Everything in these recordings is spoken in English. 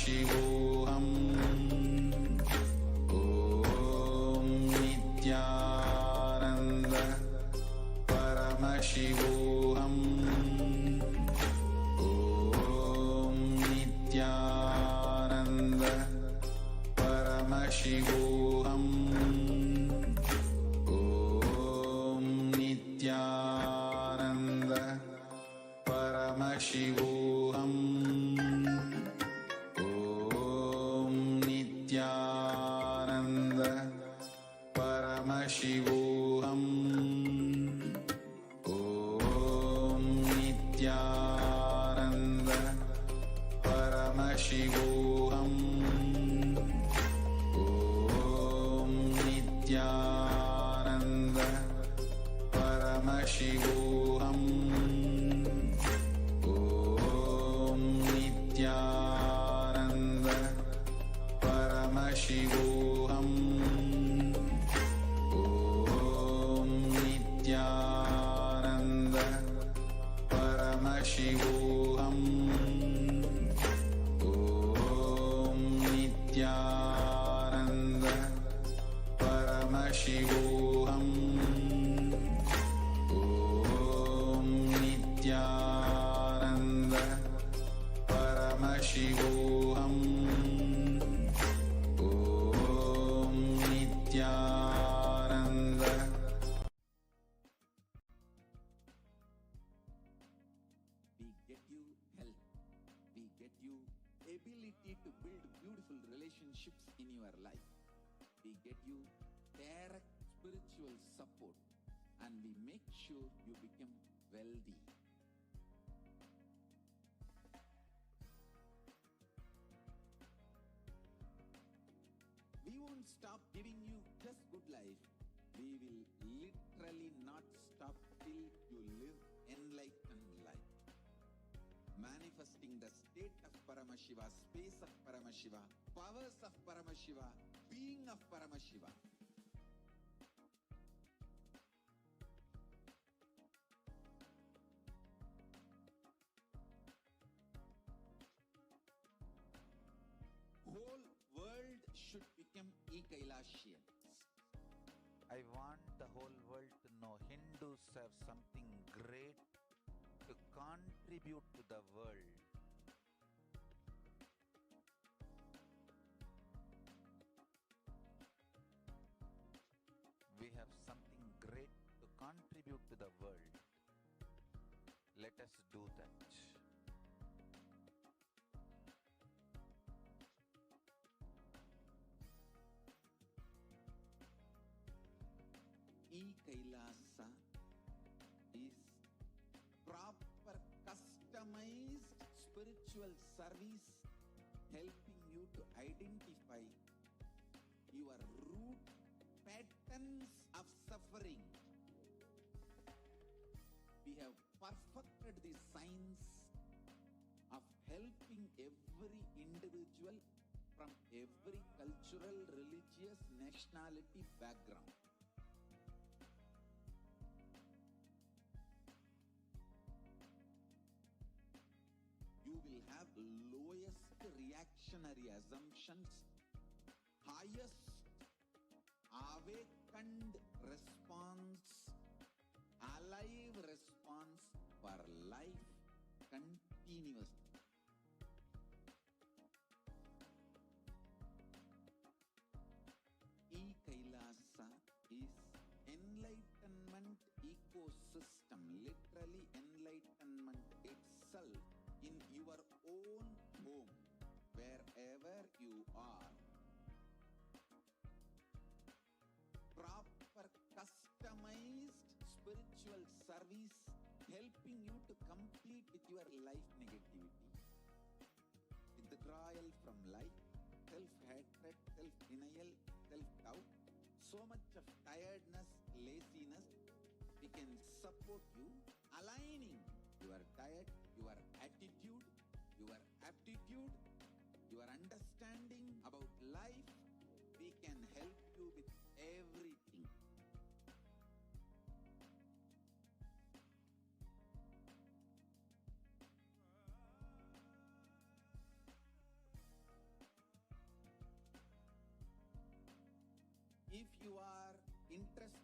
Paramashivoham. Om Nithyananda Paramashivoham. Om Nithyananda Paramashivoham. Om Nithyananda Paramashivoham. Om Nithyananda Paramashivoham. Om Nithyananda Paramashivoham. Om Nithyananda Paramashivoham. Om Nithyananda Paramashivoham. Om Nithyananda Paramashivoham. Om Nithyananda Paramashivoham. Om Nithyananda Paramashivoham. Om Nithyananda. We get you health. We get you ability to build beautiful relationships in your life. We get you direct spiritual support, and we make sure you become wealthy. We won't stop giving you just good life. We will literally not stop till you live enlightened life. Manifesting the state of Paramashiva, space of Paramashiva, powers of Paramashiva, being of Paramashiva. Whole world should become Kailasians. I want the whole world to know Hindus have something great to contribute to the world. We have something great to contribute to the world. Let us do that. Kailasa is proper customized spiritual service helping you to identify your root patterns of suffering. We have perfected the science of helping every individual from every cultural, religious, nationality background. You will have lowest reactionary assumptions, highest awakened response, alive response for life continuously. Kailasa is enlightenment ecosystem, literally enlightenment itself in your own home, wherever you are. Proper customized spiritual service helping you to complete with your life negativity. Withdrawal from life, self-hatred, self-denial, self-doubt, so much of tiredness, laziness. We can support you aligning your diet, your attitude, your aptitude, your understanding about life. We can help you with everything.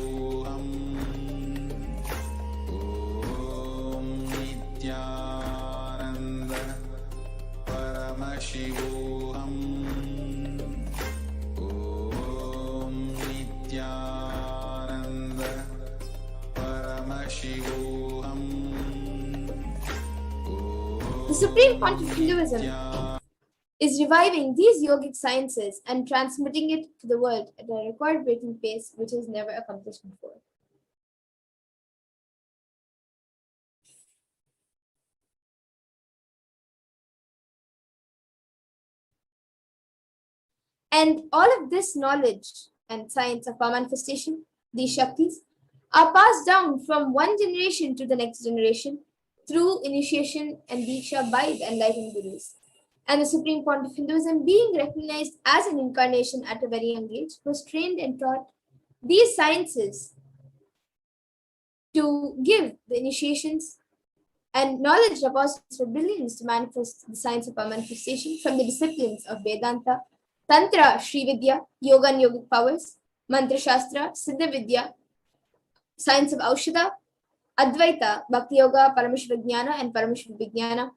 Om Nithyananda Paramashivoham. Om Nithyananda Paramashivoham. The Supreme Pontiff of Hinduism is reviving these yogic sciences and transmitting it to the world at a record-breaking pace which is never accomplished before. And all of this knowledge and science of power manifestation, these Shaktis, are passed down from one generation to the next generation through initiation and Diksha by the enlightened Gurus. And the Supreme Pontiff of Hinduism, being recognized as an incarnation at a very young age, was trained and taught these sciences to give the initiations and knowledge repositories for billions to manifest the science of power manifestation from the disciplines of Vedanta, Tantra, Sri Vidya, Yoga and Yogic powers, Mantra Shastra, Siddha Vidya, science of Aushadha, Advaita, Bhakti Yoga, Paramashivoham and Paramashivoham.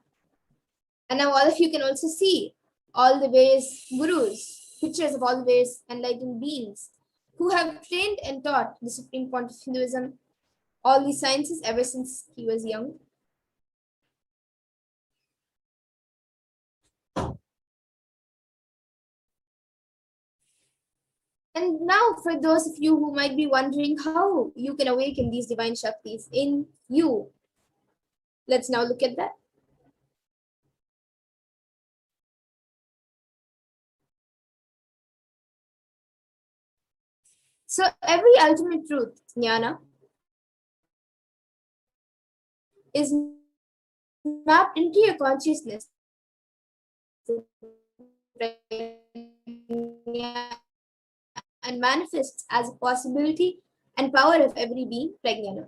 And now all of you can also see all the various gurus, pictures of all the various enlightened beings who have trained and taught the Supreme Pontiff of Hinduism all these sciences ever since he was young. And now for those of you who might be wondering how you can awaken these divine Shaktis in you, let's now look at that. So every ultimate truth, jnana, is mapped into your consciousness and manifests as a possibility and power of every being, prajnana.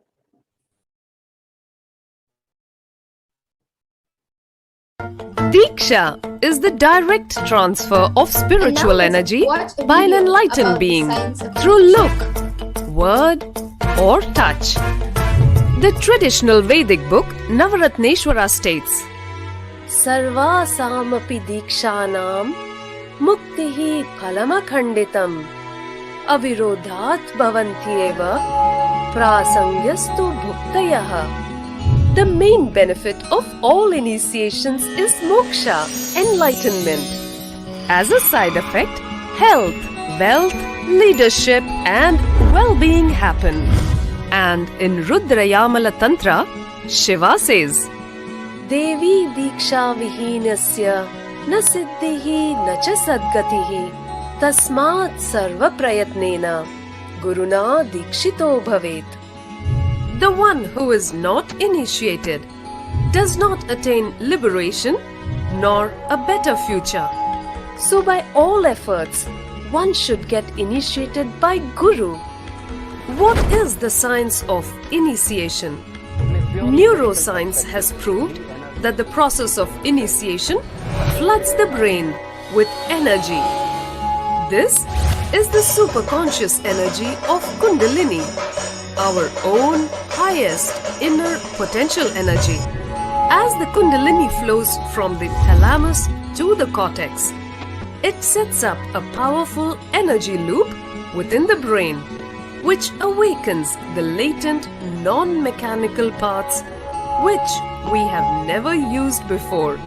Diksha is the direct transfer of spiritual energy by an enlightened being through look, word, or touch. The traditional Vedic book Navaratneshwara states, Sarvasamapi dikshanam muktihi phalamakhanditam avirodhat bhavantyeva prasangyastu bhuktayah. The main benefit of all initiations is moksha, enlightenment. As a side effect, health, wealth, leadership and well-being happen. And in Rudrayamala Tantra, Shiva says, Devi diksha vihinasya na siddhihi na cha sadgatihi tasmat sarva prayatnena guruna dikshito bhavet. The one who is not initiated does not attain liberation nor a better future. So by all efforts, one should get initiated by Guru. What is the science of initiation? Neuroscience has proved that the process of initiation floods the brain with energy. This is the superconscious energy of Kundalini, our own highest inner potential energy. As the Kundalini flows from the thalamus to the cortex, it sets up a powerful energy loop within the brain, which awakens the latent non-mechanical parts which we have never used before.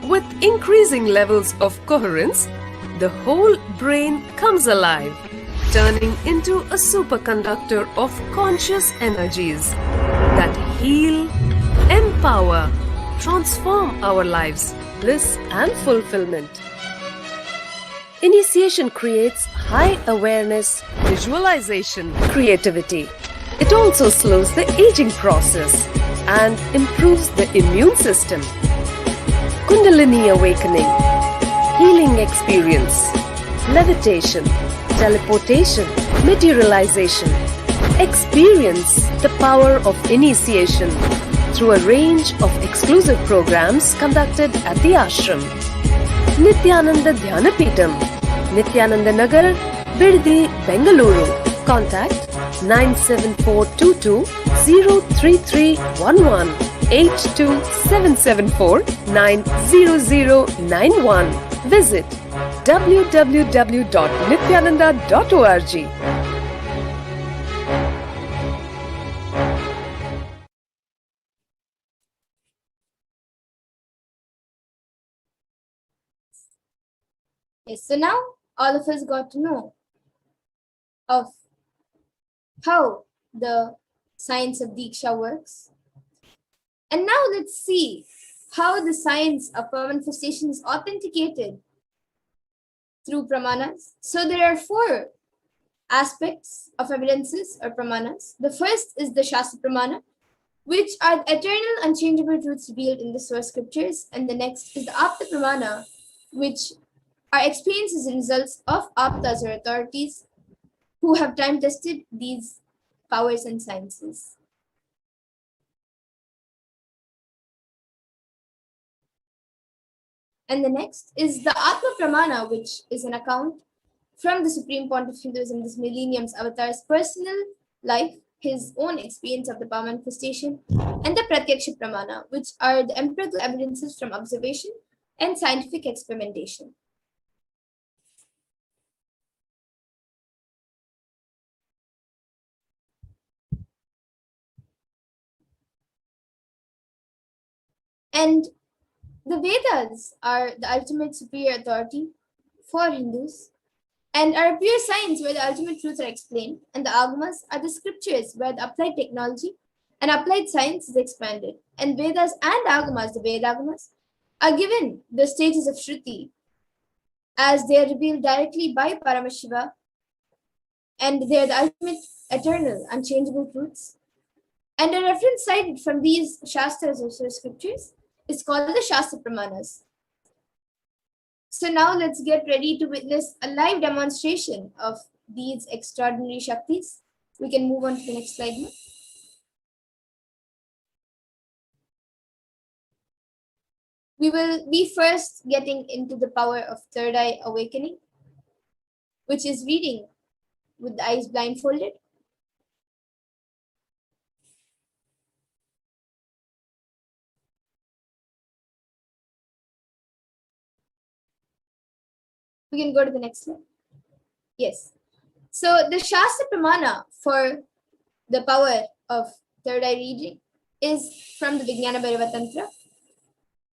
With increasing levels of coherence, the whole brain comes alive, turning into a superconductor of conscious energies that heal, empower, transform our lives, bliss and fulfillment. Initiation creates high awareness, visualization, creativity. It also slows the aging process and improves the immune system. Kundalini awakening, healing experience, levitation, teleportation, materialization. Experience the power of initiation through a range of exclusive programs conducted at the ashram. Nithyananda Dhyanapeetham, Nithyananda Nagar, Biddi, Bengaluru. Contact 97422 03311 82774 90091. Visit www.nithyananda.org. Yes, so now all of us got to know of how the science of Diksha works. And now let's see how the science of manifestation is authenticated through pramanas. So there are 4 aspects of evidences or pramanas. The first is the Shastra Pramana, which are the eternal unchangeable truths revealed in the source scriptures. And the next is the Apta Pramana, which are experiences and results of Aptas or authorities who have time tested these powers and sciences. And the next is the Atma Pramana, which is an account from the Supreme Pontiff of Hinduism, this millennium's avatar's personal life, his own experience of the power manifestation, and the Pratyaksha Pramana, which are the empirical evidences from observation and scientific experimentation. And the Vedas are the ultimate superior authority for Hindus and are a pure science where the ultimate truths are explained, and the Agamas are the scriptures where the applied technology and applied science is expanded. And Vedas and Agamas, the Vedagamas, are given the stages of Shruti as they are revealed directly by Paramashiva, and they are the ultimate, eternal, unchangeable truths. And a reference cited from these Shastras or scriptures is called the Shastra Pramanas. So now let's get ready to witness a live demonstration of these extraordinary Shaktis. We can move on to the next slide now. We will be first getting into the power of third eye awakening, which is reading with the eyes blindfolded. We can go to the next slide. Yes. So the Shastra Pramana for the power of third eye reading is from the Vijnana Bhairava Tantra.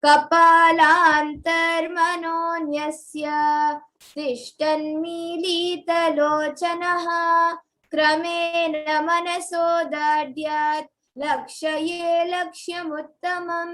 Kapalantarmanonyasya tishtanmilitalochanaha kramena manasodadyat lakshaye lakshyamuttamam.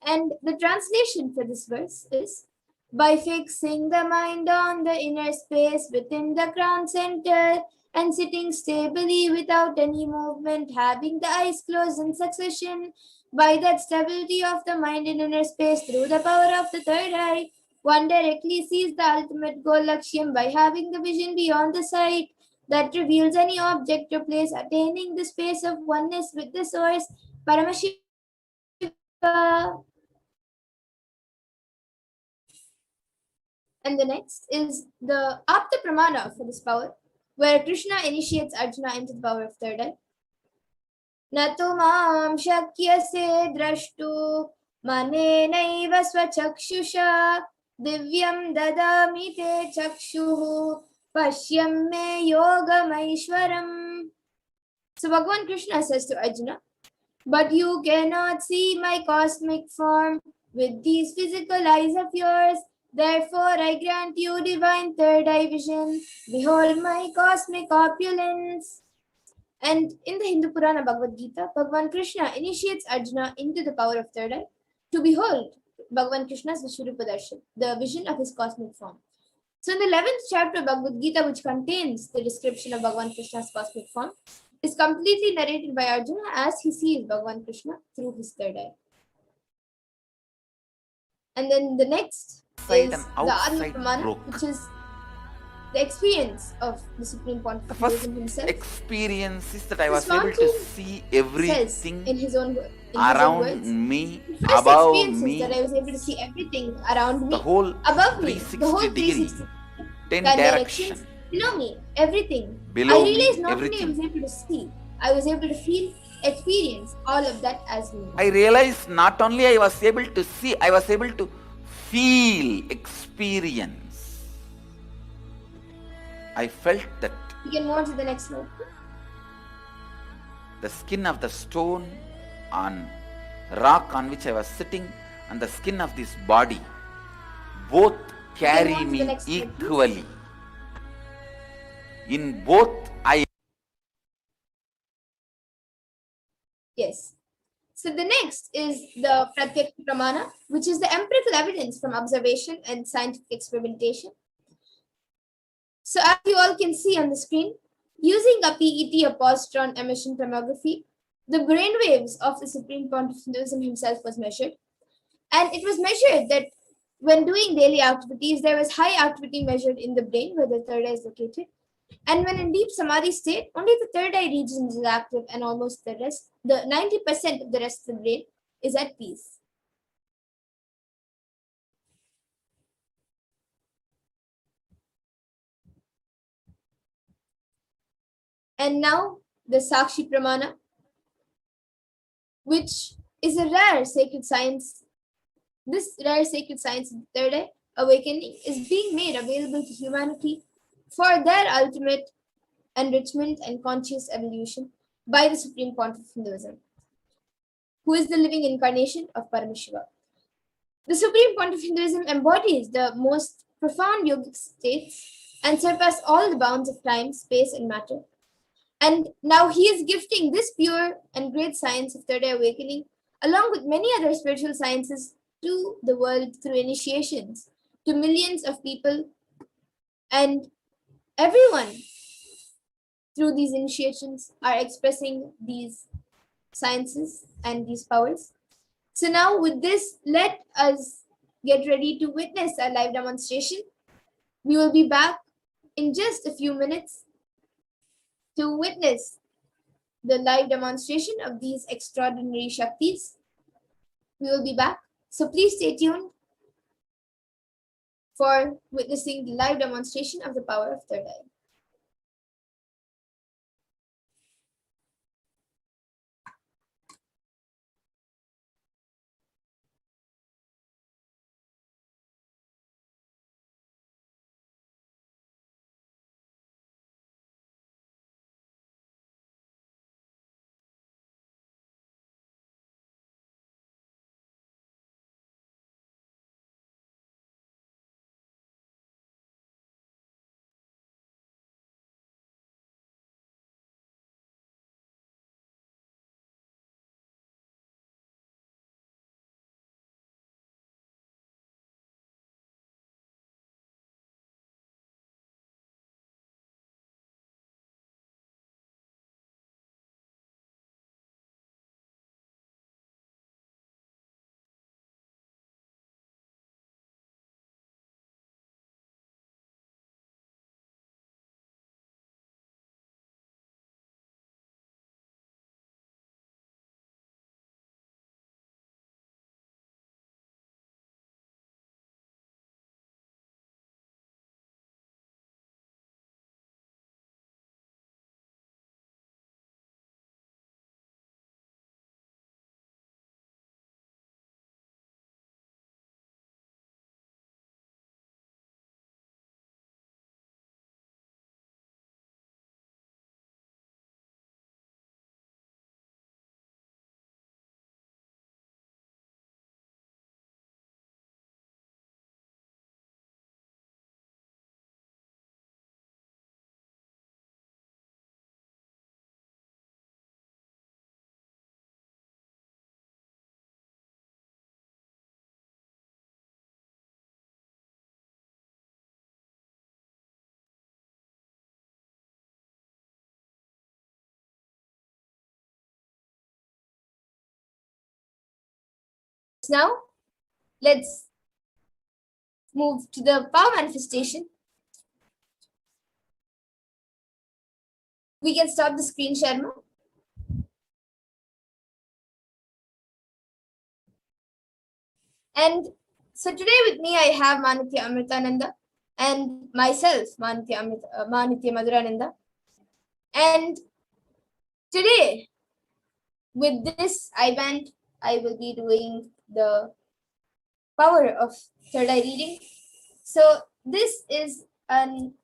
And the translation for this verse is, by fixing the mind on the inner space within the crown center and sitting stably without any movement, having the eyes closed in succession, by that stability of the mind in inner space through the power of the third eye, one directly sees the ultimate goal Lakshyam by having the vision beyond the sight that reveals any object or place, attaining the space of oneness with the source, Paramashivoham. And the next is the Apta Pramana for this power, where Krishna initiates Arjuna into the power of third eye. Nato mam shakyase drashtu manenaiva swachakshusha divyam dadami te chakshuhu pashyam me yogamaishwaram. So Bhagavan Krishna says to Arjuna, but you cannot see my cosmic form with these physical eyes of yours. Therefore, I grant you divine third eye vision. Behold my cosmic opulence. And in the Hindu Purana Bhagavad Gita, Bhagavan Krishna initiates Arjuna into the power of third eye to behold Bhagavan Krishna's Vishwarupa Darshan, the vision of his cosmic form. So in the 11th chapter of Bhagavad Gita, which contains the description of Bhagavan Krishna's cosmic form, is completely narrated by Arjuna as he sees Bhagavan Krishna through his third eye. And then the next is the Atma Pramana, which is the experience of the Supreme Pontiff of Hinduism himself. Experience is that I was able to see everything in his own around me, above me, that I was able to see everything around me, the whole above me, the whole 360 degree, 10 directions, direction, Below me, everything. Below I me, realized not only I everything. was able to see, I was able to feel, experience all of that as me. I realized not only I was able to see, I was able to feel, experience. I felt that You can move on to the next slide. the skin of the stone on rock on which I was sitting and the skin of this body both carry move on to the me next slide, please. equally. In both I Yes. So the next is the Pratyak Pramana, which is the empirical evidence from observation and scientific experimentation. So as you all can see on the screen, using a PET or positron emission tomography, the brainwaves of the Supreme Pontiff Hinduism himself was measured. And it was measured that when doing daily activities, there was high activity measured in the brain where the third eye is located. And when in deep samadhi state, only the third eye region is active and almost the rest, the 90% of the rest of the brain is at peace. And now the Sakshi Pramana, which is a rare sacred science. This rare sacred science of the third eye awakening is being made available to humanity for their ultimate enrichment and conscious evolution by the Supreme Pontiff of Hinduism, who is the living incarnation of Paramashivoham. The Supreme Pontiff of Hinduism embodies the most profound yogic states and surpass all the bounds of time, space, and matter. And now he is gifting this pure and great science of third eye awakening, along with many other spiritual sciences, to the world through initiations, to millions of people, and everyone through these initiations are expressing these sciences and these powers. So now with this, let us get ready to witness a live demonstration. We will be back in just a few minutes to witness the live demonstration of these extraordinary Shaktis. We will be back. So please stay tuned for witnessing the live demonstration of the power of third eye. Now, let's move to the power manifestation. We can stop the screen share now. And so today with me, I have Manitya Amritananda, and myself, Manitya Madhurananda. And today, with this I-band, I will be doing the power of third eye reading. So this is an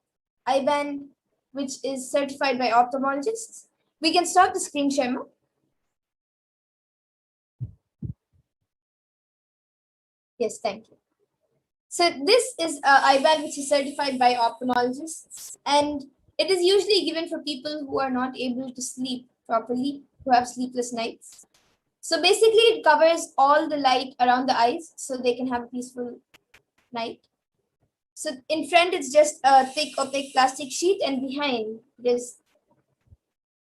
I-band which is certified by ophthalmologists. We can stop the screen share. Yes, thank you. So this is a I-band which is certified by ophthalmologists, and it is usually given for people who are not able to sleep properly, who have sleepless nights. So basically it covers all the light around the eyes so they can have a peaceful night. So in front it's just a thick opaque plastic sheet, and behind this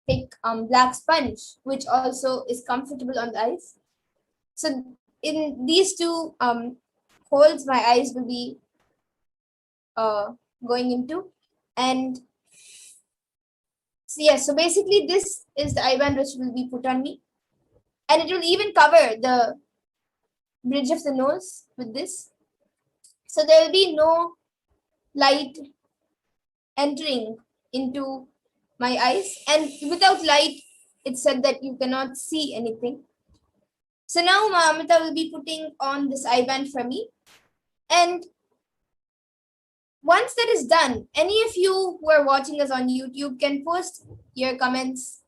thick black sponge, which also is comfortable on the eyes. So in these two holes my eyes will be going into, and so yeah, so basically this is the I-band which will be put on me, and it will even cover the bridge of the nose with this. So there will be no light entering into my eyes, and without light it's said that you cannot see anything. So now Amita will be putting on this I-band for me, and once that is done, any of you who are watching us on YouTube can post your comments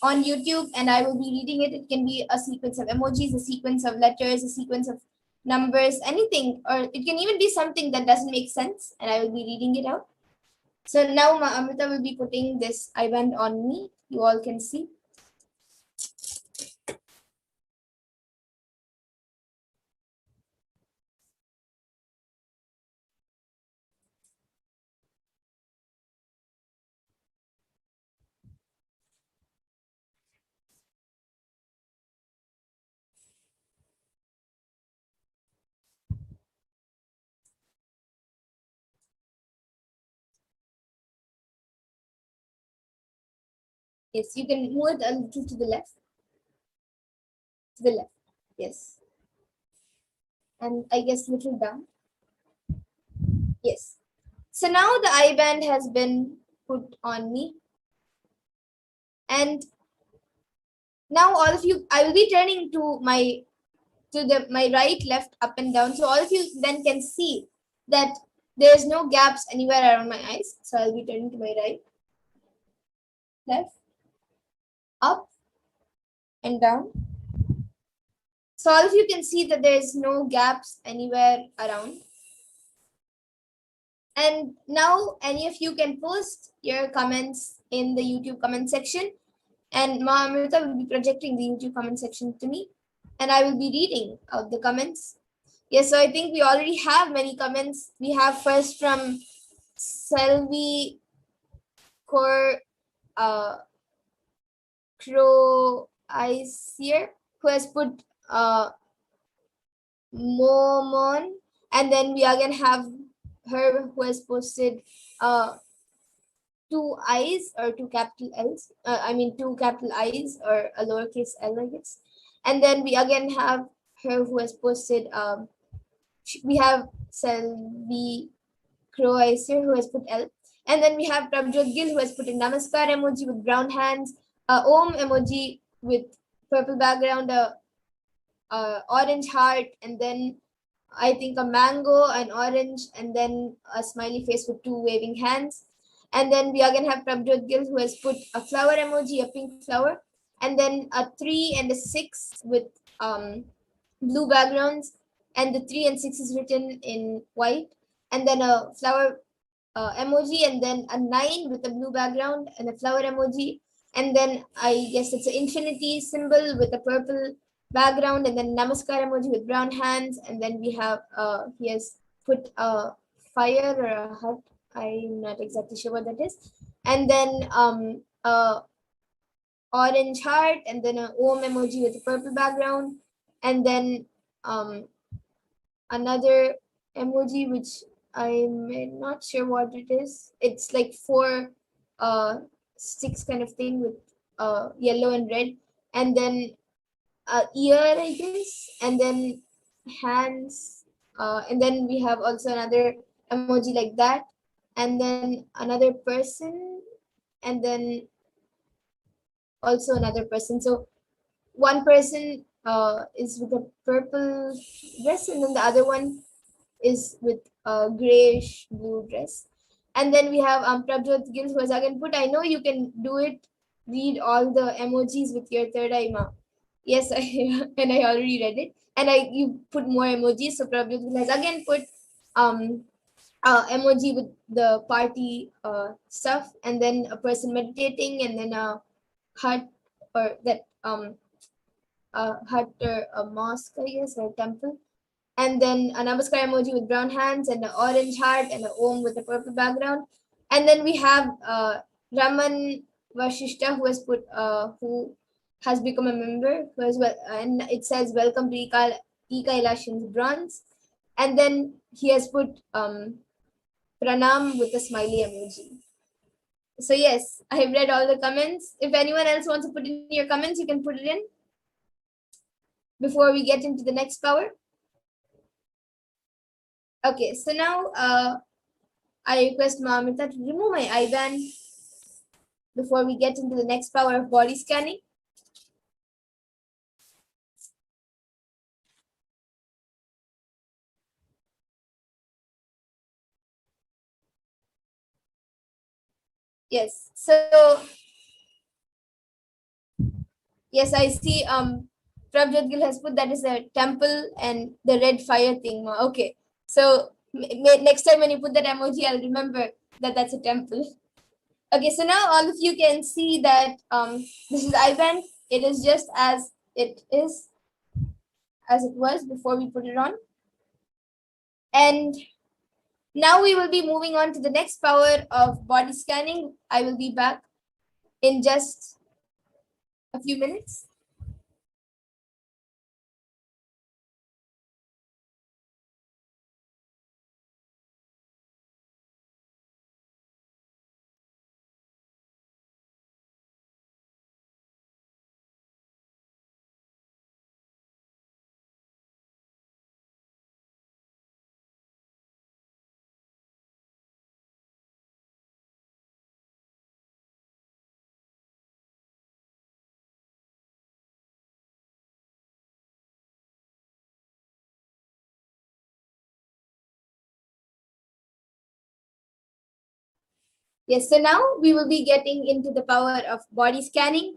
on YouTube and I will be reading it. It can be a sequence of emojis, a sequence of letters, a sequence of numbers, anything, or it can even be something that doesn't make sense and I will be reading it out. So now Amrita will be putting this I-band on me. You all can see. Yes, you can move it a little to the left. To the left, yes. And I guess little down. Yes. So now the I-band has been put on me. And now all of you, I will be turning to my right, left, up and down. So all of you then can see that there's no gaps anywhere around my eyes. So I'll be turning to my right, left, up and down. So all of you can see that there's no gaps anywhere around. And now any of you can post your comments in the YouTube comment section, and Ma Amrita will be projecting the YouTube comment section to me, and I will be reading out the comments. Yes, so I think we already have many comments. We have first from Selvi Crow Isier, who has put Momon, and then we again have her who has posted two I's or two capital L's. Two capital I's or a lowercase L, I guess. And then we again have her who has posted. We have Selvi Crow Isier who has put L. And then we have Prabjot Gill who has put a Namaskar emoji with brown hands, Om emoji with purple background, orange heart, and then I think a mango, an orange, and then a smiley face with two waving hands. And then we again have Prabjot Gill who has put a flower emoji, a pink flower, and then a 3 and a 6 with blue backgrounds, and the 3 and 6 is written in white, and then a flower emoji, and then a 9 with a blue background and a flower emoji, and then I guess it's an infinity symbol with a purple background, and then Namaskar emoji with brown hands, and then we have he has put a fire or a hut. I'm not exactly sure what that is, and then orange heart, and then a Om emoji with a purple background, and then another emoji which I'm not sure what it is. It's like 4 sticks kind of thing with yellow and red, and then ear, I guess, and then hands, and then we have also another emoji like that, and then another person, and then also another person. So one person is with a purple dress, and then the other one is with a grayish blue dress. And then we have Prabjot Gill, who has again put, I know you can do it, read all the emojis with your third eye, ma. Yes, and I already read it. And you put more emojis. So Prabjot Gill has again put emoji with the party stuff, and then a person meditating, and then a hut, or that a hut or a mosque, I guess, or a temple. And then a namaskar emoji with brown hands, and an orange heart, and an om with a purple background. And then we have Raman Vashishta, who has become a member, who has and it says welcome to Kailashan's bronze. And then he has put pranam with a smiley emoji. So yes, I have read all the comments. If anyone else wants to put in your comments, you can put it in before we get into the next power. Okay, so now I request Mamita to remove my IBAN before we get into the next power of body scanning. Yes, so yes, I see Prabjot Gill has put that is a temple and the red fire thing. Okay, so next time when you put that emoji, I'll remember that that's a temple. Okay, so now all of you can see that this is IBAN. It is just as it is, as it was before we put it on. And now we will be moving on to the next power of body scanning. I will be back in just a few minutes. Yes, so now we will be getting into the power of body scanning.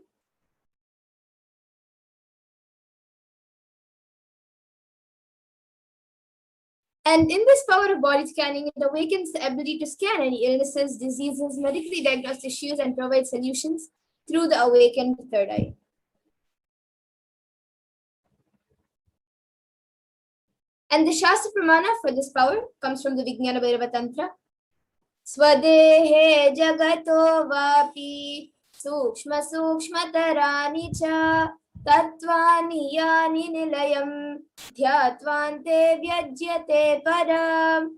And in this power of body scanning, it awakens the ability to scan any illnesses, diseases, medically diagnosed issues, and provide solutions through the awakened third eye. And the Shastra Pramana for this power comes from the Vijnana Bhairava Tantra. Swadehe jagato vapi sukshma sukshmatarani cha tattvani yani nilayam dhyatvante vyajyate param.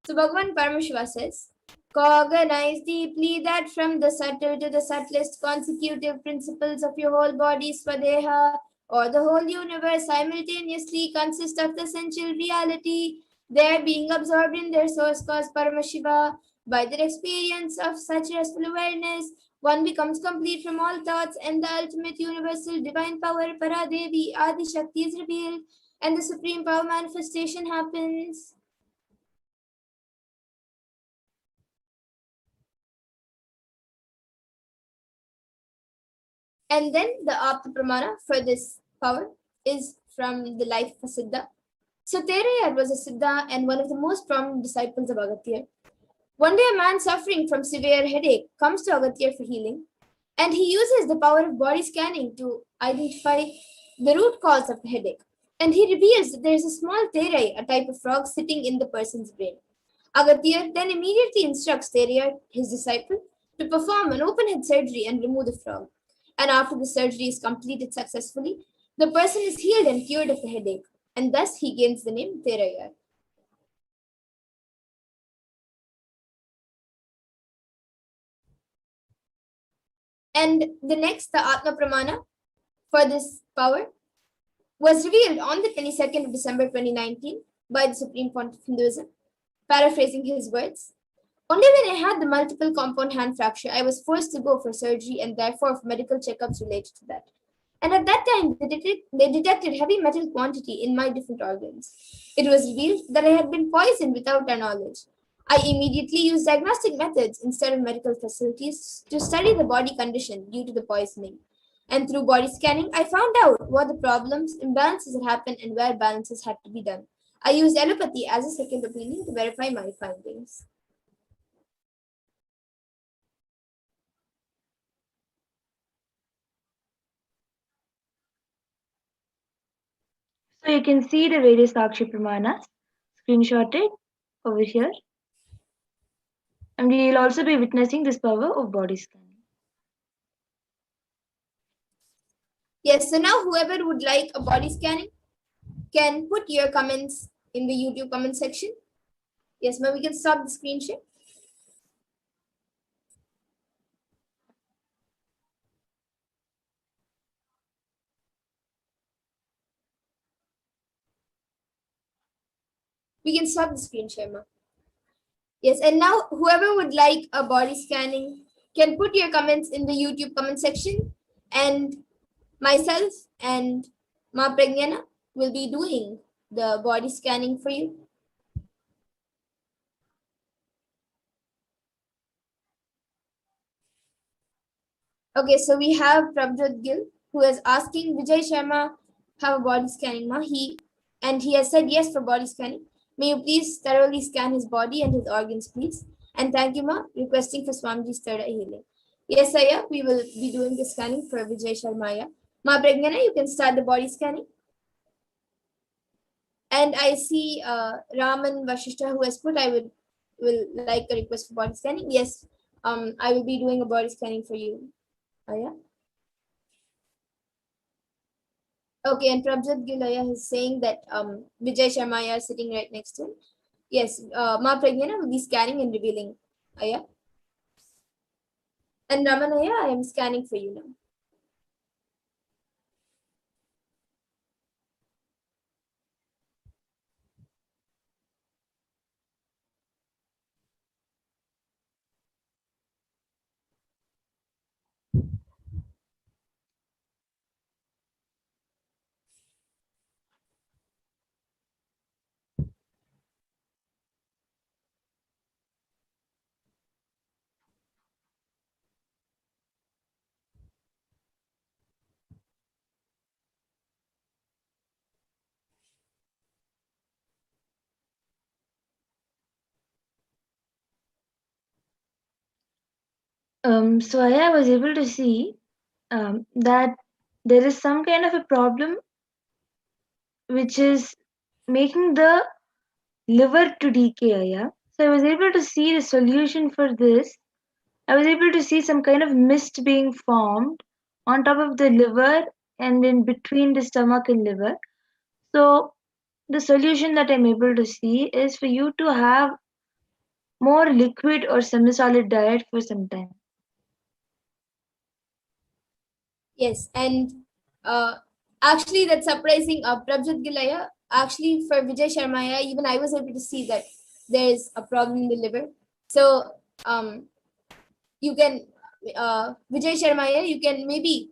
So Bhagavan Paramashiva says, cognize deeply that from the subtle to the subtlest consecutive principles of your whole body, Swadeha, or the whole universe simultaneously consist of the essential reality, there being absorbed in their source cause Paramashiva. By their experience of such restful awareness, one becomes complete from all thoughts, and the ultimate universal divine power, Paradevi, Adi Shakti, is revealed, and the supreme power manifestation happens. And then the Apta Pramana for this power is from the life of a Siddha. So Terayar was a Siddha and one of the most prominent disciples of Agastya. One day a man suffering from severe headache comes to Agastya for healing, and he uses the power of body scanning to identify the root cause of the headache. And he reveals that there is a small Terai, a type of frog, sitting in the person's brain. Agastya then immediately instructs Terayar, his disciple, to perform an open head surgery and remove the frog. And after the surgery is completed successfully, the person is healed and cured of the headache, and thus he gains the name Terayar. And the next, the Atma Pramana for this power was revealed on the 22nd of December 2019 by the Supreme Pontiff of Hinduism, Paraphrasing his words, only when I had the multiple compound hand fracture, I was forced to go for surgery and therefore for medical checkups related to that. And at that time, they detected heavy metal quantity in my different organs. It was revealed that I had been poisoned without our knowledge. I immediately used diagnostic methods instead of medical facilities to study the body condition due to the poisoning. And through body scanning, I found out what the problems, imbalances had happened, and where balances had to be done. I used allopathy as a second opinion to verify my findings. So you can see the various Sakshi Pramanas screenshotted over here. And we will also be witnessing this power of body scanning. Yes, so now whoever would like a body scanning can put your comments in the YouTube comment section. Yes, ma'am, we can stop the screen share. We can stop the screen share, ma'am. Yes, and now whoever would like a body scanning can put your comments in the YouTube comment section, and myself and Ma Pragnana will be doing the body scanning for you. Okay, so we have Prabjot Gill who is asking Vijay Sharma have a body scanning, ma. He has said yes for body scanning. May you please thoroughly scan his body and his organs, please. And thank you, ma, requesting for Swamiji's third eye healing. Yes, Aya, we will be doing the scanning for Vijay Sharma. Ma Pragnana, you can start the body scanning. And I see Raman Vashishta who has put, I will like a request for body scanning. Yes, I will be doing a body scanning for you. Aya. Okay, and Prabjot Gilaya is saying that Vijay Sharma is sitting right next to him. Yes, Ma Pragnana will be scanning and revealing. Aya. And Ramanaya, I am scanning for you now. So I was able to see that there is some kind of a problem which is making the liver to decay. Yeah. So I was able to see the solution for this. I was able to see some kind of mist being formed on top of the liver and in between the stomach and liver. So the solution that I'm able to see is for you to have more liquid or semi-solid diet for some time. Yes, and actually that's surprising. Prabjot Gilaya, actually for Vijay Sharmaya, even I was able to see that there is a problem in the liver. So you can, Vijay Sharmaya, you can maybe,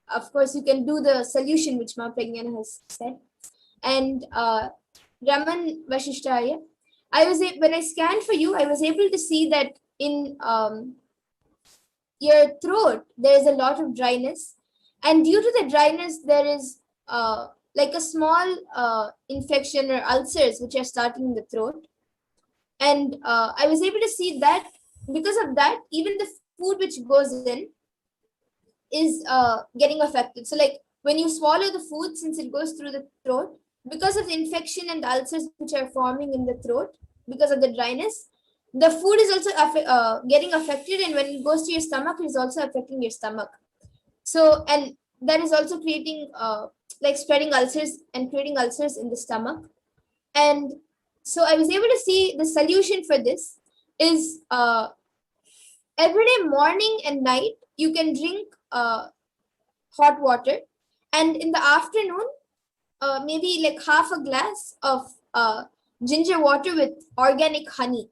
of course, you can do the solution which Ma Pragnana has said. And Raman Vashishtaya, when I scanned for you, I was able to see that in your throat, there is a lot of dryness. And due to the dryness, there is like a small infection or ulcers which are starting in the throat. And I was able to see that because of that, even the food which goes in is getting affected. So like when you swallow the food, since it goes through the throat, because of the infection and the ulcers which are forming in the throat, because of the dryness, the food is also getting affected, and when it goes to your stomach, it is also affecting your stomach. So, and that is also creating like spreading ulcers and creating ulcers in the stomach. And so I was able to see the solution for this is every day morning and night you can drink hot water, and in the afternoon maybe like half a glass of ginger water with organic honey.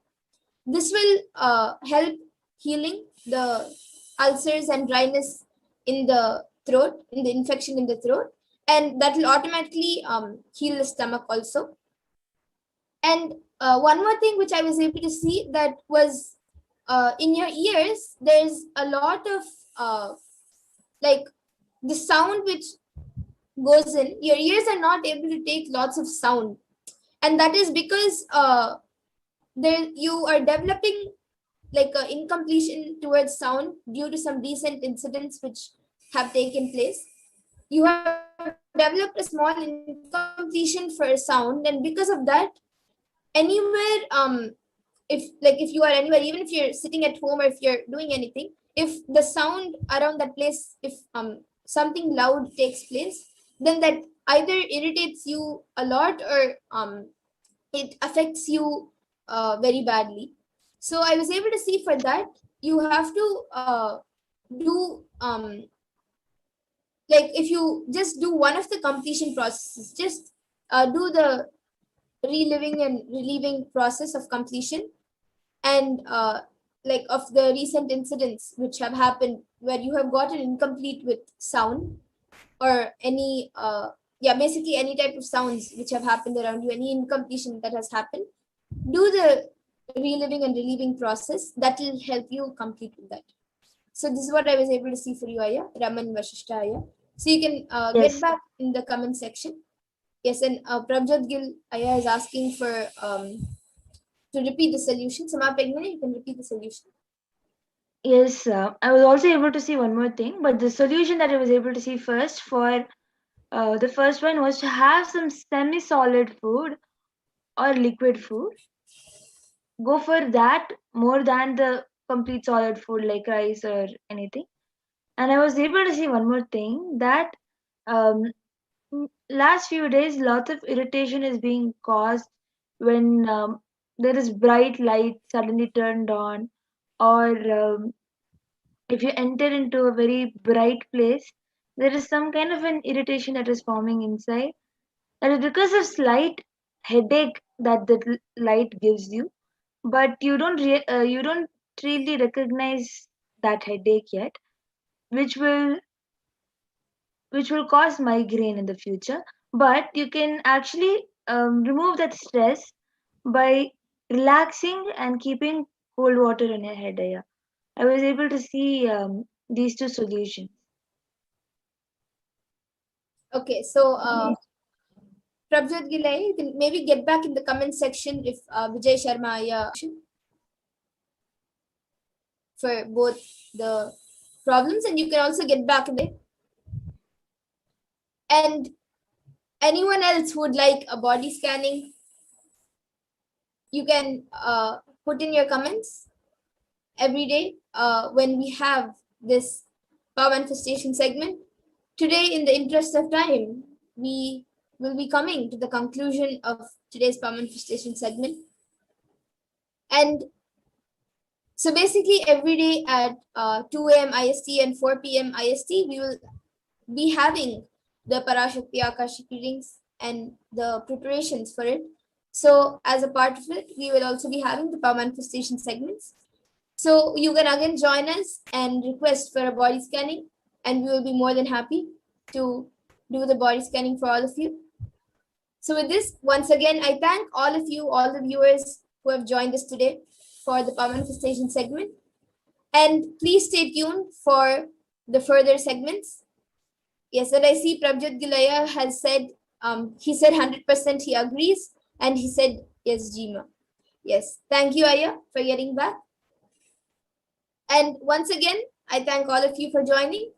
This will help healing the ulcers and dryness in the throat, in the infection in the throat, and that will automatically heal the stomach also. And one more thing which I was able to see, that was in your ears, there's a lot of like the sound which goes in. Your ears are not able to take lots of sound, and that is because there you are developing like a incompletion towards sound due to some recent incidents which have taken place. You have developed a small incompletion for sound, and because of that, anywhere if you are anywhere, even if you're sitting at home or if you're doing anything, if the sound around that place, if something loud takes place, then that either irritates you a lot, or it affects you very badly. So I was able to see for that you have to do like if you just do one of the completion processes, just do the reliving and relieving process of completion, and like of the recent incidents which have happened where you have gotten incomplete with sound, or any yeah, basically any type of sounds which have happened around you, any incompletion that has happened, do the reliving and relieving process. That will help you complete with that. So this is what I was able to see for you, Aya, Raman Vashishta Aya. So you can Yes. get back in the comment section. Yes, and Prabjot Gil Aya is asking for to repeat the solution. Sama Pegnane, you can repeat the solution. Yes, I was also able to see one more thing, but the solution that I was able to see first for the first one was to have some semi-solid food or liquid food. Go for that more than the complete solid food like rice or anything. And I was able to see one more thing, that um, last few days lots of irritation is being caused when there is bright light suddenly turned on, or if you enter into a very bright place, there is some kind of an irritation that is forming inside. That is because of slight headache that the light gives you, but you don't really recognize that headache yet, which will cause migraine in the future. But you can actually remove that stress by relaxing and keeping cold water in your head. Yeah. I was able to see these two solutions. Okay, so Prabjot Gilay, you can maybe get back in the comment section if Vijay Sharma Aya for both the problems, and you can also get back in there. And anyone else who would like a body scanning, you can put in your comments every day when we have this power manifestation segment. Today, in the interest of time, we will be coming to the conclusion of today's power manifestation segment. And so basically every day at 2 a.m. IST and 4 p.m. IST, we will be having the Parashakti Akashic readings and the preparations for it. So as a part of it, we will also be having the power manifestation segments. So you can again join us and request for a body scanning, and we will be more than happy to do the body scanning for all of you. So with this, once again, I thank all of you, all the viewers who have joined us today for the power manifestation segment. And please stay tuned for the further segments. Yes, and I see Prabjot Gilaya has said, he said 100% he agrees, and he said, yes, Jima. Yes, thank you, Aya, for getting back. And once again, I thank all of you for joining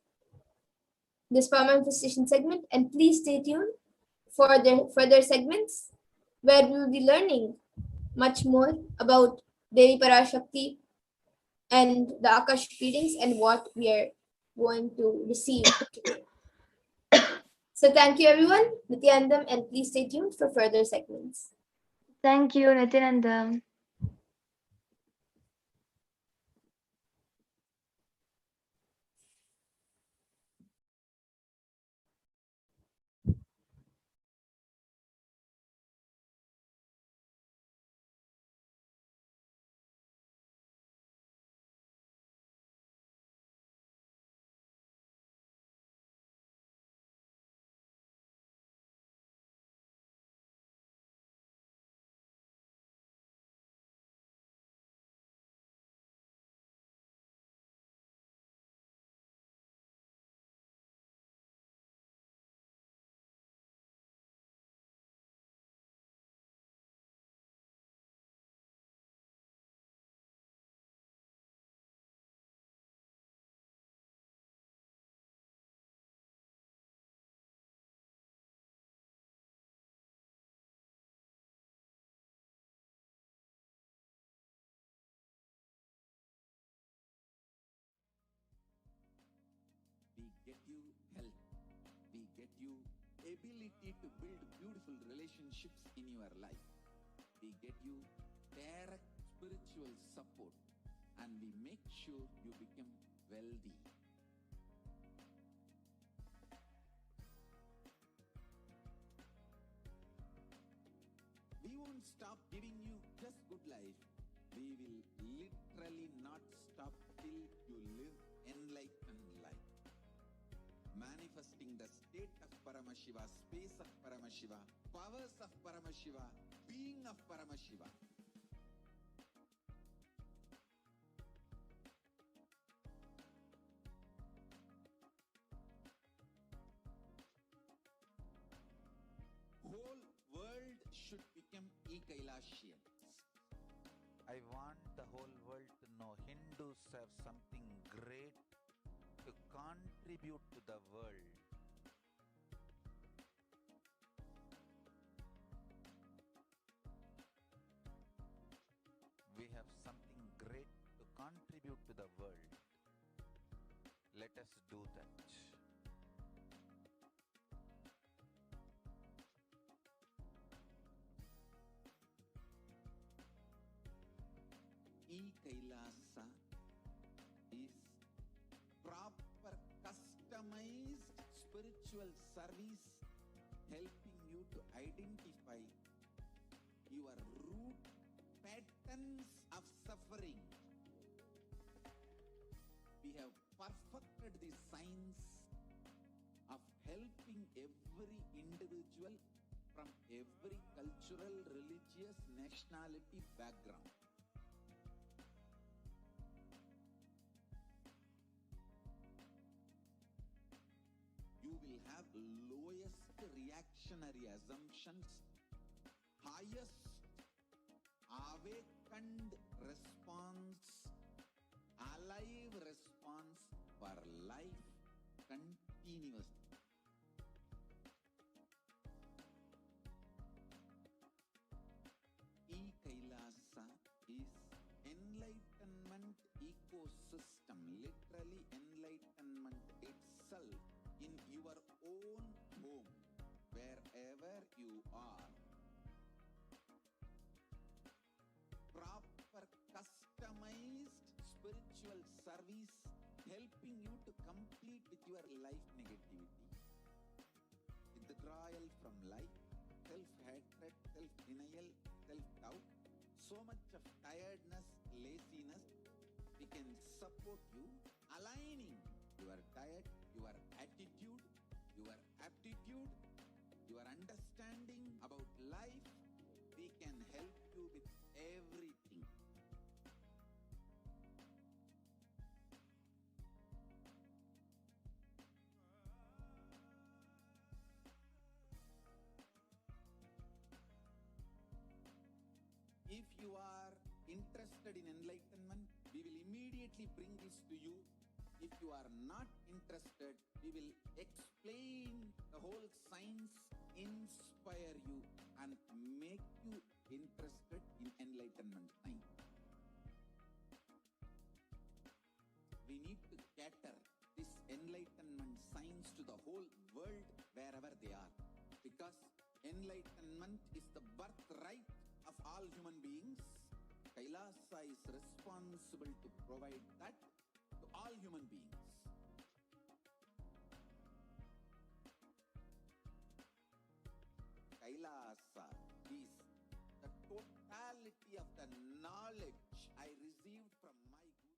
this power manifestation segment, and please stay tuned for the further segments where we will be learning much more about Devi Parashakti and the Akash readings and what we are going to receive today. So thank you everyone, Nithyanandam, and please stay tuned for further segments. Thank you, Nityananda. ability to build beautiful relationships in your life. We get you direct spiritual support and we make sure you become wealthy. We won't stop giving you just good life. We will literally not stop till you live enlightened life. Manifesting the state of Paramashiva, space of Paramashiva, powers of Paramashiva, being of Paramashiva. Whole world should become Kailasians. I want the whole world to know Hindus have something great to contribute to the world. We have something great to contribute to the world. Let us do that. Kailasa is proper customized spiritual service helping you to identify your root patterns of suffering. We have perfected the science of helping every individual from every cultural, religious, nationality background. You will have lowest reactionary assumptions, highest awakened response, alive response for life continuously. Kailasa is enlightenment ecosystem, literally enlightenment itself in your own home, wherever you are. Proper customized spiritual service helping you to complete with your life negativity, withdrawal from life, self-hatred, self-denial, self-doubt, so much of tiredness, laziness. We can support you aligning your diet, your attitude, your aptitude, your understanding about life. We can help you with everything. If you are interested in enlightenment, we will immediately bring this to you. If you are not interested, we will explain the whole science, inspire you and make you interested in enlightenment science. We need to cater this enlightenment science to the whole world wherever they are, because enlightenment is the birthright of all human beings. Kailasa is responsible to provide that to all human beings. Kailasa is the totality of the knowledge I received from my Guru.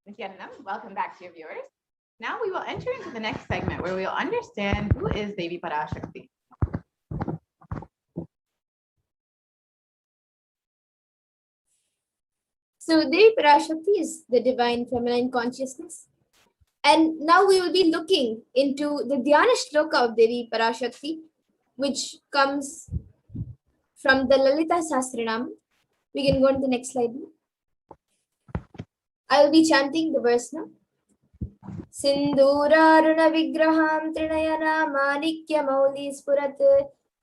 Nithyanandam, welcome back to your viewers. Now we will enter into the next segment where we will understand who is Devi Parashakti. So Devi Parashakti is the divine feminine consciousness. And now we will be looking into the Dhyana Shloka of Devi Parashakti, which comes from the Lalita Sahasranam. We can go on to the next slide. I will be chanting the verse now. Sindhuraruna vigraham trinayana manikya mauli spurat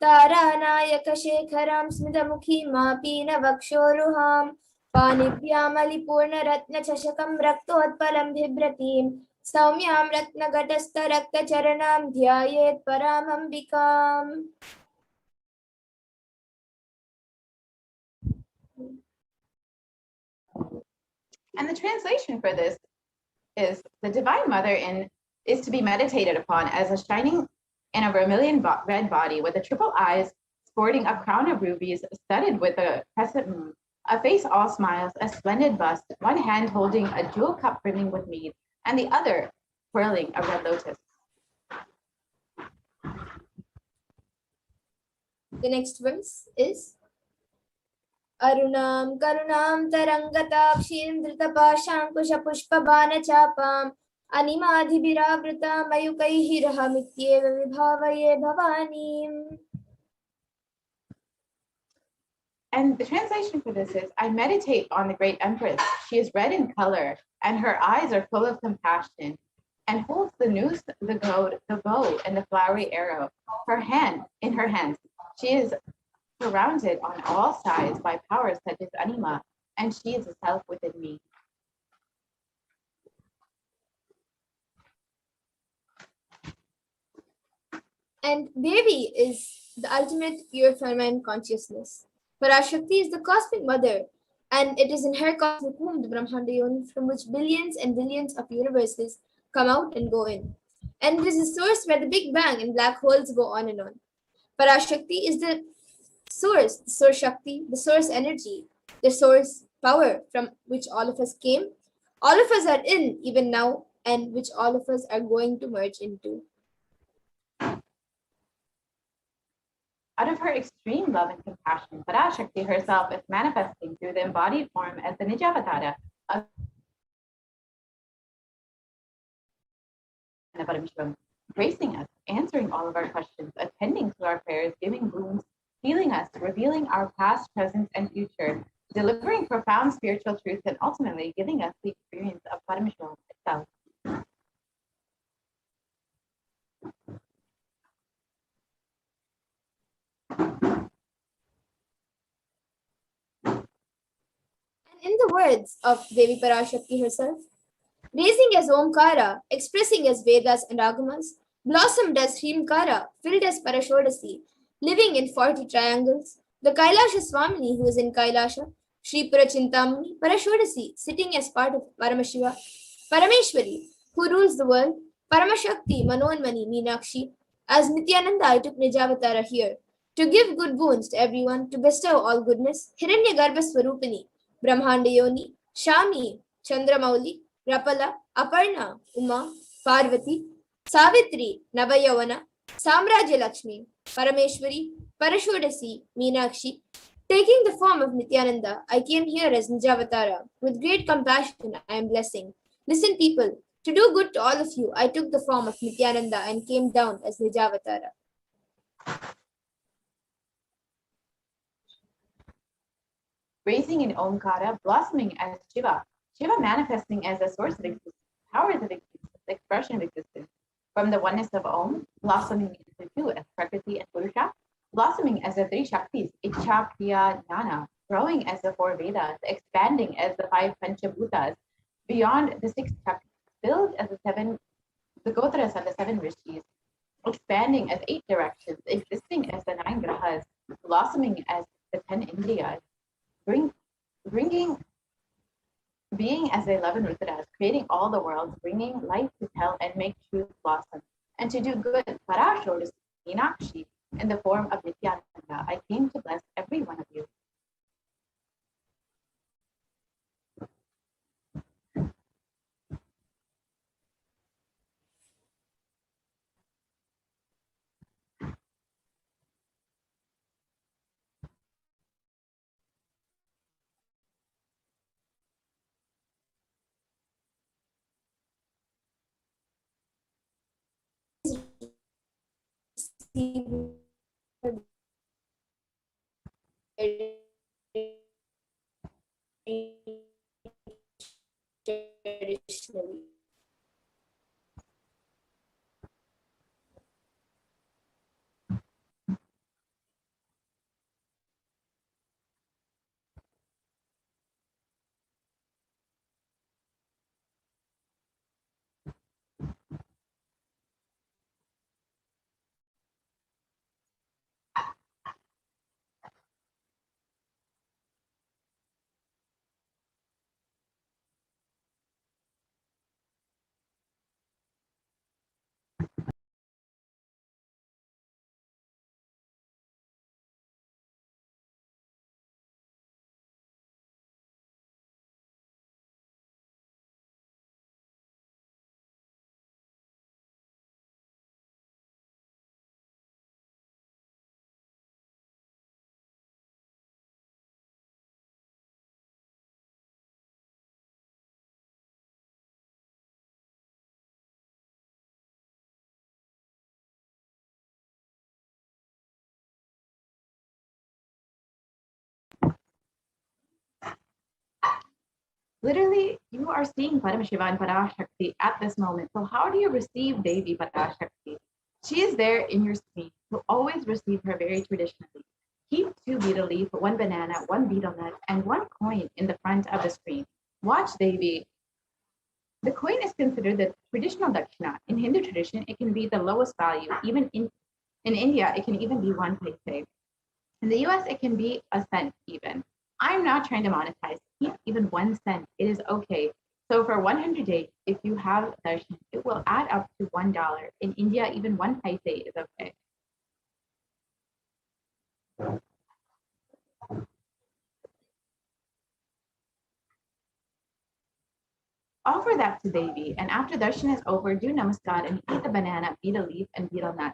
taranayaka shekharam smidamukhi mapina vakshoruham panibhyam alipurna ratna chashakam raktotpalam bhibratim सौम्यां रत्नघटस्थरक्तचरणां ध्यायेत् परामम्बिकाम्. And the translation for this is the Divine Mother is to be meditated upon as a shining in a vermilion red body with the triple eyes, sporting a crown of rubies studded with a crescent moon, a face all smiles, a splendid bust, one hand holding a jewel cup brimming with mead, and the other twirling a red lotus. The next verse is Arunam Karunam Tarangatakshim Dhritapaşankuşapuşpabanachapam Animadhibiravrita Mayukaihirahamityeva Vibhavaye Bhavanim. And the translation for this is, I meditate on the great empress. She is red in color, and her eyes are full of compassion, and holds the noose, the goad, the bow, and the flowery arrow. In her hands, she is surrounded on all sides by powers such as anima, and she is a self within me. And Devi is the ultimate pure feminine consciousness. Parashakti is the cosmic mother, and it is in her cosmic womb, the Brahmanda Yoni, from which billions and billions of universes come out and go in. And it is the source where the Big Bang and black holes go on and on. Parashakti is the source Shakti, the source energy, the source power from which all of us came, all of us are in even now, and which all of us are going to merge into. Out of her extreme love and compassion, Parashakti herself is manifesting through the embodied form as the Nijavatara of Paramashivoham, gracing us, answering all of our questions, attending to our prayers, giving boons, healing us, revealing our past, present, and future, delivering profound spiritual truth, and ultimately giving us the experience of Paramashivoham itself. And in the words of Devi Parashakti herself, raising as Omkara, expressing as Vedas and Agamas, blossomed as Hrimkara, filled as Parashodasi, living in 40 triangles, the Kailasa Swamini who is in Kailasa, Sri Purachintamani, Parashodasi, sitting as part of Paramashiva, Parameshwari, who rules the world, Paramashakti, Manonmani, Meenakshi, as Nithyananda I took Nijavatara here, to give good boons to everyone, to bestow all goodness, Hiranyagarbha Swarupini, Brahmanda Yoni, Shami, Chandramauli, Rapala, Aparna, Uma, Parvati, Savitri, Navayavana, Samrajya Lakshmi, Parameshwari, Parashodasi, Meenakshi. Taking the form of Nithyananda, I came here as Nijavatara. With great compassion, I am blessing. Listen, people, to do good to all of you, I took the form of Nithyananda and came down as Nijavatara. Raising in Omkara, blossoming as Shiva, Shiva manifesting as the source of existence, powers of existence, the expression of existence, from the oneness of Om, blossoming into two as Prakriti and Purusha, blossoming as the three Shaktis, Ichha, Kriya, Jnana, growing as the four Vedas, expanding as the five Panchabhutas, beyond the six Shaktis, filled as the Gotras of the seven Rishis, expanding as 8 directions, existing as the 9 Grahas, blossoming as the 10 Indriyas, being as the 11 Rudra's, creating all the worlds, bringing life to tell and make truth blossom, and to do good, Parashodasi, Meenakshi, in the form of Nithyananda, I came to bless every one of you. Traditionally. Literally, you are seeing Paramashiva and Parashakti at this moment. So how do you receive Devi Parashakti? She is there in your screen. You always receive her very traditionally. Keep 2 betel leaf, 1 banana, 1 betel nut, and 1 coin in the front of the screen. Watch Devi. The coin is considered the traditional dakshina. In Hindu tradition, it can be the lowest value. Even in India, it can even be 1 paise. In the US, it can be a cent even. I'm not trying to monetize. Keep even 1 cent. It is okay. So for 100 days, if you have darshan, it will add up to $1. In India, even 1 paise is okay. Offer that to Devi, and after darshan is over, do namaskar and eat the banana, betel leaf, and betel nut.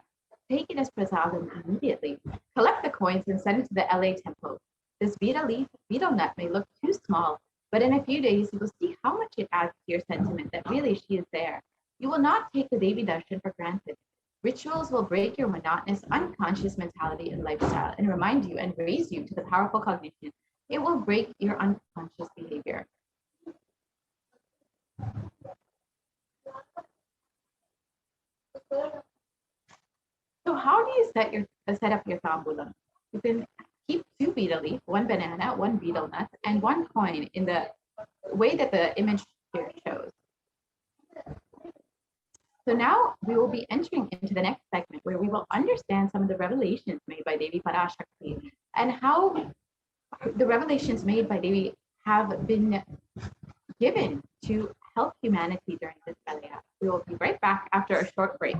Take it as prasadam immediately. Collect the coins and send it to the LA temple. This betel leaf, betel nut may look too small, but in a few days you will see how much it adds to your sentiment that really she is there. You will not take the Devi darshan for granted. Rituals will break your monotonous, unconscious mentality and lifestyle and remind you and raise you to the powerful cognition. It will break your unconscious behavior. So how do you set up your tambulam? You can keep 2 betel leaf, 1 banana, 1 betel nut, and 1 coin in the way that the image here shows. So now we will be entering into the next segment where we will understand some of the revelations made by Devi Parashakti and how the revelations made by Devi have been given to help humanity during this Kalaya. We will be right back after a short break.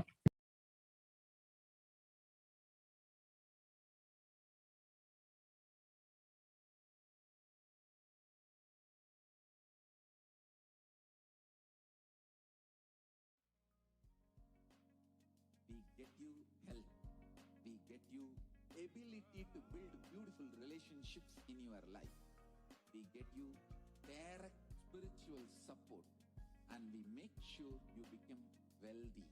We get you health. We get you ability to build beautiful relationships in your life. We get you direct spiritual support, and we make sure you become wealthy.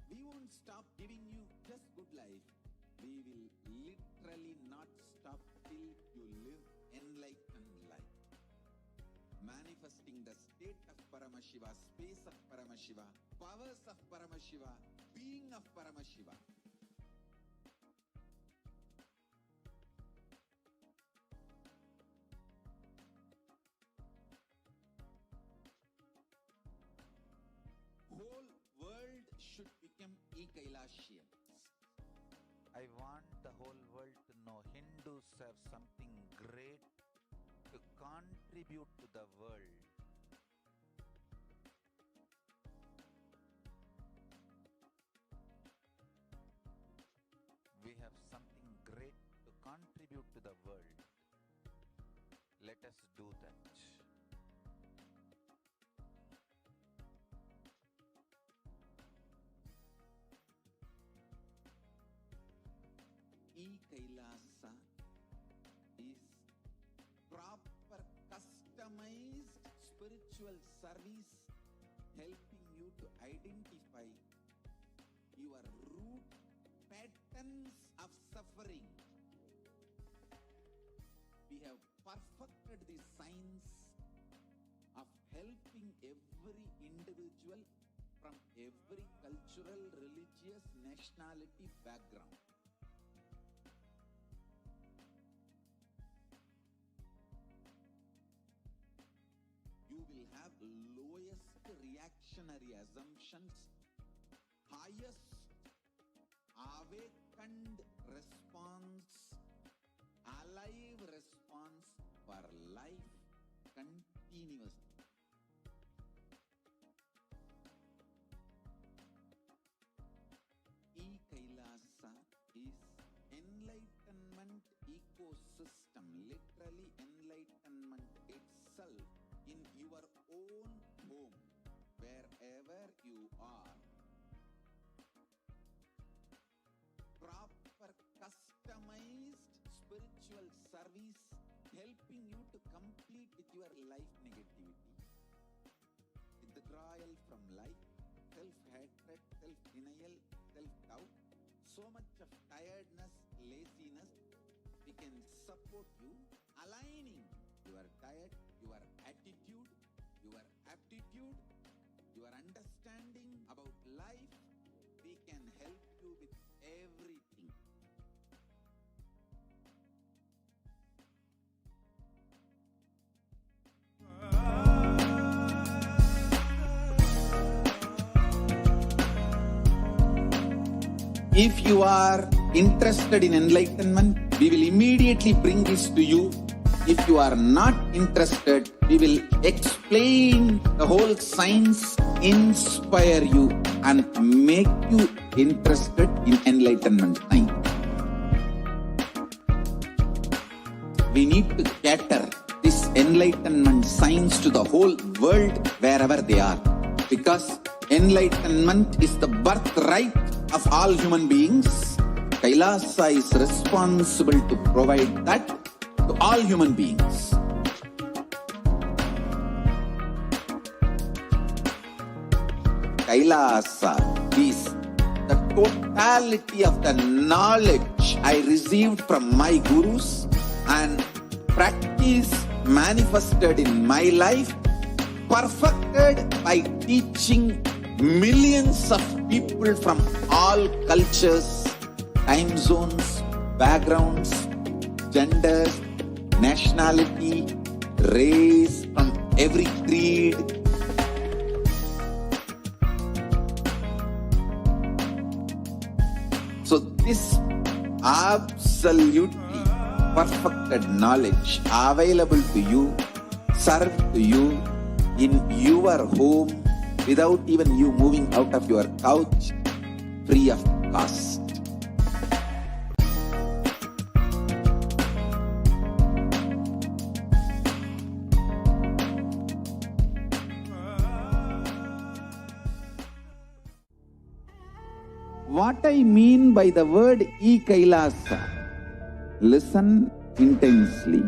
We won't stop giving you just good life. We will literally not stop till you live enlightened life. Manifesting the state of Paramashiva, space of Paramashiva, powers of Paramashiva, being of Paramashiva. Whole world should become Kailasians. I want the whole world to know Hindus have something great to contribute to the world. We have something great to contribute to the world. Let us do that. Kailasa is proper customized spiritual service helping you to identify your root patterns of suffering. We have perfected the science of helping every individual from every cultural, religious, nationality background. You will have lowest reactionary assumptions, highest awakened response, alive response for life continuously. Kailasa is enlightenment ecosystem, literally enlightenment itself in your own home, wherever you are. Proper customized spiritual service helping you to complete with your life negativity. Withdrawal from life, self-hatred, self-denial, self-doubt, so much of tiredness, laziness, we can support you aligning your diet, your attitude, your aptitude, your understanding about life. We can help you with everything. If you are interested in enlightenment, we will immediately bring this to you. If you are not interested, we will explain the whole science, inspire you, and make you interested in enlightenment science. We need to cater this enlightenment science to the whole world wherever they are, because enlightenment is the birthright of all human beings. Kailasa is responsible to provide that to all human beings. Kailasa is the totality of the knowledge I received from my gurus and practice manifested in my life, perfected by teaching millions of people from all cultures, time zones, backgrounds, genders, nationality, race, from every creed. So this absolutely perfected knowledge available to you, served to you in your home without even you moving out of your couch, free of cost. What I mean by the word Kailasa, listen intensely.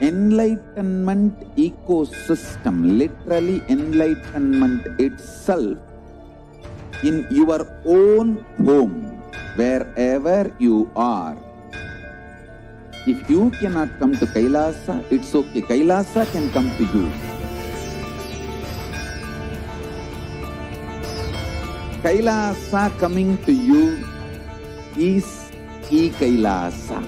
Enlightenment ecosystem, literally enlightenment itself, in your own home, wherever you are. If you cannot come to Kailasa, it's okay. Kailasa can come to you. Kailasa coming to you is Kailasa.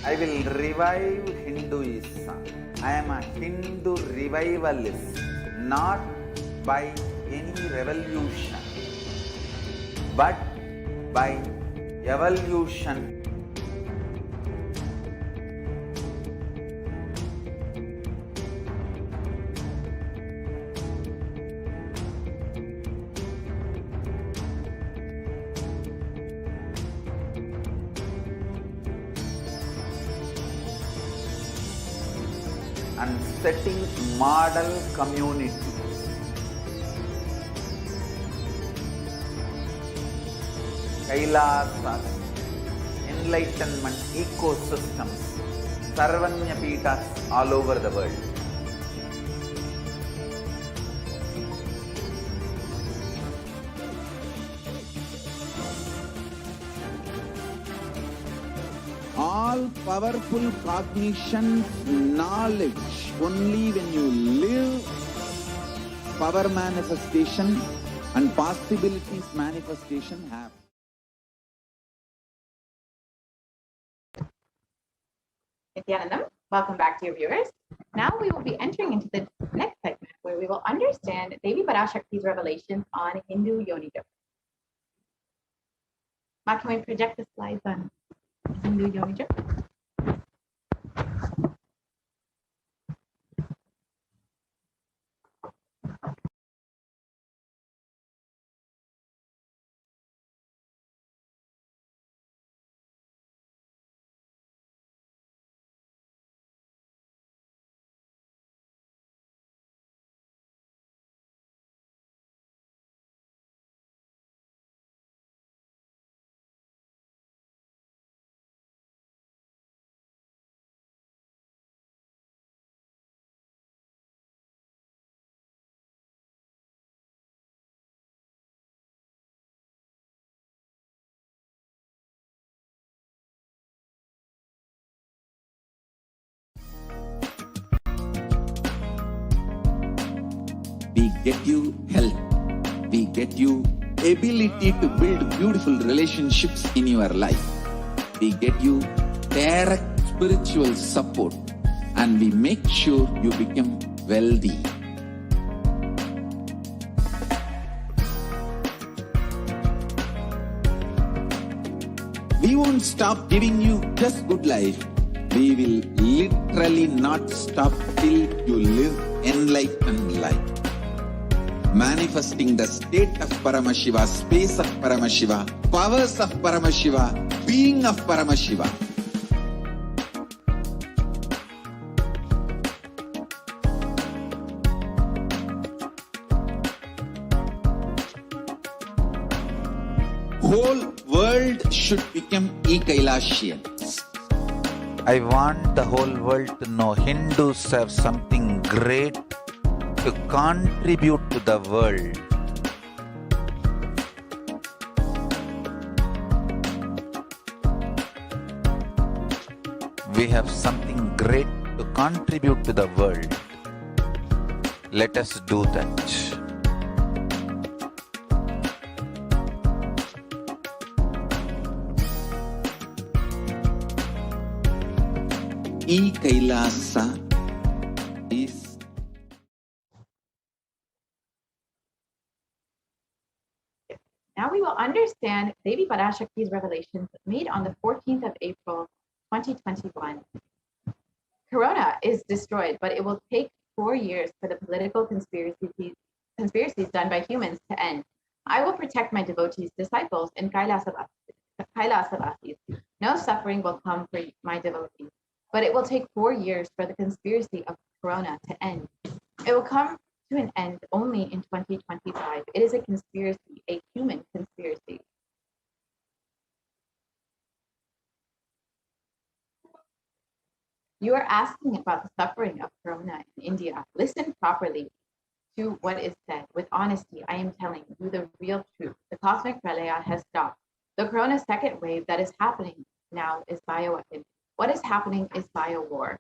I will revive Hinduism. I am a Hindu revivalist, not by any revolution, but by evolution. And setting model community. Kailasa, enlightenment ecosystems, Sarvanya Peethas all over the world. All powerful cognition, knowledge, only when you live, power manifestation and possibilities manifestation happen. Nithyanandam, welcome back to your viewers. Now we will be entering into the next segment where we will understand Devi Parashakti's revelations on Hindu Yonija. Ma, can we project the slides on Hindu Yonija? We get you health. We get you ability to build beautiful relationships in your life. We get you direct spiritual support, and we make sure you become wealthy. We won't stop giving you just good life. We will literally not stop till you live enlightened life. Manifesting the state of Paramashiva, space of Paramashiva, powers of Paramashiva, being of Paramashiva. Whole world should become Kailasians. I want the whole world to know Hindus have something great to contribute to the world. We have something great to contribute to the world. Let us do that. Kailasa is Now we will understand Devi Parashakti's revelations made on the 14th of April, 2021. Corona is destroyed, but it will take 4 years for the political conspiracies done by humans to end. I will protect my devotees, disciples, and Kailasa. No suffering will come for my devotees, but it will take 4 years for the conspiracy of Corona to end. It will come to an end only in 2025. It is a conspiracy, a human conspiracy. You are asking about the suffering of Corona in India. Listen properly to what is said. With honesty, I am telling you the real truth. The cosmic pralaya has stopped. The Corona second wave that is happening now is bioweapon. What is happening is bio-war.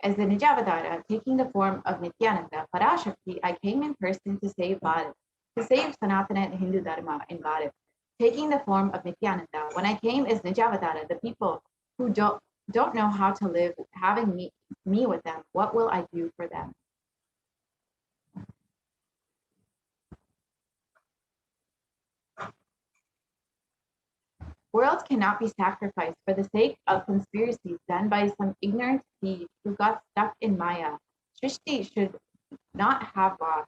As the Nijavatara, taking the form of Nithyananda Parashakti, I came in person to save Bharat, to save Sanatana and Hindu Dharma in Bharat. Taking the form of Nithyananda, when I came as Nijavatara, the people who don't know how to live, having me with them, what will I do for them? Worlds cannot be sacrificed for the sake of conspiracies done by some ignorant thieves who got stuck in Maya. Srishti should not have loss.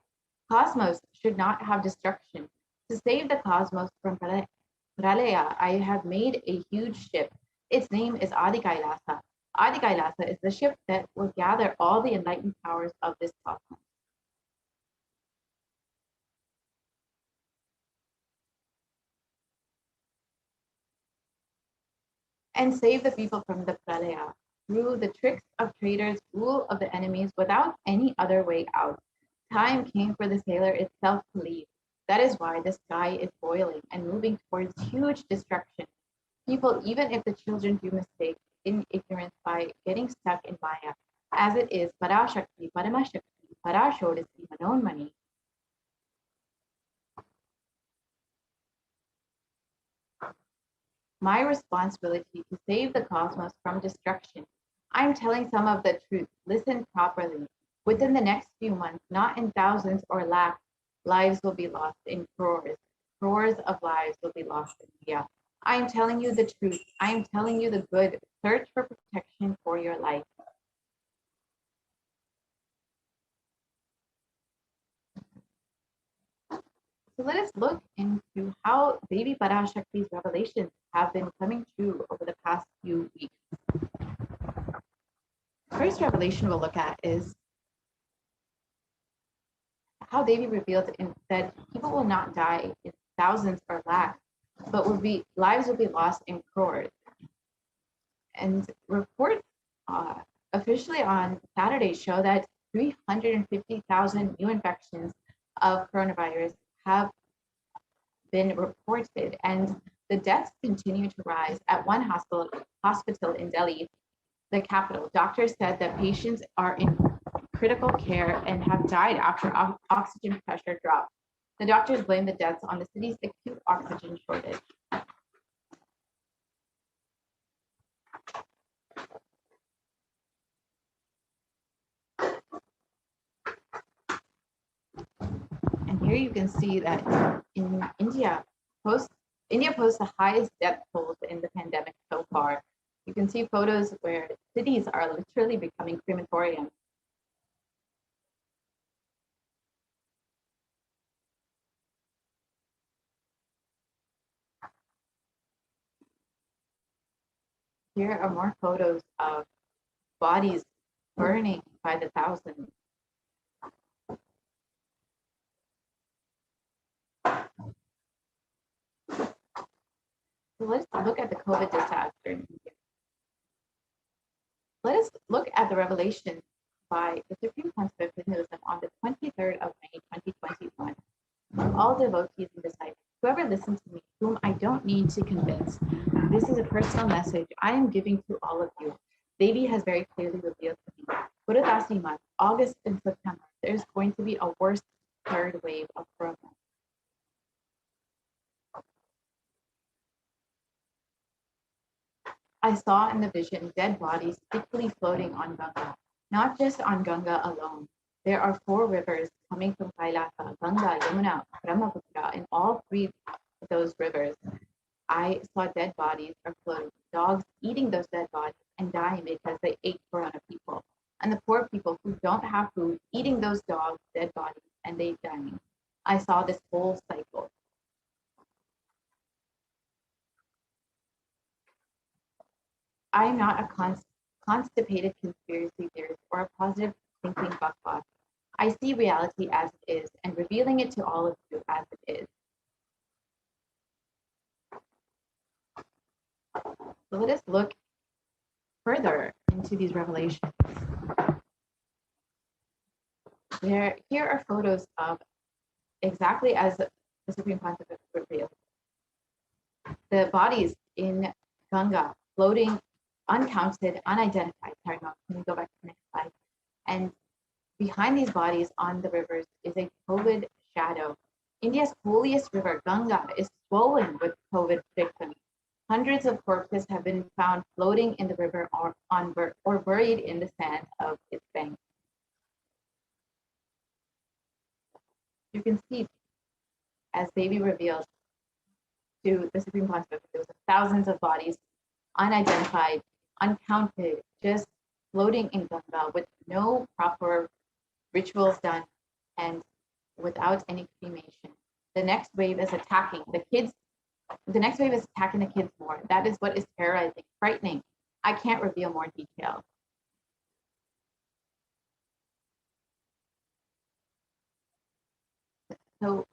Cosmos should not have destruction. To save the cosmos from Pralaya, I have made a huge ship. Its name is Adi Kailasa. Adi Kailasa is the ship that will gather all the enlightened powers of this cosmos. And save the people from the pralaya through the tricks of traitors, rule of the enemies, without any other way out. Time came for the sailor itself to leave. That is why the sky is boiling and moving towards huge destruction. People, even if the children do mistakes in ignorance by getting stuck in Maya, as it is Parashakti, Paramashakti, Parashodasi, Manonmani. My responsibility to save the cosmos from destruction. I'm telling some of the truth. Listen properly. Within the next few months, not in thousands or lakhs, lives will be lost in crores. Crores of lives will be lost in India. I am telling you the truth. I am telling you the good. Search for protection for your life. So let us look into how Devi Parashakti's revelations have been coming true over the past few weeks. The first revelation we'll look at is how Devi revealed that people will not die in thousands or lakhs, but lives will be lost in crores. And reports officially on Saturday show that 350,000 new infections of coronavirus have been reported, and The deaths continue to rise. At one hospital in Delhi, the capital, doctors said that patients are in critical care and have died after oxygen pressure dropped. The doctors blame the deaths on the city's acute oxygen shortage. And here you can see that in India posts the highest death tolls in the pandemic so far. You can see photos where cities are literally becoming crematoriums. Here are more photos of bodies burning by the thousands. So let's look at the COVID disaster in India. Let us look at the revelation by the Supreme Pontiff of Hinduism on the 23rd of May, 2021. All devotees and disciples, whoever listens to me, whom I don't need to convince, this is a personal message I am giving to all of you. Devi has very clearly revealed to me. Buddha month, August and September, there's going to be a worse third wave of corona. I saw in the vision dead bodies thickly floating on Ganga, not just on Ganga alone. There are 4 rivers coming from Kailasa, Ganga, Yamuna, Brahmaputra, and all 3 of those rivers. I saw dead bodies are floating, dogs eating those dead bodies and dying because they ate corona people. And the poor people who don't have food eating those dogs' dead bodies and they dying. I saw this whole cycle. I am not a constipated conspiracy theorist or a positive thinking buckboss. I see reality as it is and revealing it to all of you as it is. So let us look further into these revelations. Here are photos of exactly as the Supreme Pontiff revealed. The bodies in Ganga floating uncounted, unidentified. Sorry, no, can we go back to the next slide? And behind these bodies on the rivers is a COVID shadow. India's holiest river, Ganga, is swollen with COVID victims. Hundreds of corpses have been found floating in the river or buried in the sand of its banks. You can see, as Devi revealed to the Supreme Pontiff, there was thousands of bodies, unidentified, uncounted, just floating in Ganga with no proper rituals done and without any cremation. The next wave is attacking the kids. The next wave is attacking the kids more. That is what is terrorizing, frightening. I can't reveal more detail. So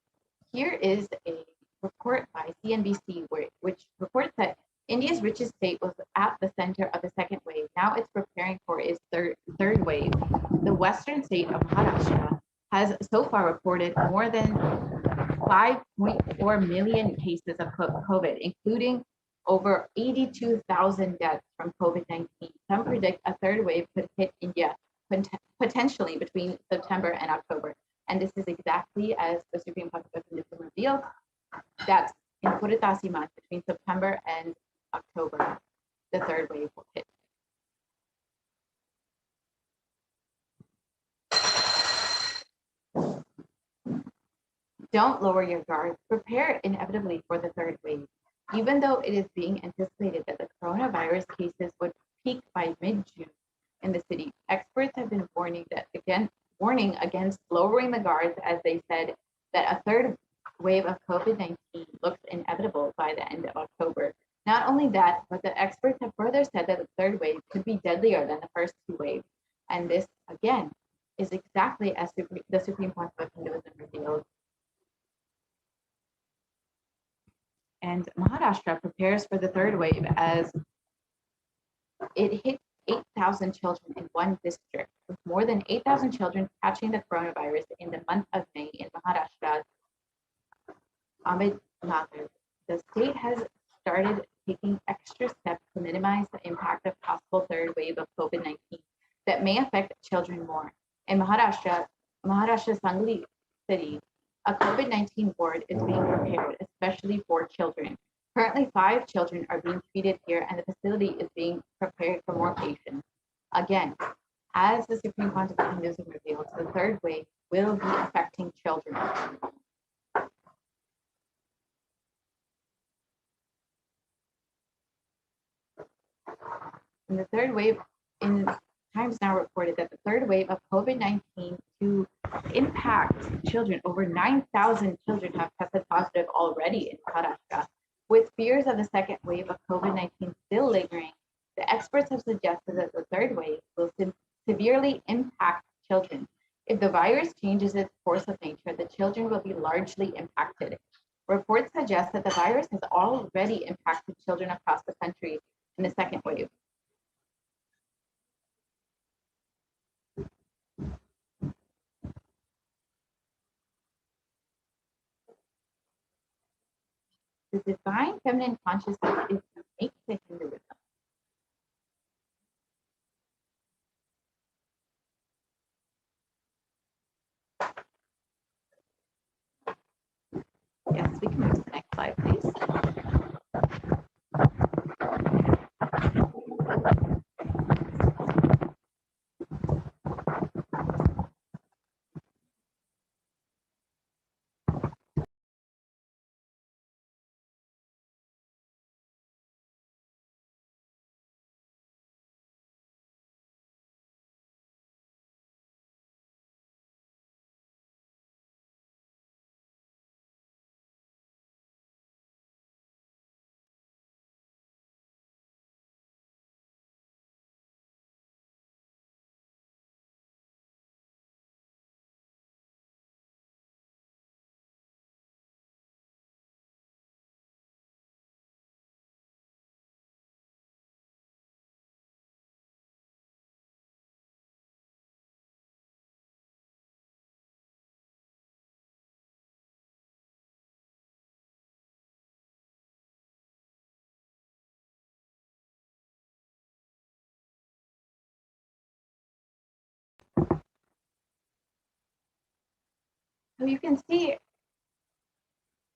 here is a report by CNBC which reports that India's richest state was at the center of the second wave. Now it's preparing for its third wave. The western state of Maharashtra has so far reported more than 5.4 million cases of COVID, including over 82,000 deaths from COVID-19. Some predict a third wave could hit India potentially between September and October. And this is exactly as the Supreme Pontiff revealed, that in Puritasi month, between September and October, the third wave will hit. Don't lower your guard. Prepare inevitably for the third wave. Even though it is being anticipated that the coronavirus cases would peak by mid-June in the city, experts have been warning against lowering the guards, as they said that a third wave of COVID-19 looks inevitable by the end of October. Not only that, but the experts have further said that the third wave could be deadlier than the first 2 waves. And this, again, is exactly as the Supreme Pontiff of Hinduism revealed. And Maharashtra prepares for the third wave as it hit 8,000 children in one district, with more than 8,000 children catching the coronavirus in the month of May in Maharashtra's Ahmednagar. The state has started taking extra steps to minimize the impact of possible third wave of COVID-19 that may affect children more. In Maharashtra's Sangli city, a COVID-19 ward is being prepared, especially for children. Currently, 5 children are being treated here, and the facility is being prepared for more patients. Again, as the Supreme Court of Hinduism reveals, the third wave will be affecting children. And the third wave, in Times Now reported that the third wave of COVID-19 to impact children, over 9,000 children have tested positive already in Maharashtra. With fears of the second wave of COVID-19 still lingering, the experts have suggested that the third wave will severely impact children. If the virus changes its course of nature, the children will be largely impacted. Reports suggest that the virus has already impacted children across the country in the second wave. The divine feminine consciousness is unique to Hinduism. Yes, we can move to the next slide, please. So you can see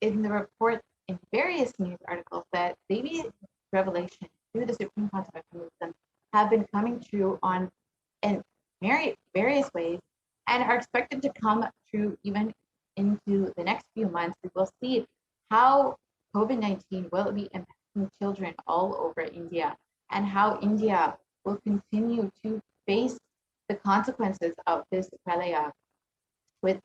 in the report in various news articles that Devi's revelation through the Supreme Court of Hinduism have been coming true in various ways and are expected to come true even into the next few months. We will see how COVID-19 will be impacting children all over India and how India will continue to face the consequences of this pralaya with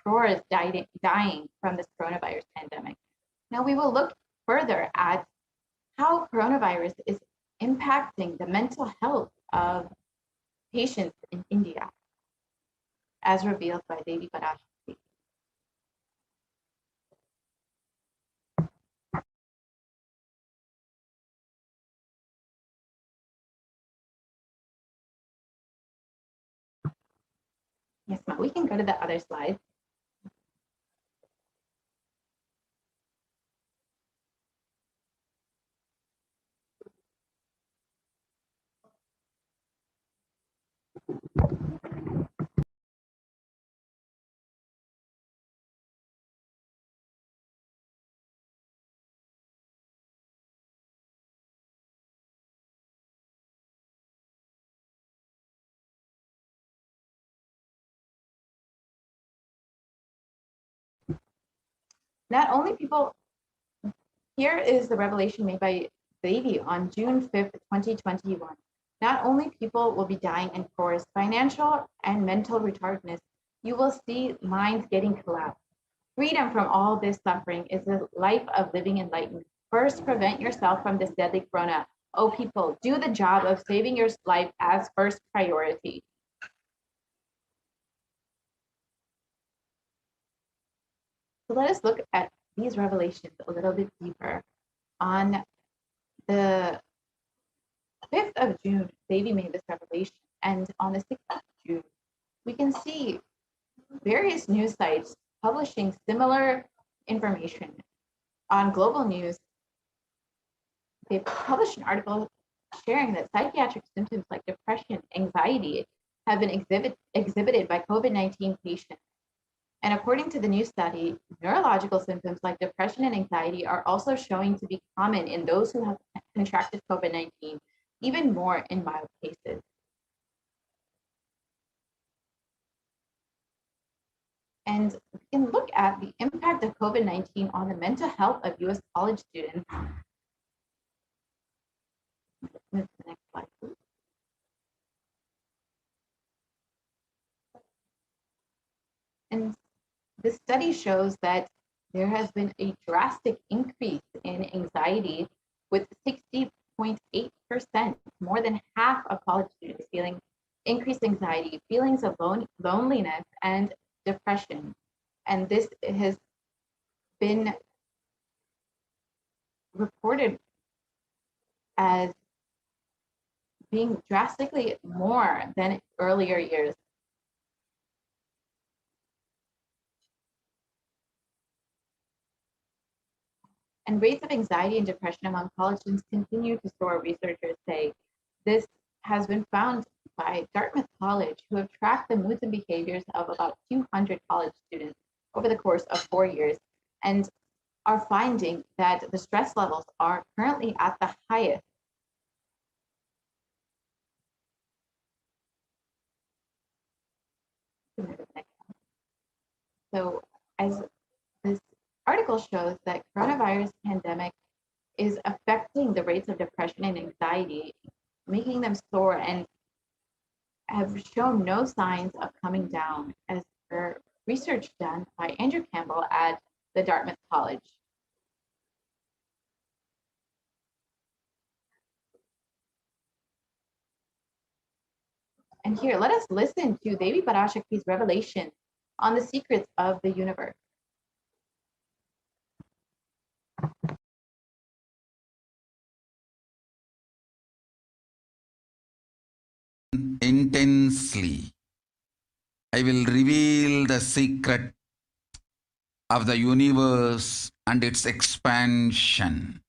crores dying from this coronavirus pandemic. Now we will look further at how coronavirus is impacting the mental health of patients in India, as revealed by Devi Parashakti. Yes, ma'am. We can go to the other slide. Not only people, here is the revelation made by Devi on June 5th, 2021. Not only people will be dying in forest, financial and mental retardedness, you will see minds getting collapsed. Freedom from all this suffering is the life of living enlightenment. First, prevent yourself from this deadly corona. Oh, people, do the job of saving your life as first priority. So let us look at these revelations a little bit deeper. On the 5th of June, Devi made this revelation, and on the 6th of June, we can see various news sites publishing similar information. on Global News, they published an article sharing that psychiatric symptoms like depression, anxiety have been exhibited by COVID-19 patients. And according to the new study, neurological symptoms like depression and anxiety are also showing to be common in those who have contracted COVID-19, even more in mild cases. And we can look at the impact of COVID-19 on the mental health of US college students. Move to the next slide, please. And this study shows that there has been a drastic increase in anxiety, with 60.8%, more than half of college students feeling increased anxiety, feelings of loneliness, and depression. And this has been reported as being drastically more than earlier years. And rates of anxiety and depression among college students continue to soar, researchers say. This has been found by Dartmouth College, who have tracked the moods and behaviors of about 200 college students over the course of 4 years, and are finding that the stress levels are currently at the highest. So as this article shows, that coronavirus pandemic is affecting the rates of depression and anxiety, making them soar, and have shown no signs of coming down, as per research done by Andrew Campbell at the Dartmouth College. And here, let us listen to Devi Parashakti's revelation on the secrets of the universe. Intensely, I will reveal the secret of the universe and its expansion.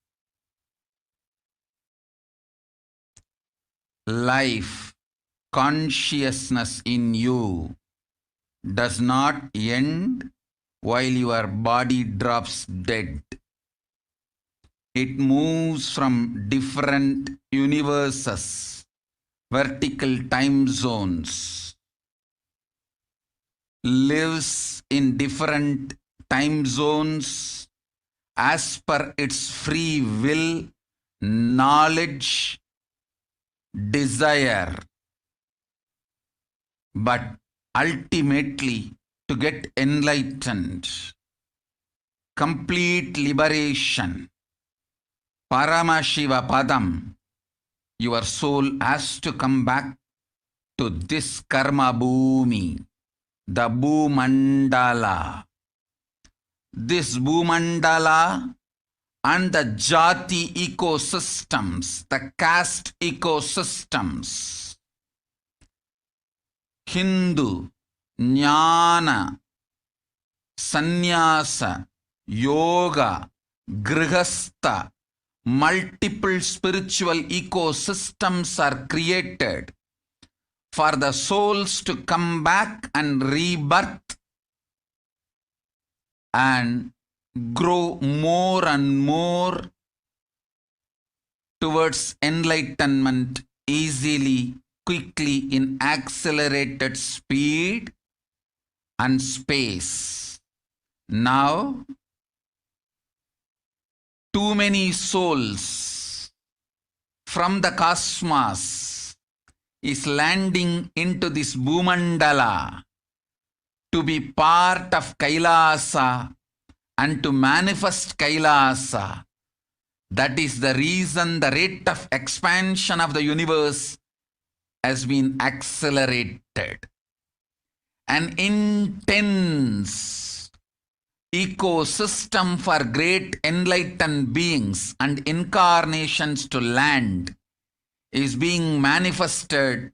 Life, consciousness in you does not end while your body drops dead. It moves from different universes, vertical time zones, lives in different time zones as per its free will, knowledge, desire, but ultimately to get enlightened, complete liberation, Paramashiva Padam, your soul has to come back to this karma bhumi, the Bhumandala. This Bhumandala and the Jati ecosystems, the caste ecosystems, Hindu, Jnana, Sannyasa, Yoga, Grihastha, multiple spiritual ecosystems are created for the souls to come back and rebirth and grow more and more towards enlightenment easily, quickly, in accelerated speed and space. Now, too many souls from the cosmos is landing into this Bhumandala to be part of Kailasa and to manifest Kailasa. That is the reason the rate of expansion of the universe has been accelerated. An intense ecosystem for great enlightened beings and incarnations to land is being manifested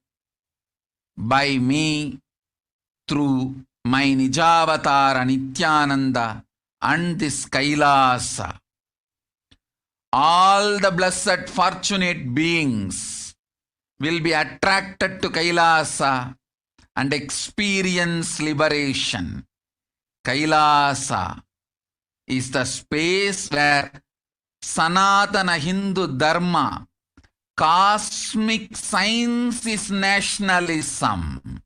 by me through my Nijavatara Nithyananda and this Kailasa. all the blessed fortunate beings will be attracted to Kailasa and experience liberation. Kailasa is the space where Sanatana Hindu Dharma, cosmic science is nationalism.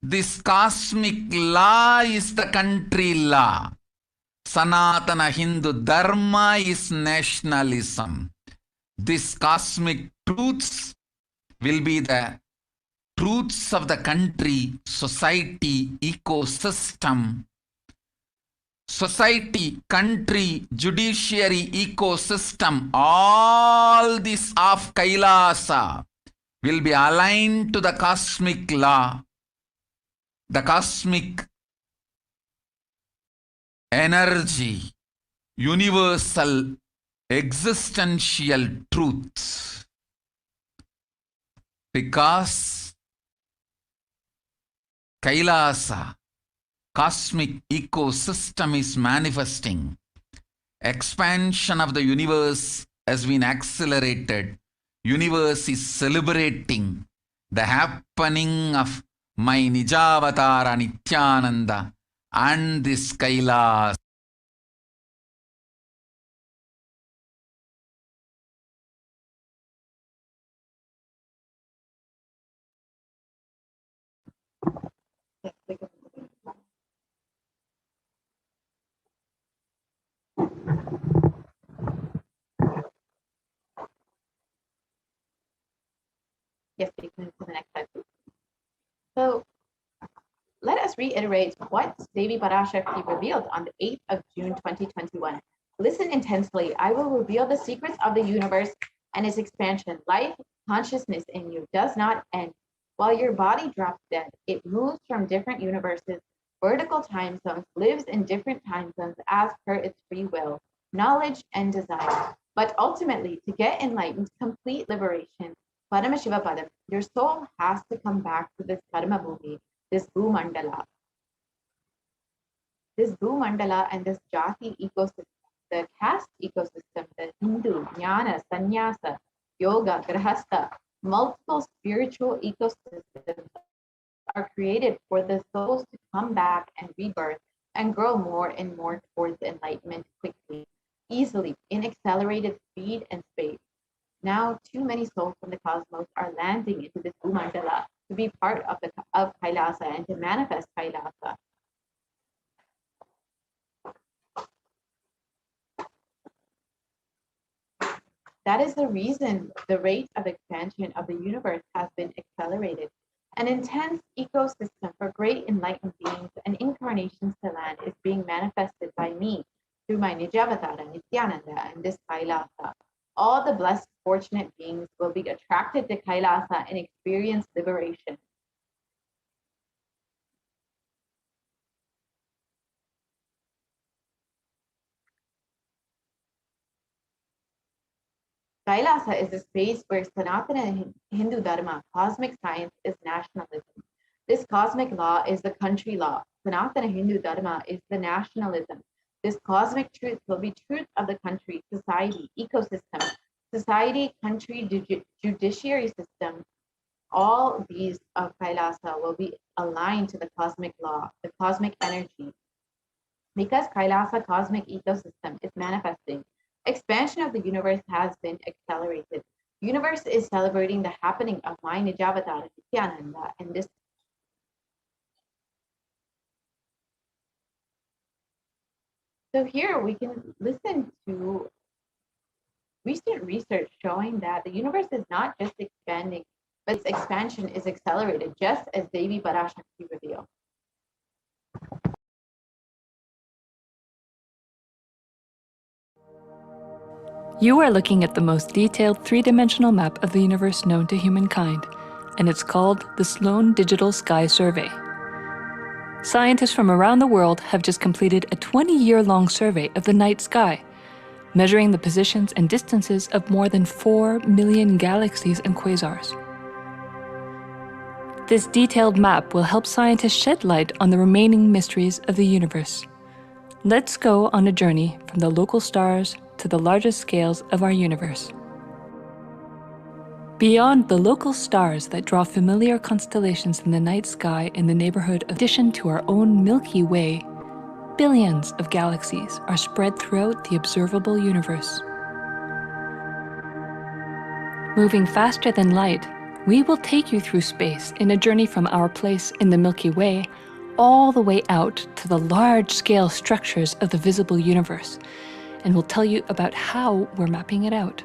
This cosmic law is the country law. Sanatana Hindu Dharma is nationalism. These cosmic truths will be the truths of the country, society, ecosystem. Society, country, judiciary, ecosystem, all this of Kailasa will be aligned to the cosmic law, the cosmic energy, universal existential truths. Because Kailasa, cosmic ecosystem is manifesting. Expansion of the universe has been accelerated. Universe is celebrating the happening of my Nijavatara Nithyananda and this Kailasa. Yes, we can- Yes, we can move to the next slide, please. So let us reiterate what Devi Parashakti revealed on the 8th of June 2021. Listen intensely. I will reveal the secrets of the universe and its expansion. Life, consciousness in you does not end. While your body drops dead, it moves from different universes, vertical time zones, lives in different time zones as per its free will, knowledge, and desire. But ultimately, to get enlightened, complete liberation, Paramashivoham, your soul has to come back to this Karma Bhumi, this Bhumandala. This Bhumandala and this Jati ecosystem, the caste ecosystem, the Hindu, Jnana, Sannyasa, Yoga, Grahastha, multiple spiritual ecosystems are created for the souls to come back and rebirth and grow more and more towards enlightenment quickly, easily, in accelerated speed and space. Now, too many souls from the cosmos are landing into this Bhumandala to be part of Kailasa and to manifest Kailasa. That is the reason the rate of expansion of the universe has been accelerated. An intense ecosystem for great enlightened beings and incarnations to land is being manifested by me through my Nijavatara, Nithyananda, and this Kailasa. All the blessed, fortunate beings will be attracted to Kailasa and experience liberation. Kailasa is a space where Sanatana Hindu Dharma, cosmic science, is nationalism. This cosmic law is the country law. Sanatana Hindu Dharma is the nationalism. This cosmic truth will be truth of the country, society, ecosystem, society, country, judiciary system. All these of Kailasa will be aligned to the cosmic law, the cosmic energy. Because Kailasa cosmic ecosystem is manifesting, expansion of the universe has been accelerated. Universe is celebrating the happening of my Nijavatara, Nithyananda, and this. So here we can listen to recent research showing that the universe is not just expanding, but its expansion is accelerated, just as Devi Parashakti revealed. You are looking at the most detailed three-dimensional map of the universe known to humankind, and it's called the Sloan Digital Sky Survey. Scientists from around the world have just completed a 20-year-long survey of the night sky, measuring the positions and distances of more than 4 million galaxies and quasars. This detailed map will help scientists shed light on the remaining mysteries of the universe. Let's go on a journey from the local stars to to the largest scales of our universe. Beyond the local stars that draw familiar constellations in the night sky in the neighborhood, in addition to our own Milky Way, billions of galaxies are spread throughout the observable universe. Moving faster than light, we will take you through space in a journey from our place in the Milky Way all the way out to the large-scale structures of the visible universe, and we'll tell you about how we're mapping it out.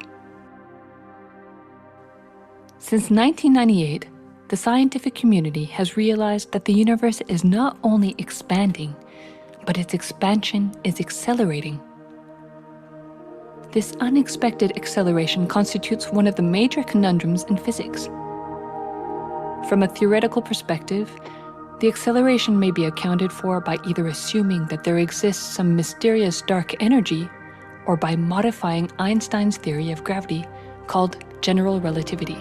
Since 1998, the scientific community has realized that the universe is not only expanding, but its expansion is accelerating. This unexpected acceleration constitutes one of the major conundrums in physics. From a theoretical perspective, the acceleration may be accounted for by either assuming that there exists some mysterious dark energy, or by modifying Einstein's theory of gravity, called general relativity.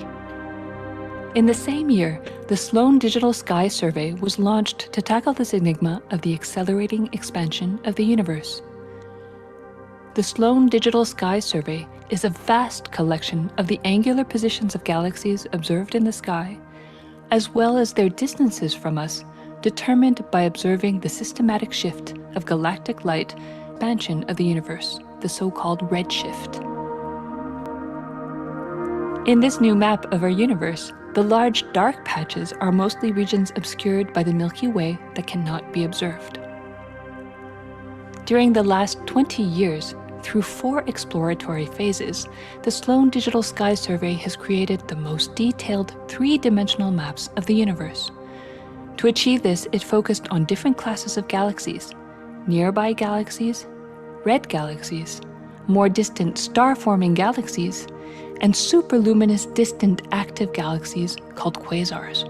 In the same year, the Sloan Digital Sky Survey was launched to tackle this enigma of the accelerating expansion of the universe. The Sloan Digital Sky Survey is a vast collection of the angular positions of galaxies observed in the sky, as well as their distances from us, determined by observing the systematic shift of galactic light, expansion of the universe, the so-called redshift. In this new map of our universe, the large dark patches are mostly regions obscured by the Milky Way that cannot be observed. During the last 20 years, through 4 exploratory phases, the Sloan Digital Sky Survey has created the most detailed 3-dimensional maps of the universe. To achieve this, it focused on different classes of galaxies: nearby galaxies, red galaxies, more distant star-forming galaxies, and superluminous distant active galaxies called quasars.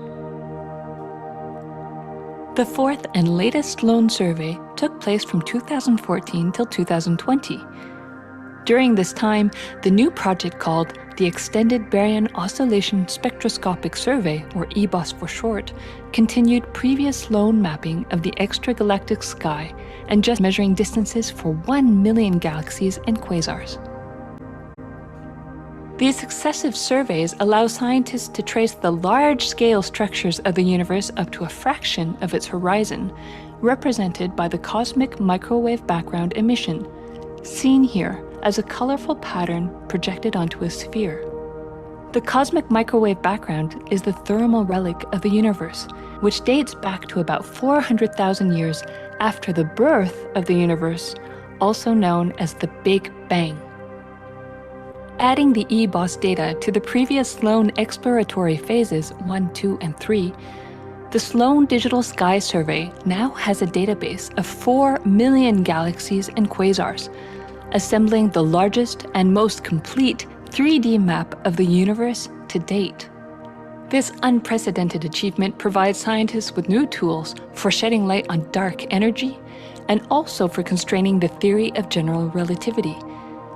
The 4th and latest Sloan survey took place from 2014 till 2020. During this time, the new project called the Extended Baryon Oscillation Spectroscopic Survey, or EBOS for short, continued previous Sloan mapping of the extragalactic sky and just measuring distances for 1 million galaxies and quasars. These successive surveys allow scientists to trace the large-scale structures of the universe up to a fraction of its horizon, represented by the cosmic microwave background emission, seen here as a colorful pattern projected onto a sphere. The cosmic microwave background is the thermal relic of the universe, which dates back to about 400,000 years after the birth of the universe, also known as the Big Bang. Adding the EBOS data to the previous Sloan exploratory phases 1, 2, and 3, the Sloan Digital Sky Survey now has a database of 4 million galaxies and quasars, assembling the largest and most complete 3D map of the universe to date. This unprecedented achievement provides scientists with new tools for shedding light on dark energy and also for constraining the theory of general relativity,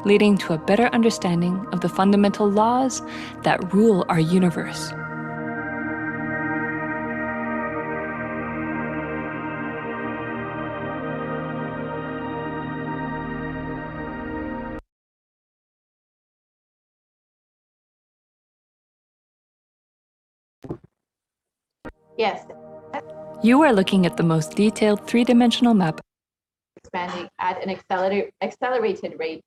leading to a better understanding of the fundamental laws that rule our universe. Yes, You are looking at the most detailed 3-dimensional map expanding at an accelerated rate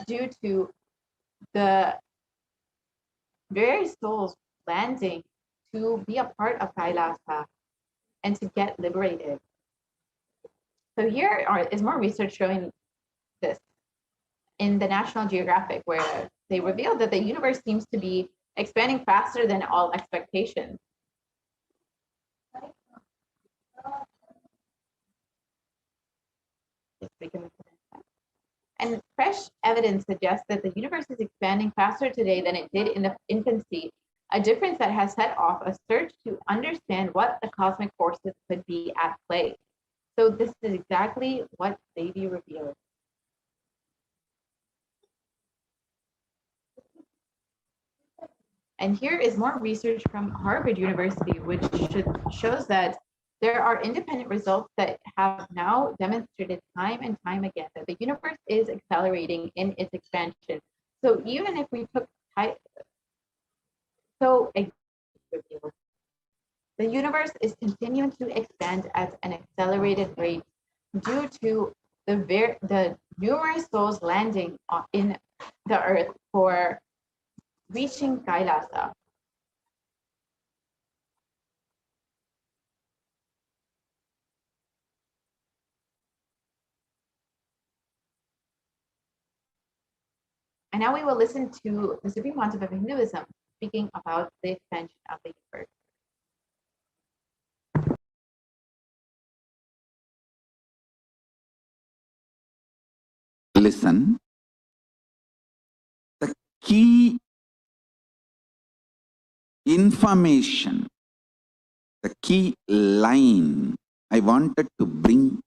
due to the various souls landing to be a part of Kailasa and to get liberated. So here is more research showing this in the National Geographic, where they revealed that the universe seems to be expanding faster than all expectations. And fresh evidence suggests that the universe is expanding faster today than it did in the infancy, a difference that has set off a search to understand what the cosmic forces could be at play. So this is exactly what Devi revealed. And here is more research from Harvard University, which shows that There are independent results that have now demonstrated time and time again that the universe is accelerating in its expansion. So even if we took the universe is continuing to expand at an accelerated rate due to the numerous souls landing in the earth for reaching Kailasa. And now we will listen to the Supreme Pontiff of Hinduism speaking about the expansion of the universe. Listen, the key information, the key line I wanted to bring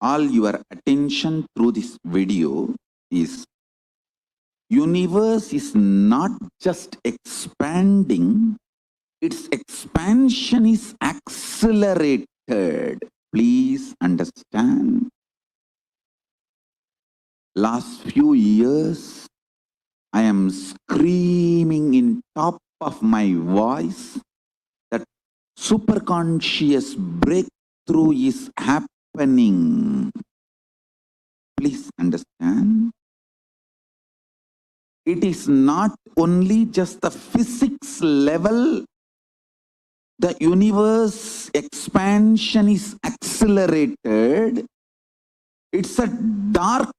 all your attention through this video is universe is not just expanding, its expansion is accelerated. Please understand. Last few years, I am screaming in top of my voice that superconscious breakthrough is happening. Please understand. It is not only just the physics level. The universe expansion is accelerated. It's a dark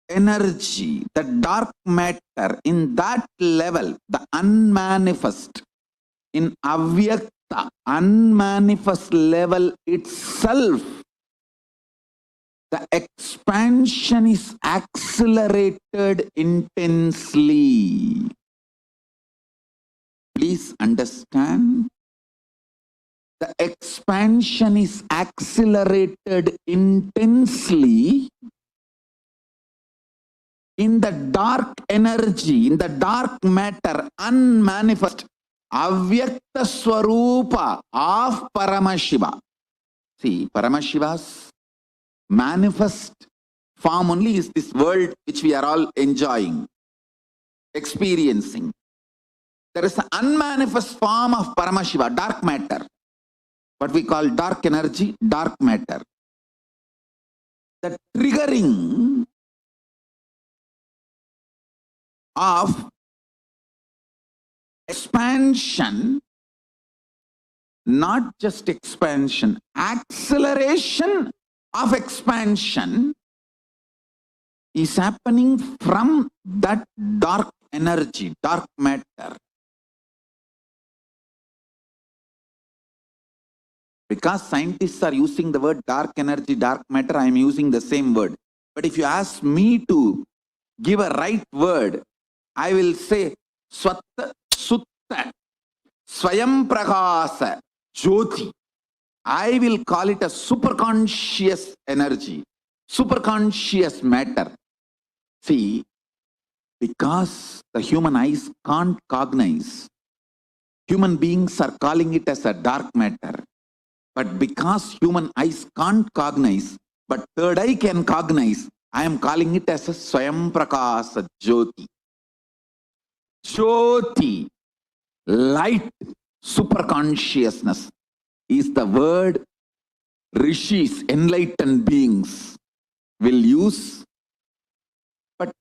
energy, the dark matter, in that level, the unmanifest, in avyakta, unmanifest level itself, the expansion is accelerated intensely. Please understand. The expansion is accelerated intensely in the dark energy, in the dark matter, unmanifest, avyakta swarupa of Paramashiva. See, Paramashiva's manifest form only is this world which we are all enjoying, experiencing. There is an unmanifest form of Paramashiva, dark matter, what we call dark energy, dark matter. The triggering of expansion, not just expansion, acceleration of expansion is happening from that dark energy, dark matter. Because scientists are using the word dark energy, dark matter, I am using the same word. But if you ask me to give a right word, I will say Swatta Sutta Swayam Prakasa Jyoti. I will call it a superconscious energy, superconscious matter. See, because the human eyes can't cognize, human beings are calling it as a dark matter. But because human eyes can't cognize, but third eye can cognize, I am calling it as a Swayam Prakasa Jyoti. Jyoti, light, superconsciousness, is the word rishis, enlightened beings, will use. But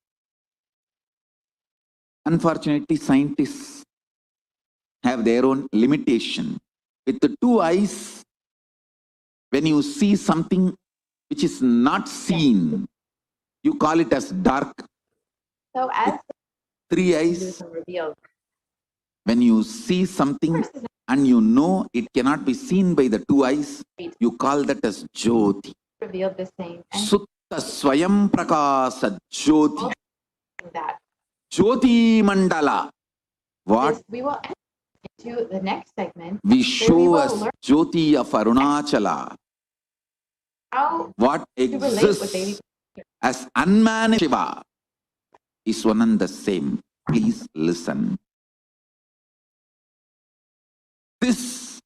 unfortunately, scientists have their own limitation. With the two eyes, when you see something which is not seen, you call it as dark. So as three eyes, when you see something and you know it cannot be seen by the two eyes, you call that as Jyoti. Revealed the same. Sutta Swayam Prakasa Jyoti. Jyoti Mandala. What? We will enter into the next segment. We show us Jyoti of Arunachala. What exists as unmanifest Shiva is one and the same. Please listen. This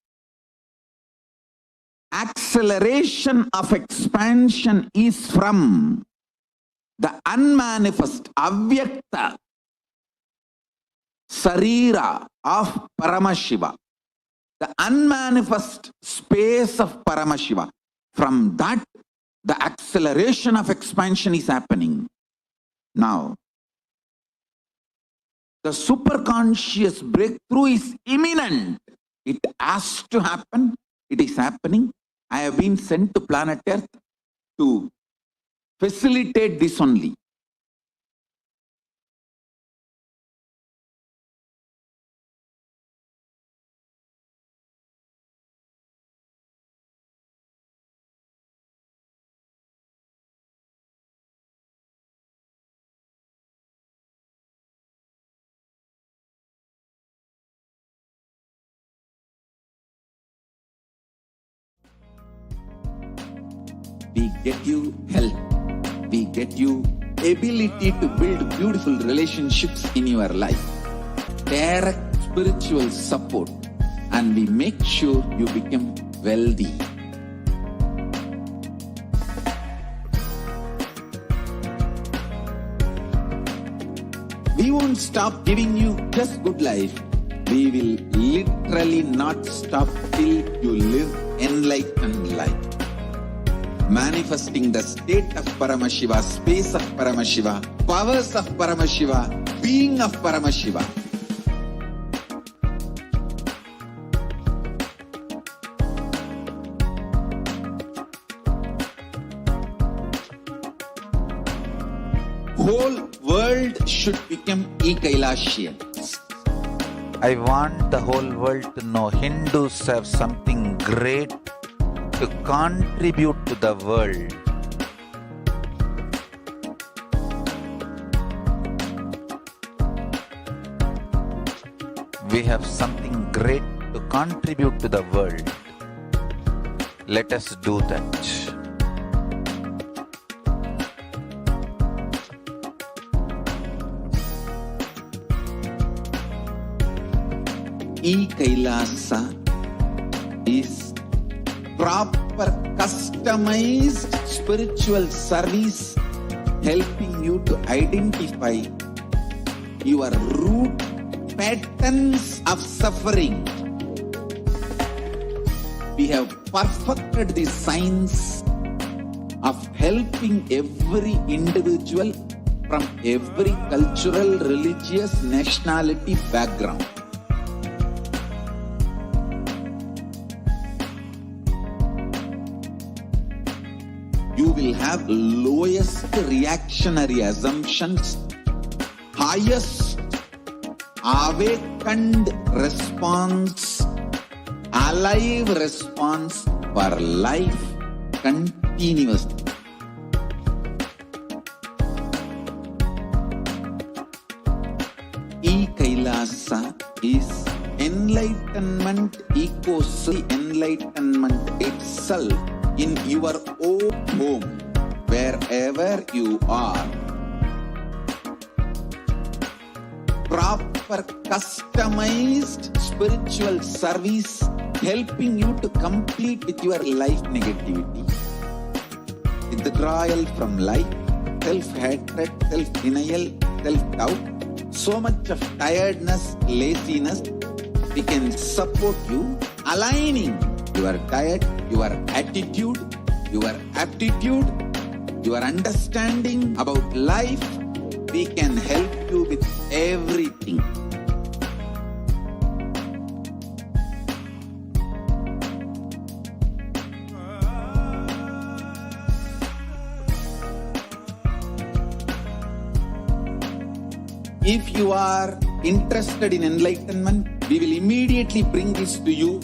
acceleration of expansion is from the unmanifest, avyakta sarira of Paramashiva, the unmanifest space of Paramashiva. From that, the acceleration of expansion is happening. Now, the superconscious breakthrough is imminent. It has to happen. It is happening. I have been sent to planet Earth to facilitate this only. We get you health. We get you ability to build beautiful relationships in your life. Direct spiritual support. And we make sure you become wealthy. We won't stop giving you just good life. We will literally not stop till you live enlightened life. Manifesting the state of Paramashiva, space of Paramashiva, powers of Paramashiva, being of Paramashiva. Whole world should become Kailasians. I want the whole world to know Hindus have something great to contribute to the world. We have something great to contribute to the world. Let us do that. Kailasa is proper customized spiritual service helping you to identify your root patterns of suffering. We have perfected the science of helping every individual from every cultural, religious, nationality background. You will have lowest reactionary assumptions, highest awakened response, alive response for life continuously. Kailasa is enlightenment ecosystem, enlightenment itself in your own home, wherever you are. Proper customized spiritual service helping you to complete with your life negativity. Withdrawal from life, self-hatred, self-denial, self-doubt, so much of tiredness, laziness. We can support you aligning your diet, your attitude, your aptitude, your understanding about life. We can help you with everything. If you are interested in enlightenment, we will immediately bring this to you.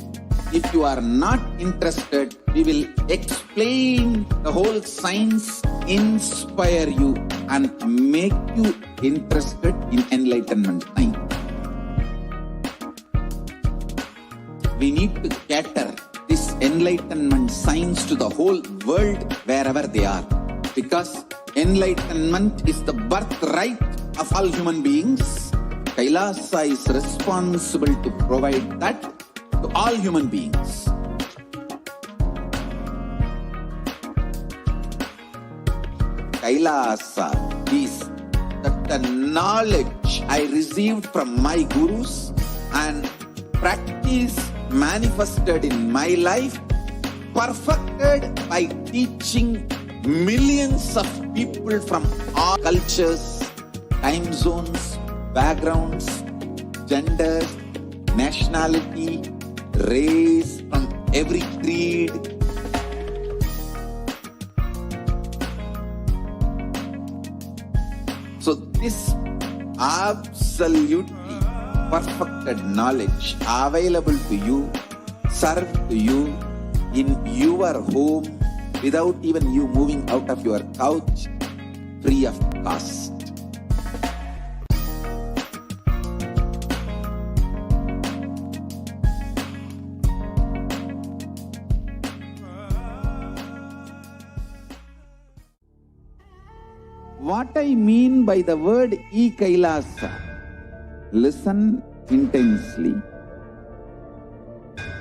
If you are not interested, we will explain the whole science, inspire you and make you interested in enlightenment time. We need to cater this enlightenment science to the whole world wherever they are, because enlightenment is the birthright of all human beings. Kailasa is responsible to provide that to all human beings. Kailasa is that the knowledge I received from my gurus and practice manifested in my life, perfected by teaching millions of people from all cultures, time zones, backgrounds, genders, nationality, race, from every creed. So this absolutely perfected knowledge available to you, served to you in your home without even you moving out of your couch, free of cost. What I mean by the word Kailasa, listen intensely.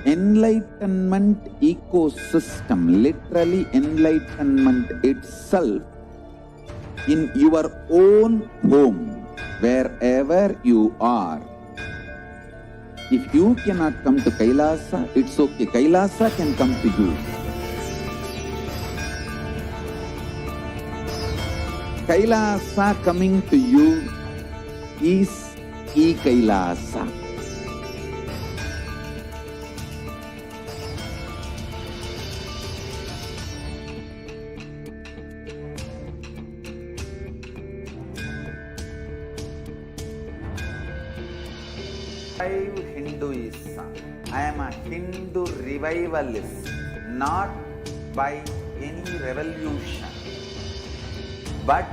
Enlightenment ecosystem, literally enlightenment itself, in your own home, wherever you are. If you cannot come to Kailasa, it's okay. Kailasa can come to you. Kailasa coming to you is Kailasa. Hinduism. I am a Hindu revivalist, not by any revolution, but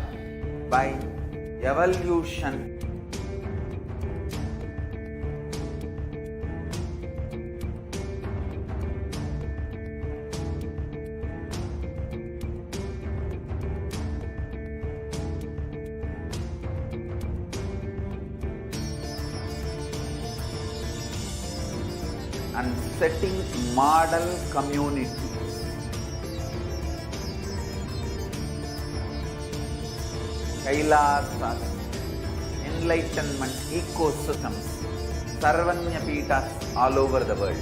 by evolution. And setting model communities. Kailasa, enlightenment ecosystems, Sarvanya Peethas all over the world.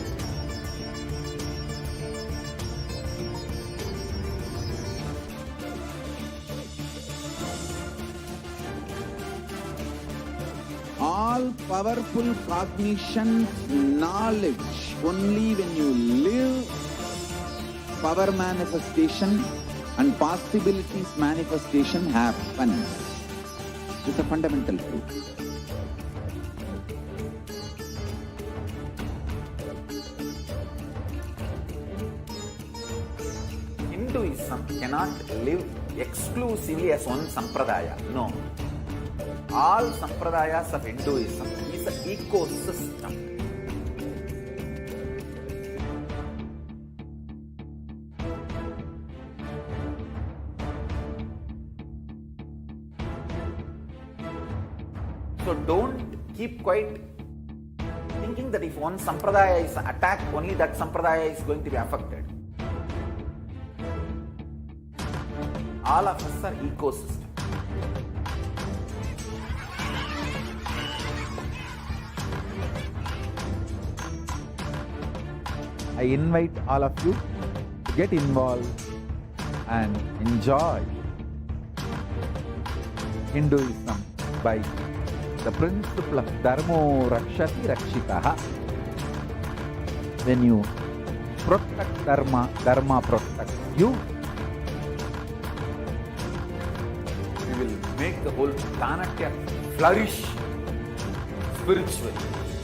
All powerful cognition, knowledge, only when you live power manifestation and possibilities manifestation happens. It's a fundamental truth. Hinduism cannot live exclusively as one sampradaya. No. All sampradayas of Hinduism is an ecosystem. So don't keep quiet thinking that if one sampradaya is attacked, only that sampradaya is going to be affected. All of us are ecosystem. I invite all of you to get involved and enjoy Hinduism by the principle of Dharmo Rakshati Rakshitaha. When you protect Dharma, Dharma protects you. We will make the whole planet flourish spiritually.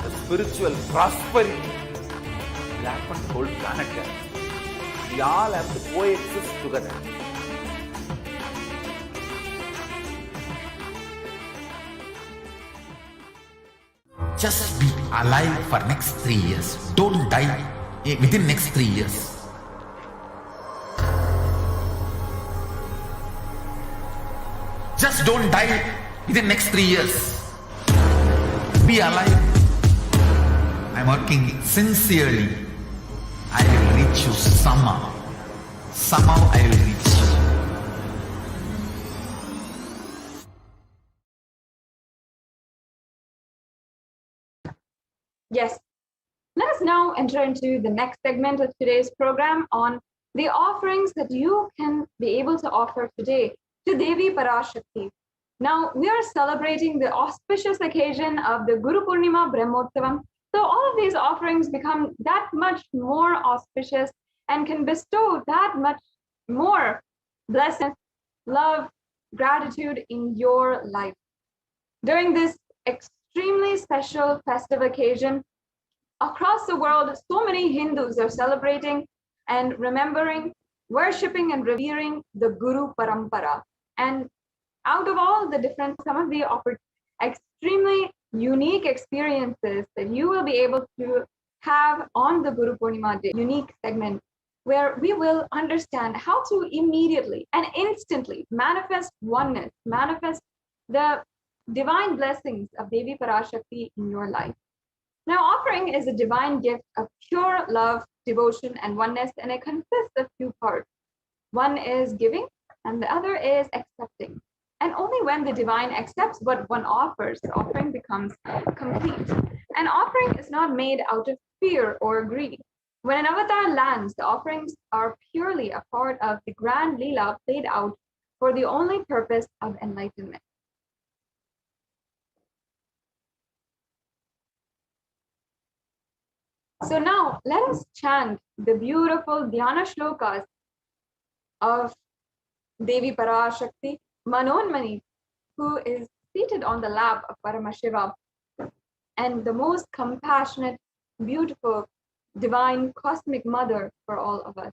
The spiritual prosperity will happen to the whole planet. We all have to coexist together. Just be alive for next 3 years. Don't die within next 3 years. Just don't die within next 3 years. Be alive. I'm working sincerely. I will reach you somehow. Somehow I will reach you. Yes. Let us now enter into the next segment of today's program on the offerings that you can be able to offer today to Devi Parashakti. Now, we are celebrating the auspicious occasion of the Guru Purnima Brahmotsavam. So all of these offerings become that much more auspicious and can bestow that much more blessing, love, gratitude in your life. During this extremely special festive occasion, across the world, so many Hindus are celebrating and remembering, worshipping and revering the Guru Parampara. And out of all the different, some of the extremely unique experiences that you will be able to have on the Guru Purnima Day, unique segment, where we will understand how to immediately and instantly manifest oneness, manifest the divine blessings of Devi Parashakti in your life. Now, offering is a divine gift of pure love, devotion, and oneness, and it consists of two parts. One is giving, and the other is accepting. And only when the divine accepts what one offers, the offering becomes complete. An offering is not made out of fear or greed. When an avatar lands, the offerings are purely a part of the grand Leela played out for the only purpose of enlightenment. So now let us chant the beautiful Dhyana shlokas of Devi Parashakti Manonmani, who is seated on the lap of Paramashiva and the most compassionate, beautiful, divine, cosmic mother for all of us.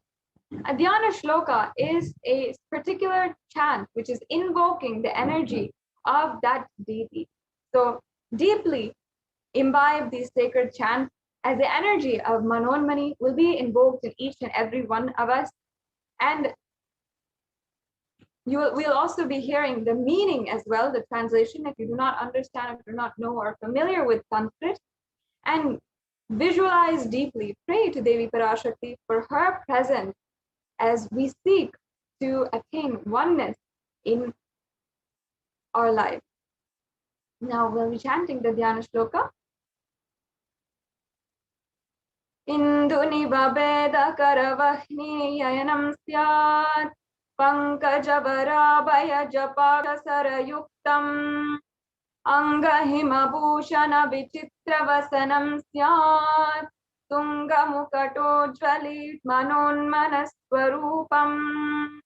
A Dhyana shloka is a particular chant which is invoking the energy of that deity. So deeply imbibe these sacred chants as the energy of Manonmani will be invoked in each and every one of us. And we'll also be hearing the meaning as well, the translation, if you do not understand, if you do not know or familiar with Sanskrit, and visualize deeply, pray to Devi Parashakti for her presence as we seek to attain oneness in our life. Now we'll be chanting the Dhyana shloka. Induniva Veda Karavahni Yayanam Syat Pankajavara Japa Sarayuktam Angahima Bhushana Vichitra Vasanam Syat Tunga Mukato Jvalit Manon Manaswarupam.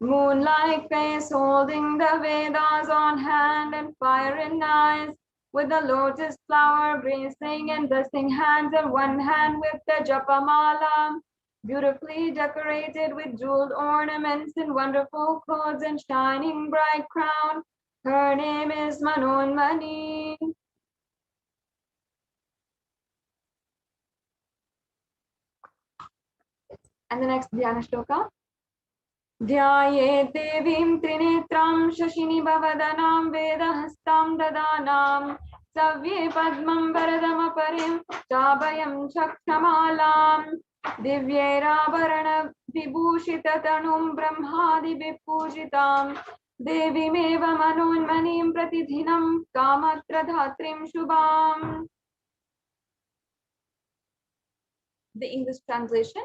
Moonlight face holding the Vedas on hand and fire in eyes, with the lotus flower gracing and blessing hands in one hand with the japamala, beautifully decorated with jeweled ornaments and wonderful clothes and shining bright crown. Her name is Manonmani. And the next Dhyana shloka. Dhyaye devim trinetram shashini bhavadhanam vedahastam dadanam savye padmam varadam aparim chabhayam chakshamalam divyera varana vibhushita tanum brahmadi vipujitam devimeva manonmanim pratidhinam kamatra dhatrim shubham. The English translation.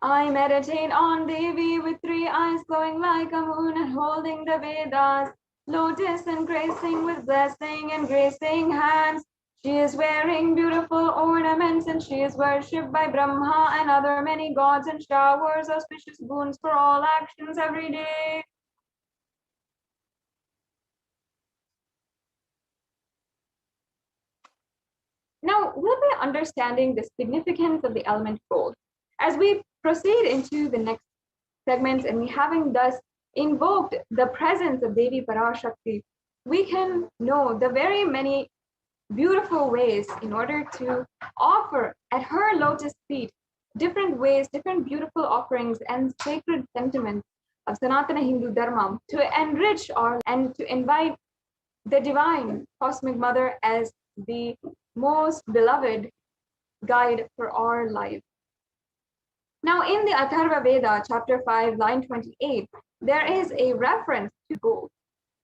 I meditate on Devi with three eyes glowing like a moon and holding the Vedas, lotus and gracing with blessing and gracing hands. She is wearing beautiful ornaments and she is worshipped by Brahma and other many gods and showers auspicious boons for all actions every day. Now, we'll be understanding the significance of the element gold. As we proceed into the next segments and we having thus invoked the presence of Devi Parashakti, we can know the very many beautiful ways in order to offer at her lotus feet different ways, different beautiful offerings and sacred sentiments of Sanatana Hindu Dharma to enrich our and to invite the divine cosmic mother as the most beloved guide for our life. Now, in the Atharva Veda, chapter 5, line 28, there is a reference to gold.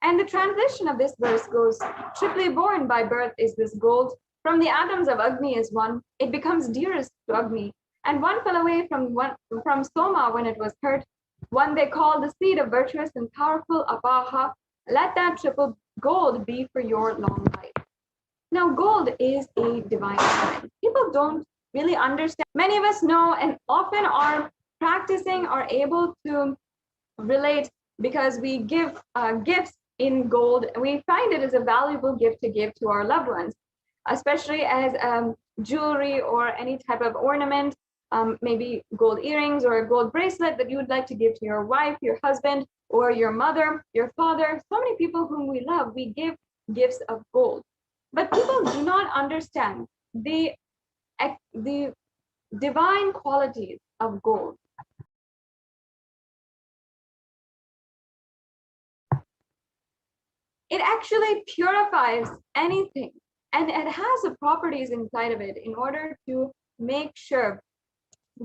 And the translation of this verse goes, triply born by birth is this gold. From the atoms of Agni is one. It becomes dearest to Agni. And one fell away from Soma when it was hurt. One they call the seed of virtuous and powerful Apaha. Let that triple gold be for your long life. Now, gold is a divine element. People don't really understand. Many of us know and often are practicing, are able to relate because we give gifts in gold. We find it as a valuable gift to give to our loved ones, especially as jewelry or any type of ornament, maybe gold earrings or a gold bracelet that you would like to give to your wife, your husband, or your mother, your father. So many people whom we love, we give gifts of gold. But people do not understand the divine qualities of gold. It actually purifies anything, and it has the properties inside of it in order to make sure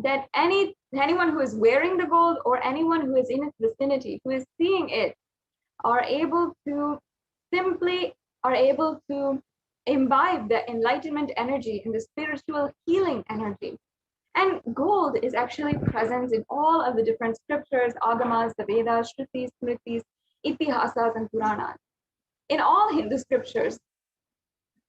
that anyone who is wearing the gold or anyone who is in its vicinity, who is seeing it, are able to imbibe the enlightenment energy and the spiritual healing energy. And gold is actually present in all of the different scriptures, agamas, the Vedas, Shrutis, Smritis, Itihasas, and Puranas. In all Hindu scriptures,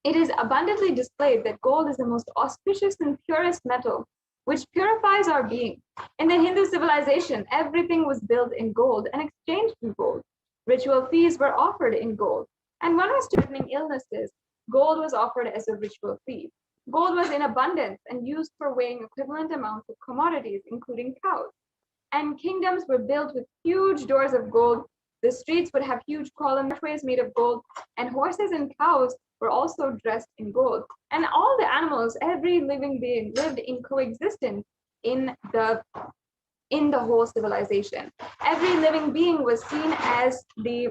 it is abundantly displayed that gold is the most auspicious and purest metal, which purifies our being. In the Hindu civilization, everything was built in gold and exchanged in gold. Ritual fees were offered in gold. And when was threatening illnesses, gold was offered as a ritual fee. Gold was in abundance and used for weighing equivalent amounts of commodities, including cows. And kingdoms were built with huge doors of gold. The streets would have huge columnways made of gold, and horses and cows were also dressed in gold. And all the animals, every living being, lived in coexistence in the whole civilization. Every living being was seen as the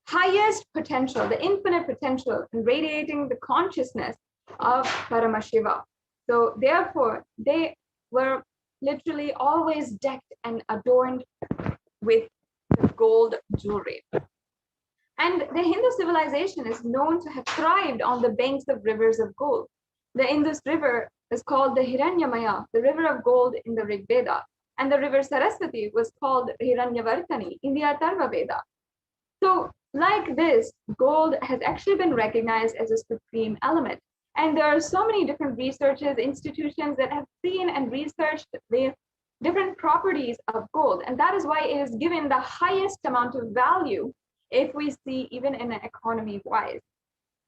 highest potential, the infinite potential, in radiating the consciousness of Paramashiva. So therefore, they were literally always decked and adorned with the gold jewelry. And the Hindu civilization is known to have thrived on the banks of rivers of gold. The Indus River is called the Hiranyamaya, the river of gold in the Rig Veda, and the river Saraswati was called Hiranyavartani in the Atharva Veda. So like this, gold has actually been recognized as a supreme element. And there are so many different researches, institutions that have seen and researched the different properties of gold. And that is why it is given the highest amount of value if we see even in an economy wise.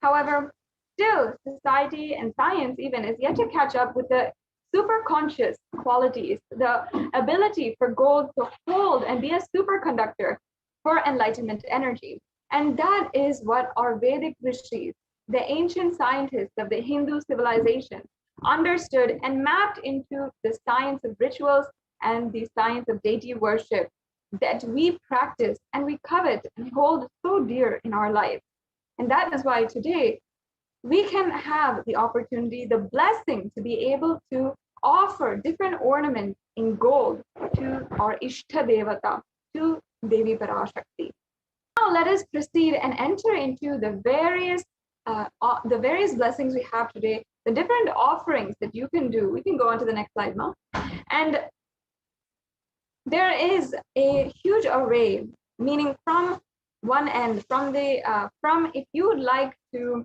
However, still society and science even is yet to catch up with the super conscious qualities, the ability for gold to hold and be a superconductor for enlightenment energy. And that is what our Vedic rishis, the ancient scientists of the Hindu civilization, understood and mapped into the science of rituals and the science of deity worship that we practice and we covet and hold so dear in our life. And that is why today we can have the opportunity, the blessing to be able to offer different ornaments in gold to our Ishta Devata, to Devi Parashakti. Now let us proceed and enter into the various blessings we have today, the different offerings that you can do. We can go on to the next slide, Ma. And there is a huge array, meaning from one end, from if you would like to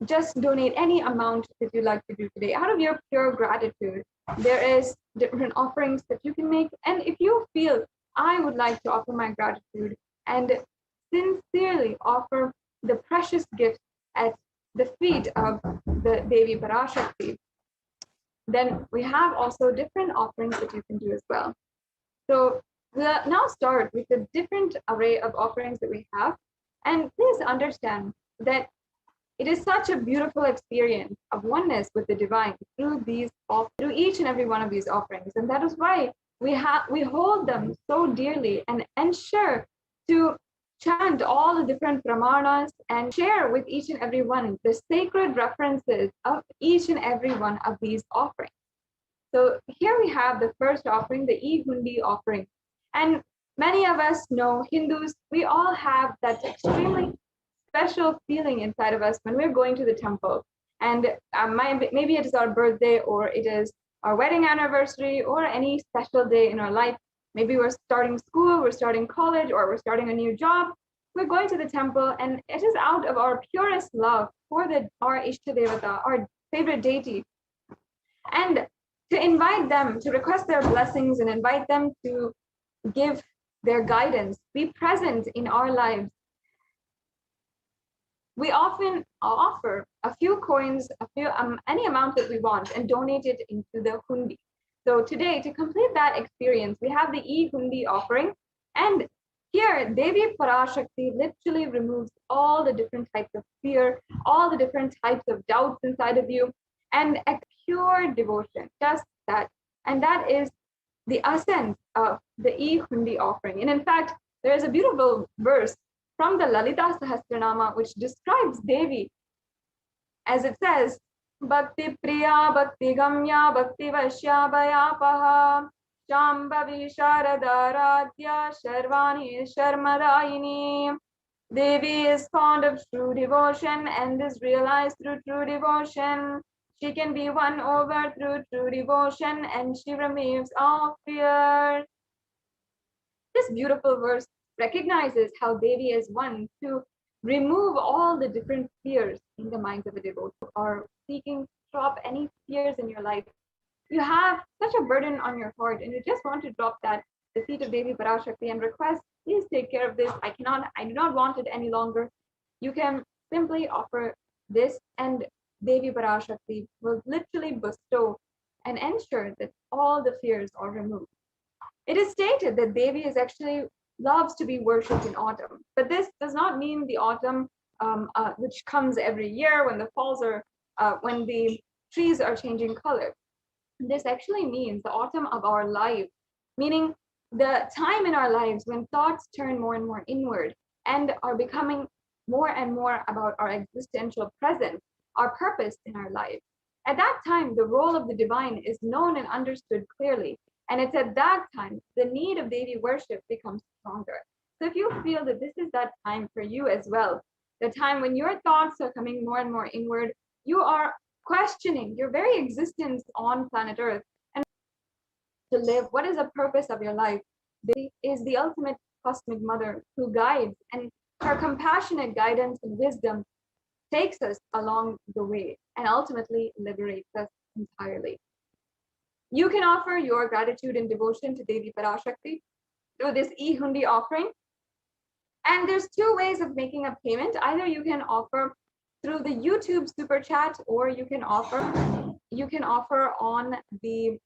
just donate any amount that you'd like to do today, out of your pure gratitude, there is different offerings that you can make. And if you feel, I would like to offer my gratitude and sincerely offer the precious gift at the feet of the Devi Parashakti, then we have also different offerings that you can do as well. So we'll now start with the different array of offerings that we have. And please understand that it is such a beautiful experience of oneness with the divine through each and every one of these offerings. And that is why we hold them so dearly and ensure to chant all the different pramanas and share with each and every one the sacred references of each and every one of these offerings. So here we have the first offering, the E-Hundi offering. And many of us know, Hindus, we all have that extremely special feeling inside of us when we're going to the temple. And maybe it is our birthday, or it is our wedding anniversary, or any special day in our life. Maybe we're starting school, we're starting college, or we're starting a new job. We're going to the temple, and it is out of our purest love for our Ishtadevata, our favorite deity. And to invite them, to request their blessings and invite them to give their guidance, be present in our lives. We often offer a few coins, any amount that we want, and donate it into the hundi. So today, to complete that experience, we have the E-Hundi offering. And here, Devi Parashakti literally removes all the different types of fear, all the different types of doubts inside of you, and a pure devotion, just that. And that is the essence of the E-Hundi offering. And in fact, there is a beautiful verse from the Lalita Sahasranama which describes Devi, as it says, Bhakti Priya, Bhakti Gamya, Bhakti Vashya Bhayapaha, Shambhavi Sharadaradhya, Sharvani Sharmadayini. Devi is fond of true devotion and is realized through true devotion. She can be won over through true devotion, and she removes all fear. This beautiful verse recognizes how Devi is one to remove all the different fears in the minds of a devotee, or seeking to drop any fears in your life. You have such a burden on your heart, and you just want to drop that the feet of Devi Parashakti and request, please take care of this. I do not want it any longer. You can simply offer this, and Devi Parashakti will literally bestow and ensure that all the fears are removed. It is stated that Devi is actually loves to be worshipped in autumn, but this does not mean the autumn which comes every year when the falls are, when the trees are changing color. This actually means the autumn of our life, meaning the time in our lives when thoughts turn more and more inward and are becoming more and more about our existential presence, our purpose in our life. At that time, the role of the divine is known and understood clearly. And it's at that time the need of Devi worship becomes stronger. So if you feel that this is that time for you as well, the time when your thoughts are coming more and more inward, you are questioning your very existence on planet Earth and to live, what is the purpose of your life? Devi is the ultimate cosmic mother who guides, and her compassionate guidance and wisdom takes us along the way and ultimately liberates us entirely. You can offer your gratitude and devotion to Devi Parashakti through this E-Hundi offering. And there's two ways of making a payment. Either you can offer through the YouTube super chat, or you can offer on the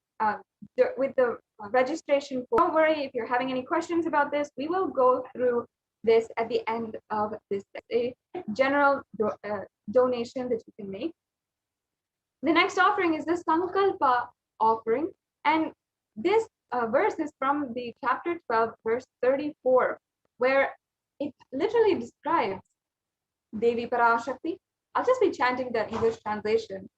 with the registration form. Don't worry if you're having any questions about this. We will go through this at the end of this, a general donation that you can make. The next offering is the Sankalpa offering, and this verse is from the chapter 12, verse 34, where it literally describes Devi Parashakti. I'll just be chanting the English translation.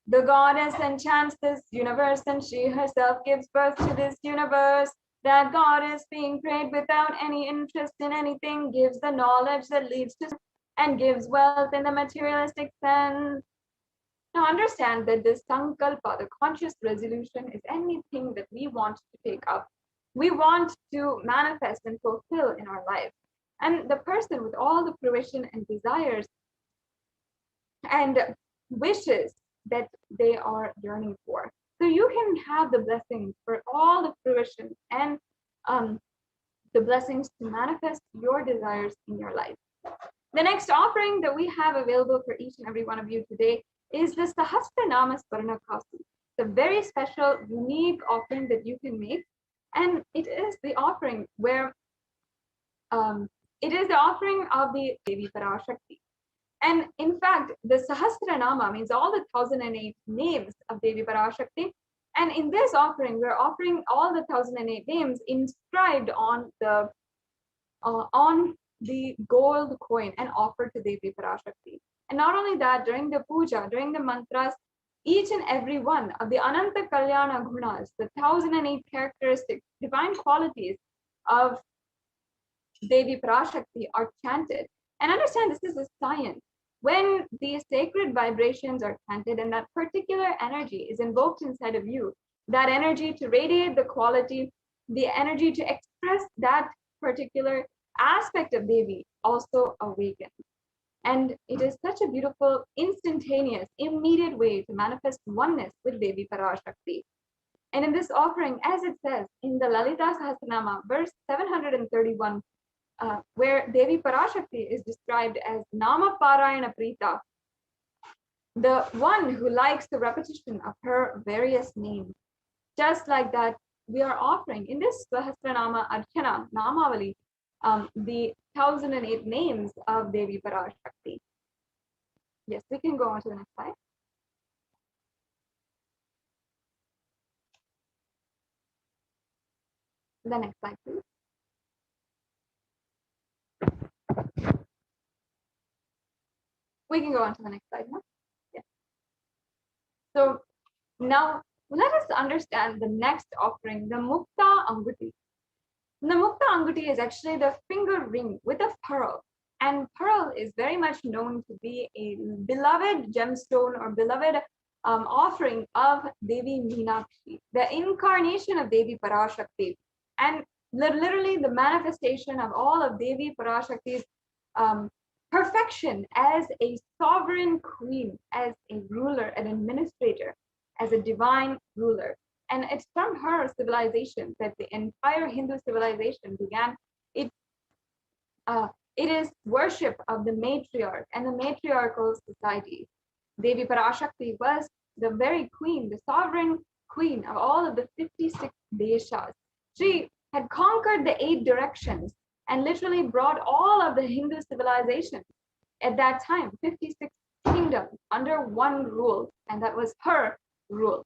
The goddess enchants this universe, and she herself gives birth to this universe. That goddess, being prayed without any interest in anything, gives the knowledge that leads to and gives wealth in the materialistic sense. Now understand that this sankalpa, the conscious resolution, is anything that we want to take up. We want to manifest and fulfill in our life. And the person with all the fruition and desires and wishes that they are yearning for. So you can have the blessings for all the fruition and the blessings to manifest your desires in your life. The next offering that we have available for each and every one of you today is the Sahasranama Swarnakasi, the very special, unique offering that you can make. And it is the offering where it is the offering of the Devi Parashakti. And in fact, the Sahasranama means all the 1008 names of Devi Parashakti. And in this offering, we're offering all the 1008 names inscribed on the gold coin and offered to Devi Parashakti. And not only that, during the puja, during the mantras, each and every one of the Ananta Kalyana Gunas, the 1008 characteristics, divine qualities of Devi Parashakti are chanted. And understand this is a science. When these sacred vibrations are chanted and that particular energy is invoked inside of you, that energy to radiate the quality, the energy to express that particular aspect of Devi also awakens. And it is such a beautiful, instantaneous, immediate way to manifest oneness with Devi Parashakti. And in this offering, as it says in the Lalita Sahasranama, verse 731, where Devi Parashakti is described as Nama Parayana Prita, the one who likes the repetition of her various names. Just like that, we are offering in this Sahasranama Archana Namavali, the 1008 names of Devi Parashakti. Yes, we can go on to the next slide. The next slide, please. We can go on to the next slide now. Yeah. So now let us understand the next offering, the Mukta Anguti. The Mukta Anguti is actually the finger ring with a pearl. And pearl is very much known to be a beloved gemstone or beloved offering of Devi Meenakshi, the incarnation of Devi Parashakti, and literally the manifestation of all of Devi Parashakti's perfection as a sovereign queen, as a ruler, an administrator, as a divine ruler. And it's from her civilization that the entire Hindu civilization began. It is worship of the matriarch and the matriarchal society. Devi Parashakti was the very queen, the sovereign queen of all of the 56 deshas. She had conquered the 8 directions and literally brought all of the Hindu civilization at that time, 56 kingdoms under one rule, and that was her rule.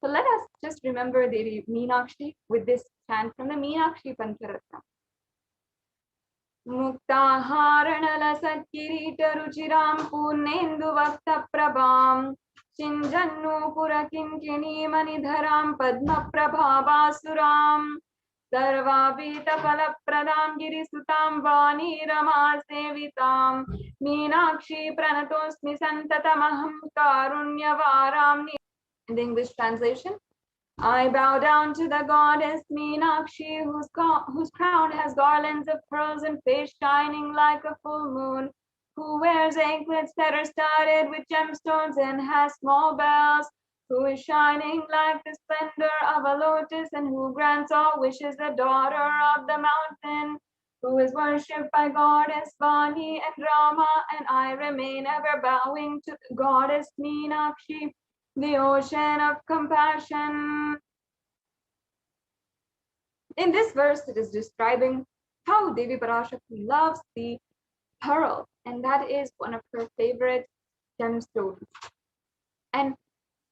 So let us just remember Devi Meenakshi with this chant from the Meenakshi Pancharatna. Muktaharanala Satkirita Ruchiram Purnendu Vakta Prabham Chinjannu Purakinkini Manidharam Padma Prabhavasuram Sarvabhita Falapradam Girisutam Vani Rama Sevitam Meenakshi Pranatosmi Santatamaham Karunyavaram. In the English translation, I bow down to the goddess Meenakshi, whose crown has garlands of pearls and face shining like a full moon, who wears anklets that are studded with gemstones and has small bells, who is shining like the splendor of a lotus and who grants all wishes, the daughter of the mountain, who is worshipped by goddess Vani and Rama, and I remain ever bowing to goddess Meenakshi, the ocean of compassion. In this verse, it is describing how Devi Parashakti loves the pearl, and that is one of her favorite gemstones. And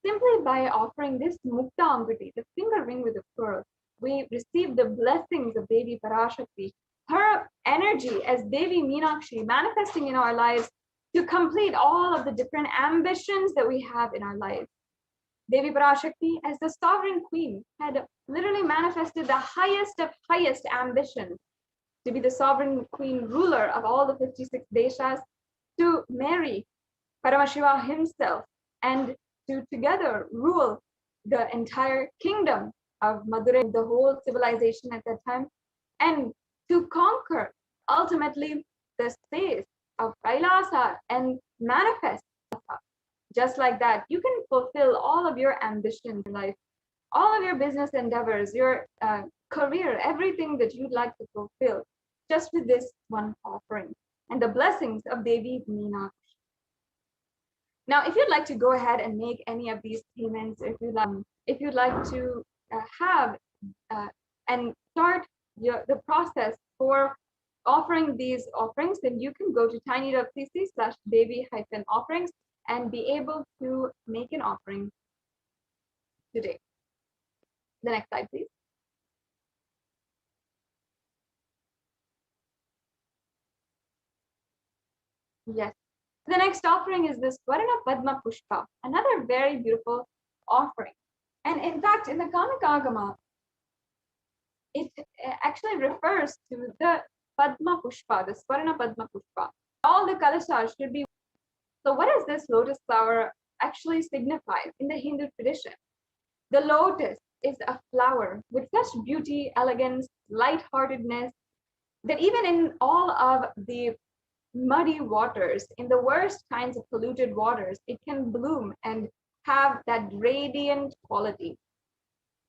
simply by offering this Mukta Anguti, the finger ring with the pearl, we receive the blessings of Devi Parashakti, her energy as Devi Meenakshi manifesting in our lives to complete all of the different ambitions that we have in our lives. Devi Parashakti, as the sovereign queen, had literally manifested the highest of highest ambitions to be the sovereign queen ruler of all the 56 deshas, to marry Paramashiva himself, and to together rule the entire kingdom of Madurai, the whole civilization at that time, and to conquer ultimately the space of Kailasa and manifest. Just like that, you can fulfill all of your ambitions in life, all of your business endeavors, your career, everything that you'd like to fulfill, just with this one offering and the blessings of Devi Meenakshi. Now, if you'd like to go ahead and make any of these payments, if you'd like to have and start the process for offering these offerings, then you can go to tiny.cc/Devi-offerings and be able to make an offering today. The next slide, please. Yes. The next offering is this Swarna Padma Pushpa, another very beautiful offering. And in fact, in the Kamikagama, it actually refers to the Padma Pushpa, the Swarna Padma Pushpa. All the Kailasa should be. So what does this lotus flower actually signify in the Hindu tradition? The lotus is a flower with such beauty, elegance, lightheartedness, that even in all of the muddy waters, in the worst kinds of polluted waters, it can bloom and have that radiant quality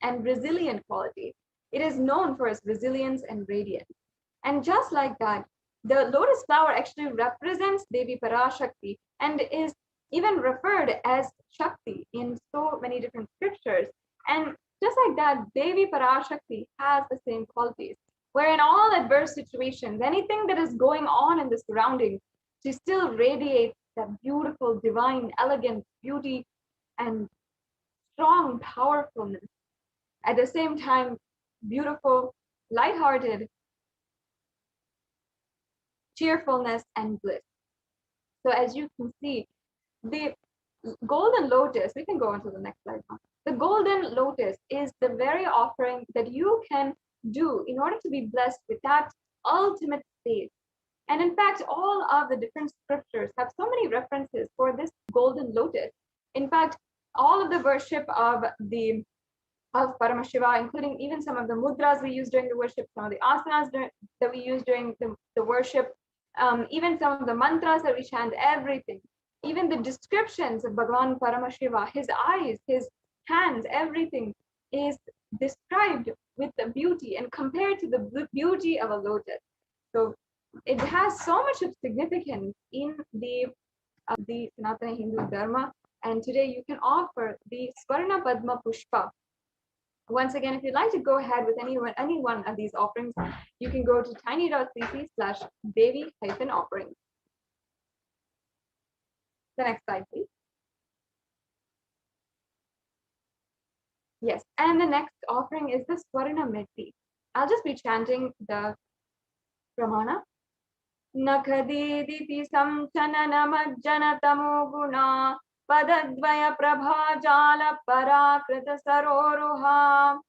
and resilient quality. It is known for its resilience and radiance. And just like that, the lotus flower actually represents Devi Parashakti and is even referred as Shakti in so many different scriptures. And just like that, Devi Parashakti has the same qualities, where in all adverse situations, anything that is going on in the surroundings, she still radiates that beautiful, divine, elegant beauty and strong powerfulness. At the same time, beautiful, lighthearted, cheerfulness, and bliss. So as you can see, the golden lotus, we can go on to the next slide now. The golden lotus is the very offering that you can do in order to be blessed with that ultimate state. And in fact, all of the different scriptures have so many references for this golden lotus. In fact, all of the worship of Paramashiva, including even some of the mudras we use during the worship, some of the asanas that we use during the worship, even some of the mantras that we chant, everything, even the descriptions of Bhagavan Paramashiva, his eyes, his hands, everything is described with the beauty and compared to the beauty of a lotus. So it has so much of significance in the Sanatana Hindu Dharma. And today you can offer the Swarna Padma Pushpa. Once again, if you'd like to go ahead with any one of these offerings, you can go to tiny.cc/Devi-offerings. The next slide, please. Yes, and the next offering is the Swarna Meti. I'll just be chanting the Pramana. Nakhadiditi samchanana tamo guna padadvaya prabha jala parakrita saroruha.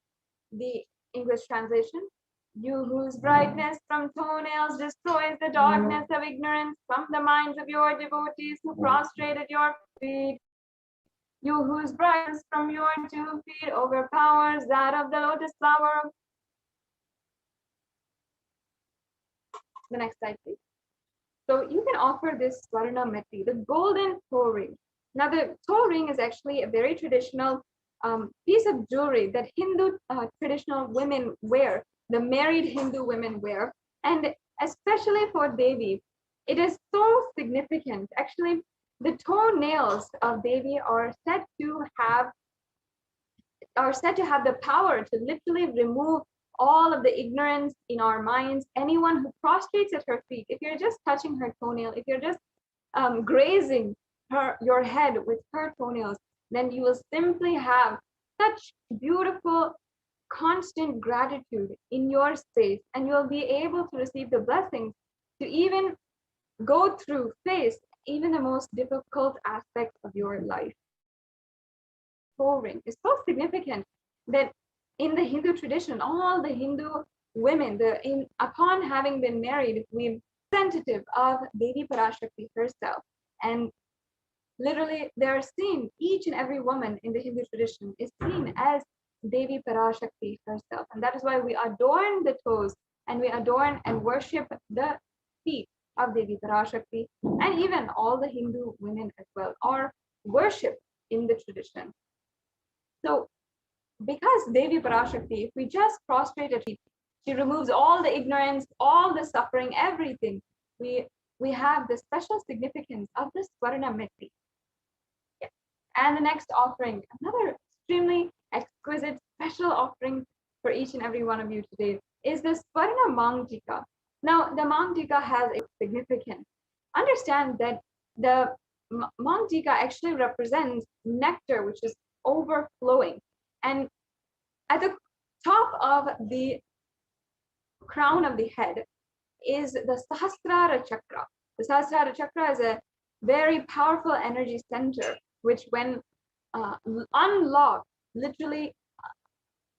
The English translation. You whose brightness from toenails destroys the darkness of ignorance from the minds of your devotees who prostrated your feet. You whose brightness from your 2 feet overpowers that of the lotus flower. The next slide, please. So you can offer this Swarna Meti, the golden toe ring. Now the toe ring is actually a very traditional piece of jewelry that Hindu traditional women wear, the married Hindu women wear. And especially for Devi, it is so significant. Actually, the toenails of Devi are said to have the power to literally remove all of the ignorance in our minds. Anyone who prostrates at her feet, if you're just touching her toenail, if you're just grazing your head with her toenails, then you will simply have such beautiful, constant gratitude in your space, and you'll be able to receive the blessings to even go through, face even the most difficult aspects of your life. Toe ring is so significant that in the Hindu tradition, all the Hindu women, upon having been married, we're representative of Devi Parashakti herself. And literally, they're seen, each and every woman in the Hindu tradition is seen as Devi Parashakti herself. And that is why we adorn the toes and we adorn and worship the feet of Devi Parashakti, and even all the Hindu women as well are worshipped in the tradition. So because Devi Parashakti, if we just prostrate her feet, she removes all the ignorance, all the suffering, everything. We have the special significance of this Swarna Meti. Yeah. And the next offering, another extremely exquisite special offering for each and every one of you today, is the Swarna Mangtika. Now, the Mangtika has a significance. Understand that the Mangtika actually represents nectar, which is overflowing. And at the top of the crown of the head is the Sahasrara Chakra. The Sahasrara Chakra is a very powerful energy center, which when unlocked, literally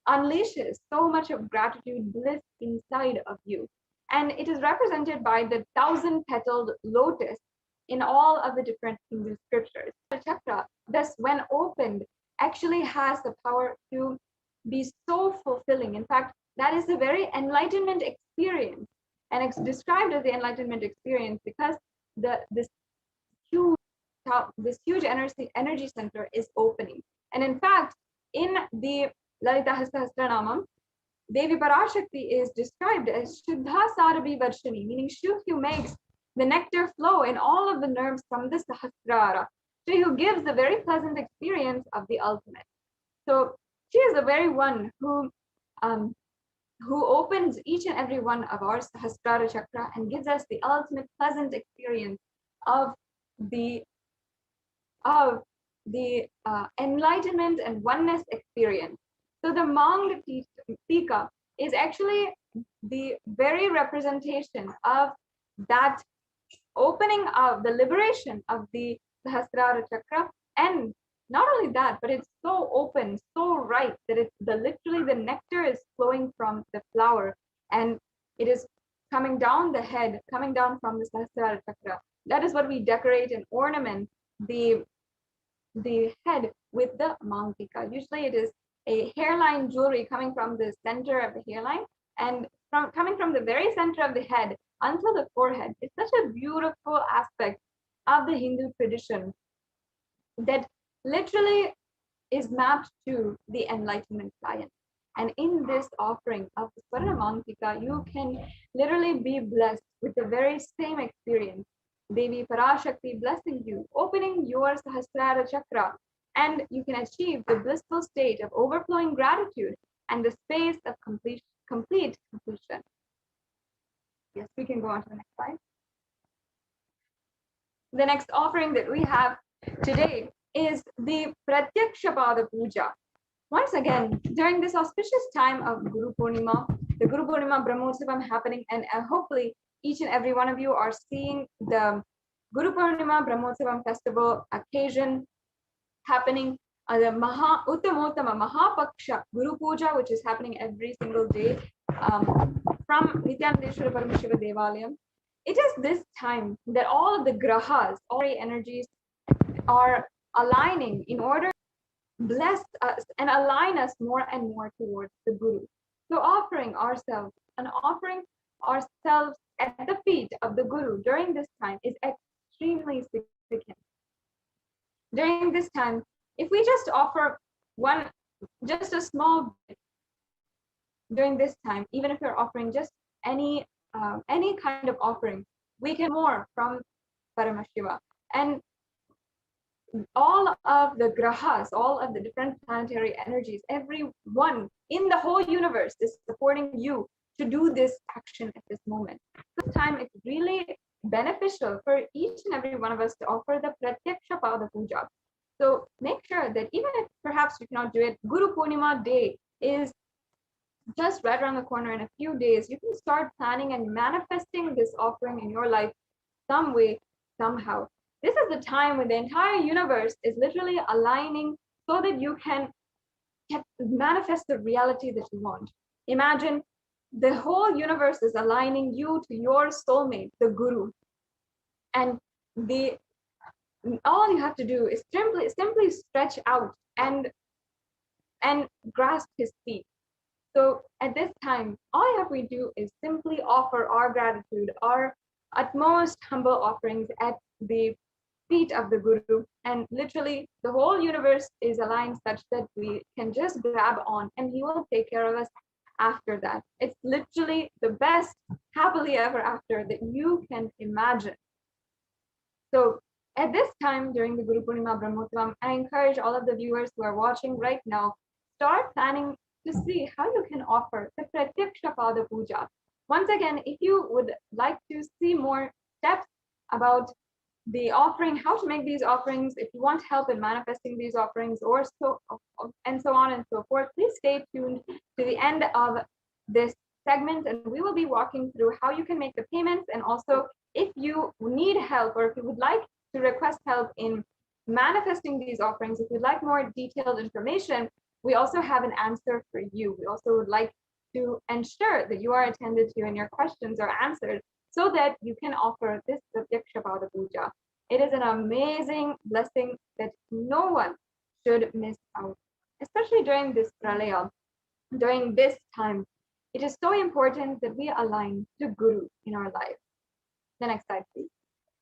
unleashes so much of gratitude, bliss inside of you. And it is represented by the 1,000-petaled lotus in all of the different Hindu scriptures. The chakra, thus, when opened, actually has the power to be so fulfilling. In fact, that is a very enlightenment experience. And it's described as the enlightenment experience because this huge energy center is opening. And in fact, in the Lalita Sahasranamam, Devi Parashakti is described as Shuddha Sarabhi Varshani, meaning she who makes the nectar flow in all of the nerves from the Sahasrara. She who gives the very pleasant experience of the ultimate. So she is the very one who opens each and every one of our Sahasrara chakra and gives us the ultimate pleasant experience of the enlightenment and oneness experience. So the Mang Tika is actually the very representation of that opening of the liberation of the Sahasrara chakra. And not only that, but it's so open, so ripe that it's literally the nectar is flowing from the flower and it is coming down the head, coming down from the Sahasrara chakra. That is what we decorate and ornament the head with the Mang Tika. Usually it is a hairline jewelry coming from the center of the hairline and coming from the very center of the head until the forehead. It's such a beautiful aspect of the Hindu tradition that literally is mapped to the enlightenment science. And in this offering of the Swarna Mang Tika, you can literally be blessed with the very same experience. Devi Parashakti blessing you, opening your Sahasrara chakra, and you can achieve the blissful state of overflowing gratitude and the space of complete completion. Yes, we can go on to the next slide. The next offering that we have today is the Pratyakshapada Puja. Once again, during this auspicious time of Guru Purnima, the Guru Purnima Brahmotsavam happening, and hopefully each and every one of you are seeing the Guru Purnima Brahmotsavam festival occasion happening, the Uttamotama Mahapaksha Guru Puja, which is happening every single day from Nithyananda Paramashivam Devalayam. It is this time that all of the grahas, all the energies are aligning in order to bless us and align us more and more towards the Guru. So offering ourselves at the feet of the Guru during this time is extremely significant. During this time, if we just offer just a small bit during this time, even if you're offering just any kind of offering, we can more from Paramashiva. And all of the grahas, all of the different planetary energies, everyone in the whole universe is supporting you to do this action at this moment. This time it's really beneficial for each and every one of us to offer the Pratyakshapada Puja. So make sure that even if perhaps you cannot do it, Guru Purnima day is just right around the corner. In a few days, you can start planning and manifesting this offering in your life some way, somehow. This is the time when the entire universe is literally aligning so that you can manifest the reality that you want. Imagine the whole universe is aligning you to your soulmate, the Guru. And all you have to do is simply stretch out and grasp his feet. So at this time, all you have to do is simply offer our gratitude, our utmost humble offerings at the feet of the Guru, and literally the whole universe is aligned such that we can just grab on and he will take care of us after that. It's literally the best happily ever after that you can imagine. So at this time during the Guru Purnima Brahmotsavam, I encourage all of the viewers who are watching right now, start planning to see how you can offer the Pratyakshapada Puja. Once again, if you would like to see more steps about the offering, how to make these offerings, if you want help in manifesting these offerings, or so on and so forth, please stay tuned to the end of this segment, and we will be walking through how you can make the payments. And also, if you need help or if you would like to request help in manifesting these offerings, if you'd like more detailed information, we also have an answer for you. We also would like to ensure that you are attended to and your questions are answered so that you can offer this Pratyaksha Pada Puja. It is an amazing blessing that no one should miss out, especially during this pralaya, during this time. It is so important that we align to Guru in our life. The next slide, please.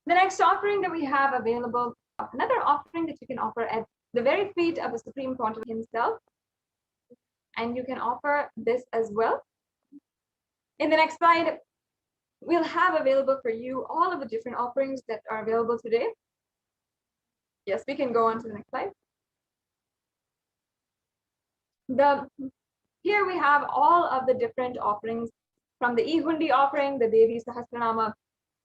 The next offering that we have available, another offering that you can offer at the very feet of the Supreme Pontiff himself. And you can offer this as well. In the next slide, we'll have available for you all of the different offerings that are available today. Yes, we can go on to the next slide. Here we have all of the different offerings from the Ihundi offering, the Devi Sahasranama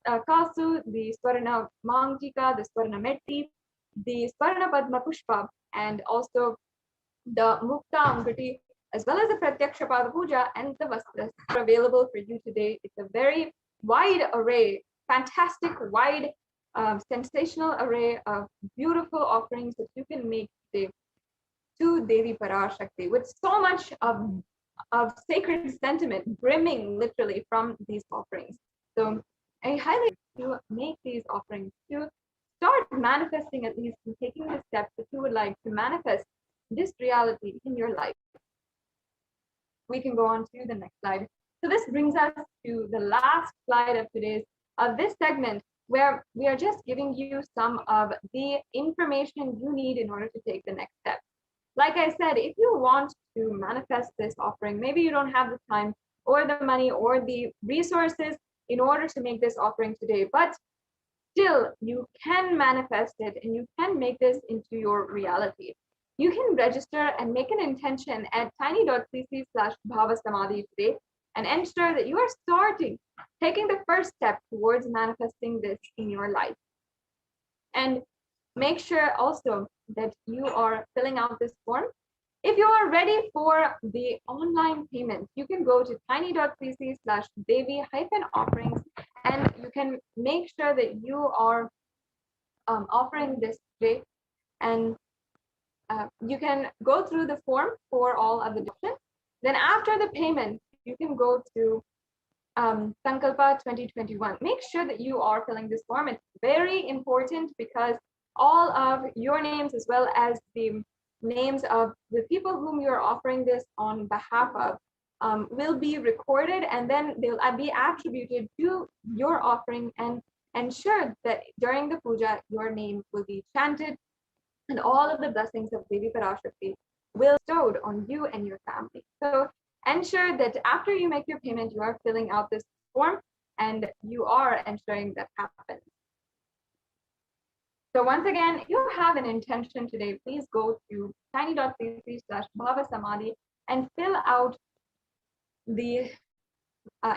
Kasu, the Swarna Mangtika, the Swarna Metti, the Swarna Padma Pushpa, and also the Mukta Angati, as well as the Pratyaksha Pada Puja and the Vastras are available for you today. It's a very wide array, fantastic, wide, sensational array of beautiful offerings that you can make today to Devi Parashakti with so much of sacred sentiment brimming literally from these offerings. So I highly to make these offerings, to start manifesting, at least and taking the steps that you would like to manifest this reality in your life. We can go on to the next slide. So this brings us to the last slide of this segment, where we are just giving you some of the information you need in order to take the next step. Like I said, if you want to manifest this offering, maybe you don't have the time or the money or the resources in order to make this offering today, but still you can manifest it and you can make this into your reality. You can register and make an intention at tiny.cc/BHAVASAMADHI today and ensure that you are taking the first step towards manifesting this in your life. And make sure also that you are filling out this form. If you are ready for the online payment, you can go to tiny.cc/Devi-offerings and you can make sure that you are offering this today. And you can go through the form for all of the options. Then after the payment, you can go to Sankalpa 2021. Make sure that you are filling this form. It's very important because all of your names, as well as the names of the people whom you're offering this on behalf of, will be recorded, and then they'll be attributed to your offering, and ensure that during the puja, your name will be chanted and all of the blessings of Devi Parashakti will be bestowed on you and your family. So ensure that after you make your payment, you are filling out this form and you are ensuring that happens. So once again, if you have an intention today, please go to tiny.cc/BHAVASAMADHI and fill out the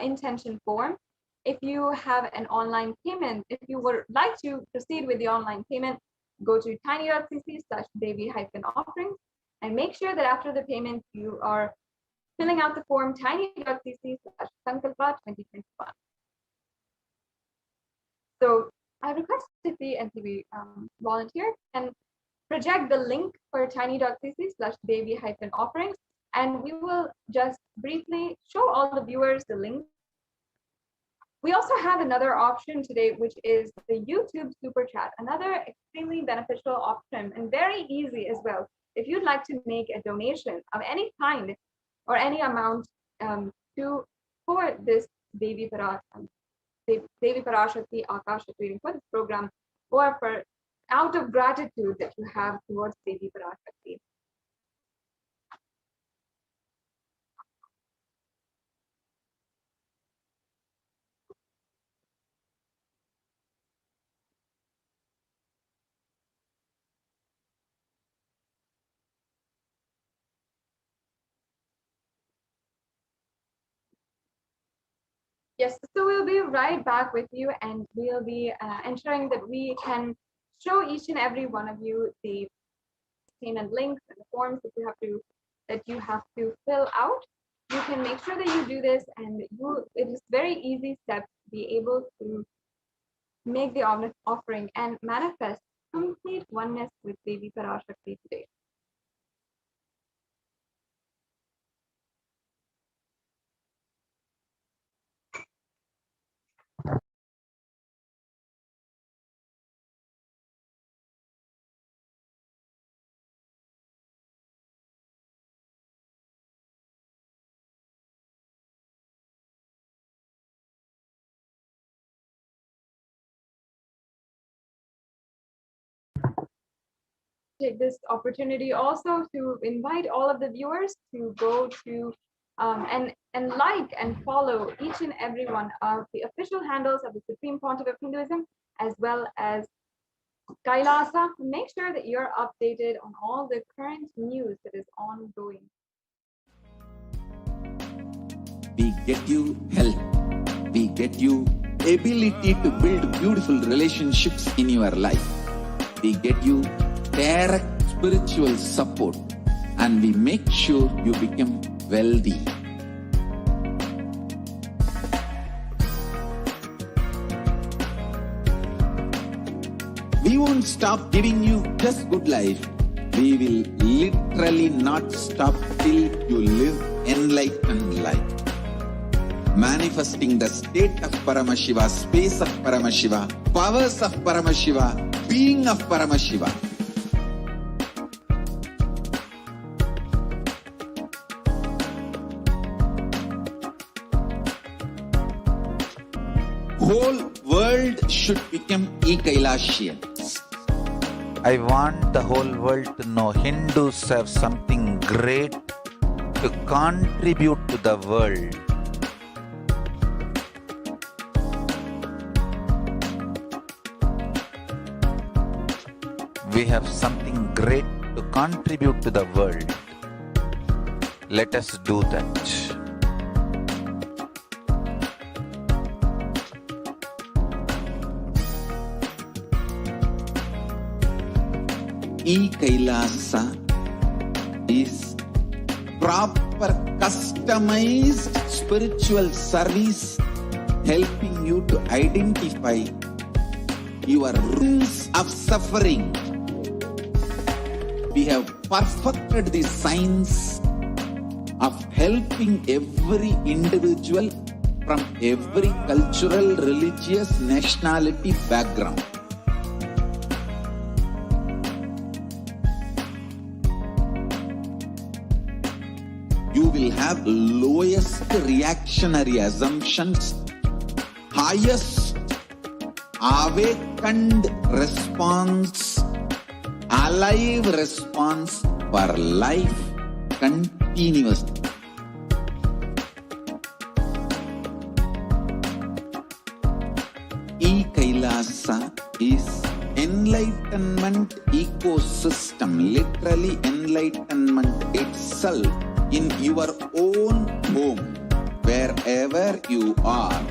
intention form. If you have an online payment, if you would like to proceed with the online payment, go to tiny.cc/Devi-offerings and make sure that after the payment, you are filling out the form tiny.cc/Sankalpa 2021. So I request if the NTV volunteer can project the link for tiny.cc/Devi-offerings, and we will just briefly show all the viewers the link. We also have another option today, which is the YouTube Super Chat, another extremely beneficial option and very easy as well. If you'd like to make a donation of any kind or any amount for this Devi Parashakti Akasha reading, for this program, or for out of gratitude that you have towards Devi Parashakti. Yes, so we'll be right back with you, and we'll be ensuring that we can show each and every one of you the payment links and the forms that you have to fill out. You can make sure that you do this, and it is very easy steps to be able to make the offering and manifest complete oneness with Devi Parashakti today. Take this opportunity also to invite all of the viewers to go to and like and follow each and every one of the official handles of the Supreme Pontiff of Hinduism, as well as Kailasa. Make sure that you're updated on all the current news that is ongoing. We get you health. We get you ability to build beautiful relationships in your life. We get you direct spiritual support, and we make sure you become wealthy. We won't stop giving you just good life. We will literally not stop till you live enlightened life. Manifesting the state of Paramashiva, space of Paramashiva, powers of Paramashiva, being of Paramashiva. Whole world should become Kailasians. I want the whole world to know Hindus have something great to contribute to the world. We have something great to contribute to the world. Let us do that. Kailasa is proper customized spiritual service helping you to identify your roots of suffering. We have perfected the science of helping every individual from every cultural, religious, nationality background. You will have lowest reactionary assumptions, highest awakened response, alive response for life continuously. Kailasa is enlightenment ecosystem, literally enlightenment itself in your own home, wherever you are.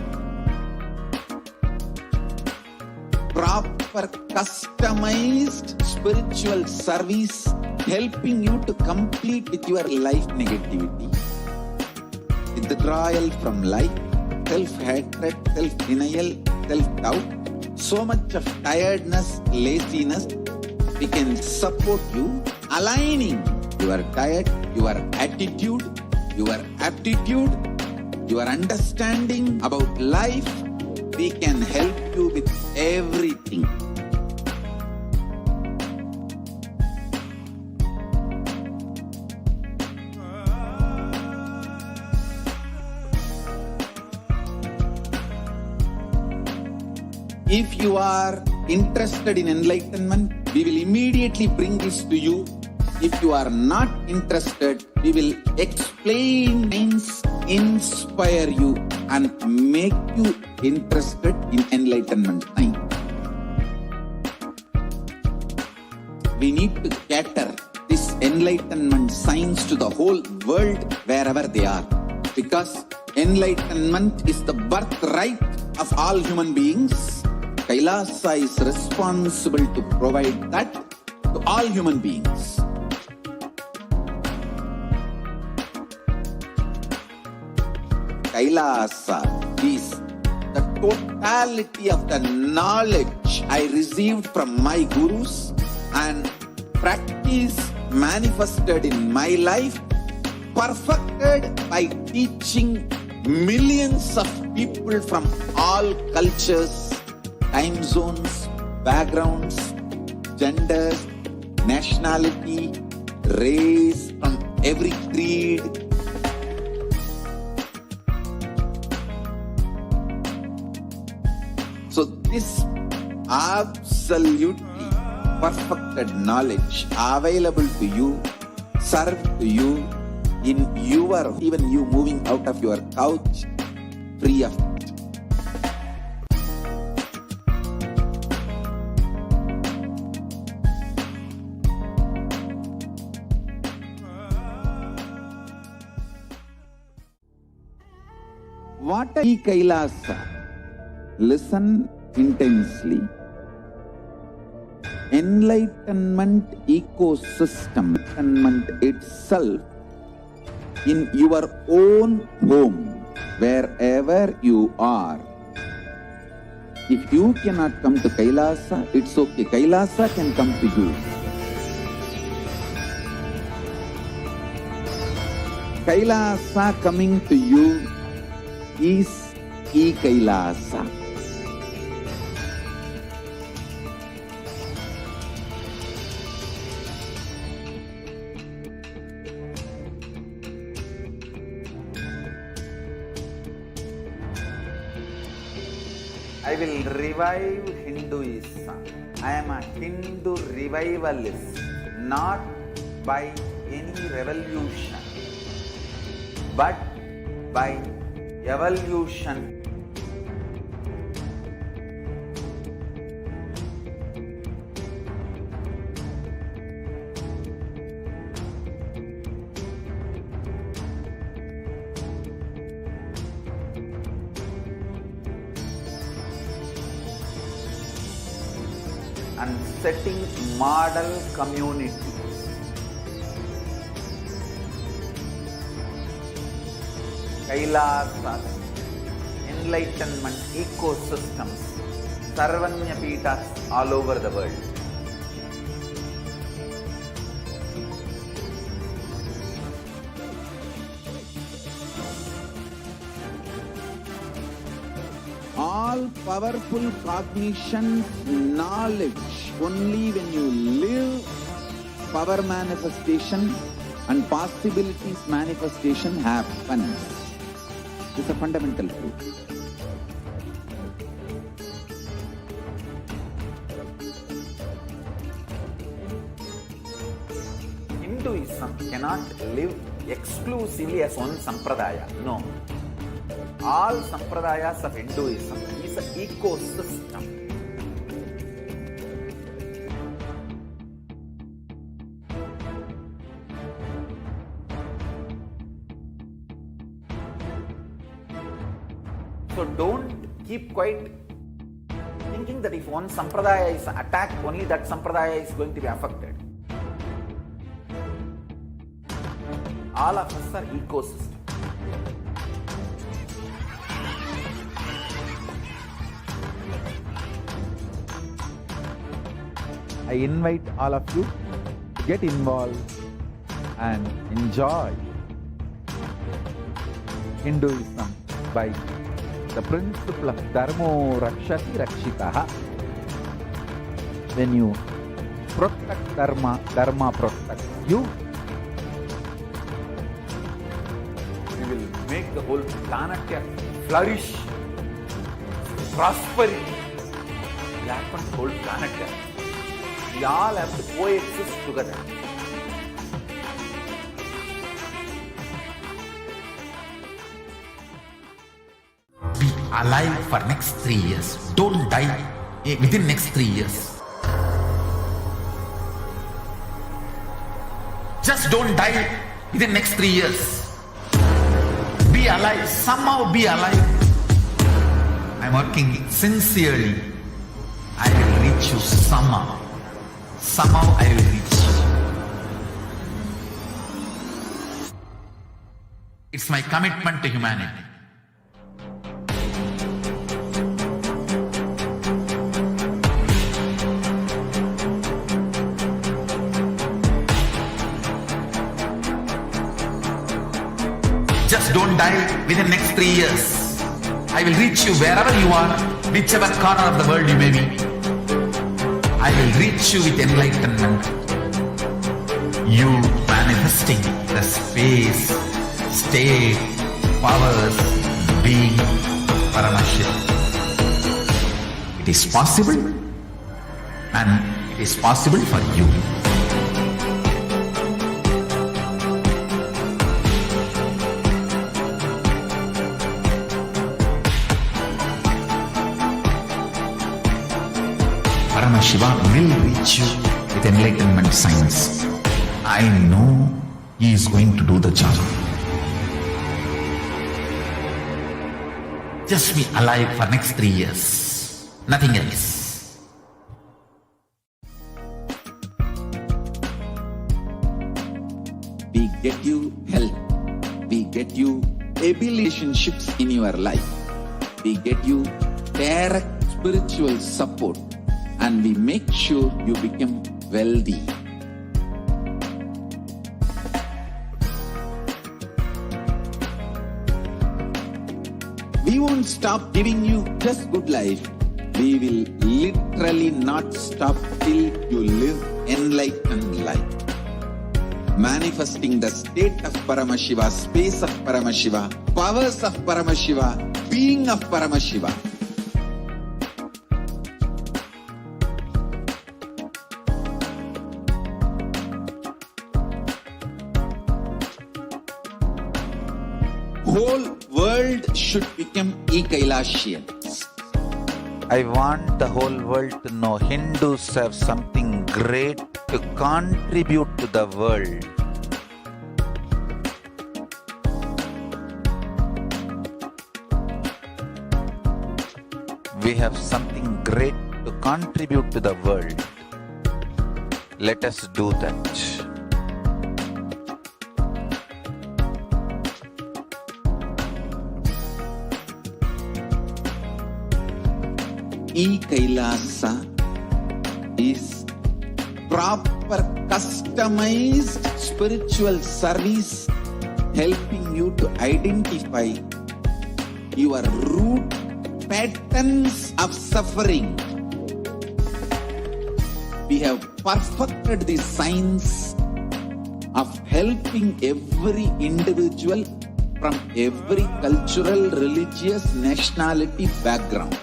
Proper customized spiritual service helping you to complete with your life negativity, withdrawal from life, self-hatred, self-denial, self-doubt, so much of tiredness, laziness. We can support you aligning your diet, your attitude, your aptitude, your understanding about life. We can help you with everything. If you are interested in enlightenment, we will immediately bring this to you. If you are not interested, we will explain things, inspire you, and make you interested in enlightenment time. We need to cater this enlightenment science to the whole world wherever they are, because enlightenment is the birthright of all human beings. Kailasa is responsible to provide that to all human beings. Kailasa is the totality of the knowledge I received from my gurus and practice manifested in my life, perfected by teaching millions of people from all cultures, time zones, backgrounds, genders, nationality, race, from every creed. So this absolutely perfected knowledge available to you, served to you in your, even you moving out of your couch, free of it. What is Kailasa? Listen intensely. Enlightenment ecosystem, enlightenment itself in your own home, wherever you are. If you cannot come to Kailasa, it's okay. Kailasa can come to you. Kailasa coming to you is Kailasa. I will revive Hinduism. I am a Hindu revivalist, not by any revolution, but by evolution. And setting model community. Kailasa, enlightenment ecosystems, Sarvanya Peethas all over the world. All powerful cognition, knowledge, only when you live power manifestation and possibilities manifestation happens. It's a fundamental truth. Hinduism cannot live exclusively as one sampradaya. No. All sampradayas of Hinduism is an ecosystem. So don't keep quiet thinking that if one sampradaya is attacked, only that sampradaya is going to be affected. All of us are ecosystem. I invite all of you to get involved and enjoy Hinduism by the principle of Dharmo Rakshati Rakshitaha. When you protect Dharma, Dharma protects you. We will make the whole planet flourish, prosperity. We happen the whole planet. We all have to coexist together. Be alive for next 3 years. Don't die within next 3 years. Just don't die within next 3 years. Be alive. Somehow be alive. I'm working sincerely. I will reach you somehow. Somehow I will reach. It's my commitment to humanity. Just don't die within next 3 years. I will reach you wherever you are, whichever corner of the world you may be. I will reach you with enlightenment. You manifesting the space, state, powers, being Paramashivoham. It is possible, and it is possible for you. Paramashiva will reach you with enlightenment science. I know he is going to do the job. Just be alive for next 3 years. Nothing else. We get you health. We get you relationships in your life. We get you direct spiritual support. And we make sure you become wealthy. We won't stop giving you just good life. We will literally not stop till you live enlightened life. Manifesting the state of Paramashiva, space of Paramashiva, powers of Paramashiva, being of Paramashiva. Whole world should become Kailasians. I want the whole world to know Hindus have something great to contribute to the world. We have something great to contribute to the world. Let us do that. Kailasa is proper customized spiritual service helping you to identify your root patterns of suffering. We have perfected the science of helping every individual from every cultural, religious, nationality background.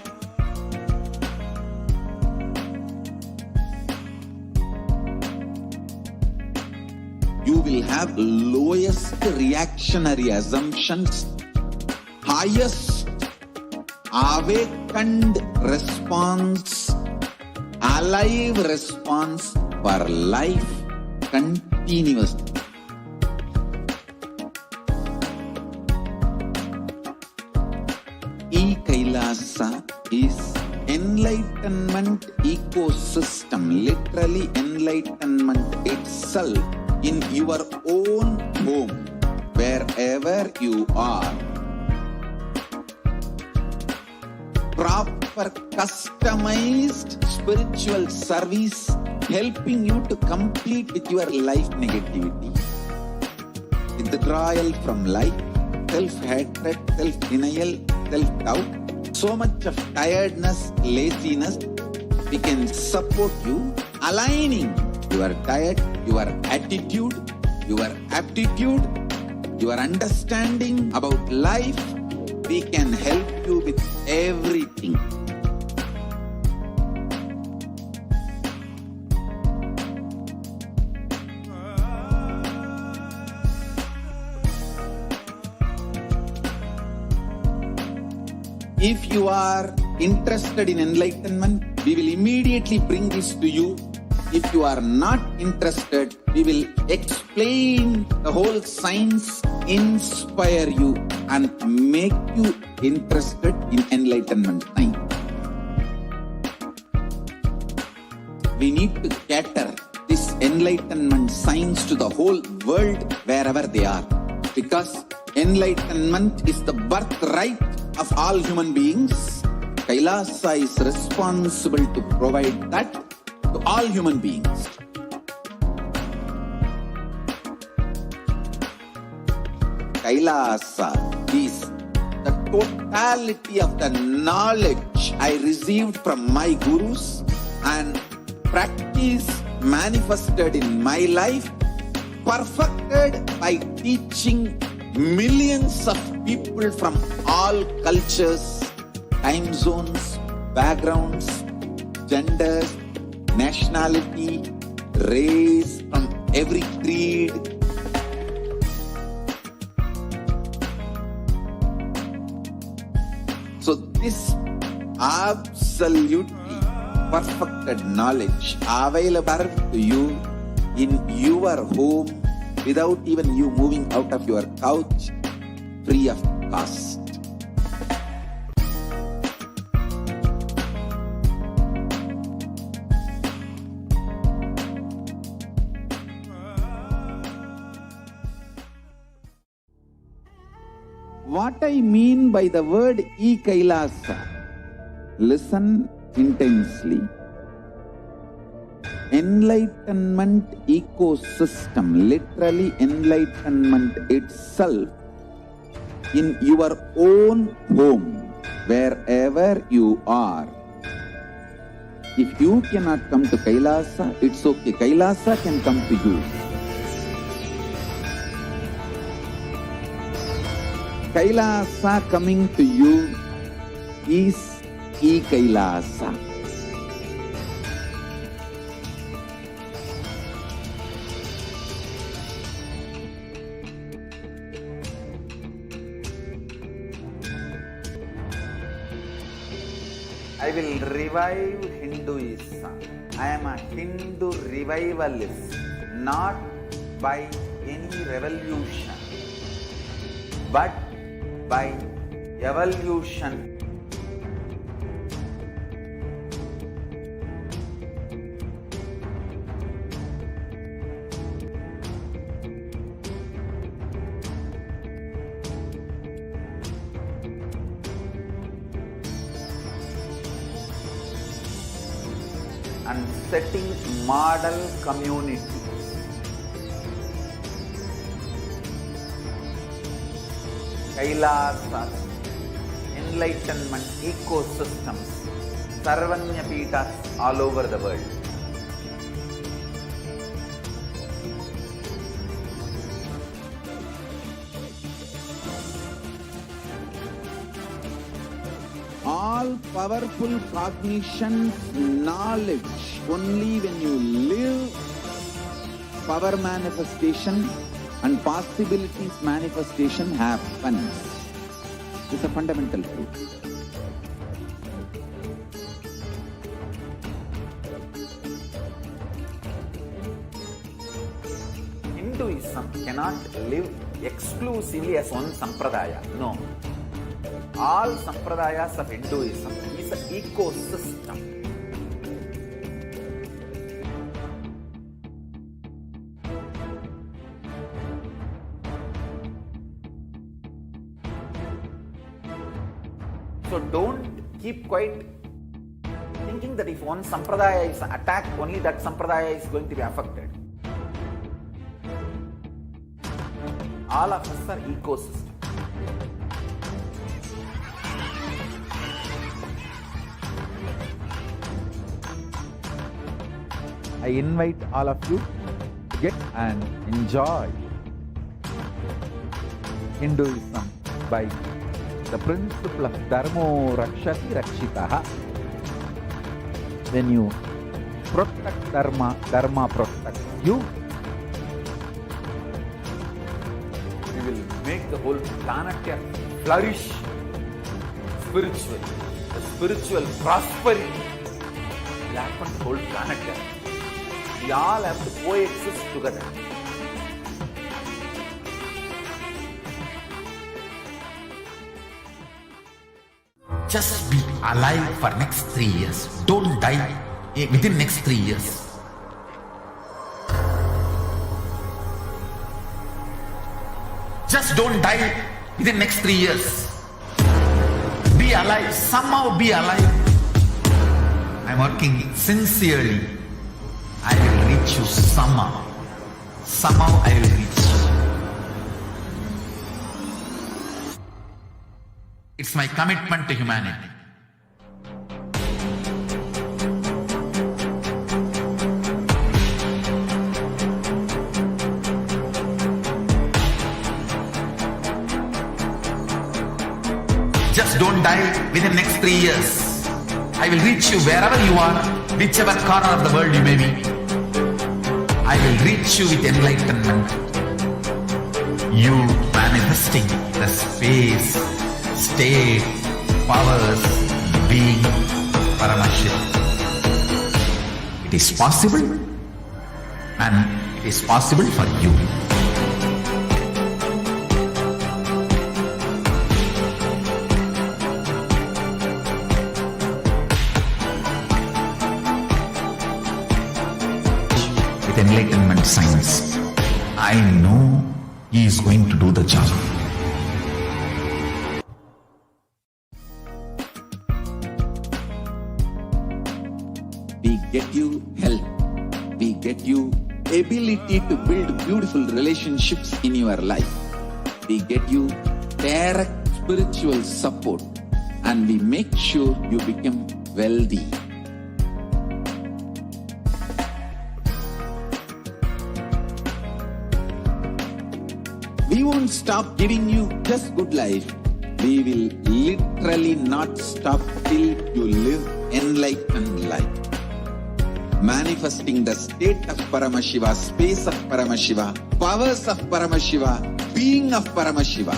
You will have lowest reactionary assumptions, highest awakened response, alive response for life continuously. Kailasa is enlightenment ecosystem, literally enlightenment itself in your own home, wherever you are. Proper customized spiritual service helping you to complete with your life negativity. Withdrawal from life, self-hatred, self-denial, self-doubt, so much of tiredness, laziness, we can support you aligning your diet, your attitude, your aptitude, your understanding about life. We can help you with everything. If you are interested in enlightenment, we will immediately bring this to you. If you are not interested, we will explain the whole science, inspire you and make you interested in enlightenment science. We need to cater this enlightenment science to the whole world wherever they are, because enlightenment is the birthright of all human beings. Kailasa is responsible to provide that to all human beings. Kailasa is the totality of the knowledge I received from my gurus and practice manifested in my life, perfected by teaching millions of people from all cultures, time zones, backgrounds, genders, nationality, race, from every creed. So this absolutely perfected knowledge available to you in your home without even you moving out of your couch, free of cost. What I mean by the word Kailasa, listen intensely. Enlightenment ecosystem, literally enlightenment itself, in your own home, wherever you are. If you cannot come to Kailasa, it's okay. Kailasa can come to you. Kailasa coming to you is Kailasa. I will revive Hinduism. I am a Hindu revivalist, not by any revolution, but by evolution. And setting model communities. Kailasa, enlightenment ecosystems, Sarvanya Peethas all over the world. All powerful cognition, knowledge, only when you live, power manifestation and possibilities manifestation happens. It's a fundamental truth. Hinduism cannot live exclusively as one sampradaya. No. All sampradayas of Hinduism is an ecosystem. So don't keep quiet thinking that if one sampradaya is attacked, only that sampradaya is going to be affected. All of us are ecosystems. I invite all of you to get and enjoy Hinduism by the principle of Dharmo Rakshati Rakshitaha. When you protect Dharma, Dharma protects you. We will make the whole planet flourish spiritually. The spiritual prosperity will happen to the whole planet. We all have to coexist together. Just be alive for next 3 years. Don't die within next 3 years. Just don't die within next 3 years. Be alive. Somehow be alive. I'm working sincerely. I will reach you somehow. Somehow I will reach you. It's my commitment to humanity. Just don't die within next 3 years. I will reach you wherever you are, whichever corner of the world you may be. I will reach you with enlightenment. You manifesting the space, state, powers, being, Paramashivoham. It is possible, and it is possible for you. With enlightenment science, I know he is going to do the job. We get you health. We get you ability to build beautiful relationships in your life. We get you direct spiritual support, and we make sure you become wealthy. We won't stop giving you just good life. We will literally not stop till you live enlightened life. Manifesting the state of Paramashiva, space of Paramashiva, powers of Paramashiva, being of Paramashiva.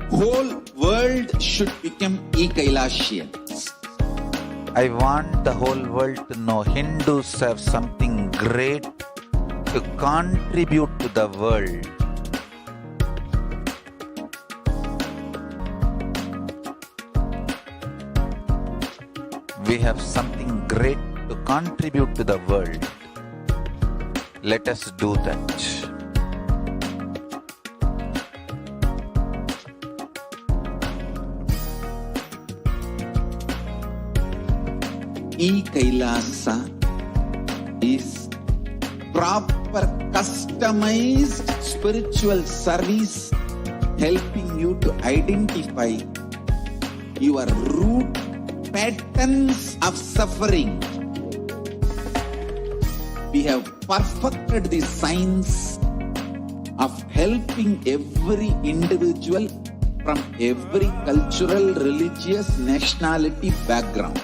Whole world should become Kailasian. I want the whole world to know Hindus have something great to contribute to the world. We have something great to contribute to the world. Let us do that. Kailasa is proper customized spiritual service helping you to identify your root patterns of suffering. We have perfected the science of helping every individual from every cultural, religious, nationality background.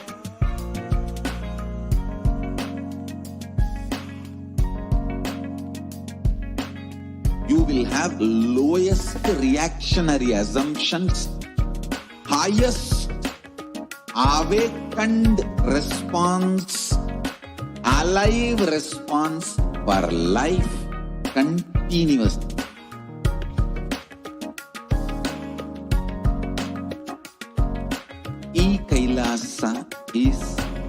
You will have lowest reactionary assumptions, highest awakened response, alive response for life continuously. Kailasa is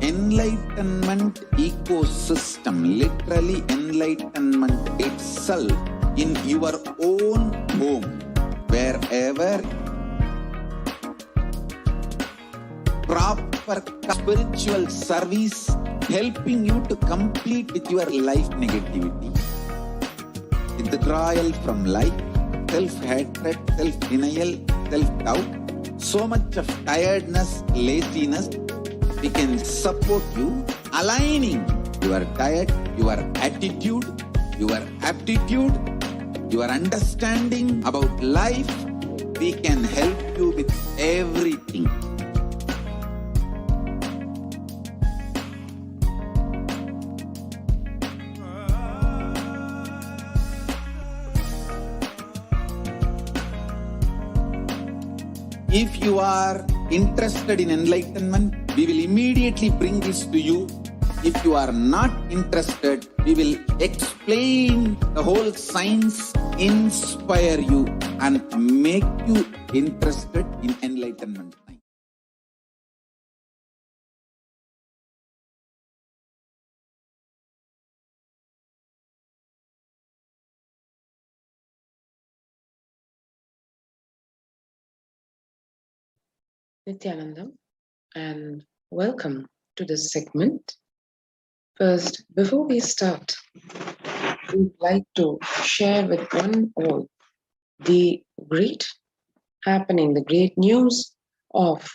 enlightenment ecosystem, literally enlightenment itself in your own home, wherever proper spiritual service helping you to complete with your life negativity, withdrawal from life, self-hatred, self-denial, self-doubt, so much of tiredness, laziness. We can support you, aligning your diet, your attitude, your aptitude, your understanding about life. We can help you with everything. If you are interested in enlightenment, we will immediately bring this to you. If you are not interested, we will explain the whole science, inspire you, and make you interested in enlightenment. Nithyanandam, and welcome to this segment. First, before we start, we'd like to share with one all the great happening, the great news of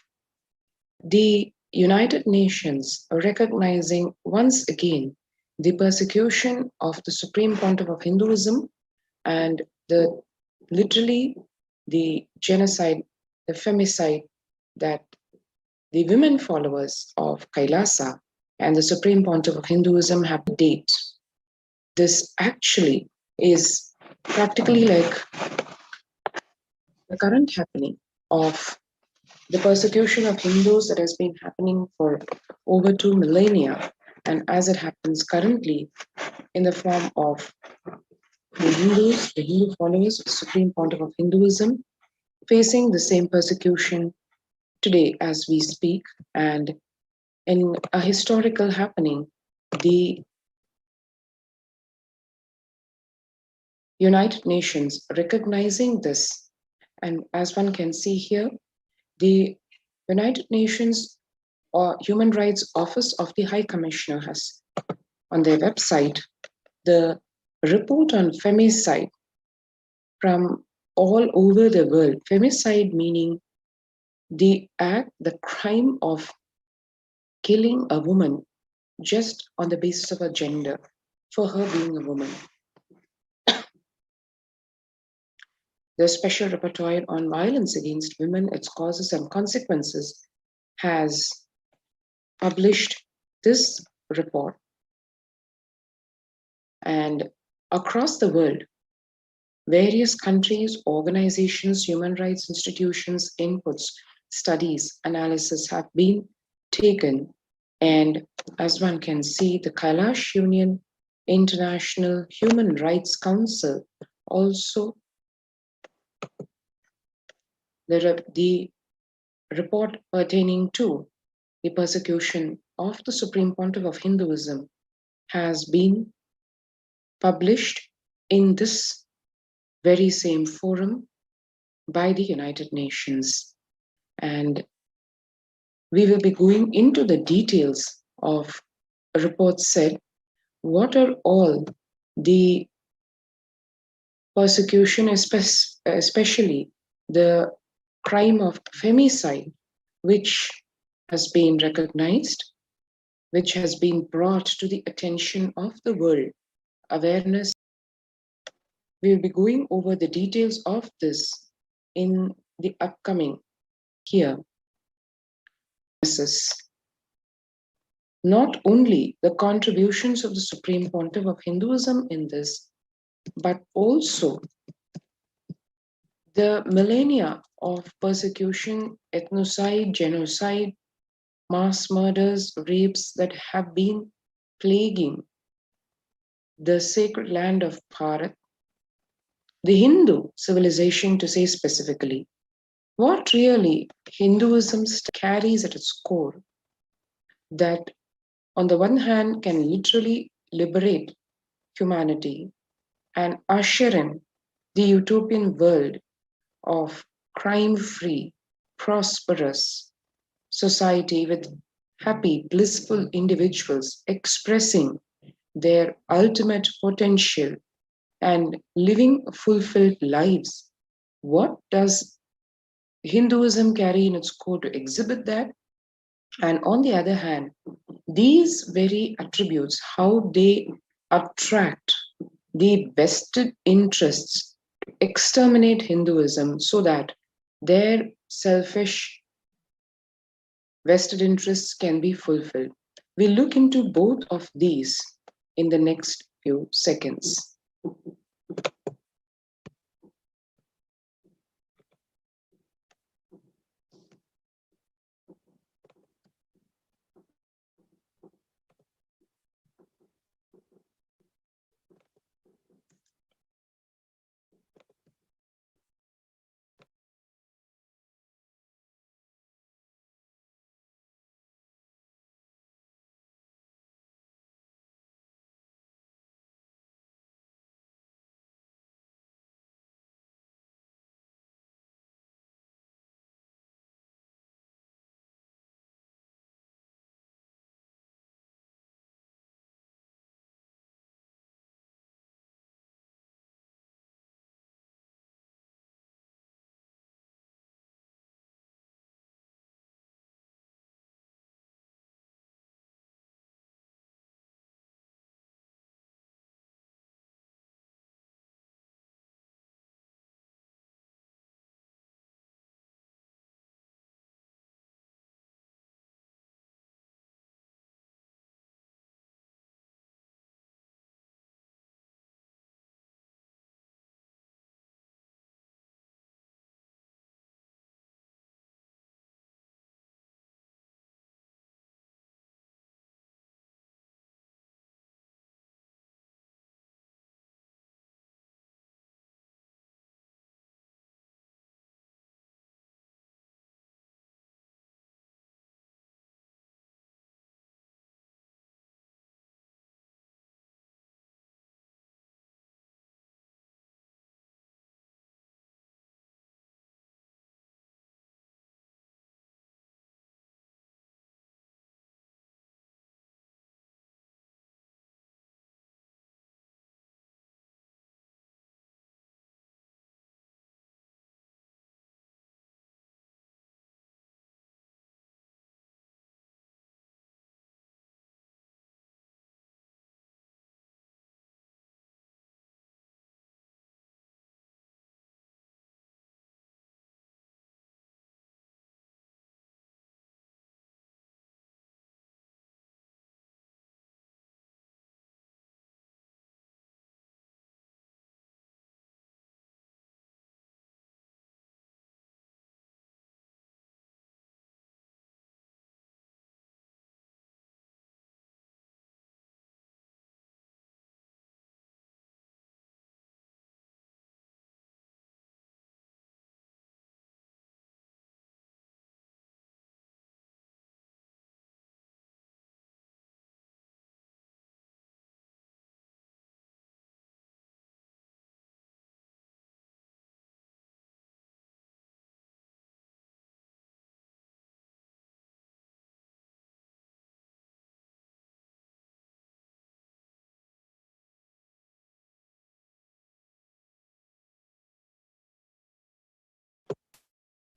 the United Nations recognizing once again the persecution of the Supreme Pontiff of Hinduism and literally the genocide, the femicide that the women followers of Kailasa and the Supreme Pontiff of Hinduism have to date. This actually is practically like the current happening of the persecution of Hindus that has been happening for over 2 millennia, and as it happens currently in the form of the Hindus, the Hindu followers of the Supreme Pontiff of Hinduism, facing the same persecution today as we speak. And in a historical happening, the United Nations recognizing this, and as one can see here, the United Nations or Human Rights Office of the High Commissioner has on their website the report on femicide from all over the world. Femicide meaning the act, the crime of killing a woman just on the basis of her gender, for her being a woman. The Special Rapporteur on Violence Against Women, Its Causes and Consequences has published this report. And across the world, various countries, organizations, human rights institutions, inputs, studies, analysis have been taken. And as one can see, the Kailash Union International Human Rights Council also the report pertaining to the persecution of the Supreme Pontiff of Hinduism has been published in this very same forum by the United Nations. And we will be going into the details of a report said, what are all the persecution, especially the crime of femicide, which has been recognized, which has been brought to the attention of the world, awareness. We will be going over the details of this in the upcoming here. Not only the contributions of the Supreme Pontiff of Hinduism in this, but also the millennia of persecution, ethnocide, genocide, mass murders, rapes that have been plaguing the sacred land of Bharat, the Hindu civilization to say specifically. What really Hinduism carries at its core, that on the one hand can literally liberate humanity and usher in the utopian world of crime-free, prosperous society with happy, blissful individuals expressing their ultimate potential and living fulfilled lives. What does Hinduism carry in its core to exhibit that? And on the other hand, these very attributes, how they attract the vested interests to exterminate Hinduism so that their selfish vested interests can be fulfilled. We'll look into both of these in the next few seconds.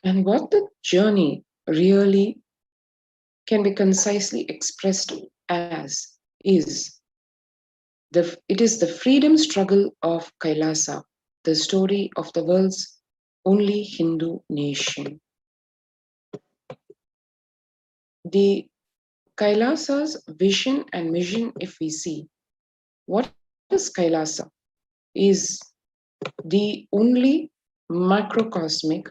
And what the journey really can be concisely expressed as is it is the freedom struggle of Kailasa, the story of the world's only Hindu nation. The Kailasa's vision and mission, if we see, what is Kailasa? Is the only macrocosmic,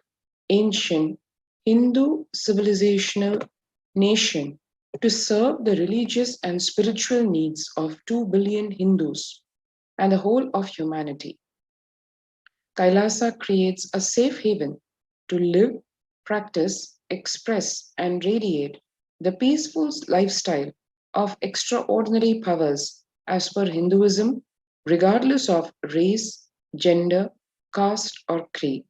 ancient Hindu civilizational nation to serve the religious and spiritual needs of 2 billion Hindus and the whole of humanity. Kailasa creates a safe haven to live, practice, express, and radiate the peaceful lifestyle of extraordinary powers as per Hinduism, regardless of race, gender, caste, or creed.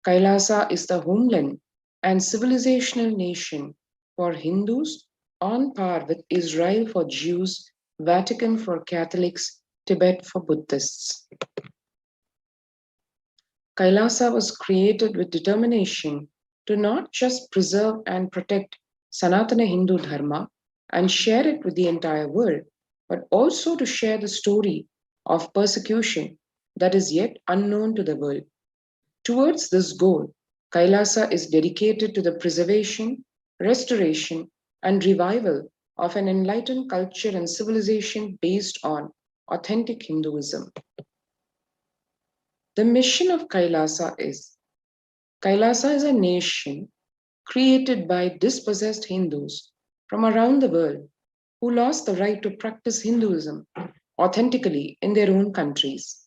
Kailasa is the homeland and civilizational nation for Hindus on par with Israel for Jews, Vatican for Catholics, Tibet for Buddhists. Kailasa was created with determination to not just preserve and protect Sanatana Hindu Dharma and share it with the entire world, but also to share the story of persecution that is yet unknown to the world. Towards this goal, Kailasa is dedicated to the preservation, restoration, and revival of an enlightened culture and civilization based on authentic Hinduism. The mission of Kailasa is a nation created by dispossessed Hindus from around the world who lost the right to practice Hinduism authentically in their own countries.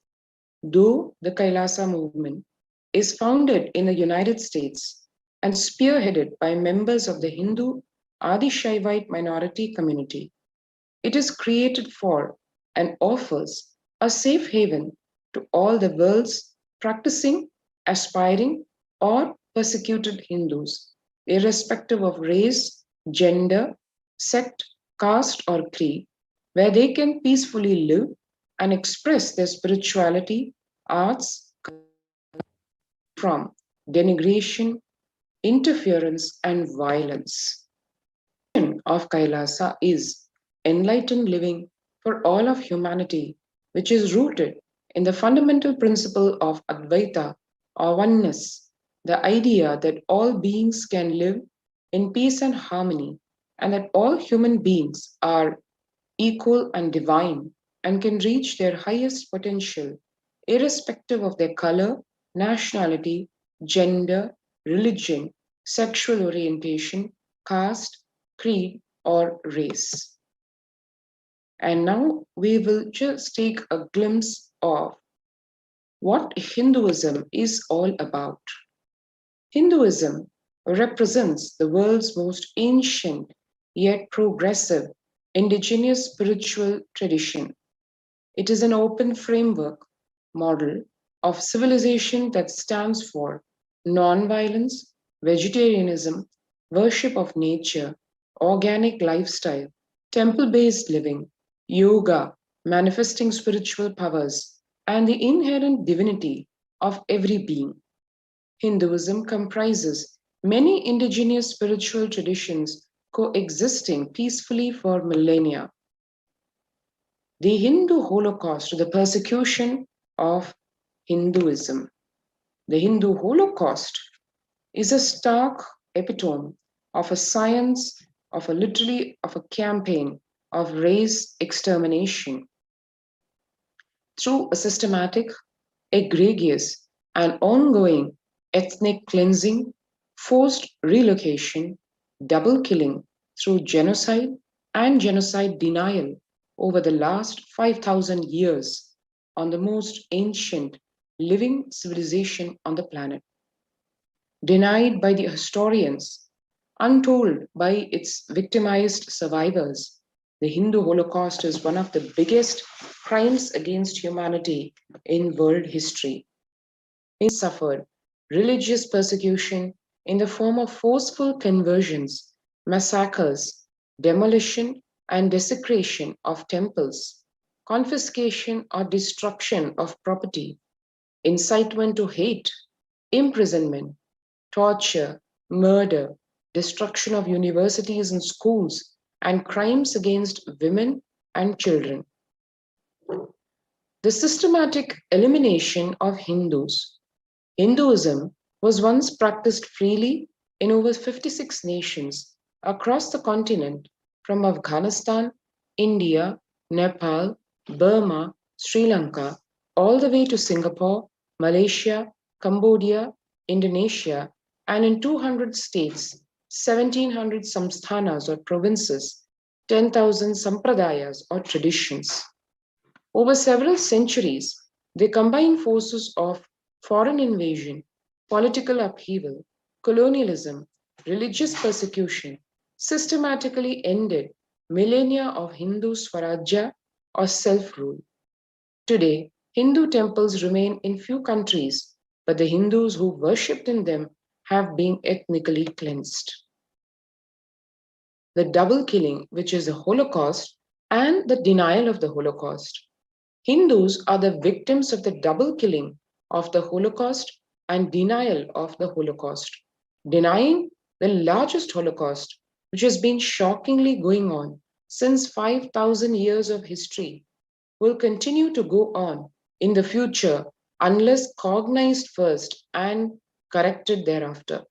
Though the Kailasa movement is founded in the United States and spearheaded by members of the Hindu Adi-Shaivite minority community, it is created for and offers a safe haven to all the world's practicing, aspiring, or persecuted Hindus, irrespective of race, gender, sect, caste, or creed, where they can peacefully live and express their spirituality, arts, from denigration, interference, and violence. The mission of Kailasa is enlightened living for all of humanity, which is rooted in the fundamental principle of Advaita or oneness, the idea that all beings can live in peace and harmony, and that all human beings are equal and divine and can reach their highest potential, irrespective of their color, nationality, gender, religion, sexual orientation, caste, creed, or race. And now we will just take a glimpse of what Hinduism is all about. Hinduism represents the world's most ancient yet progressive indigenous spiritual tradition. It is an open framework model of civilization that stands for non-violence, vegetarianism, worship of nature, organic lifestyle, temple-based living, yoga, manifesting spiritual powers, and the inherent divinity of every being. Hinduism comprises many indigenous spiritual traditions coexisting peacefully for millennia. The Hindu Holocaust, the persecution of Hinduism. The Hindu Holocaust is a stark epitome of a science, of a campaign of race extermination. Through a systematic, egregious, and ongoing ethnic cleansing, forced relocation, double killing through genocide and genocide denial over the last 5,000 years on the most ancient living civilization on the planet. Denied by the historians, untold by its victimized survivors, the Hindu Holocaust is one of the biggest crimes against humanity in world history. It suffered religious persecution in the form of forceful conversions, massacres, demolition and desecration of temples, confiscation or destruction of property, incitement to hate, imprisonment, torture, murder, destruction of universities and schools, and crimes against women and children. The systematic elimination of Hindus. Hinduism was once practiced freely in over 56 nations across the continent, from Afghanistan, India, Nepal, Burma, Sri Lanka, all the way to Singapore, Malaysia, Cambodia, Indonesia, and in 200 states, 1700 samsthanas or provinces, 10,000 sampradayas or traditions. Over several centuries, they combine forces of foreign invasion, political upheaval, colonialism, religious persecution, systematically ended millennia of Hindu Swarajya or self-rule. Today, Hindu temples remain in few countries, but the Hindus who worshipped in them have been ethnically cleansed. The double killing, which is the Holocaust, and the denial of the Holocaust. Hindus are the victims of the double killing of the Holocaust and denial of the Holocaust, denying the largest Holocaust, which has been shockingly going on since 5,000 years of history, will continue to go on in the future unless cognized first and corrected thereafter.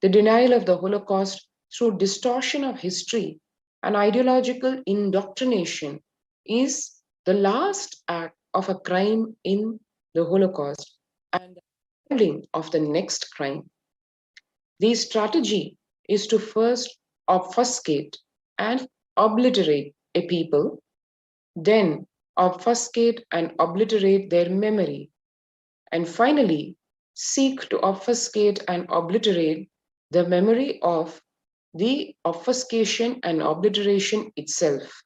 The denial of the Holocaust through distortion of history and ideological indoctrination is the last act of a crime in the Holocaust and the building of the next crime. The strategy is to first obfuscate and obliterate a people, then obfuscate and obliterate their memory, and finally seek to obfuscate and obliterate the memory of the obfuscation and obliteration itself.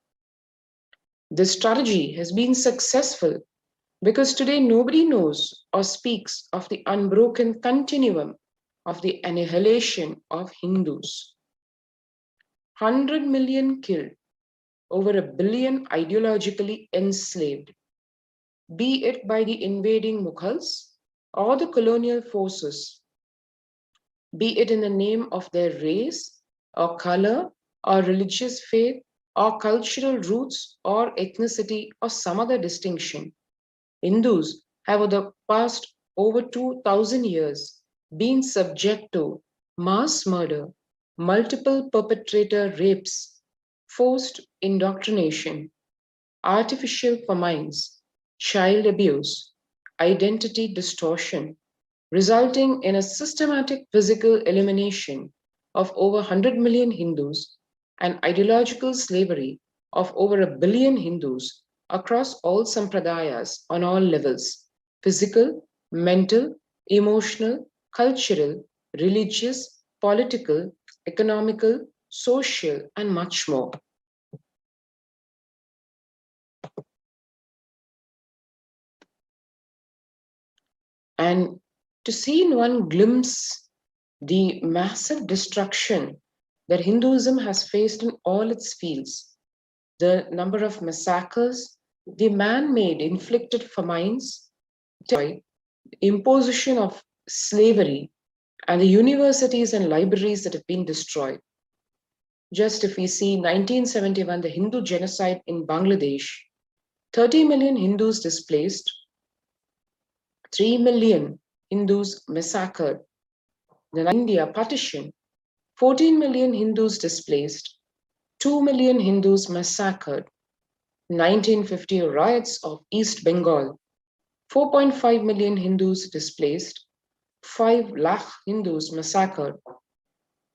This strategy has been successful because today nobody knows or speaks of the unbroken continuum of the annihilation of Hindus. 100 million killed, over 1 billion ideologically enslaved, be it by the invading Mughals or the colonial forces, be it in the name of their race or color or religious faith or cultural roots or ethnicity or some other distinction. Hindus have over the past over 2,000 years been subject to mass murder, multiple perpetrator rapes, forced indoctrination, artificial famines, child abuse, identity distortion, resulting in a systematic physical elimination of over 100 million Hindus and ideological slavery of over 1 billion Hindus across all sampradayas on all levels: physical, mental, emotional, cultural, religious, political, economical, social, and much more. And to see in one glimpse the massive destruction that Hinduism has faced in all its fields, the number of massacres, the man-made inflicted famines, the imposition of slavery, and the universities and libraries that have been destroyed. Just if we see 1971, the Hindu genocide in Bangladesh, 30 million Hindus displaced, 3 million Hindus massacred. Then India partition, 14 million Hindus displaced, 2 million Hindus massacred. 1950 riots of East Bengal, 4.5 million Hindus displaced, 5 lakh Hindus massacred.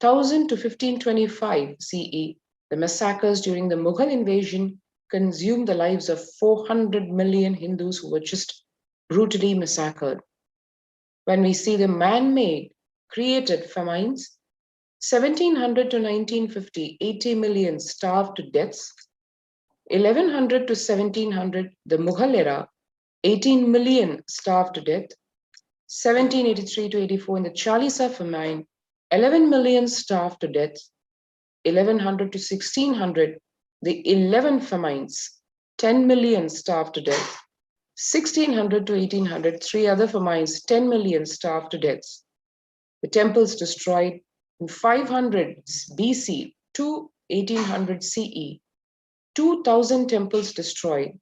1000 to 1525 CE, the massacres during the Mughal invasion consumed the lives of 400 million Hindus who were just brutally massacred. When we see the man-made, created famines, 1700 to 1950, 80 million starved to deaths. 1100 to 1700, the Mughal era, 18 million starved to death. 1783 to 84, in the Kailasa famine, 11 million starved to death. 1100 to 1600, the 11 famines, 10 million starved to death. 1600 to 1800, 3 other famines, 10 million starved to death. the temples destroyed in 500 BC to 1800 CE, 2,000 temples destroyed.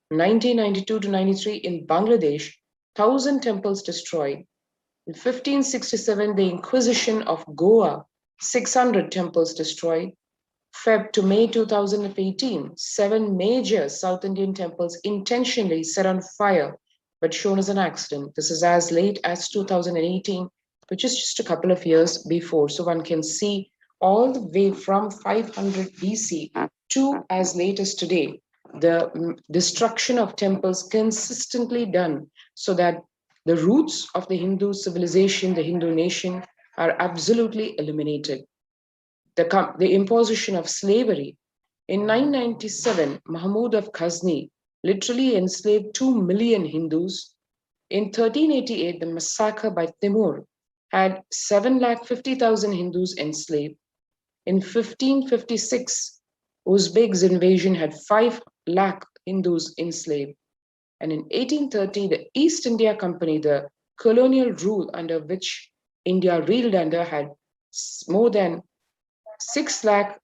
1992 to 93 in Bangladesh, 1,000 temples destroyed. In 1567, the Inquisition of Goa, 600 temples destroyed. Feb to May 2018, 7 major South Indian temples intentionally set on fire, but shown as an accident. This is as late as 2018, which is just a couple of years before. So one can see all the way from 500 BC to as late as today, the destruction of temples consistently done so that the roots of the Hindu civilization, the Hindu nation, are absolutely eliminated. The imposition of slavery. In 997, Mahmud of Ghazni literally enslaved 2 million Hindus. In 1388, the massacre by Timur had 750,000 Hindus enslaved. In 1556, Uzbeks invasion had 5 lakh Hindus enslaved. And in 1830, the East India Company, the colonial rule under which India reeled under, had more than 6 lakh.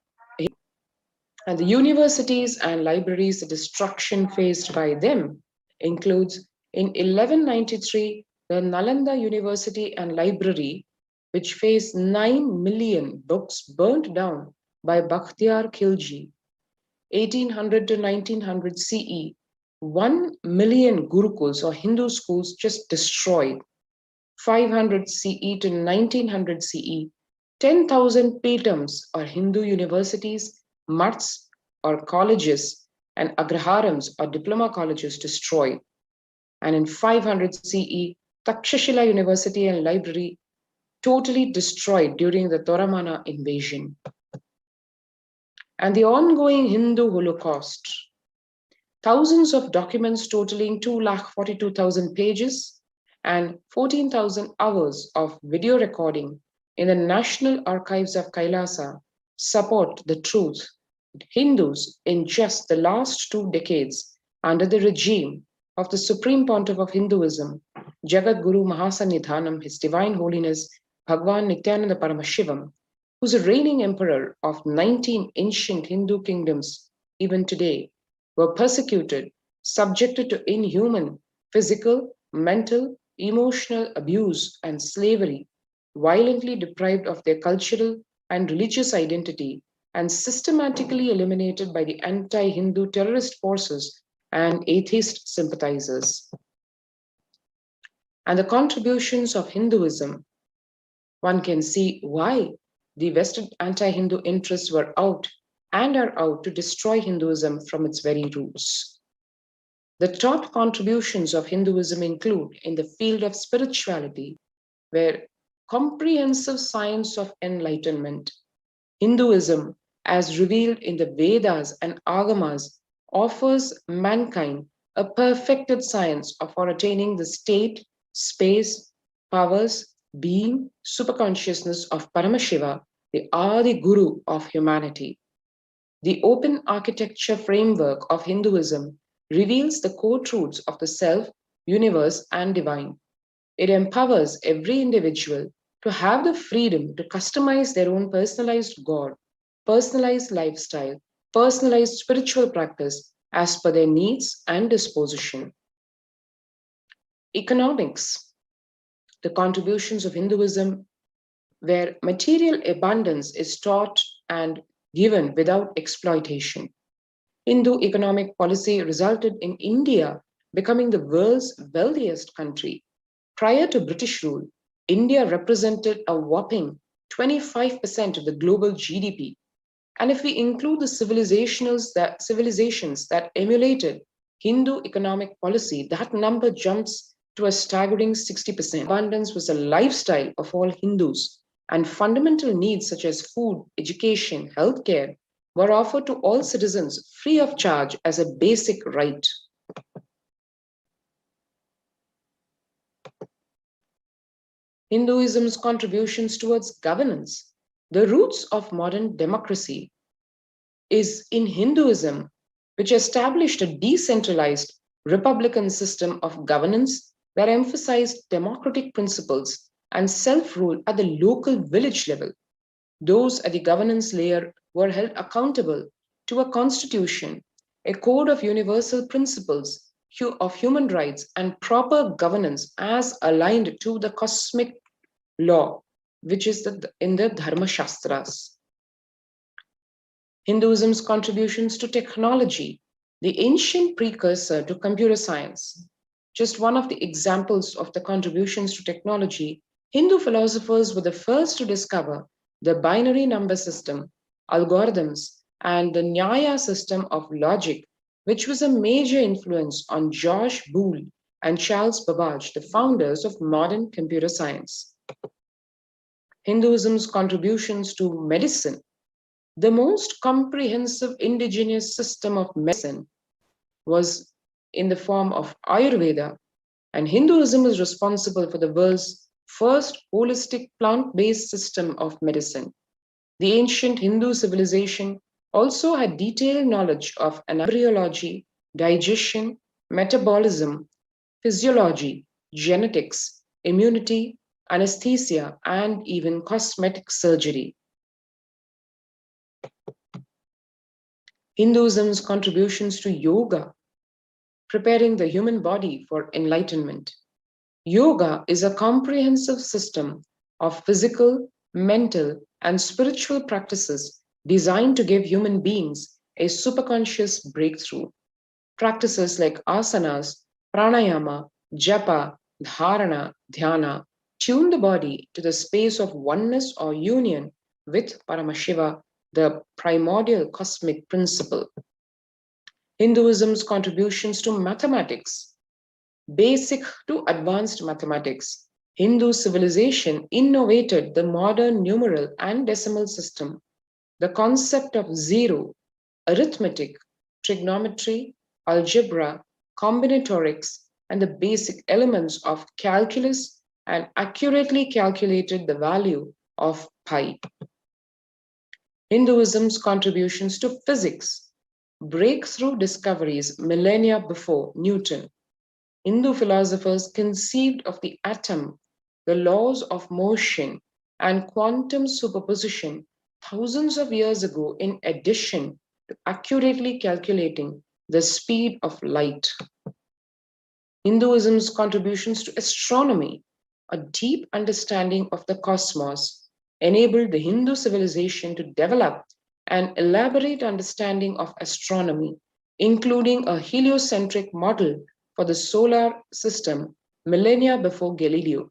And the universities and libraries, the destruction faced by them includes in 1193, the Nalanda University and Library, which faced 9 million books burnt down by Bakhtiyar Khilji. 1800 to 1900 CE, 1 million Gurukuls or Hindu schools just destroyed. 500 CE to 1900 CE, 10,000 Petams or Hindu universities, mats or colleges, and agraharams or diploma colleges destroyed. And in 500 CE, Takshashila University and Library totally destroyed during the Toramana invasion. And the ongoing Hindu Holocaust. Thousands of documents totaling 2,42,000 pages and 14,000 hours of video recording in the National Archives of Kailasa support the truth that Hindus in just the last 2 decades under the regime of the Supreme Pontiff of Hinduism, Jagat Guru Mahasanidhanam, His Divine Holiness Bhagwan Nithyananda Paramashivam, who's a reigning emperor of 19 ancient Hindu kingdoms, even today, were persecuted, subjected to inhuman physical, mental, emotional abuse and slavery, violently deprived of their cultural and religious identity, and systematically eliminated by the anti-Hindu terrorist forces and atheist sympathizers. And the contributions of Hinduism, one can see why the Western anti-Hindu interests were out and are out to destroy Hinduism from its very roots. The top contributions of Hinduism include in the field of spirituality, where comprehensive science of enlightenment, Hinduism, as revealed in the Vedas and Agamas, offers mankind a perfected science for attaining the state, space, powers, being, superconsciousness of Paramashiva, the Adi Guru of humanity. The open architecture framework of Hinduism reveals the core truths of the self, universe, and divine. It empowers every individual to have the freedom to customize their own personalized God, personalized lifestyle, personalized spiritual practice as per their needs and disposition. Economics. The contributions of Hinduism, where material abundance is taught and given without exploitation. Hindu economic policy resulted in India becoming the world's wealthiest country. Prior to British rule, India represented a whopping 25% of the global GDP. And if we include the civilizations that emulated Hindu economic policy, that number jumps to a staggering 60%. Abundance was a lifestyle of all Hindus, and fundamental needs such as food, education, healthcare were offered to all citizens free of charge as a basic right. Hinduism's contributions towards governance. The roots of modern democracy is in Hinduism, which established a decentralized republican system of governance that emphasized democratic principles and self-rule at the local village level. Those at the governance layer were held accountable to a constitution, a code of universal principles of human rights, and proper governance as aligned to the cosmic law, which is in the Dharma Shastras. Hinduism's contributions to technology, the ancient precursor to computer science. Just one of the examples of the contributions to technology, Hindu philosophers were the first to discover the binary number system, algorithms, and the Nyaya system of logic, which was a major influence on George Boole and Charles Babbage, the founders of modern computer science. Hinduism's contributions to medicine. The most comprehensive indigenous system of medicine was in the form of Ayurveda, and Hinduism is responsible for the world's first holistic plant-based system of medicine. The ancient Hindu civilization also had detailed knowledge of embryology, digestion, metabolism, physiology, genetics, immunity, anesthesia, and even cosmetic surgery. Hinduism's contributions to yoga, preparing the human body for enlightenment. Yoga is a comprehensive system of physical, mental, and spiritual practices designed to give human beings a superconscious breakthrough. Practices like asanas, pranayama, japa, dharana, dhyana tune the body to the space of oneness or union with Paramashiva, the primordial cosmic principle. Hinduism's contributions to mathematics. Basic to advanced mathematics, Hindu civilization innovated the modern numeral and decimal system, the concept of zero, arithmetic, trigonometry, algebra, combinatorics, and the basic elements of calculus, and accurately calculated the value of pi. Hinduism's contributions to physics, breakthrough discoveries millennia before Newton. Hindu philosophers conceived of the atom, the laws of motion, and quantum superposition thousands of years ago, in addition to accurately calculating the speed of light. Hinduism's contributions to astronomy, a deep understanding of the cosmos, enabled the Hindu civilization to develop an elaborate understanding of astronomy, including a heliocentric model for the solar system millennia before Galileo.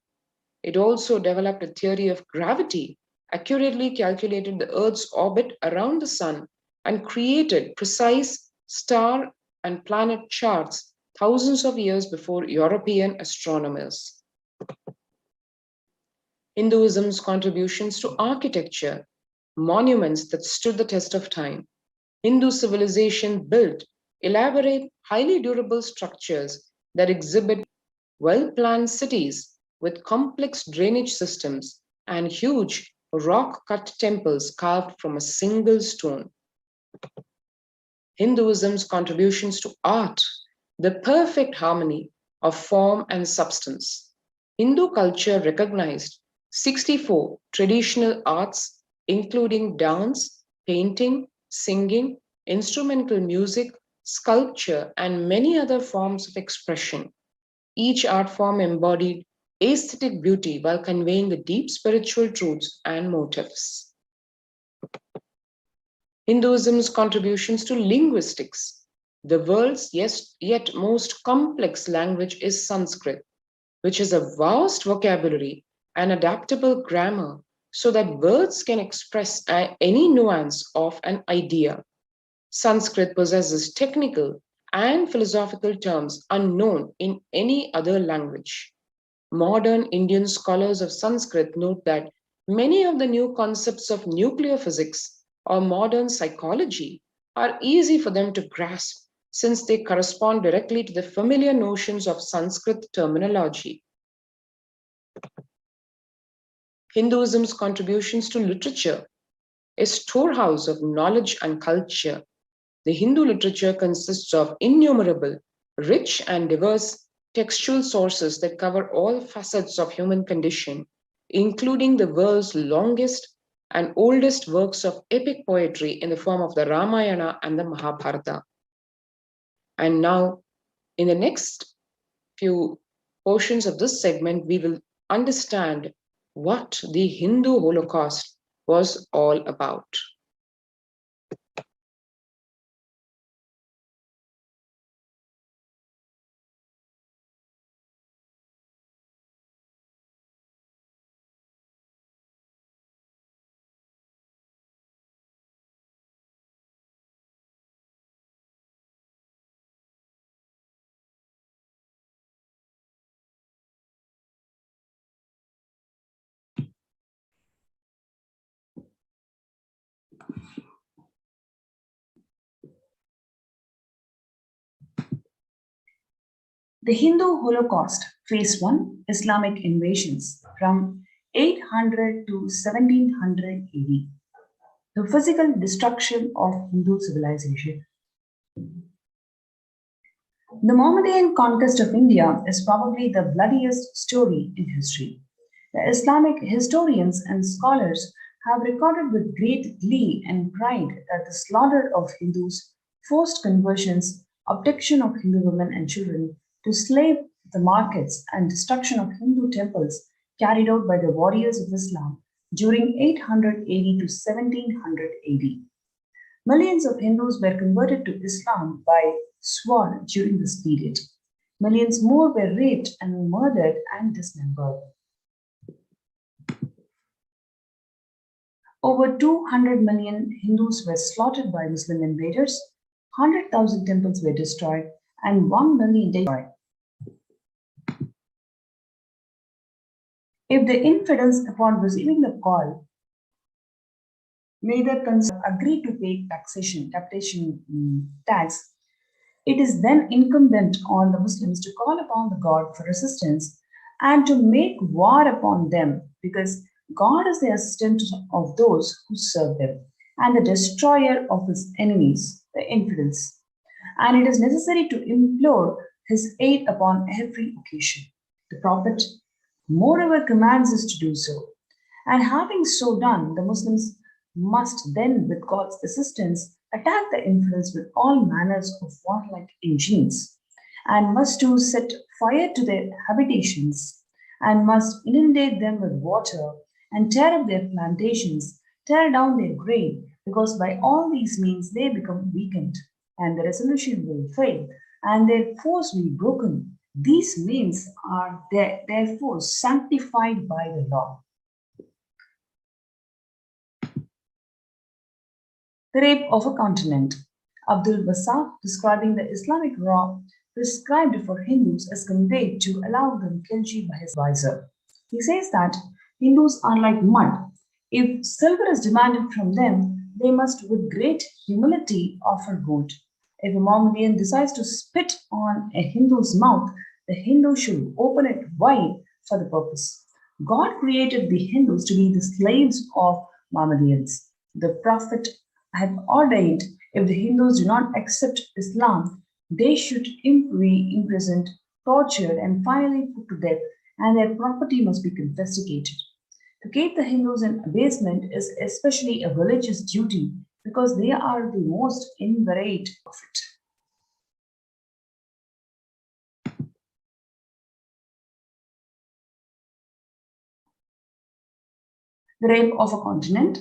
It also developed a theory of gravity, accurately calculated the Earth's orbit around the sun, and created precise star and planet charts thousands of years before European astronomers. Hinduism's contributions to architecture, monuments that stood the test of time. Hindu civilization built elaborate, highly durable structures that exhibit well-planned cities with complex drainage systems and huge rock-cut temples carved from a single stone. Hinduism's contributions to art, the perfect harmony of form and substance. Hindu culture recognized 64 traditional arts, including dance, painting, singing, instrumental music, sculpture, and many other forms of expression. Each art form embodied aesthetic beauty while conveying the deep spiritual truths and motifs. Hinduism's contributions to linguistics. The world's yet most complex language is Sanskrit, which has a vast vocabulary and adaptable grammar so that words can express any nuance of an idea. Sanskrit possesses technical and philosophical terms unknown in any other language. Modern Indian scholars of Sanskrit note that many of the new concepts of nuclear physics or modern psychology are easy for them to grasp since they correspond directly to the familiar notions of Sanskrit terminology. Hinduism's contributions to literature, a storehouse of knowledge and culture. The Hindu literature consists of innumerable, rich and diverse textual sources that cover all facets of human condition including the world's longest and oldest works of epic poetry in the form of the Ramayana and the Mahabharata. And now, in the next few portions of this segment, we will understand what the Hindu Holocaust was all about. The Hindu Holocaust, Phase 1, Islamic invasions from 800 to 1700 AD. The physical destruction of Hindu civilization. The Mohammedan conquest of India is probably the bloodiest story in history. The Islamic historians and scholars have recorded with great glee and pride that the slaughter of Hindus, forced conversions, abduction of Hindu women and children to slave the markets, and destruction of Hindu temples carried out by the warriors of Islam during 800 AD to 1700 AD. Millions of Hindus were converted to Islam by sword during this period. Millions more were raped and murdered and dismembered. Over 200 million Hindus were slaughtered by Muslim invaders, 100,000 temples were destroyed, and 1 million destroyed. If the infidels, upon receiving the call, neither agree to pay taxation tax, it is then incumbent on the Muslims to call upon the God for assistance and to make war upon them, because God is the assistant of those who serve them and the destroyer of his enemies, the infidels. And it is necessary to implore his aid upon every occasion. The Prophet, moreover, commands us to do so. And having so done, the Muslims must then, with God's assistance, attack the infidels with all manners of warlike engines, and must to set fire to their habitations, and must inundate them with water, and tear up their plantations, tear down their grain, because by all these means they become weakened, and the resolution will fail, and their force will be broken. These means are therefore sanctified by the law. The rape of a continent. Abdul Bassam, describing the Islamic law prescribed for Hindus, is conveyed to allow them khilji by his advisor. He says that Hindus are like mud. If silver is demanded from them, they must with great humility offer gold. If a Mohammedan decides to spit on a Hindu's mouth, the Hindu should open it wide for the purpose. God created the Hindus to be the slaves of Mohammedans. The Prophet had ordained if the Hindus do not accept Islam, they should be imprisoned, tortured, and finally put to death, and their property must be confiscated. To keep the Hindus in abasement is especially a religious duty because they are the most inveterate of it. The rape of a continent.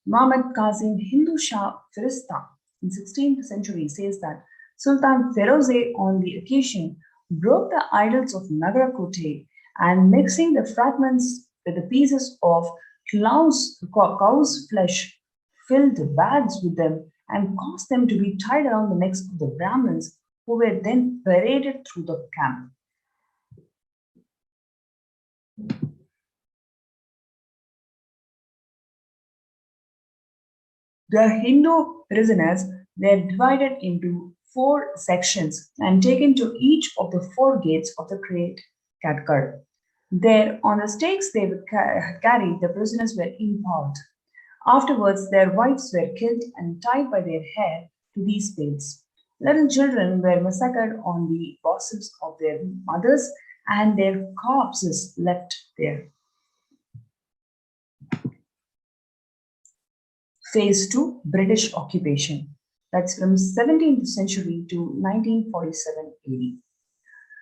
Muhammad Qasim Hindu Shah Firista in 16th century says that Sultan Feroze on the occasion broke the idols of Nagarakote and mixing the fragments with the pieces of cow's flesh, filled bags with them and caused them to be tied around the necks of the Brahmins, who were then paraded through the camp. The Hindu prisoners were divided into 4 sections and taken to each of the 4 gates of the great Katkar. There, on the stakes they would carry, the prisoners were impaled. Afterwards, their wives were killed and tied by their hair to these spades. Little children were massacred on the bosoms of their mothers and their corpses left there. Phase 2, British occupation. That's from 17th century to 1947 AD,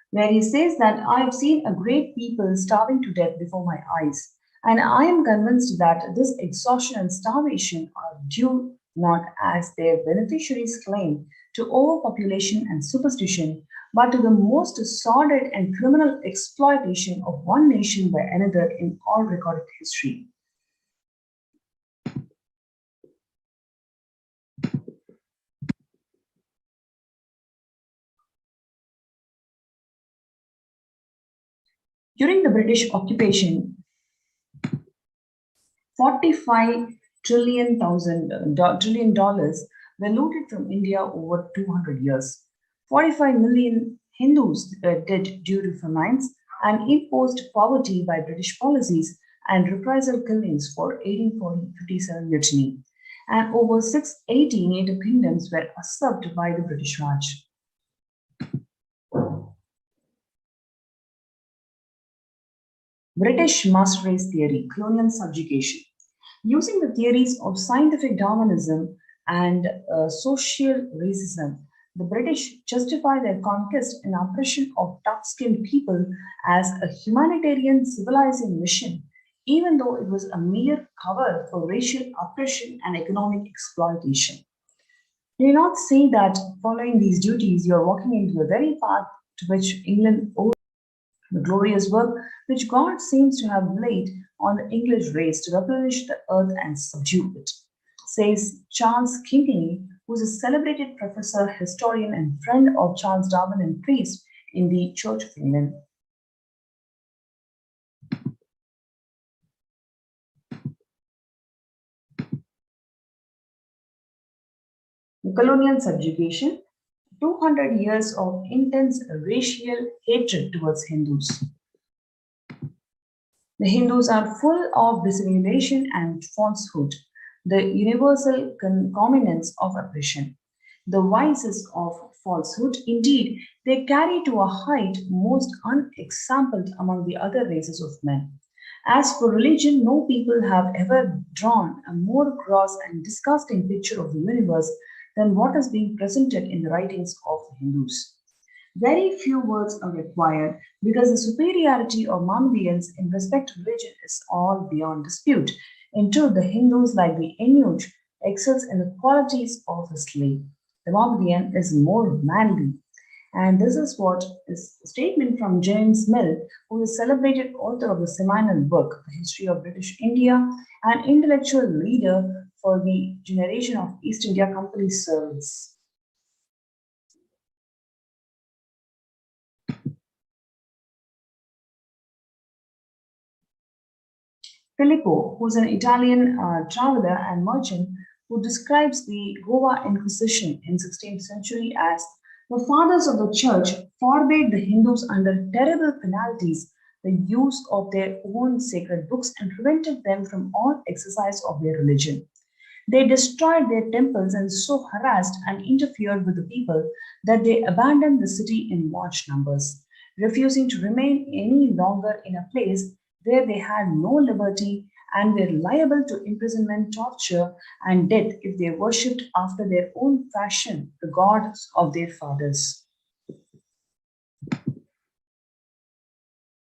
where he says that I have seen a great people starving to death before my eyes, and I am convinced that this exhaustion and starvation are due not, as their beneficiaries claim, to overpopulation and superstition, but to the most sordid and criminal exploitation of one nation by another in all recorded history. During the British occupation, 45 trillion dollars were looted from India over 200 years. 45 million Hindus died due to famines and imposed poverty by British policies and reprisal killings for 1847 mutiny. And over 680 native kingdoms were usurped by the British Raj. British master race theory, colonial subjugation. Using the theories of scientific Darwinism and social racism, the British justify their conquest and oppression of dark-skinned people as a humanitarian civilizing mission, even though it was a mere cover for racial oppression and economic exploitation. They do not say that following these duties, you are walking into the very path to which England owes the glorious work which God seems to have laid on the English race to replenish the earth and subdue it, says Charles Kingsley, who is a celebrated professor, historian, and friend of Charles Darwin and priest in the Church of England. The colonial subjugation, 200 years of intense racial hatred towards Hindus. The Hindus are full of dissimulation and falsehood, the universal concomitants of oppression, the vices of falsehood. Indeed, they carry to a height most unexampled among the other races of men. As for religion, no people have ever drawn a more gross and disgusting picture of the universe than what is being presented in the writings of the Hindus. Very few words are required because the superiority of Mohammedans in respect to religion is all beyond dispute. In truth, the Hindus, like the Inuit, excels in the qualities of a slave. The Mohammedan is more manly. And this is what is a statement from James Mill, who is a celebrated author of the seminal book, The History of British India, and intellectual leader for the generation of East India Company servants. Filippo, who is an Italian traveler and merchant, who describes the Goa Inquisition in 16th century as the fathers of the church forbade the Hindus under terrible penalties the use of their own sacred books and prevented them from all exercise of their religion. They destroyed their temples and so harassed and interfered with the people that they abandoned the city in large numbers, refusing to remain any longer in a place where they had no liberty and were liable to imprisonment, torture, and death if they worshipped after their own fashion the gods of their fathers.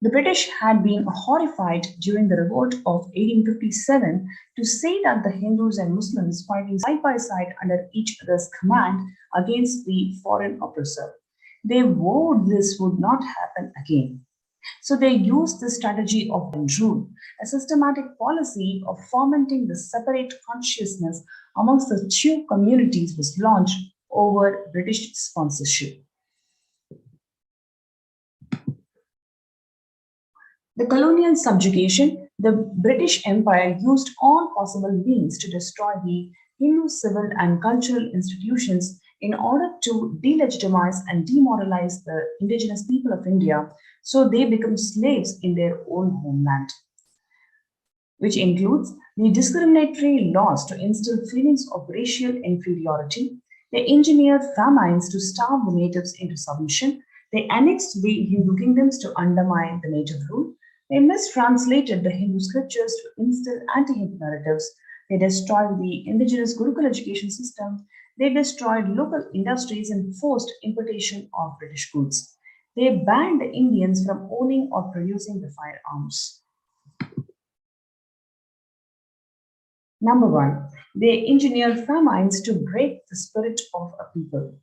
The British had been horrified during the revolt of 1857 to say that the Hindus and Muslims fighting side by side under each other's command against the foreign oppressor. They vowed this would not happen again. So they used the strategy of rule, a systematic policy of fomenting the separate consciousness amongst the two communities was launched over British sponsorship. The colonial subjugation, the British Empire used all possible means to destroy the Hindu civil and cultural institutions in order to delegitimize and demoralize the indigenous people of India so they become slaves in their own homeland, which includes the discriminatory laws to instill feelings of racial inferiority. They engineered famines to starve the natives into submission. They annexed the Hindu kingdoms to undermine the native rule. They mistranslated the Hindu scriptures to instill anti-Hindu narratives. They destroyed the indigenous Gurukul education system. They destroyed local industries and forced importation of British goods. They banned Indians from owning or producing the firearms. Number one, they engineered famines to break the spirit of a people.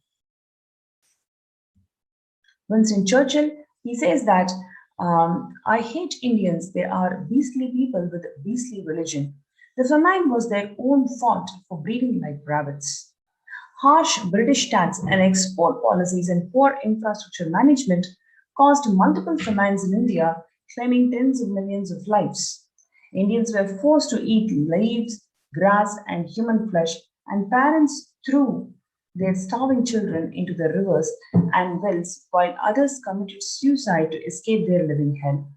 Winston Churchill, he says that, I hate Indians, they are beastly people with a beastly religion. The famine was their own fault for breeding like rabbits. Harsh British tax and export policies and poor infrastructure management caused multiple famines in India, claiming tens of millions of lives. Indians were forced to eat leaves, grass, and human flesh, and parents threw their starving children into the rivers and wells, while others committed suicide to escape their living hell.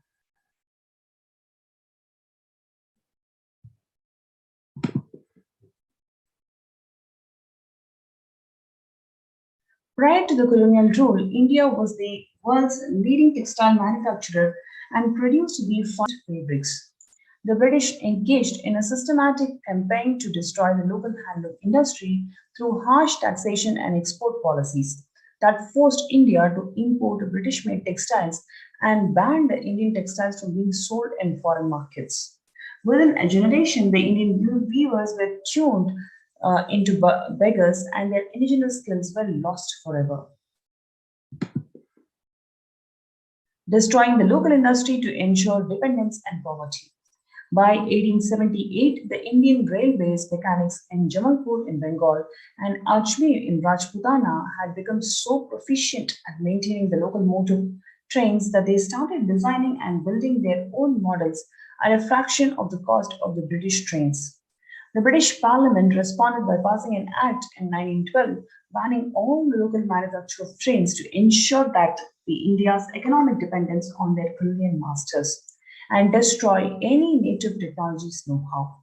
Prior to the colonial rule, India was the world's leading textile manufacturer and produced the finest fabrics. The British engaged in a systematic campaign to destroy the local handloom industry through harsh taxation and export policies that forced India to import British-made textiles and banned Indian textiles from being sold in foreign markets. Within a generation, the Indian weavers were tuned into beggars and their indigenous skills were lost forever. Destroying the local industry to ensure dependence and poverty. By 1878, the Indian railways mechanics in Jamalpur in Bengal and Ajmer in Rajputana had become so proficient at maintaining the locomotive trains that they started designing and building their own models at a fraction of the cost of the British trains. The British Parliament responded by passing an act in 1912 banning all the local manufacture of trains to ensure that the India's economic dependence on their colonial masters and destroy any native technologies know-how.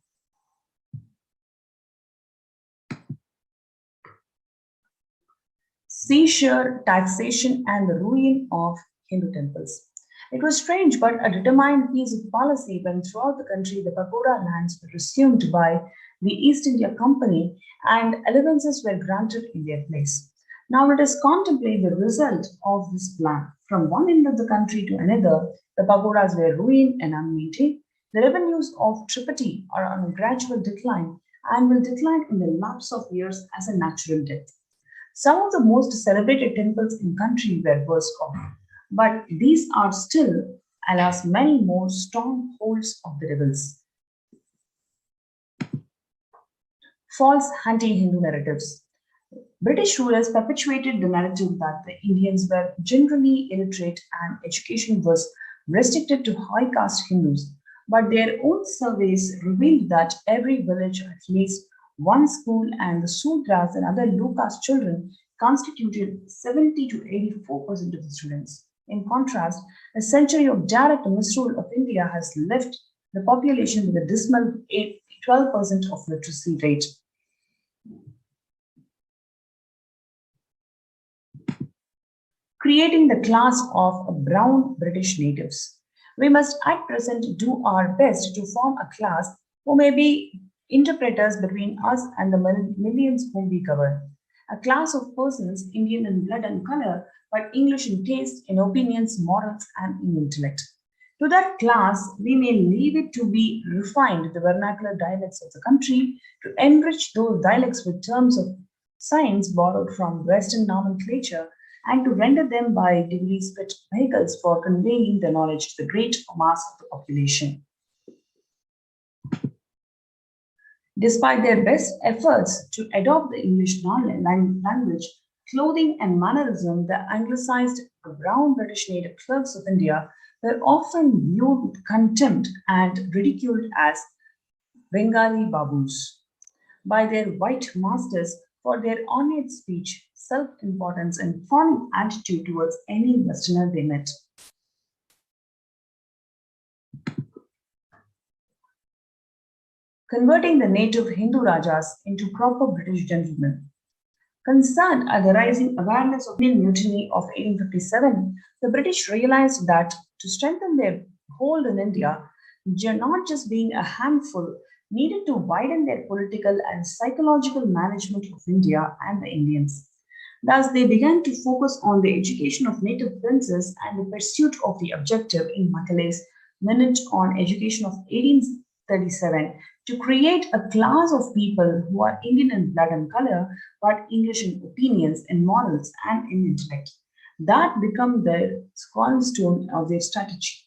Seizure, taxation, and the ruin of Hindu temples. It was strange but a determined piece of policy when throughout the country the pagoda lands were resumed by the East India Company and allowances were granted in their place. Now let us contemplate the result of this plan. From one end of the country to another, the pagodas were ruined and unmaintained. The revenues of Tripati are on a gradual decline and will decline in the lapse of years as a natural death. Some of the most celebrated temples in country were worse off, but these are still, alas, many more strongholds of the rebels. False anti-Hindu narratives. British rulers perpetuated the narrative that the Indians were generally illiterate and education was restricted to high caste Hindus, but their own surveys revealed that every village had at least one school and the Sudras and other low caste children constituted 70 to 84% of the students. In contrast, a century of direct misrule of India has left the population with a dismal 12% of literacy rate. Creating the class of brown British natives. We must at present do our best to form a class who may be interpreters between us and the millions whom we govern. A class of persons Indian in blood and color, but English in taste, in opinions, morals, and in intellect. To that class, we may leave it to be refined the vernacular dialects of the country, to enrich those dialects with terms of science borrowed from Western nomenclature, and to render them by degrees fit vehicles for conveying the knowledge to the great mass of the population. Despite their best efforts to adopt the English language, clothing, and mannerism, the anglicized brown British native clerks of India were often viewed with contempt and ridiculed as Bengali babus by their white masters for their ornate speech, self-importance, and fawning attitude towards any Westerner they met. Converting the native Hindu Rajas into proper British gentlemen. Concerned at the rising awareness of the Indian Mutiny of 1857, the British realized that to strengthen their hold in India, not just being a handful, needed to widen their political and psychological management of India and the Indians. Thus, they began to focus on the education of native princes and the pursuit of the objective in Macaulay's Minute on Education of 1837 to create a class of people who are Indian in blood and color, but English in opinions, in morals, and in intellect. That became the cornerstone of their strategy.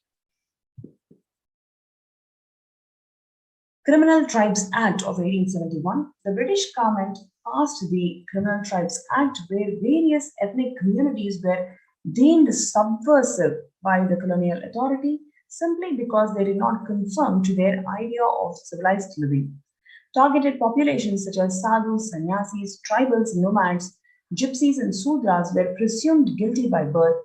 Criminal Tribes Act of 1871, the British government passed the Criminal Tribes Act where various ethnic communities were deemed subversive by the colonial authority simply because they did not conform to their idea of civilized living. Targeted populations such as sadhus, sannyasis, tribals, nomads, gypsies, and sudras were presumed guilty by birth,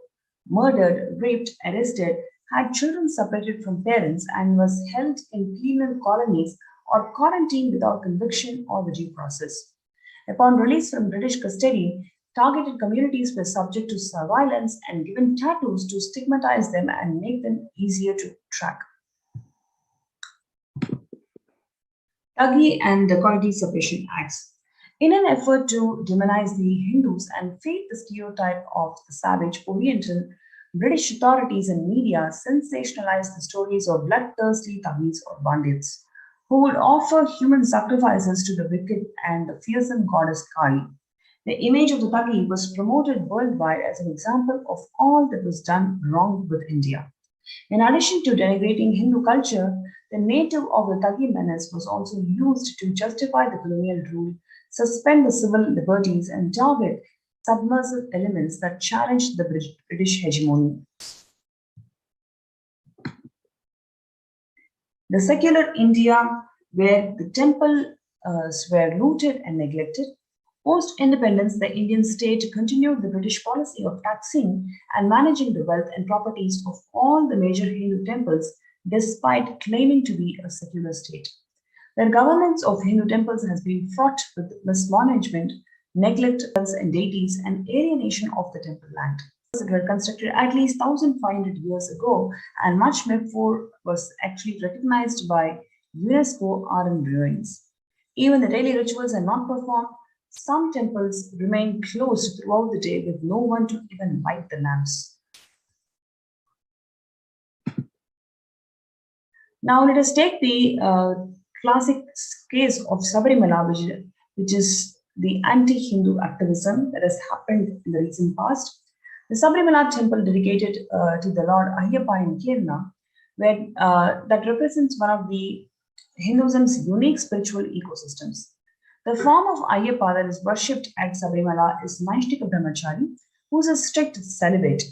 murdered, raped, arrested, had children separated from parents, and was held in penal colonies or quarantined without conviction or the due process. Upon release from British custody, targeted communities were subject to surveillance and given tattoos to stigmatize them and make them easier to track. Thuggy and Dacoity Suppression Acts. In an effort to demonize the Hindus and fade the stereotype of the savage Oriental, British authorities and media sensationalized the stories of bloodthirsty Thuggis or bandits who would offer human sacrifices to the wicked and the fearsome goddess Kali. The image of the Thuggi was promoted worldwide as an example of all that was done wrong with India. In addition to denigrating Hindu culture, the native of the Thuggi menace was also used to justify the colonial rule, suspend the civil liberties, and target submersive elements that challenged the British hegemony. The secular India, where the temples were looted and neglected. Post-independence, the Indian state continued the British policy of taxing and managing the wealth and properties of all the major Hindu temples, despite claiming to be a secular state. The governance of Hindu temples has been fraught with mismanagement, neglect of and deities, and alienation of the temple land. It were constructed at least 1,500 years ago, and much before was actually recognized by UNESCO are in ruins. Even the daily rituals are not performed. Some temples remain closed throughout the day with no one to even light the lamps. Now let us take the classic case of Sabarimala, which is the anti-Hindu activism that has happened in the recent past. The Sabarimala temple dedicated to the Lord Ayyappa in Kerala, where that represents one of the Hinduism's unique spiritual ecosystems. The form of Ayyappa that is worshipped at Sabarimala is Naishtika Brahmachari, who is a strict celibate.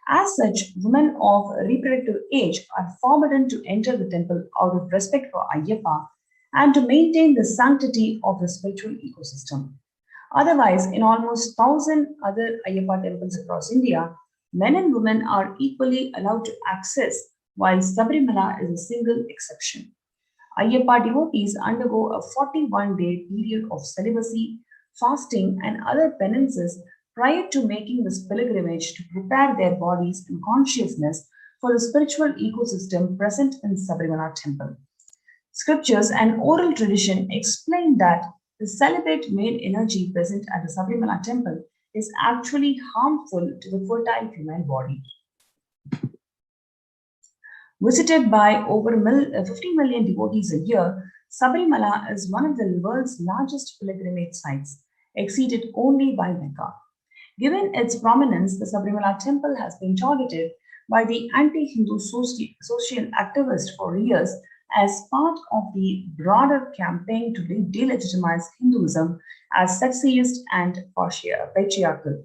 As such, women of reproductive age are forbidden to enter the temple out of respect for Ayyappa and to maintain the sanctity of the spiritual ecosystem. Otherwise, in almost 1,000 other Ayyappa temples across India, men and women are equally allowed to access, while Sabarimala is a single exception. Ayyappa devotees undergo a 41-day period of celibacy, fasting, and other penances prior to making this pilgrimage to prepare their bodies and consciousness for the spiritual ecosystem present in Sabarimala temple. Scriptures and oral tradition explain that the celibate male energy present at the Sabarimala temple is actually harmful to the fertile female body. Visited by over 50 million devotees a year, Sabarimala is one of the world's largest pilgrimage sites, exceeded only by Mecca. Given its prominence, the Sabarimala temple has been targeted by the anti-Hindu social activists for years as part of the broader campaign to delegitimize Hinduism as sexist and patriarchal.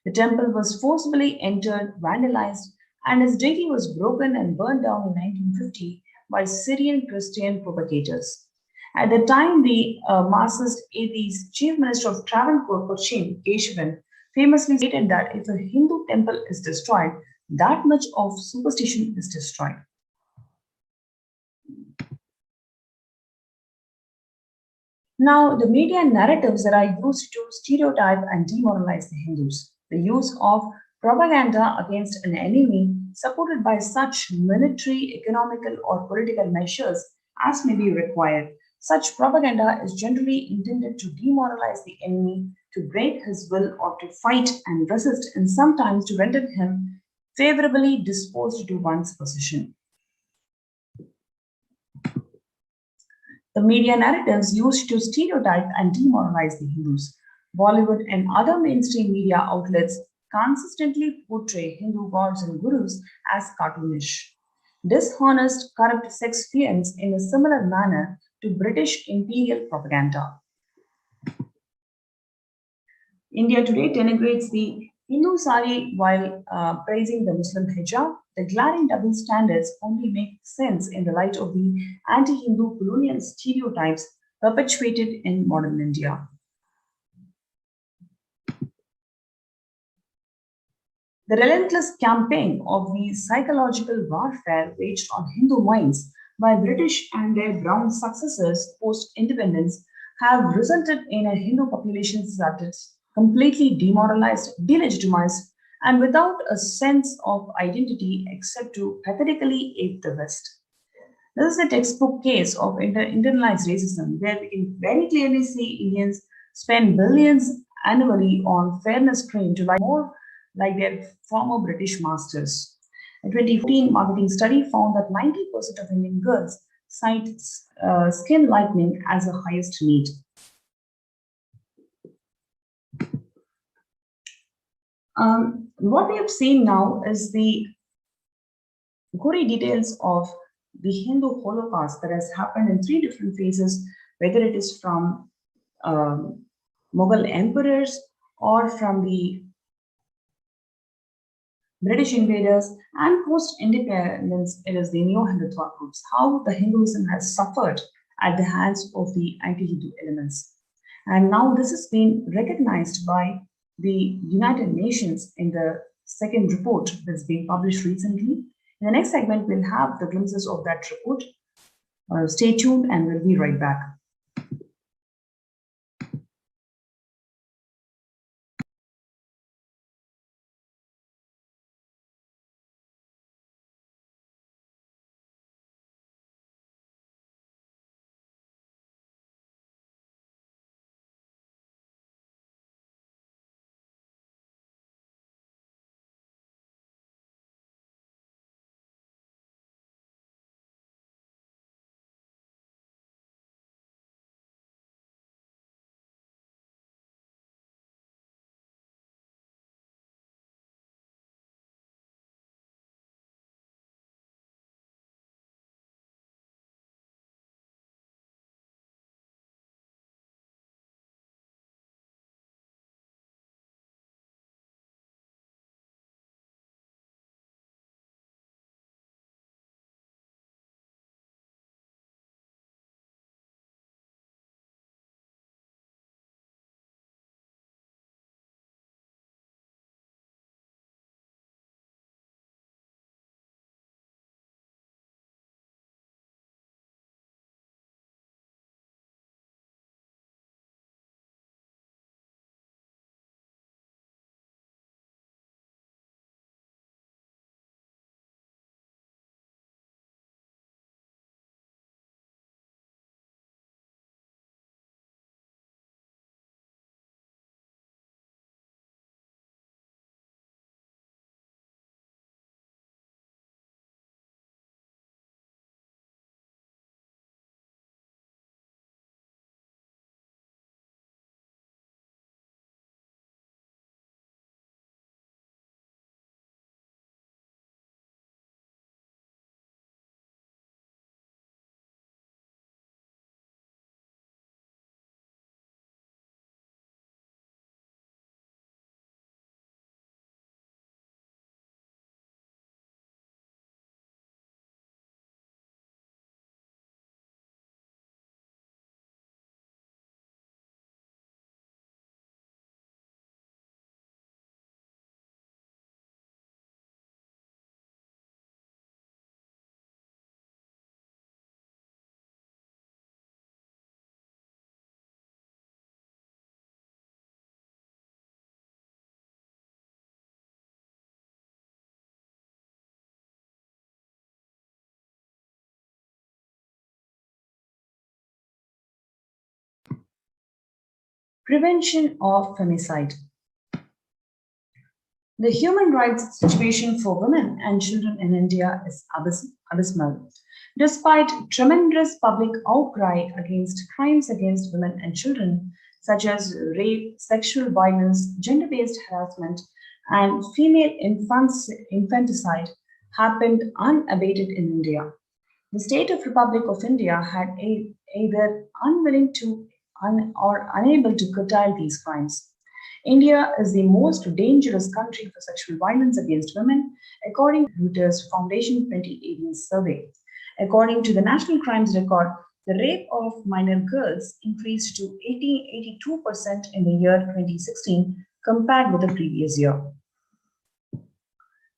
The temple was forcibly entered, vandalized, and its deity was broken and burned down in 1950 by Syrian Christian provocators. At the time, the Marxist atheist Chief Minister of Travancore, Cochin, Keshavan, famously stated that if a Hindu temple is destroyed, that much of superstition is destroyed. Now, the media narratives that are used to stereotype and demoralize the Hindus, the use of propaganda against an enemy supported by such military, economical, or political measures as may be required. Such propaganda is generally intended to demoralize the enemy, to break his will, or to fight and resist, and sometimes to render him favorably disposed to one's position. The media narratives used to stereotype and demoralize the Hindus. Bollywood and other mainstream media outlets consistently portray Hindu gods and gurus as cartoonish. Dishonest, corrupt sex fiends in a similar manner to British imperial propaganda. India today denigrates the Hindu sari while praising the Muslim hijab. The glaring double standards only make sense in the light of the anti-Hindu colonial stereotypes perpetuated in modern India. The relentless campaign of the psychological warfare waged on Hindu minds by British and their brown successors post-independence have resulted in a Hindu population that is completely demoralized, delegitimized, and without a sense of identity except to pathetically ape the West. This is a textbook case of internalized racism where we can very clearly see Indians spend billions annually on fairness cream to lie more like their former British masters. A 2014 marketing study found that 90% of Indian girls cite skin lightening as the highest need. What we have seen now is the gory details of the Hindu Holocaust that has happened in 3 different phases, whether it is from Mughal emperors or from the British invaders, and post-independence, it is the neo-Hindutva groups, how the Hinduism has suffered at the hands of the anti-Hindu elements. And now this has been recognized by the United Nations in the second report that's been published recently. In the next segment, we'll have the glimpses of that report. Stay tuned and we'll be right back. Prevention of femicide. The human rights situation for women and children in India is abysmal. Despite tremendous public outcry against crimes against women and children, such as rape, sexual violence, gender-based harassment, and female infanticide, happened unabated in India. The State of Republic of India had either unwilling to or unable to curtail these crimes. India is the most dangerous country for sexual violence against women, according to Reuters Foundation 2018 survey. According to the National Crimes Record, the rape of minor girls increased to 82% in the year 2016 compared with the previous year.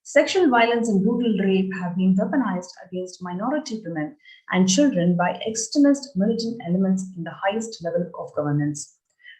Sexual violence and brutal rape have been weaponized against minority women and children by extremist militant elements in the highest level of governance.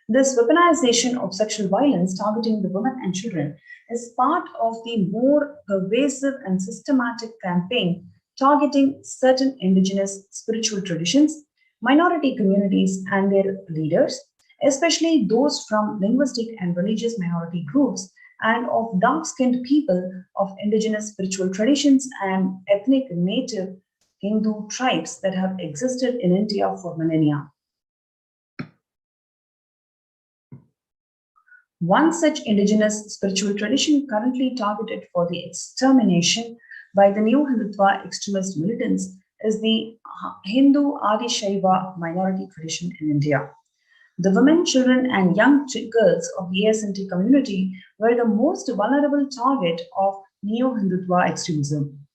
This weaponization of sexual violence targeting the women and children is part of the more pervasive and systematic campaign targeting certain indigenous spiritual traditions, minority communities, and their leaders, especially those from linguistic and religious minority groups and of dark-skinned people of indigenous spiritual traditions and ethnic native Hindu tribes that have existed in India for millennia. One such indigenous spiritual tradition currently targeted for the extermination by the new Hindutva extremist militants is the Hindu Adi Shaiva minority tradition in India. The women, children, and young girls of the ASNT community were the most vulnerable target of neo-Hindutva extremism.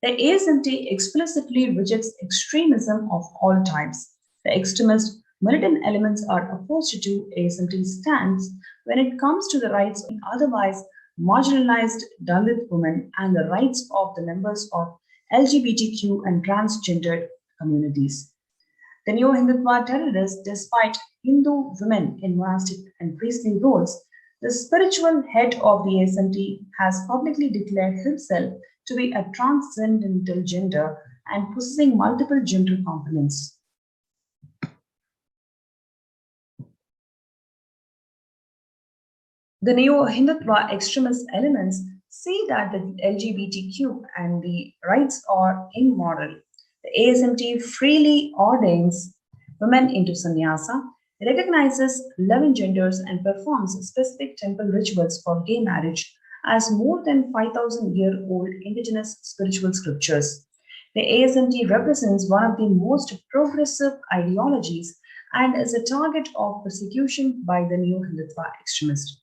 The ASNT explicitly rejects extremism of all types. The extremist militant elements are opposed to ASNT's stance when it comes to the rights of otherwise marginalized Dalit women and the rights of the members of LGBTQ and transgendered communities. The neo-Hindutva terrorists, despite Hindu women in monastic and priestly roles, the spiritual head of the ASNT has publicly declared himself to be a transcendental gender and possessing multiple gender components. The neo-Hindutva extremist elements see that the LGBTQ and the rights are immoral. The ASNT freely ordains women into sannyasa, recognizes 11 genders, and performs specific temple rituals for gay marriage as more than 5,000-year-old indigenous spiritual scriptures. The ASNT represents one of the most progressive ideologies and is a target of persecution by the neo-Hindutva extremists.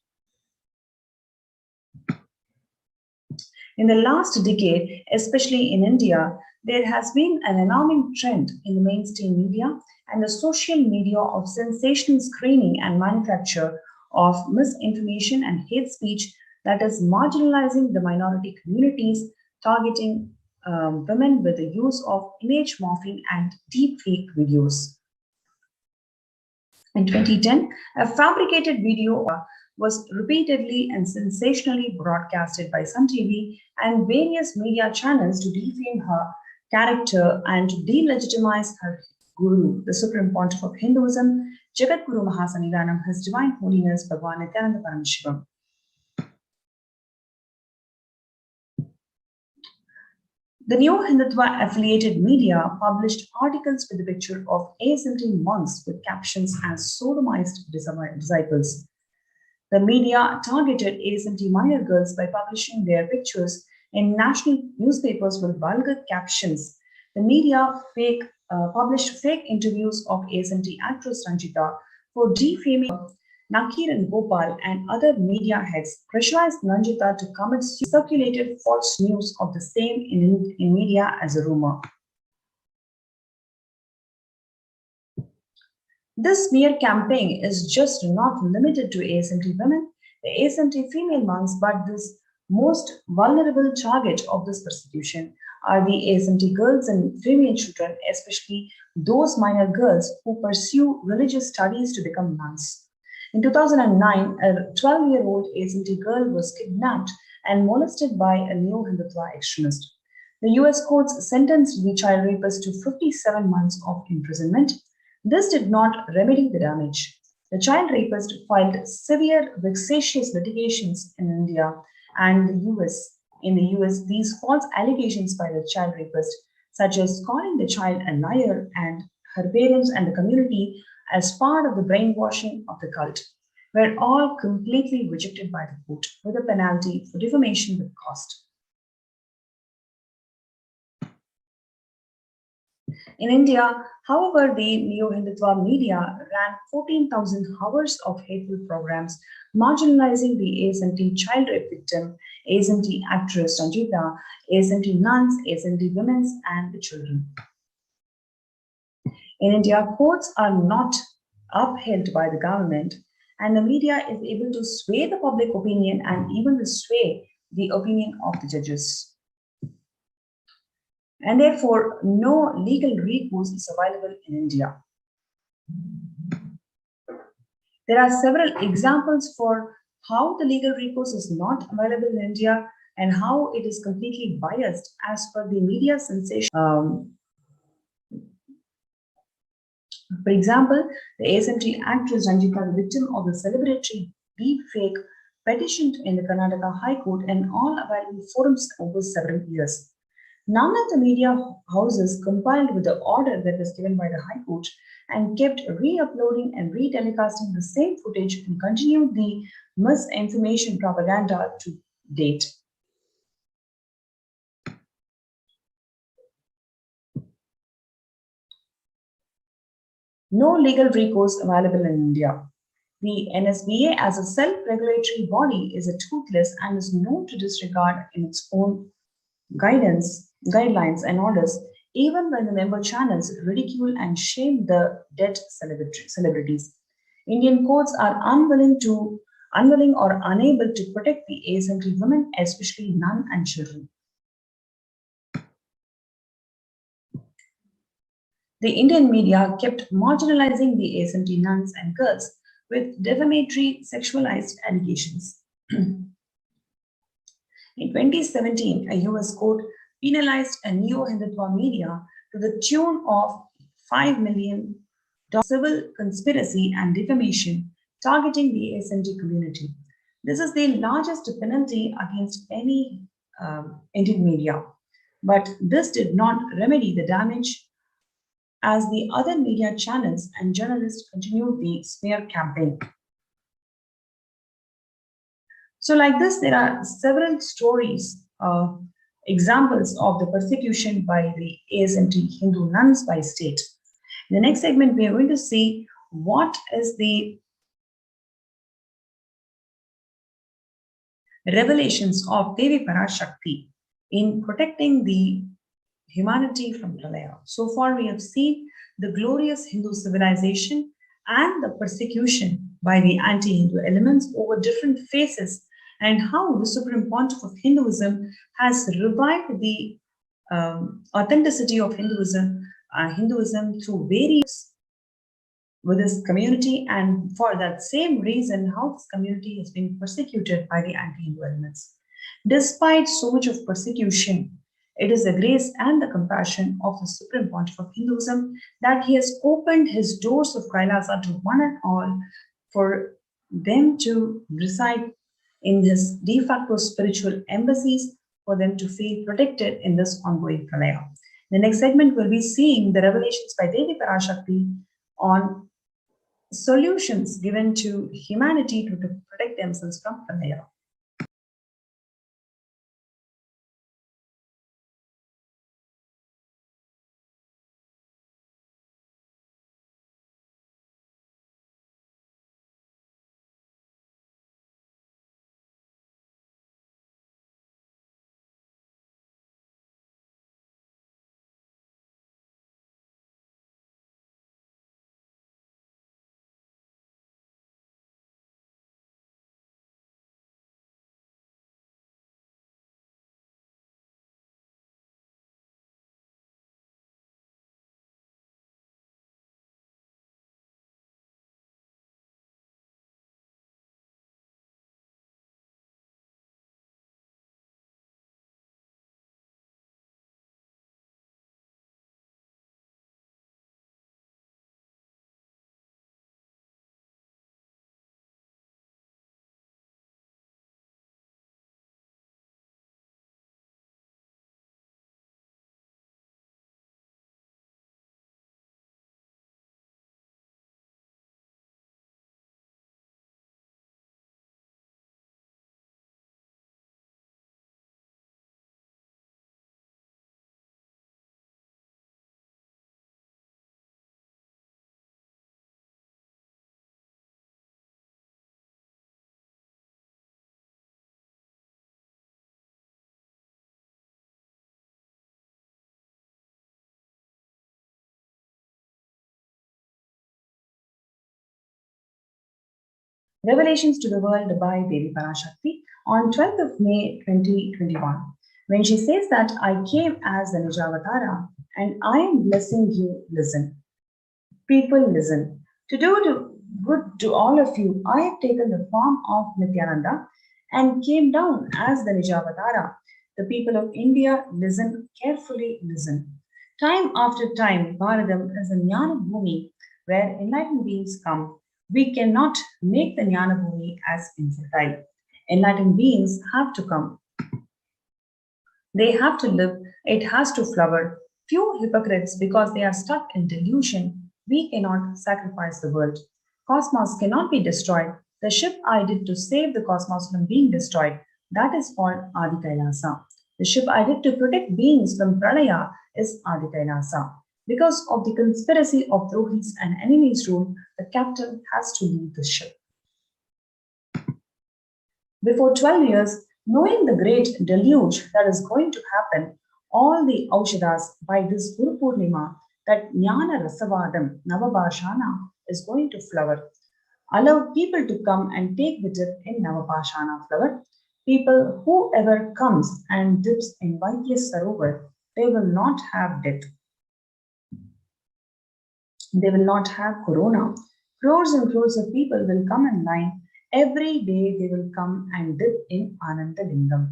In the last decade, especially in India, there has been an alarming trend in the mainstream media and the social media of sensational screening and manufacture of misinformation and hate speech that is marginalizing the minority communities, targeting women with the use of image morphing and deepfake videos. In 2010, a fabricated video was repeatedly and sensationally broadcasted by Sun TV and various media channels to defame her character and to delegitimize her guru, the Supreme Pontiff of Hinduism, Jagat Guru Mahasanidanam, His Divine Holiness Bhagavan Nithyananda Paramashivam. The new Hindutva affiliated media published articles with a picture of ASNT monks with captions as sodomized disciples. The media targeted ASNT minor girls by publishing their pictures in national newspapers with vulgar captions. The media published fake interviews of ASNT actress Ranjita for defaming Nakir and Gopal and other media heads, pressurized Ranjita to commit circulated false news of the same in media as a rumor. This smear campaign is just not limited to ASNT women, the ASNT female monks, but this most vulnerable target of this persecution are the ASNT girls and female children, especially those minor girls who pursue religious studies to become nuns. In 2009, a 12-year-old ASNT girl was kidnapped and molested by a neo-Hindutva extremist. The US courts sentenced the child rapist to 57 months of imprisonment. This did not remedy the damage. The child rapist filed severe vexatious litigations in India and the US. In the US, these false allegations by the child rapist, such as calling the child a liar and her parents and the community as part of the brainwashing of the cult, were all completely rejected by the court with a penalty for defamation with cost. In India, however, the neo-Hindutva media ran 14,000 hours of hateful programs marginalizing the ASMT child rape victim, ASMT actress Ranjita, ASMT nuns, ASMT women, and the children. In India, courts are not upheld by the government, and the media is able to sway the public opinion and even to sway the opinion of the judges. And therefore, no legal recourse is available in India. There are several examples for how the legal recourse is not available in India and how it is completely biased as per the media sensation. For example, the ASMT actress Ranjita, the victim of the celebratory deepfake, petitioned in the Karnataka High Court and all available forums over several years. None of the media houses complied with the order that was given by the High Court and kept re-uploading and re-telecasting the same footage and continued the misinformation propaganda to date. No legal recourse available in India. The NSBA as a self-regulatory body is a toothless and is known to disregard in its own guidelines and orders, even when the member channels ridicule and shame the dead celebrities. Indian courts are unwilling or unable to protect the ASMT women, especially nun and children. The Indian media kept marginalizing the ASMT nuns and girls with defamatory sexualized allegations. In 2017, a US court penalized a neo-Hindutva media to the tune of $5 million civil conspiracy and defamation targeting the ASMT community. This is the largest penalty against any Indian media, but this did not remedy the damage as the other media channels and journalists continued the smear campaign. So like this, there are several stories, examples of the persecution by the ASMT Hindu nuns by state. In the next segment, we are going to see what is the revelations of Devi Parashakti in protecting the humanity from Pralaya. So far, we have seen the glorious Hindu civilization and the persecution by the anti-Hindu elements over different phases, and how the Supreme Pontiff of Hinduism has revived the authenticity of Hinduism through various with this community, and for that same reason, how this community has been persecuted by the anti-Hindu elements. Despite so much of persecution, it is the grace and the compassion of the Supreme Pontiff of Hinduism that he has opened his doors of Kailasa to one and all for them to reside in his de facto spiritual embassies, for them to feel protected in this ongoing pralaya. The next segment will be seeing the revelations by Devi Parashakti on solutions given to humanity to protect themselves from pralaya. Revelations to the World by Devi Parashakti on 12th of May 2021, when she says that I came as the Nijavatara and I am blessing you, listen. People, listen. To do good to all of you, I have taken the form of Nithyananda and came down as the Nijavatara. The people of India, listen, carefully listen. Time after time, Bharadam is a Jnana Bhumi where enlightened beings come. We cannot make the Jnana Bhumi as infertile. Enlightened beings have to come. They have to live, it has to flower. Few hypocrites, because they are stuck in delusion, we cannot sacrifice the world. Cosmos cannot be destroyed. The ship I did to save the cosmos from being destroyed, that is called Adi Kailasa. The ship I did to protect beings from Pralaya is Adi Kailasa. Because of the conspiracy of Drohis and enemies rule, the captain has to leave the ship. Before 12 years, knowing the great deluge that is going to happen, all the Aushadas by this Guru Purnima, that Jnana Rasavadam Navabhashana is going to flower. Allow people to come and take the dip in Navabhashana flower. People, whoever comes and dips in Vaidya Sarovar, they will not have death. They will not have corona. Crores and crores of people will come in line. Every day they will come and dip in Ananda Lingam.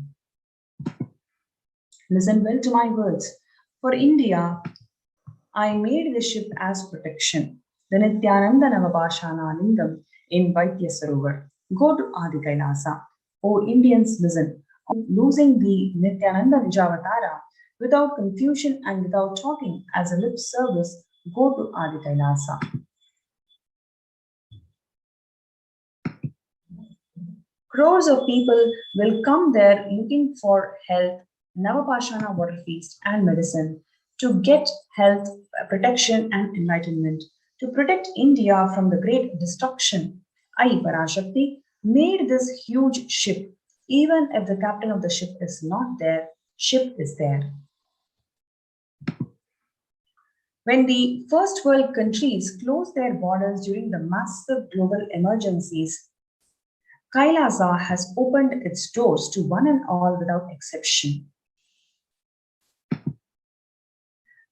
Listen well to my words. For India, I made the ship as protection. The Nithyananda Navabhashana Lingam in Vaidya Sarovar. Go to Adi Kailasa. O Indians, listen. Losing the Nithyananda Nijavatara without confusion and without talking as a lip service, go to Adi Kailasa. Crores of people will come there looking for health, Navapashana water feast, and medicine to get health, protection, and enlightenment, to protect India from the great destruction. I, Parashakti, made this huge ship. Even if the captain of the ship is not there, ship is there. When the first world countries closed their borders during the massive global emergencies, Kailasa has opened its doors to one and all without exception.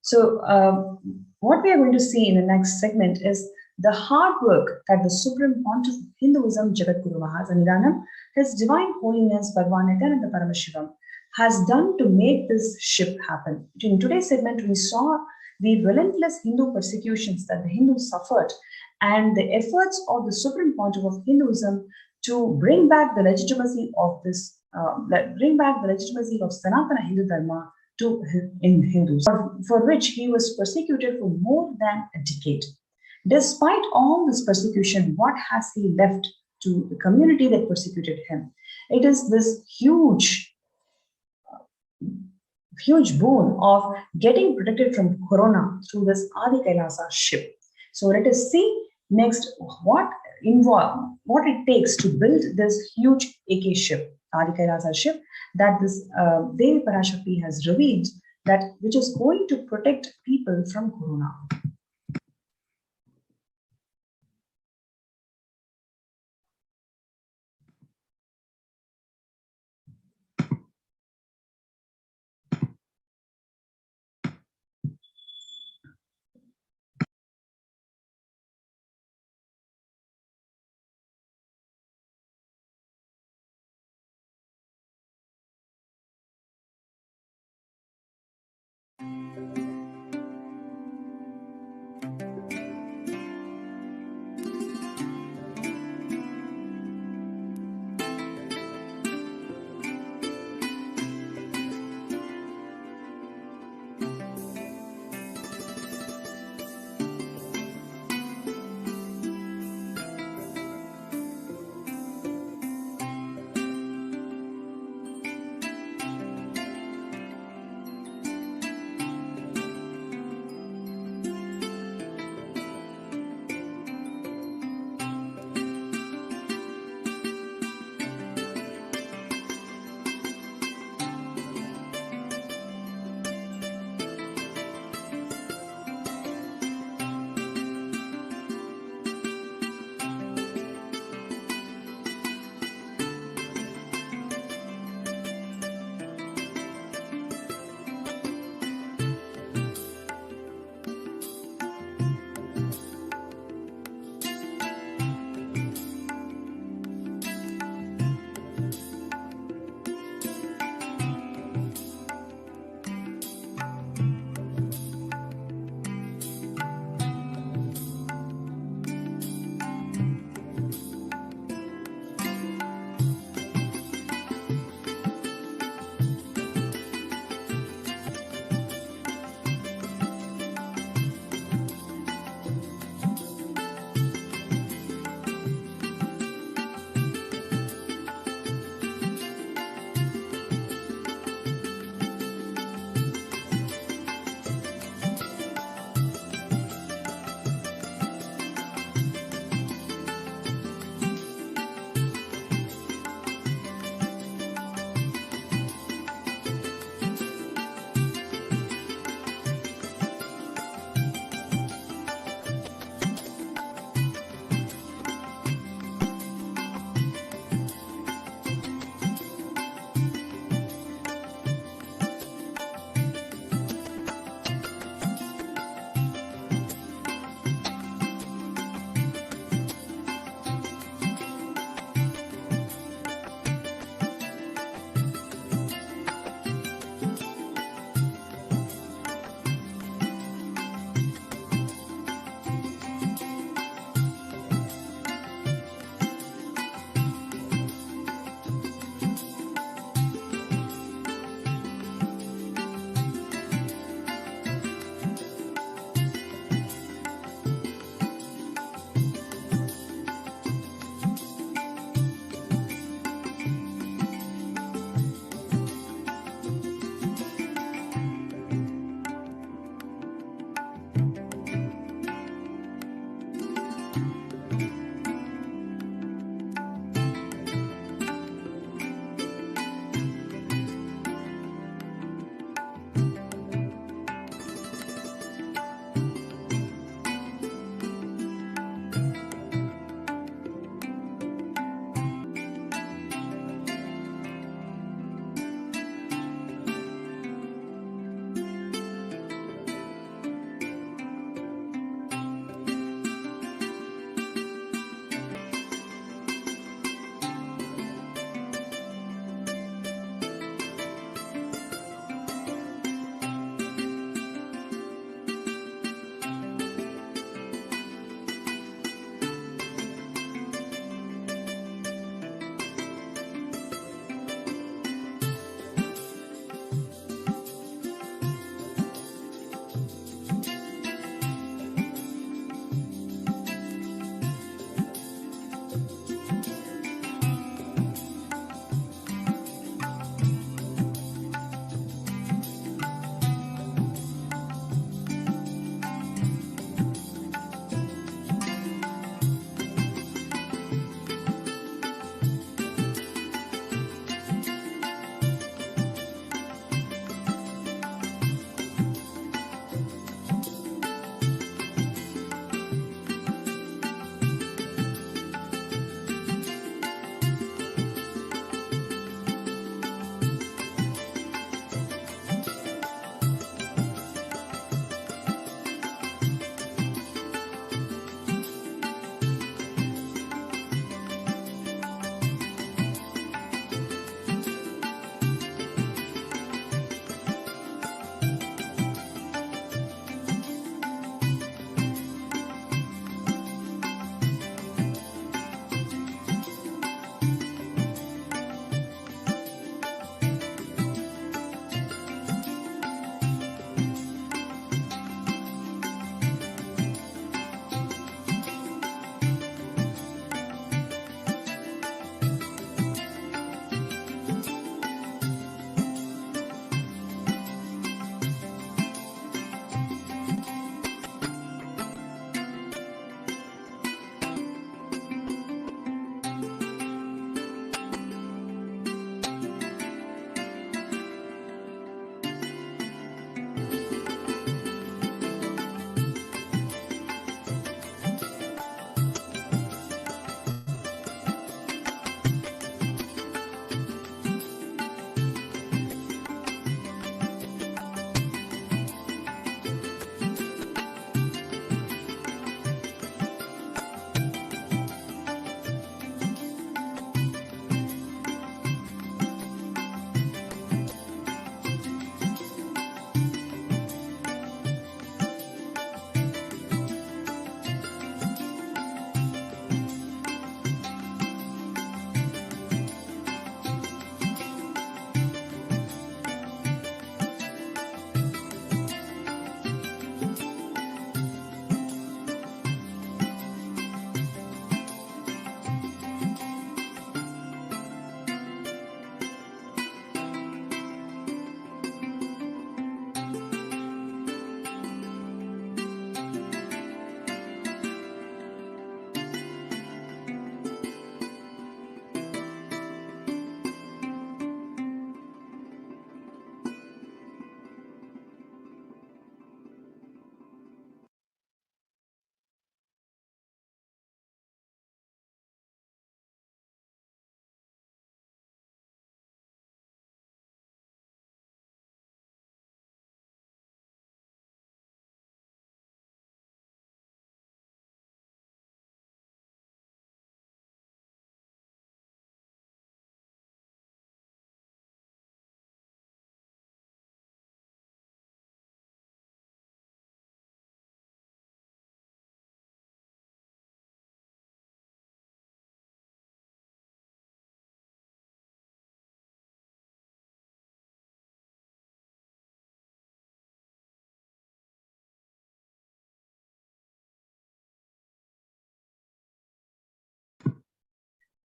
So, what we are going to see in the next segment is the hard work that the Supreme Pontiff of Hinduism, Jagadguru Mahasanidanam, His Divine Holiness Bhagavan Nithyananda Paramashivam, has done to make this ship happen. In today's segment, we saw the relentless Hindu persecutions that the Hindus suffered and the efforts of the Supreme Pontiff of Hinduism to bring back the legitimacy of this, of Sanatana Hindu Dharma to in Hindus, for which he was persecuted for more than a decade. Despite all this persecution, what has he left to the community that persecuted him? It is this huge boon of getting protected from corona through this Adi Kailasa ship. So let us see next what it takes to build this huge AK ship, Adi Kailasa ship, that this Devi Parashakti has revealed, that which is going to protect people from corona.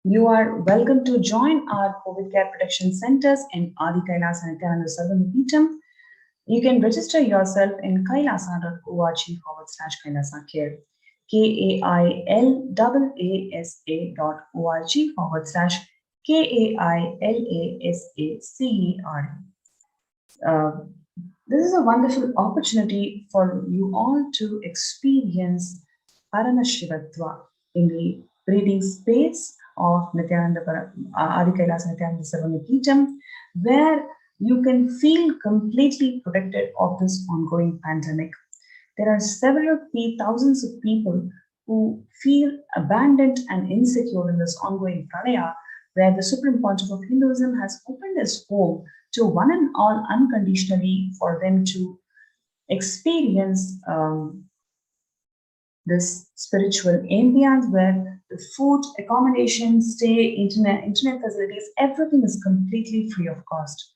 You are welcome to join our COVID care protection centers in Adi Kailasa Nithyananda Paramashivam. You can register yourself in kailasa.org/Kailasa care. KAILAASA.org/KAILASACER. This is a wonderful opportunity for you all to experience Paramashivatva in the breathing space of Adi Kailasa Nithyananda Paramashivam, where you can feel completely protected of this ongoing pandemic. There are thousands of people who feel abandoned and insecure in this ongoing pranaya, where the Supreme Pontiff of Hinduism has opened his home to one and all unconditionally for them to experience this spiritual ambience where the food, accommodation, stay, internet facilities, everything is completely free of cost.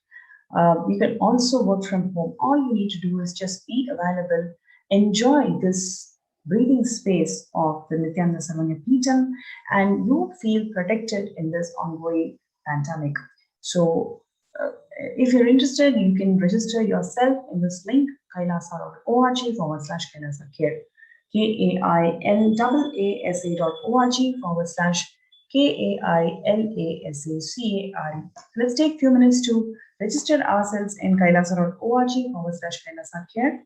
You can also work from home. All you need to do is just be available, enjoy this breathing space of the Nithyananda Paramashivam, and you feel protected in this ongoing pandemic. So, if you're interested, you can register yourself in this link, kailasa.org/Kailasa care. KAILAASA.org/KAILASACER. Let's take a few minutes to register ourselves in kailasa.org/Kailasa care.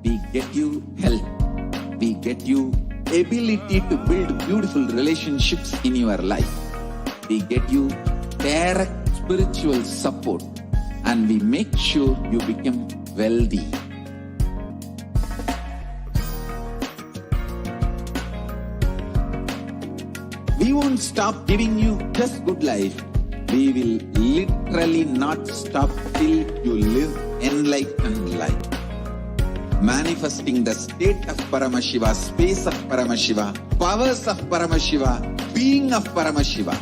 We get you health. We get you ability to build beautiful relationships in your life. We get you direct spiritual support, and we make sure you become wealthy. We won't stop giving you just good life. We will literally not stop till you live enlightened life. Manifesting the state of Paramashiva, space of Paramashiva, powers of Paramashiva, being of Paramashiva.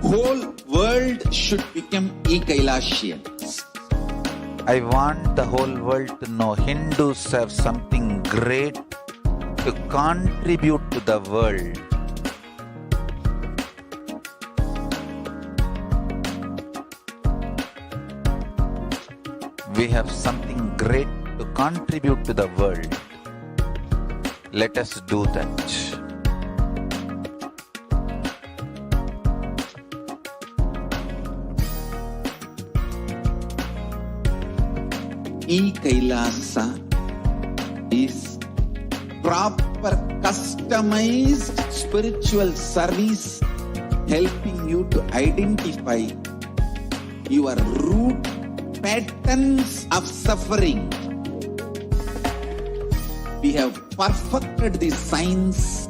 Whole world should become Kailasians. I want the whole world to know Hindus have something great to contribute to the world. We have something great to contribute to the world. Let us do that. Kailasa is proper customized spiritual service helping you to identify your root patterns of suffering. We have perfected the science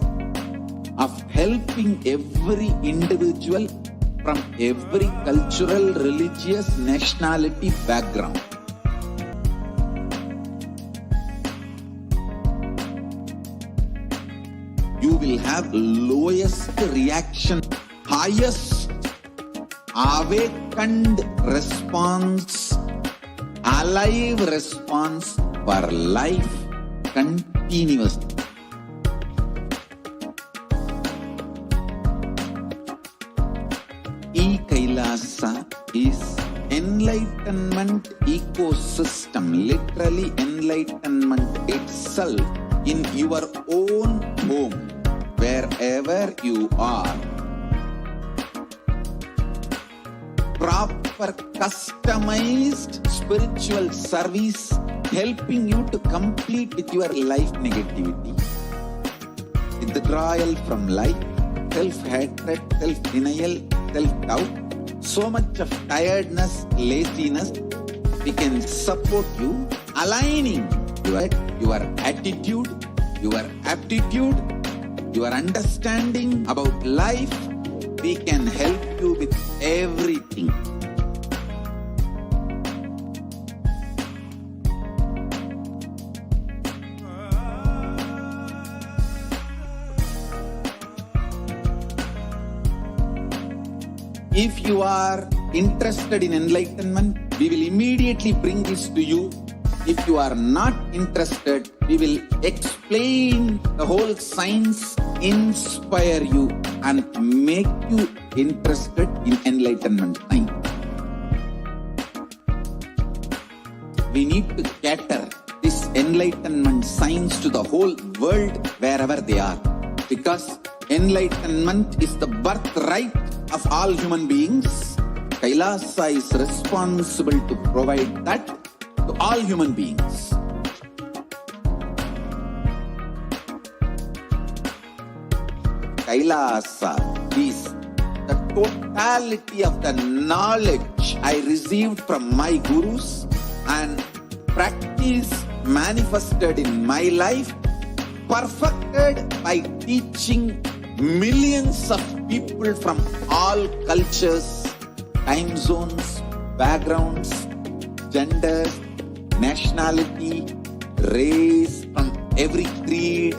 of helping every individual from every cultural, religious, nationality background. You will have lowest reaction, highest awakened response, alive response for life continuously. Kailasa is enlightenment ecosystem, literally enlightenment itself in your own home, wherever you are. proper customized spiritual service helping you to complete with your life negativity, withdrawal from life, self-hatred, self-denial, self-doubt, so much of tiredness, laziness. We can support you, aligning your attitude, your aptitude, your understanding about life. We can help you with everything. If you are interested in enlightenment, we will immediately bring this to you. If you are not interested, we will explain the whole science, inspire you and make you interested in enlightenment science. We need to cater this enlightenment science to the whole world wherever they are, because enlightenment is the birthright of all human beings. Kailasa is responsible to provide that to all human beings. Kailasa is the totality of the knowledge I received from my gurus and practice manifested in my life, perfected by teaching millions of people from all cultures, time zones, backgrounds, genders, nationality, race, from every creed.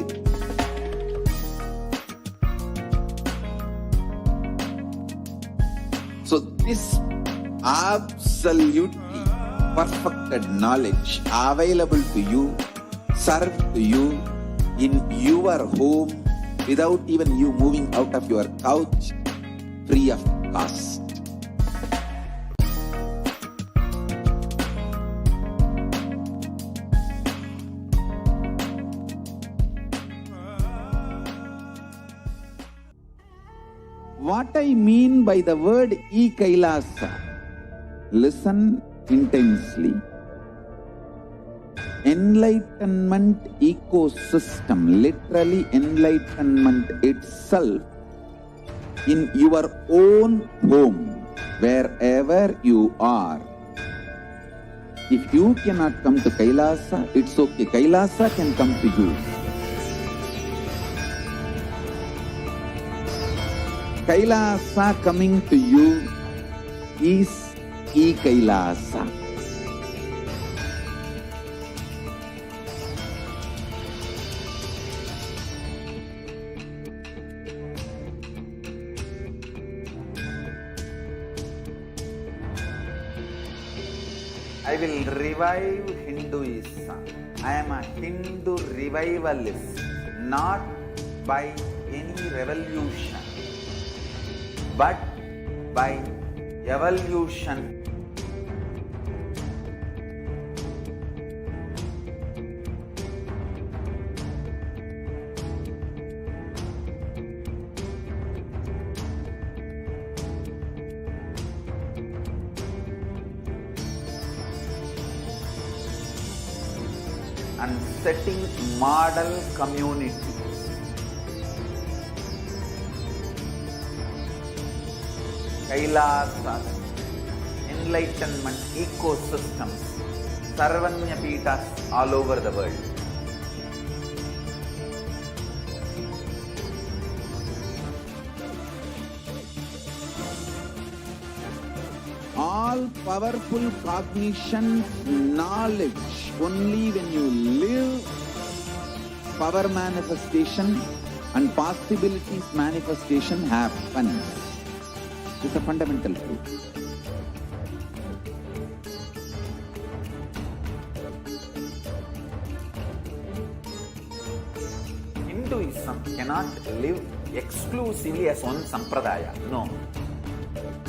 So this absolutely perfected knowledge available to you, served to you in your home without even you moving out of your couch, free of cost. What I mean by the word Kailasa, listen intensely. Enlightenment ecosystem, literally enlightenment itself, in your own home, wherever you are. If you cannot come to Kailasa, it's okay. Kailasa can come to you. Kailasa coming to you is Kailasa. I will revive Hinduism. I am a Hindu revivalist, not by any revolution, but by evolution. And setting model community. Kailasa, enlightenment ecosystems, Sarvanya Pitas all over the world. All powerful cognition, knowledge, only when you live, power manifestation and possibilities manifestation happens. It's a fundamental truth. Hinduism cannot live exclusively as one sampradaya. No.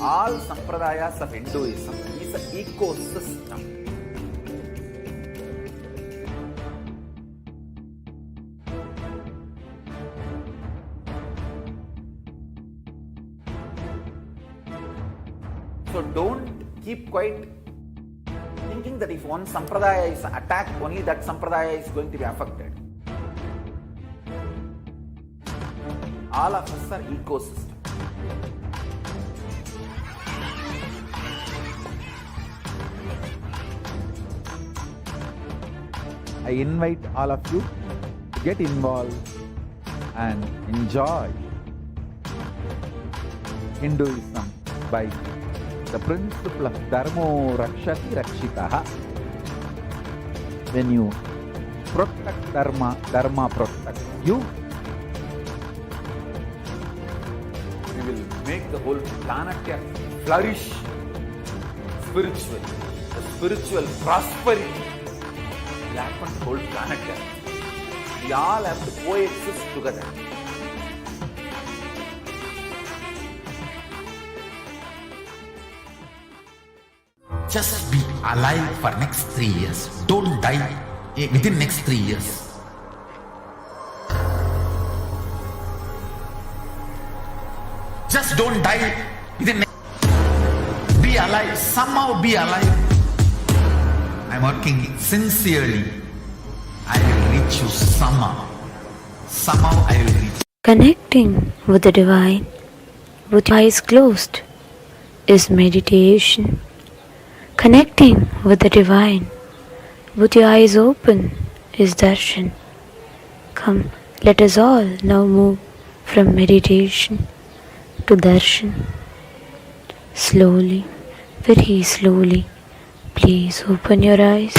All sampradayas of Hinduism is an ecosystem. So don't keep quiet thinking that if one sampradaya is attacked, only that sampradaya is going to be affected. All of us are ecosystem. I invite all of you to get involved and enjoy Hinduism by the principle of Dharmo Rakshati Rakshitaha. When you protect Dharma, Dharma protects you. We will make the whole planet flourish spiritually. The spiritual prosperity will happen to the whole planet. We all have to coexist together. Just be alive for next 3 years. Don't die within next 3 years. Just don't die within be alive. Somehow be alive. I'm working sincerely. I will reach you somehow. Somehow I will reach. Connecting with the divine with eyes closed is meditation. Connecting with the divine with your eyes open is darshan. Come, let us all now move from meditation to darshan. Slowly, very slowly, please open your eyes.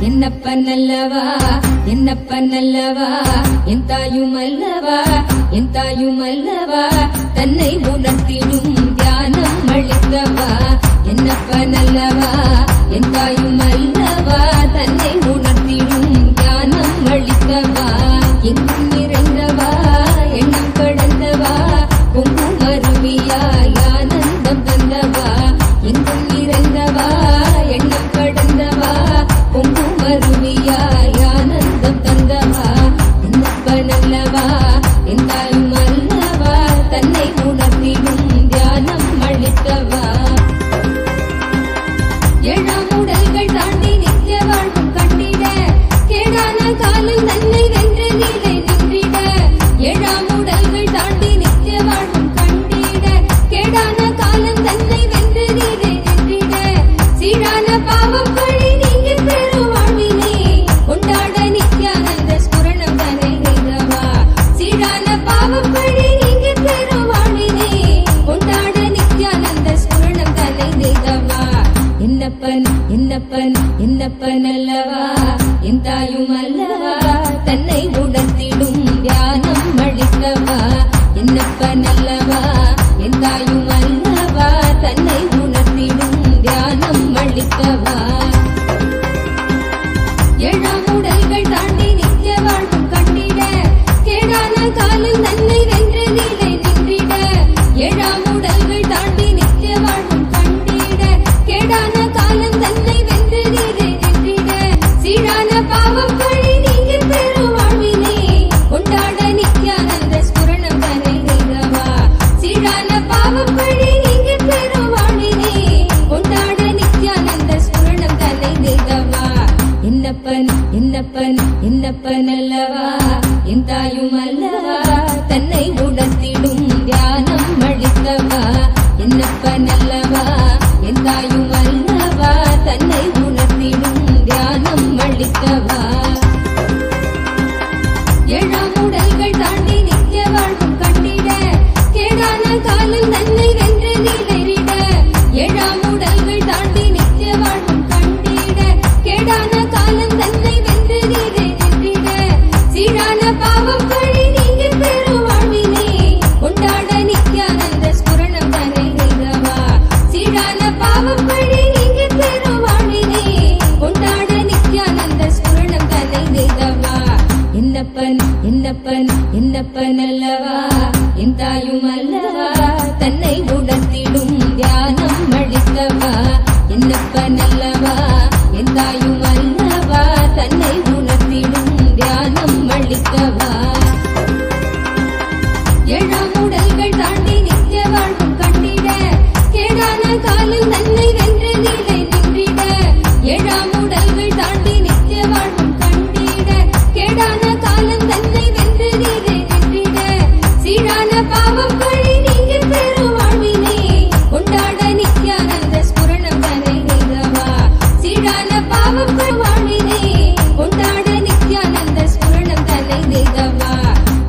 என்னப்பனல்லவா என்னப்பனல்லவா எந்தாயுமல்லவா எந்தாயுமல்லவா தன்னை உணர்த்திடும் தியானம் அளித்தவா என்னப்பனல்லவா எந்தாயுமல்லவா தன்னை உணர்த்திடும் தியானம் அளித்தவா எங்கும் நிறைந்தவா எண்ணம் கடந்தவா பொங்கும் அருவியாய் ஆனந்தம் தந்தவா எங்கும் நிறைந்தவா எண்ணம் கடந்தவா பொங்கும் அருவியாய் ஆனந்தம் தந்தவா என்னப்பனல்லவா எந்தாயும் அல்லவா தன்னை உணர்த்திடும் தியானம் அளித்தவா ஏழாம் உடல்கள் தாண்டி நித்திய வாழ்வும் கண்டிட கேடான காலில் தன்னை வென்ற நிலை நின்றிட ஏழாம் உடல்கள் தாண்டி நித்திய வாழ்வும் கண்டிட கேடான காலம் தன்னை வென்ற நிலை நின்றிட சீரான பாவம் பழி நீங்கி பெறும் வாழ்வினை கொண்டாட நித்யானந்த ஸ்புரணம் தன்னை செய்தவா சீரான பாவம் பழி நீங்கி பெறும் வாழ்வினை கொண்டாட நித்யானந்த ஸ்புரணம் தன்னை செய்தவா என்னப்பன் என்னப்பன் என்னப்பன் அல்லவா என் தாயும் அல்லவா தன்னை உணர்த்திடும் தியானம் அளித்தவா என்னப்பன் அல்லவா என் தாயும் அல்லவா தன்னை உணர்த்திடும் தியானம் அளித்தவா ஏழாம் உடல்கள் தாண்டி நித்திய வாழ்வும் கண்டிட கேடான காலில் தன்னை வென்ற நிலை நின்றிட ஏழாம் உடல்கள் தாண்டி நித்திய வாழ்வும் கண்டிட கேடான காலம் தன்னை வென்ற நிலை நின்றிட சீரான பாவம் பழி நீங்கி பெறும் வாழ்வினை என்னப்பன் என்னப்பன் என்னப்பன் அல்லவா என் தாயும் அல்லவா தன்னை உணர்த்திடும் தியானம் அளித்தவா என்னப்பன் அல்லவா என் தாயும் அல்லவா தன்னை உணர்த்திடும் தியானம் அளித்தவா ஏழாம் உடல்கள் தாண்டி நித்திய வாழ்வும் கண்டிட கேடான காலில் தன்னை வென்று நீரிட ஏழாம் உடல்கள் தாண்டி நித்திய வாழ்வும் கண்டிட கேடான காலம் தன்னை வென்று நீரிட சீரான பாவம் வழி நீங்க பெரும் வாழ்வினே கொண்டாட நித்யானந்த ஸ்புரணம் தன்னை செய்தவா சீரான பாவம் வழி நீங்க பெரும் வாழ்வினே கொண்டாட நித்யானந்த ஸ்புரணம் தன்னை செய்தவா என்னப்பன் என்னப்பன் என்னப்பன் அல்லவா என் தாயும் அல்லவா தன்னை உணர்த்திடும் தியானம் அளித்தவா என்னப்பன் அல்லவா என் தாயும் அல்லவா தன்னை உணர்த்திடும் தியானம் அளித்தவா ஏழாம் உடல்கள் தாண்டி நித்திய வாழ்வும் கண்டிட கேடான காலில் தன்னை வென்று நீலை நின்றிட ஏழாம் உடல்கள் தாண்டி நித்திய வாழ்வும் கண்டிட கேடான காலம் தன்னை வென்று நீலை நின்றிட சீரான பாவம் வழி நீங்க பெரும் வாழ்வினே கொண்டாட நித்யானந்த ஸ்புரணம் தன்னை செய்தவா சீரான பாவம் வாழ்வினே கொண்டாட நித்யானந்த ஸ்புரணம் தன்னை செய்தவா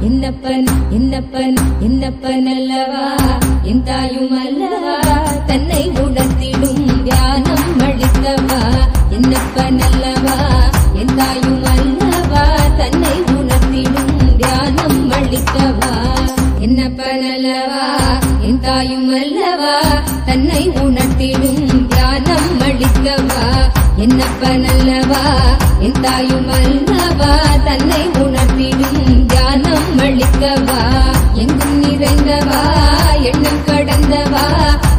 என்னப்பன் என்னப்பன் என்னப்பன் அல்லவா என் தாயும் அல்லவா தன்னை உணர்த்திடும் தியானம் அளித்தவா என்னப்பன் அல்லவா என் தாயும் அல்லவா தன்னை உணர்த்திடும் தியானம் அளித்தவா என்னப்பன் அல்லவா என் தாயும் அல்லவா தன்னை உணர்த்திடும் தியானம் அளித்தவா என்னப்பன் அல்லவா என் தாயும் அல்லவா தன்னை உணர்த்திடும் தியானம் அளித்தவா எங்கும் நிறைந்தவா எண்ணம் கடந்தவா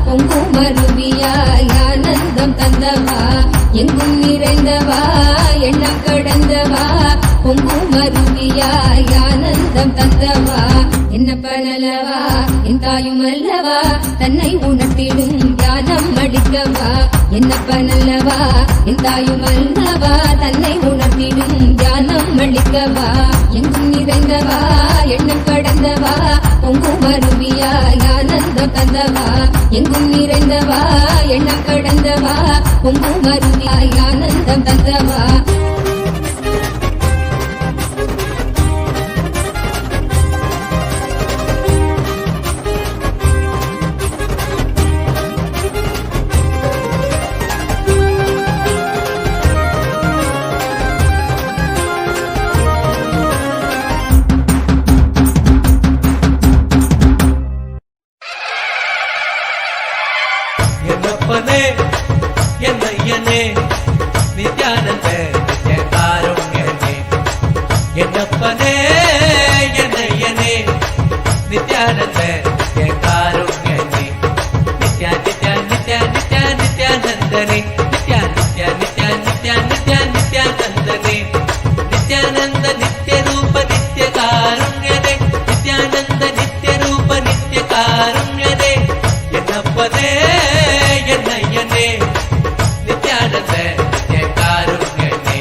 பொங்கும் அருவியாய் ஆனந்தம் தந்தவா எங்கும் நிறைந்தவா எண்ணம் கடந்தவா பொங்கும் அருவியாய் ஆனந்தம் தந்தவா என்னப்பன் அல்லவா என் தாயும் அல்லவா தன்னை உணர்த்திடும் தியானம் அளிக்கவா என்னப்பன் அல்லவா என் தாயும் அல்லவா தன்னை உணர்த்திடும் தியானம் அளிக்கவா எங்கும் நிறைந்தவா எண்ணம் கடந்தவா பொங்கும் அருவியாய் ஆனந்தம் தந்தவா எங்கும் நிறைந்தவா எண்ணம் கடந்தவா பொங்கும் அருவியாய் ஆனந்தம் தந்தவா என்னப்பனே என்னையனே நித்யானந்த நித்யகாருண்யனே என்னப்பனே என்னையனே நித்யானந்த நித்யகாருண்யனே நித்யா நித்யா நித்யா நித்யா நித்யானந்தனே நித்யா நித்யா நித்யா நித்யா நித்யா நித்யானந்தனே நித்யானந்த நித்ய ரூப நித்ய காருண்யனே நித்யானந்த நித்ய ரூப நித்ய காருண்யனே என்னப்பனே என்னையனே நித்யானந்த நித்ய காருண்யனே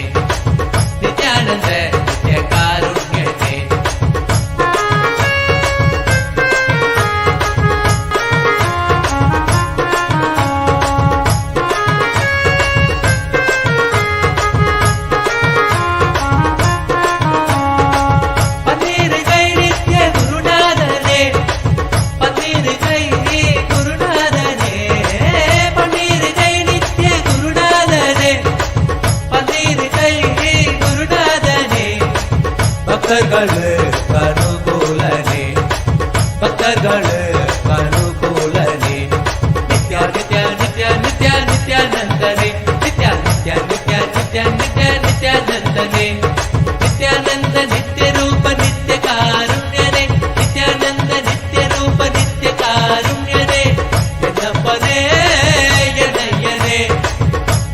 நித்யானந்த நித்ய காருண்யனே பன்னீர் கை நித்ய குருநாதனே பன்னீர் கை குருநாதனே பன்னீர் கை நித்ய குருநாதனே பன்னீர் கை குருநாதனே பக்தர்கள் அனுகூலனே பக்தர்கள் அனுகூலனே நித்யா நித்யா நித்யா நித்யா நித்யானந்தனே நித்யா நித்யா நித்யா நித்யா நித்யா நித்யானந்தனே நித்யானந்த நித்ய ரூப நித்ய காருண்யனே நித்யானந்த நித்ய ரூப நித்ய காருண்யனே என்னப்பனே என்னையனே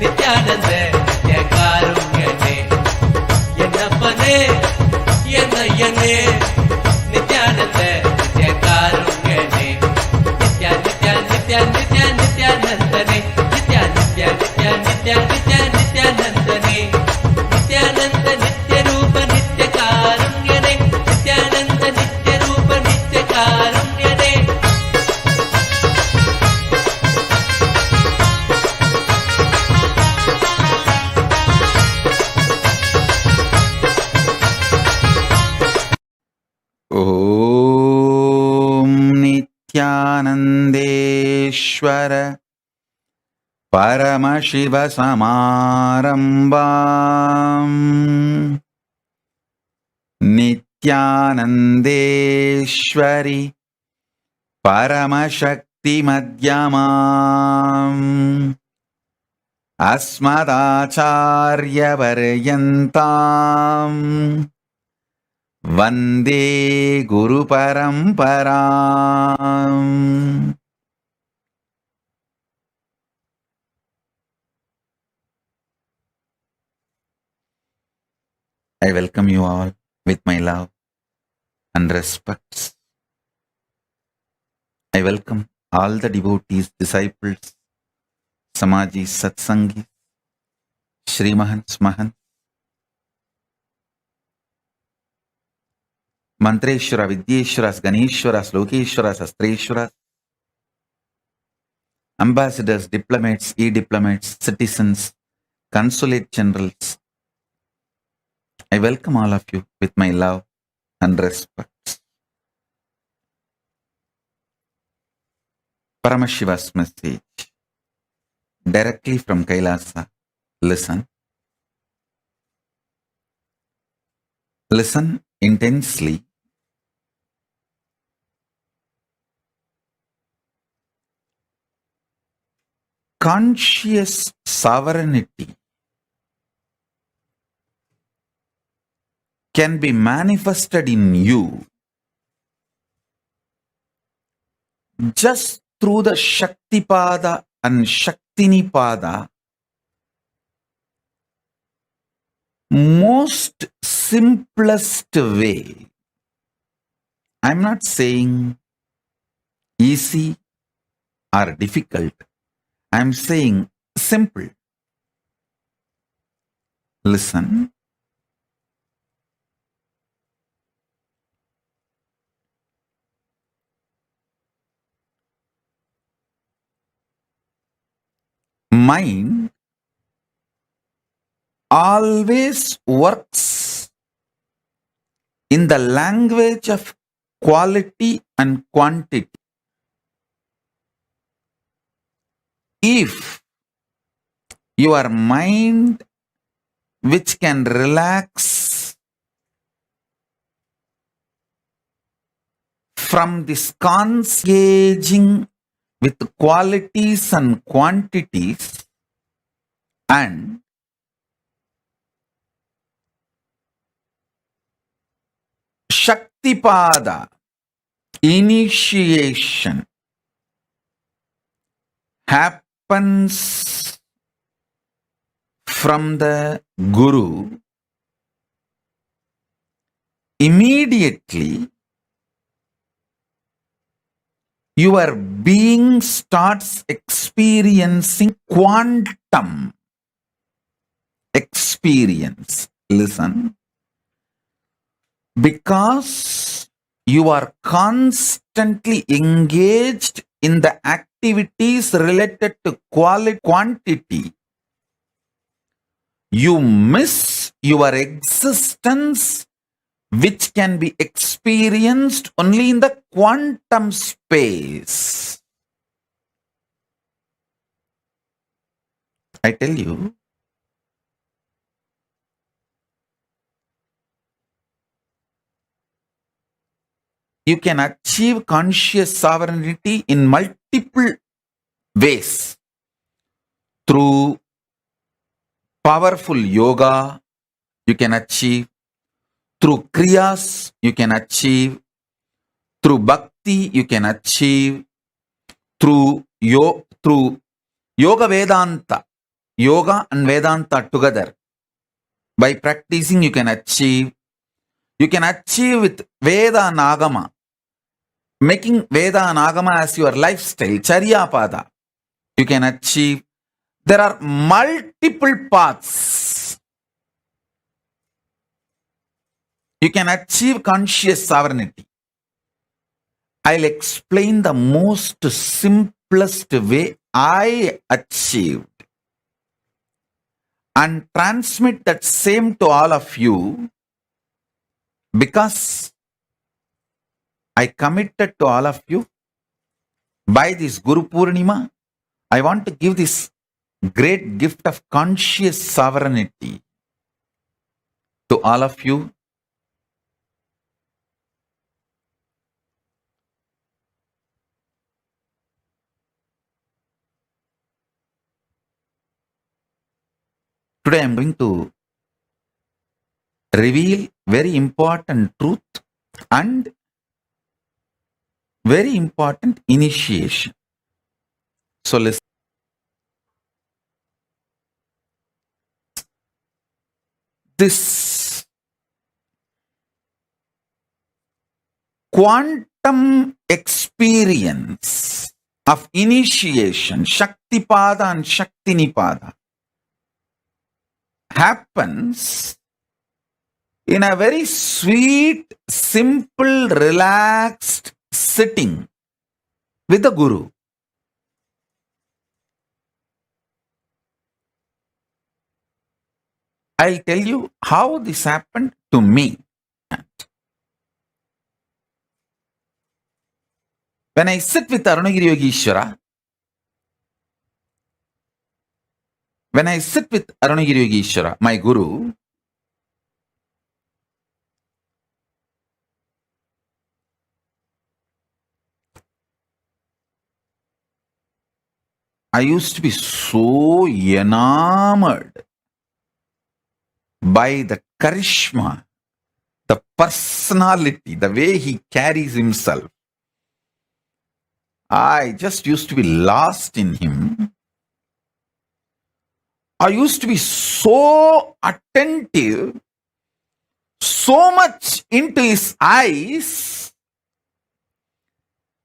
நித்யானந்த நித்ய காருண்யனே என்னப்பனே என்னையனே नित्यानन्देश्वर परमशिवसमारम्भाम् नित्यानन्देश्वरि परमशक्तिमध्यमाम् अस्मदाचार्यपर्यन्ताम् वन्दे गुरुपरम्पराम्. I welcome you all with my love and respect. I welcome all the devotees, disciples, Samajis, Satsangis, Shri Mahants, Mahants, Mantreshwara, Vidyeshwaras, Ganeshwaras, Lokeshwaras, Astreshwaras, ambassadors, diplomats, e-diplomats, citizens, consulate generals. I welcome all of you with my love and respect. Paramashiva's message, directly from Kailasa. Listen. Listen intensely. Conscious sovereignty can be manifested in you just through the Shaktipada and Shaktinipada, most simplest way. I'm not saying easy or difficult. I'm saying simple. Listen. Mind always works in the language of quality and quantity. If your mind, which can relax from this engaging with qualities and quantities and Shaktipada, initiation, happens from the Guru, immediately your being starts experiencing quantum experience. Listen. Because you are constantly engaged in the activities related to quality, quantity, you miss your existence, which can be experienced only in the quantum space. I tell you, you can achieve conscious sovereignty in multiple ways. Through powerful yoga, you can achieve. Through kriyas, you can achieve. Through bhakti, you can achieve. Through yoga Vedanta, yoga and Vedanta together. By practicing, you can achieve. You can achieve with Veda and Agama. Making Veda and Agama as your lifestyle, Charya Pada. You can achieve. There are multiple paths. You can achieve conscious sovereignty. I'll explain the most simplest way I achieved and transmit that same to all of you, because I committed to all of you By this Guru Purnima, I want to give this great gift of conscious sovereignty to all of you. Today I am going to reveal very important truth and very important initiation. So listen. This quantum experience of initiation, Shaktipada and Shaktinipada, happens in a very sweet, simple, relaxed sitting with the Guru. I'll tell you how this happened to me. When I sit with Arunagiri Yogeshwara, my Guru, I used to be so enamored by the charisma, the personality, the way he carries himself. I just used to be lost in him. I used to be so attentive, so much into his eyes.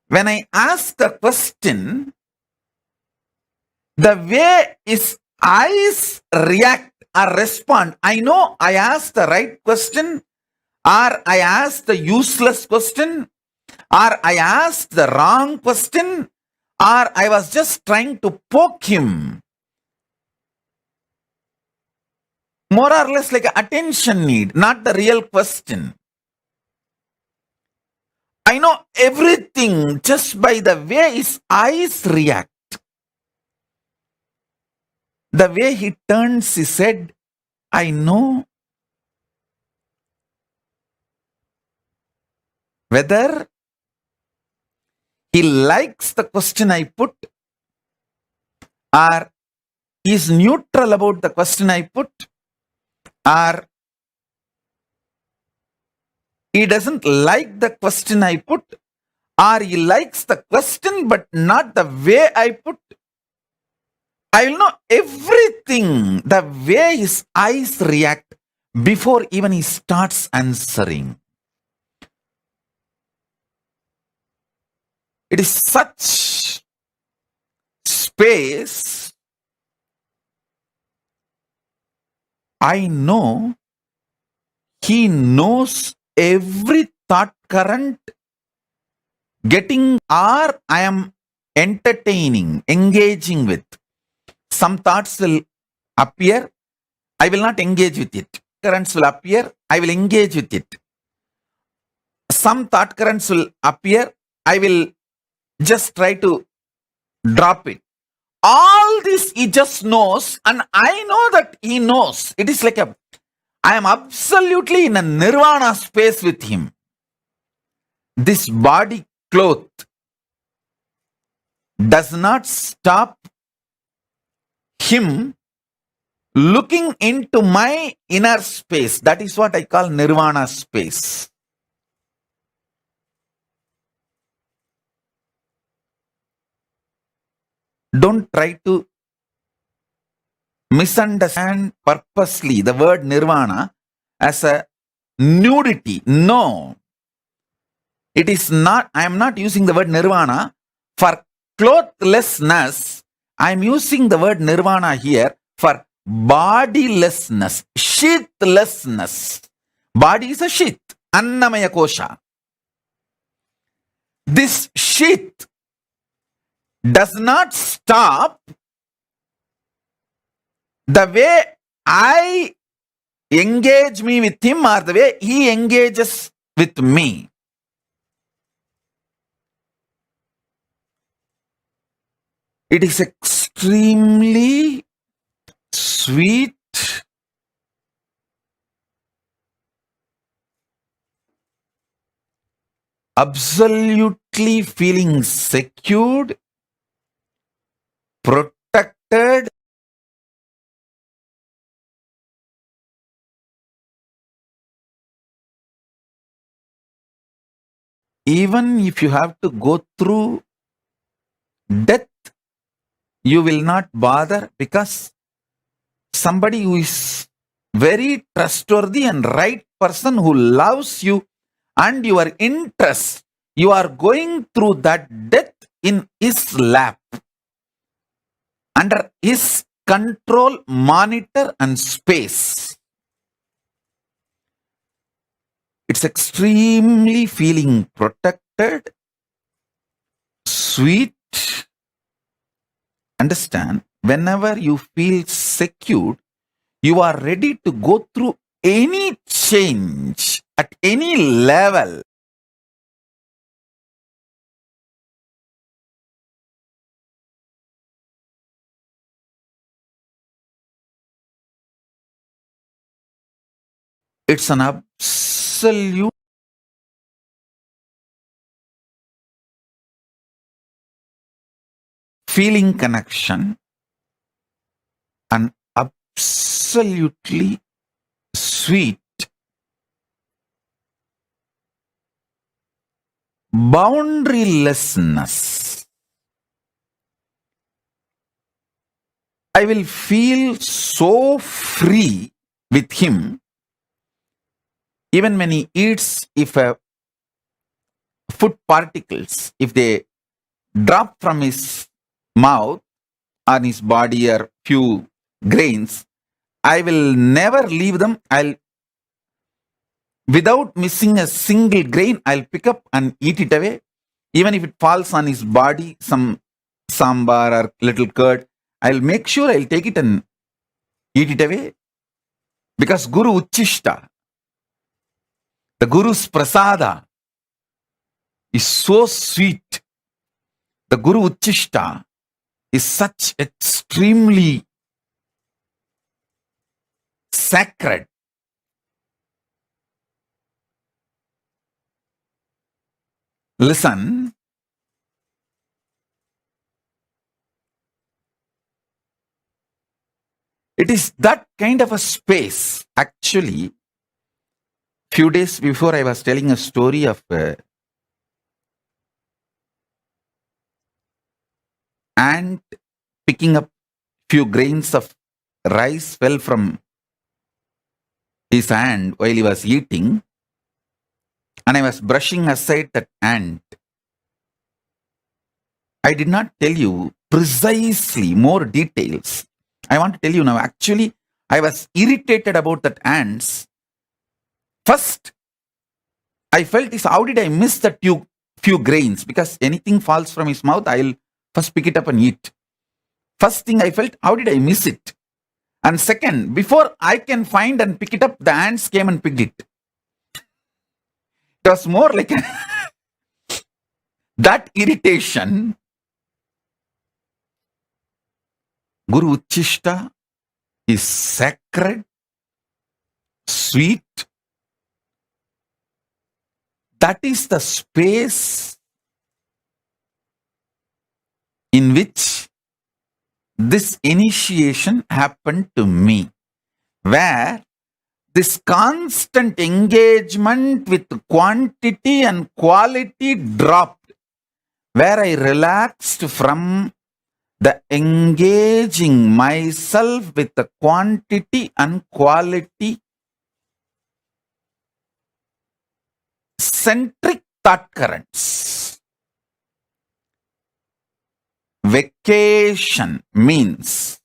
When I ask a question, the way his eyes react or respond, I know I asked the right question, or I asked the useless question, or I asked the wrong question, or I was just trying to poke him. More or less like an attention need, not the real question. I know everything just by the way his eyes react. The way he turns his head, I know whether he likes the question I put or is neutral about the question I put, or he doesn't like the question I put, or he likes the question but not the way I put. I will know everything, the way his eyes react before even he starts answering. It is such space. I know he knows every thought current getting, or I am entertaining, engaging with. Some thoughts will appear, I will not engage with it. Currents will appear, I will engage with it. Some thought currents will appear, I will just try to drop it. All this he just knows, and I know that he knows. It is like I am absolutely in a nirvana space with him. This body cloth does not stop him looking into my inner space. That is what I call nirvana space. Don't try to misunderstand purposely the word nirvana as a nudity. No. It is not. I am not using the word nirvana for clothlessness. I am using the word nirvana here for bodilessness, sheathlessness. Body is a sheath, annamaya kosha. This sheath does not stop the way I engage me with him or the way he engages with me. It is extremely sweet, absolutely feeling secured, protected, even if you have to go through death, you will not bother, because somebody who is very trustworthy and right person who loves you and your interest, you are going through that death in his lap, under his control, monitor and space. It's extremely feeling protected, sweet. Understand, whenever you feel secured, you are ready to go through any change at any level. It's an absolute feeling connection and absolutely sweet, boundarylessness. I will feel so free with him, even when he eats, if food particles, if they drop from his mouth on his body or few grains, I will never leave them. Without missing a single grain, I'll pick up and eat it away. Even if it falls on his body, some sambar or little curd, I'll make sure I'll take it and eat it away. Because Guru Uchishta, the Guru's prasada, is so sweet. The Guru Uchishta is such extremely sacred. Listen, it is that kind of a space. Actually, few days before, I was telling a story of ant picking up few grains of rice fell from his hand while he was eating, and I was brushing aside that ant. I did not tell you precisely more details. I want to tell you now. Actually, I was irritated about that ants. First, I felt is, how did I miss that few grains? Because anything falls from his mouth, I'll first pick it up and eat. First thing I felt, how did I miss it? And second, before I can find and pick it up, the ants came and picked it. It was more like that irritation. Guru Uchishta is sacred, sweet. That is the space in which this initiation happened to me, where this constant engagement with quantity and quality dropped, where I relaxed from the engaging myself with the quantity and quality centric thought currents. Vacation means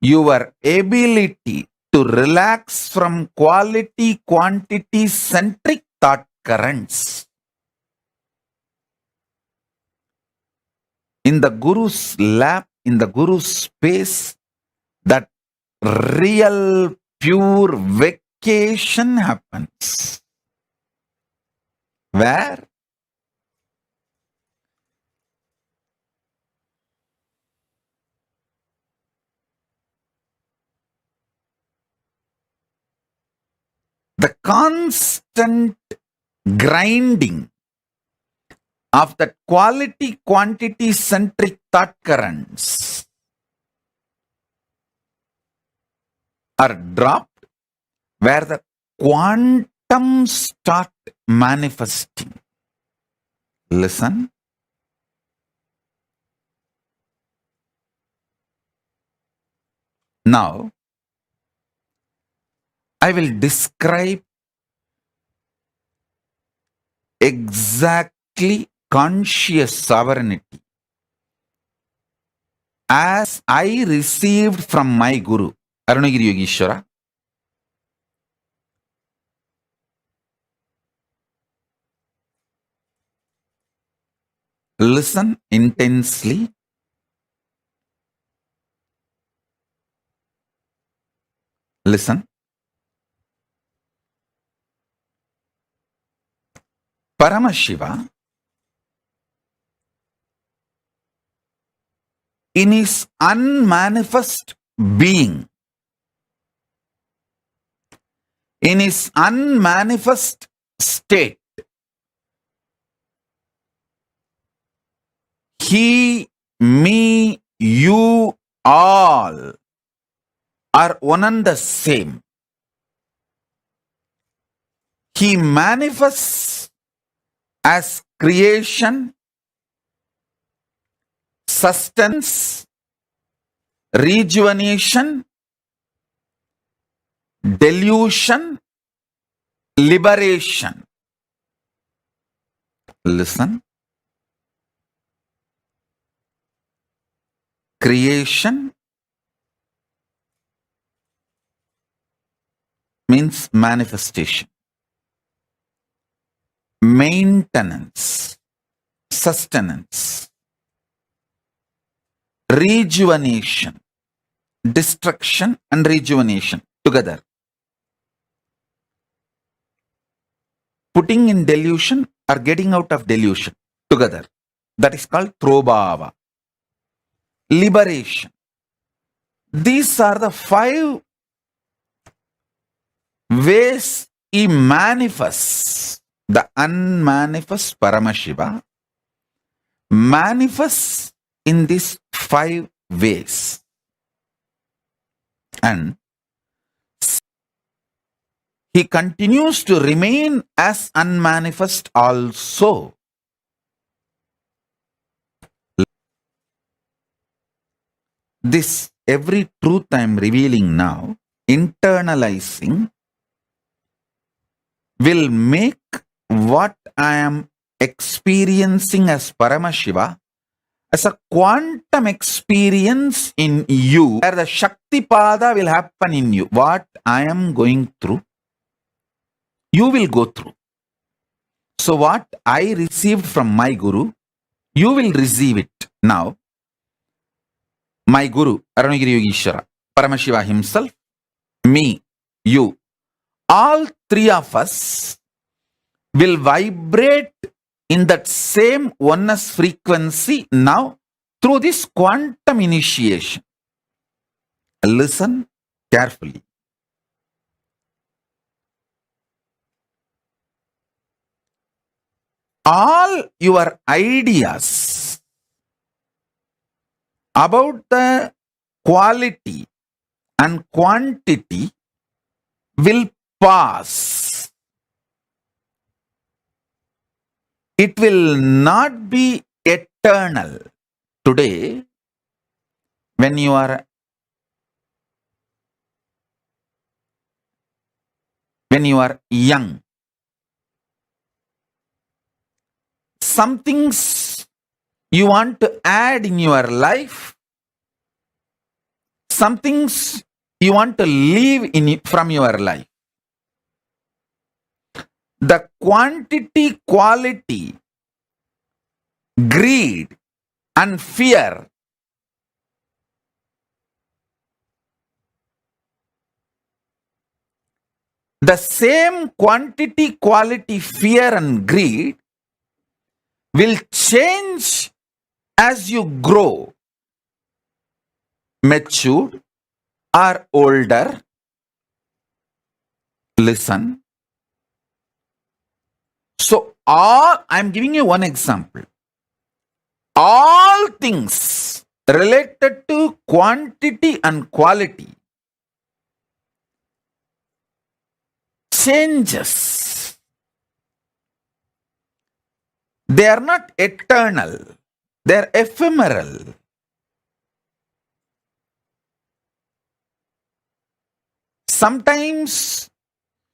your ability to relax from quality, quantity centric thought currents. In the Guru's lap, in the Guru's space, that real pure vacation happens. Where the constant grinding of that quality quantity centric thought currents are dropped, where the quantum start manifesting. Listen. Now, I will describe exactly conscious sovereignty as I received from my Guru, Arunagiri Yogeshwara. Listen intensely. Listen. Paramashiva, in his unmanifest being, in his unmanifest state, he, me, you, all are one and the same. He manifests as creation, sustenance, rejuvenation, delusion, liberation. Listen. Creation means manifestation. Maintenance, sustenance, rejuvenation, destruction and rejuvenation together. Putting in delusion or getting out of delusion together. That is called Throbhava. Liberation. These are the 5 ways he manifests. The unmanifest Paramashiva manifests in these 5 ways. And he continues to remain as unmanifest also. This every truth I am revealing now, internalizing, will make what I am experiencing as Paramashiva as a quantum experience in you, where the Shakti Pada will happen in you. What I am going through, you will go through. So what I received from my Guru, you will receive it now. My Guru, Arunagiri Yogeshwara, Paramashiva himself, me, you, all 3 of us will vibrate in that same oneness frequency now through this quantum initiation. Listen carefully. All your ideas about the quality and quantity will pass. It will not be eternal. Today, when you are young, some things you want to add in your life, some things you want to leave from your life. The quantity, quality, greed and fear the same quantity, quality, fear and greed will change as you grow, mature or older. Listen. So I'm giving you one example. All things related to quantity and quality changes. They are not eternal. They are ephemeral. Sometimes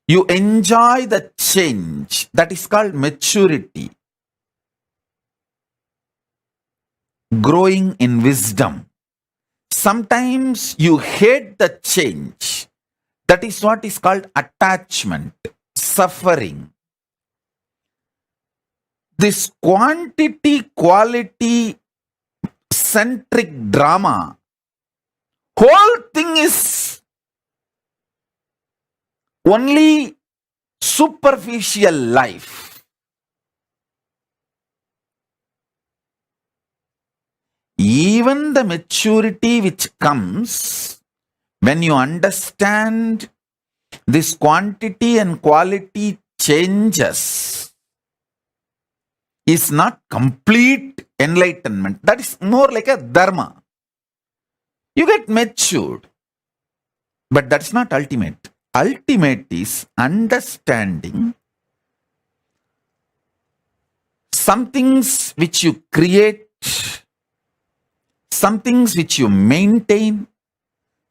you enjoy the change. That is called maturity. Growing in wisdom. Sometimes you hate the change. That is what is called attachment, suffering. This quantity, quality centric drama, whole thing is only superficial life. Even the maturity which comes when you understand this quantity and quality changes is not complete enlightenment. That is more like a dharma. You get matured, but that's not ultimate. Ultimate is understanding some things which you create, some things which you maintain,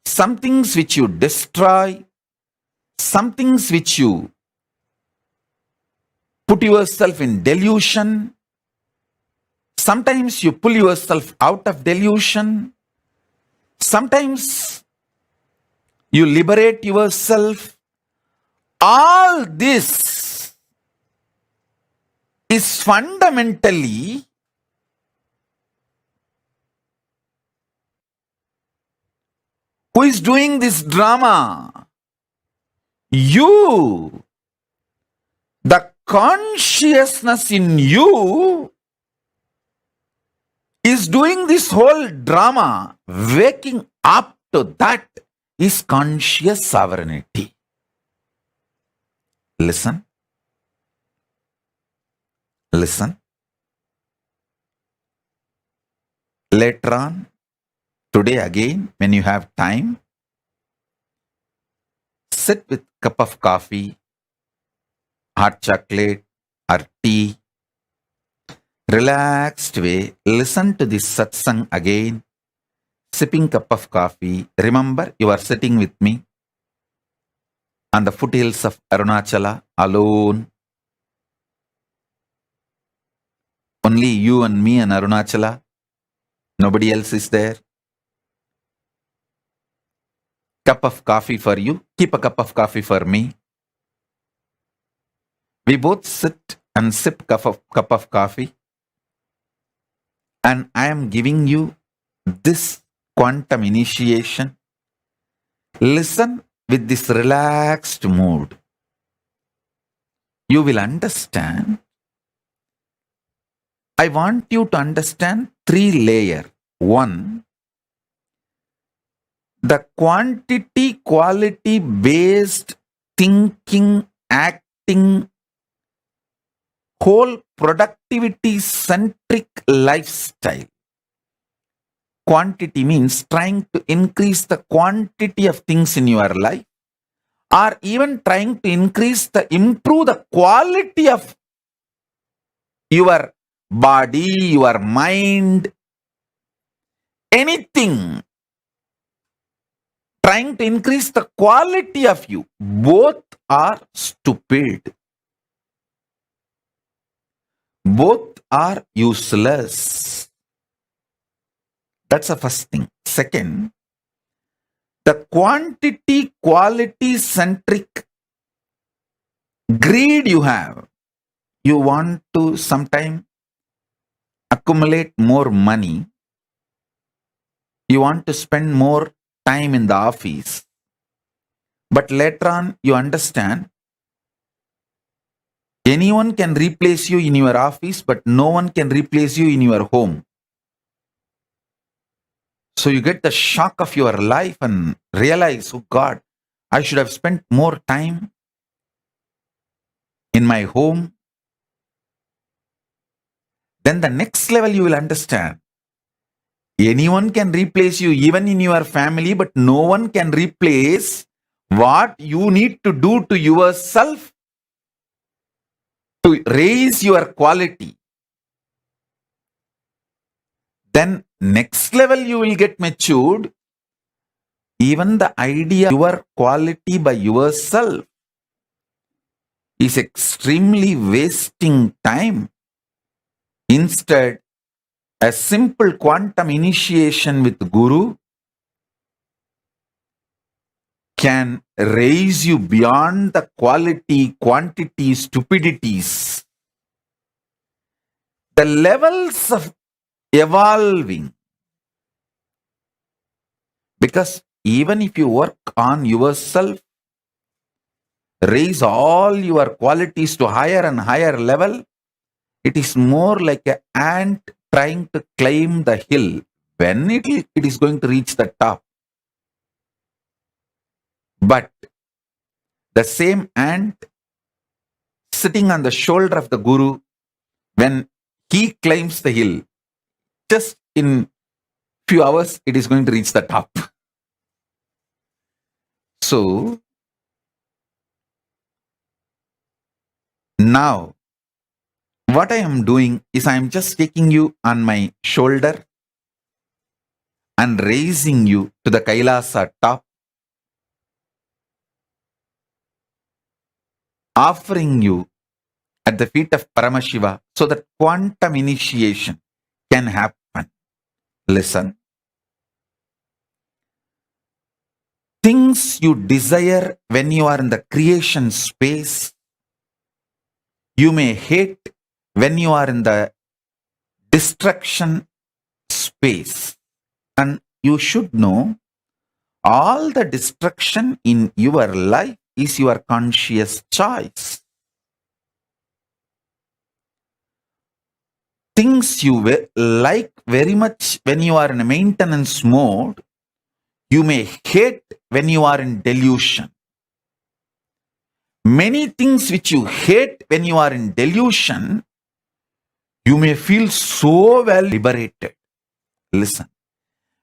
some things which you destroy, some things which you put yourself in delusion. Sometimes you pull yourself out of delusion. Sometimes you liberate yourself. All this is fundamentally who is doing this drama? You. The consciousness in you is doing this whole drama. Waking up to that is conscious sovereignty. Listen. Listen. Later on, today again, when you have time, sit with a cup of coffee, hot chocolate or tea, relaxed way, listen to this satsang again, sipping cup of coffee. Remember, you are sitting with me on the foothills of Arunachala alone. Only you and me and Arunachala. Nobody else is there. Cup of coffee for you. Keep a cup of coffee for me. We both sit and sip cup of coffee. And I am giving you this quantum initiation. Listen with this relaxed mood. You will understand. I want you to understand 3 layers. 1, the quantity, quality based thinking, acting, whole productivity centric lifestyle. Quantity means trying to increase the quantity of things in your life, or even trying to improve the quality of your body, your mind, anything. Trying to increase the quality of you. Both are stupid. Both are useless. That's the first thing. Second, the quantity, quality centric greed you have. You want to sometime accumulate more money. You want to spend more time in the office. But later on, you understand anyone can replace you in your office, but no one can replace you in your home. So you get the shock of your life and realize, oh God, I should have spent more time in my home, then the next level you will understand. Anyone can replace you, even in your family, but no one can replace what you need to do to yourself to raise your quality. Then next level you will get matured. Even the idea of your quality by yourself is extremely wasting time. Instead, a simple quantum initiation with Guru can raise you beyond the quality, quantity, stupidities. The levels of evolving. Because even if you work on yourself, raise all your qualities to higher and higher level, it is more like an ant trying to climb the hill. When it is going to reach the top. But the same ant sitting on the shoulder of the Guru, when he climbs the hill, just in few hours, it is going to reach the top. So, now, what I am doing is I am just taking you on my shoulder and raising you to the Kailasa top, offering you at the feet of Paramashiva so that quantum initiation can happen. Listen. Things you desire when you are in the creation space, you may hate when you are in the destruction space. And you should know, all the destruction in your life is your conscious choice. Things you like very much when you are in a maintenance mode, you may hate when you are in delusion. Many things which you hate when you are in delusion, you may feel so well liberated. Listen,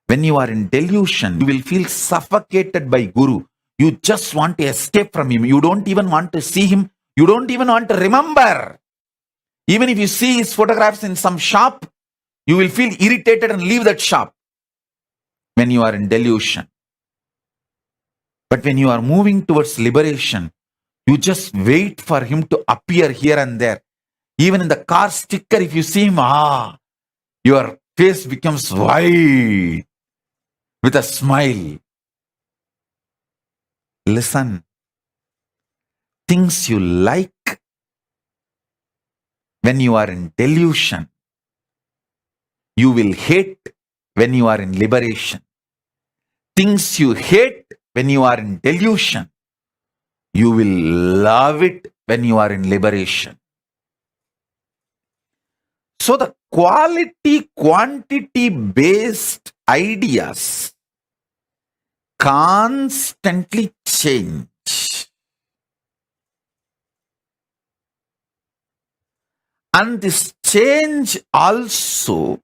when you are in delusion, you will feel suffocated by Guru. You just want to escape from him. You don't even want to see him. You don't even want to remember. Even if you see his photographs in some shop, you will feel irritated and leave that shop when you are in delusion. But when you are moving towards liberation, you just wait for him to appear here and there. Even in the car sticker, if you see him, your face becomes white with a smile. Listen, things you like when you are in delusion, you will hate when you are in liberation. Things you hate when you are in delusion, you will love it when you are in liberation. So the quality, quantity based ideas constantly change. And this change also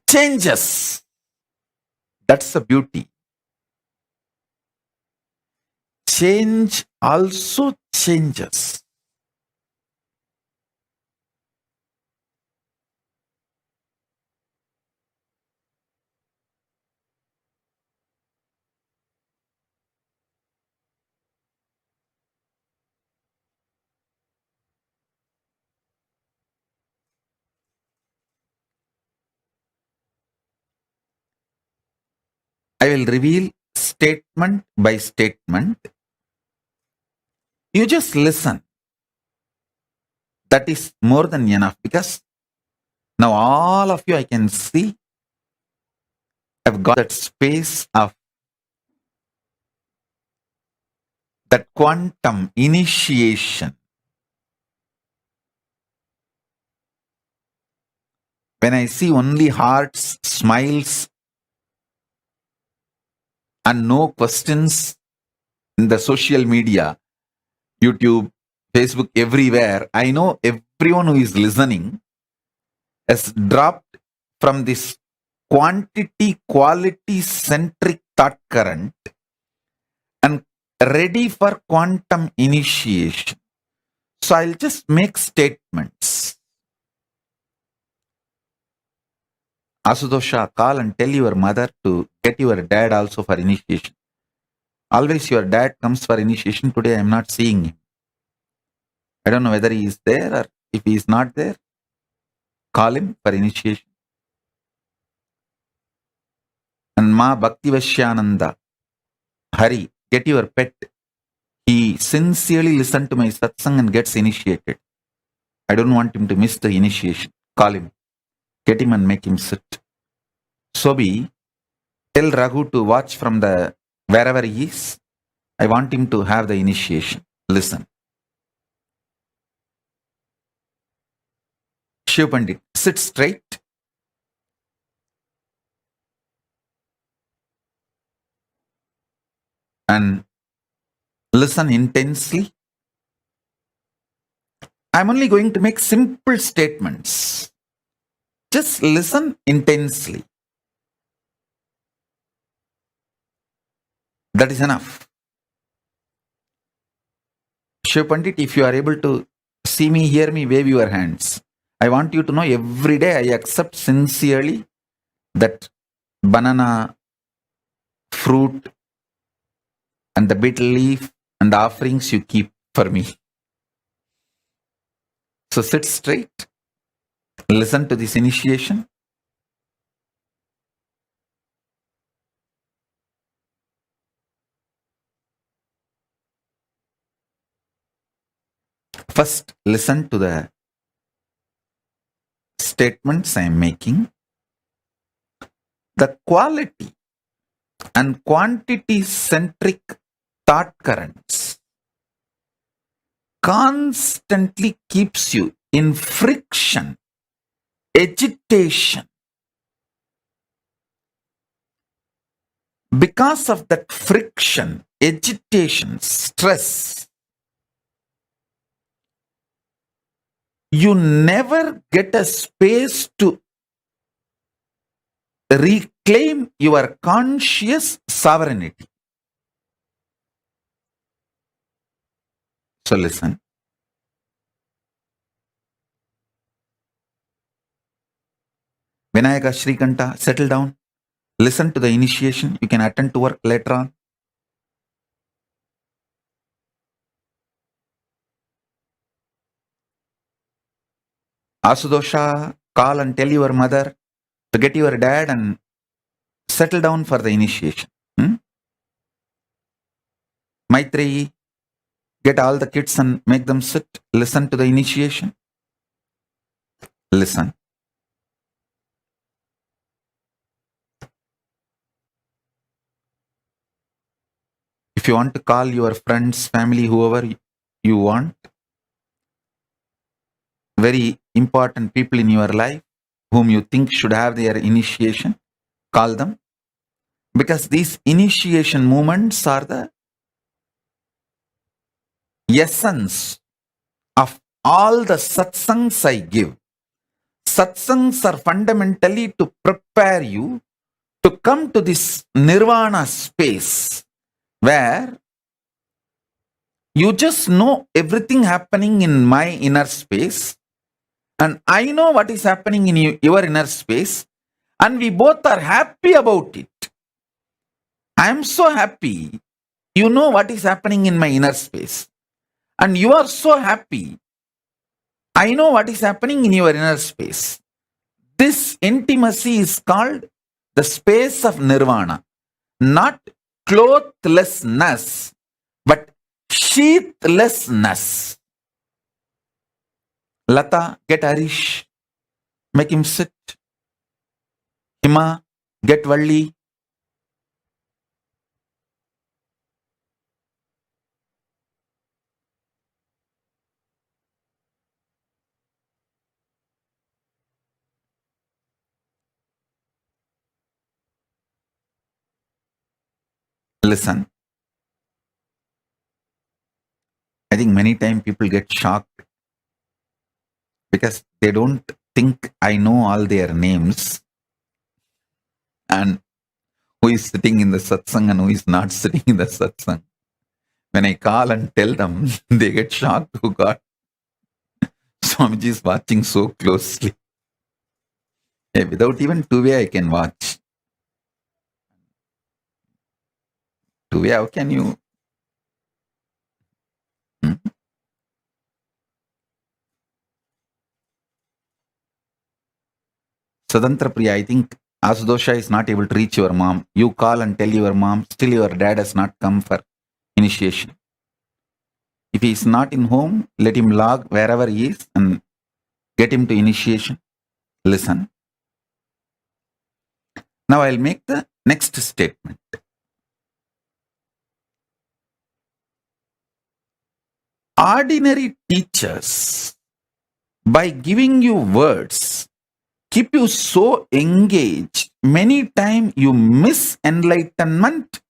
changes. That's the beauty. Change also changes. I will reveal statement by statement. You just listen. That is more than enough, because now all of you, I can see, have got that space of that quantum initiation. When I see only hearts, smiles, and no questions in the social media, YouTube, Facebook, everywhere, I know everyone who is listening has dropped from this quantity quality centric thought current and ready for quantum initiation. So I'll just make statements. Asudosha, call and tell your mother to get your dad also for initiation. Always your dad comes for initiation. Today I am not seeing him. I don't know whether he is there or if he is not there. Call him for initiation. And Ma Bhaktivashyananda, hurry, get your pet. He sincerely listened to my satsang and gets initiated. I don't want him to miss the initiation. Call him. Get him and make him sit. Sobi, tell Raghu to watch from the wherever he is. I want him to have the initiation. Listen. Shiv Pandit, sit straight. And listen intensely. I'm only going to make simple statements. Just listen intensely. That is enough. Shiv Pandit, if you are able to see me, hear me, wave your hands. I want you to know every day I accept sincerely that banana, fruit, and the betel leaf and the offerings you keep for me. So sit straight. Listen to this initiation. First, listen to the statements I am making. The quality and quantity centric thought currents constantly keeps you in friction, agitation. Because of that friction, agitation, stress, you never get a space to reclaim your conscious sovereignty. So listen. Vinayaka Shrikanta, settle down. Listen to the initiation. You can attend to work later on. Asudosha, call and tell your mother to get your dad and settle down for the initiation. Maitreyi, get all the kids and make them sit. Listen to the initiation. Listen. If you want to call your friends, family, whoever you want, very important people in your life whom you think should have their initiation, call them. Because these initiation moments are the essence of all the satsangs I give. Satsangs are fundamentally to prepare you to come to this nirvana space where you just know everything happening in my inner space and I know what is happening in your inner space and we both are happy about it. I am so happy. You know what is happening in my inner space and you are so happy. I know what is happening in your inner space. This intimacy is called the space of nirvana, not clothlessness, but sheathlessness. Lata, get Harish, make him sit. Hima, get Valli. Listen. I think many times people get shocked because they don't think I know all their names and who is sitting in the satsang and who is not sitting in the satsang. When I call and tell them, they get shocked. Oh God, Swamiji is watching so closely. Without even two-way, I can watch. Two-way, how can you? Sadantra Priya, I think Asudosha is not able to reach your mom. You call and tell your mom, still your dad has not come for initiation. If he is not in home, let him log wherever he is and get him to initiation. Listen. Now I'll make the next statement. Ordinary teachers, by giving you words, keep you so engaged, many times you miss enlightenment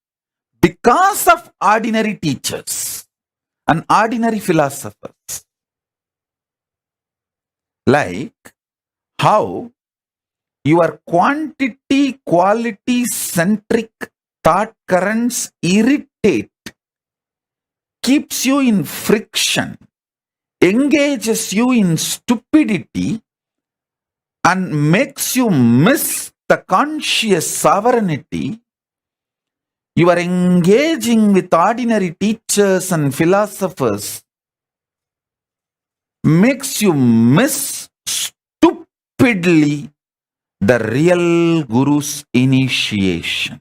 because of ordinary teachers and ordinary philosophers. Like how your quantity quality centric thought currents irritate, keeps you in friction, engages you in stupidity, and makes you miss the conscious sovereignty. You are engaging with ordinary teachers and philosophers, makes you miss stupidly the real Guru's initiation.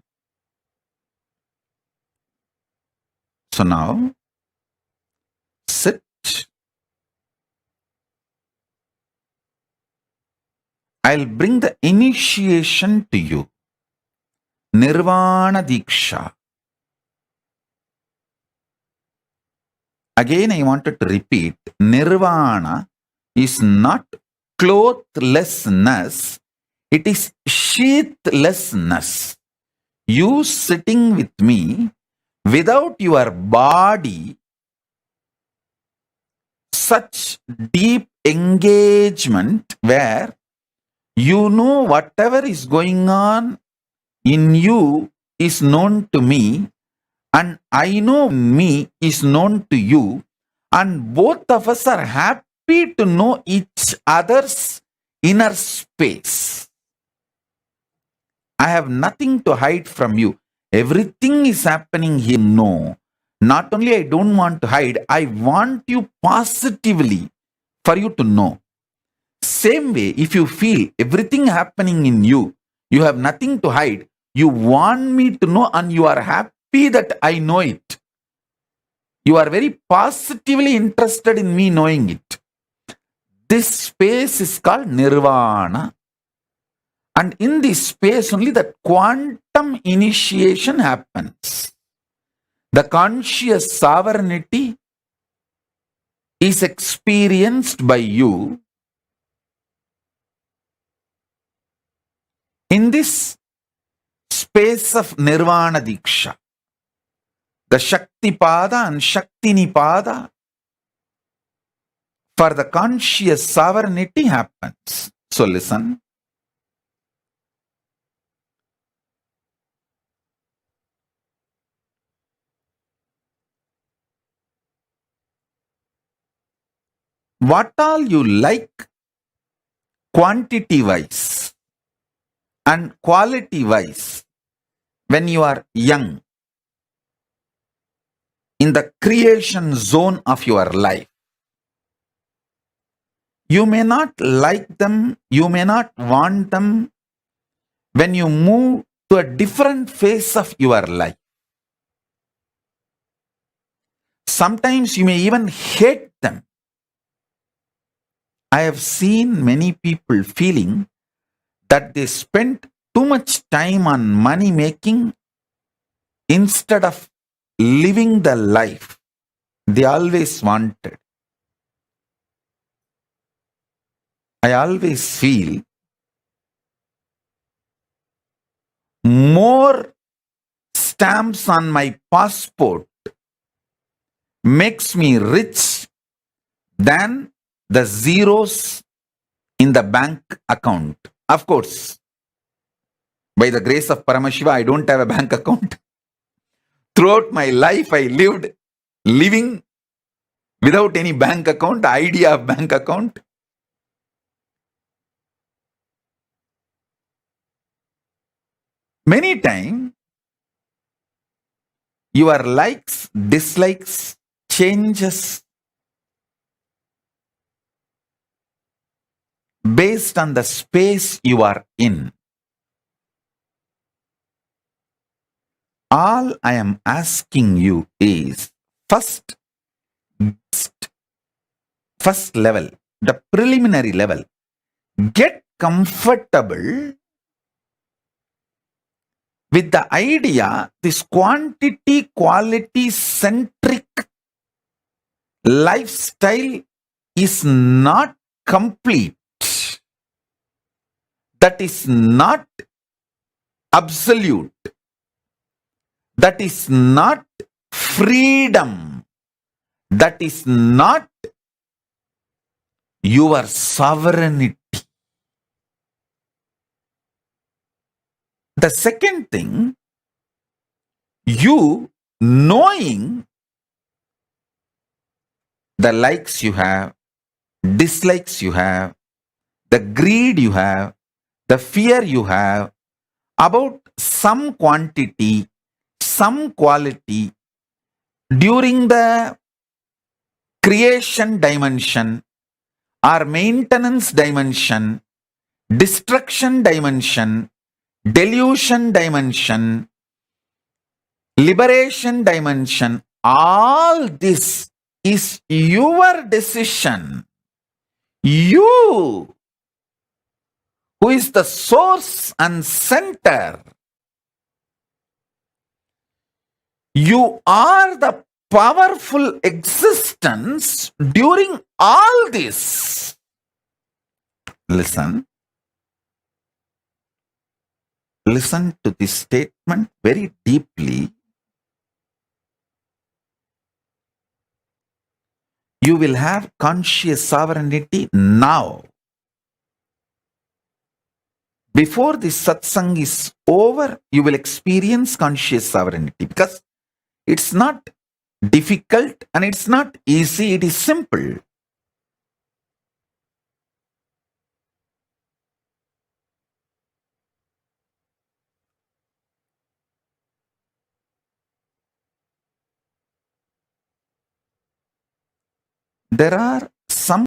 So now, sit. I'll bring the initiation to you. Nirvana Diksha. Again, I wanted to repeat, Nirvana is not clothlessness, it is sheathlessness. You sitting with me without your body, such deep engagement where you know whatever is going on in you is known to me, and I know me is known to you, and both of us are happy to know each other's inner space. I have nothing to hide from you. Everything is happening here. No. Not only I don't want to hide, I want you positively for you to know. Same way, if you feel everything happening in you, you have nothing to hide, you want me to know and you are happy that I know it. You are very positively interested in me knowing it. This space is called Nirvana. And in this space only the quantum initiation happens. The conscious sovereignty is experienced by you. In this space of Nirvana Diksha, the Shakti Pada and Shakti Nipada for the conscious sovereignty happens. So listen. What all you like quantity wise and quality wise when you are young in the creation zone of your life, you may not like them, you may not want them when you move to a different phase of your life. Sometimes you may even hate them. I have seen many people feeling that they spent too much time on money making instead of living the life they always wanted. I always feel more stamps on my passport makes me rich than the zeros in the bank account. Of course, by the grace of Paramashiva, I don't have a bank account. Throughout my life, I living without any bank account, the idea of bank account. Many times, your likes, dislikes, changes based on the space you are in. All I am asking you is first level, the preliminary level. Get comfortable with the idea this quantity quality centric lifestyle is not complete. That is not absolute. That is not freedom. That is not your sovereignty. The second thing, you knowing the likes you have, dislikes you have, the greed you have, the fear you have about some quantity, some quality during the creation dimension or maintenance dimension, destruction dimension, delusion dimension, liberation dimension, all this is your decision. You, who is the source and center, you are the powerful existence during all this. Listen to this statement very deeply. You will have conscious sovereignty now. Before this satsang is over, you will experience conscious sovereignty, because it's not difficult and it's not easy, it is simple. There are some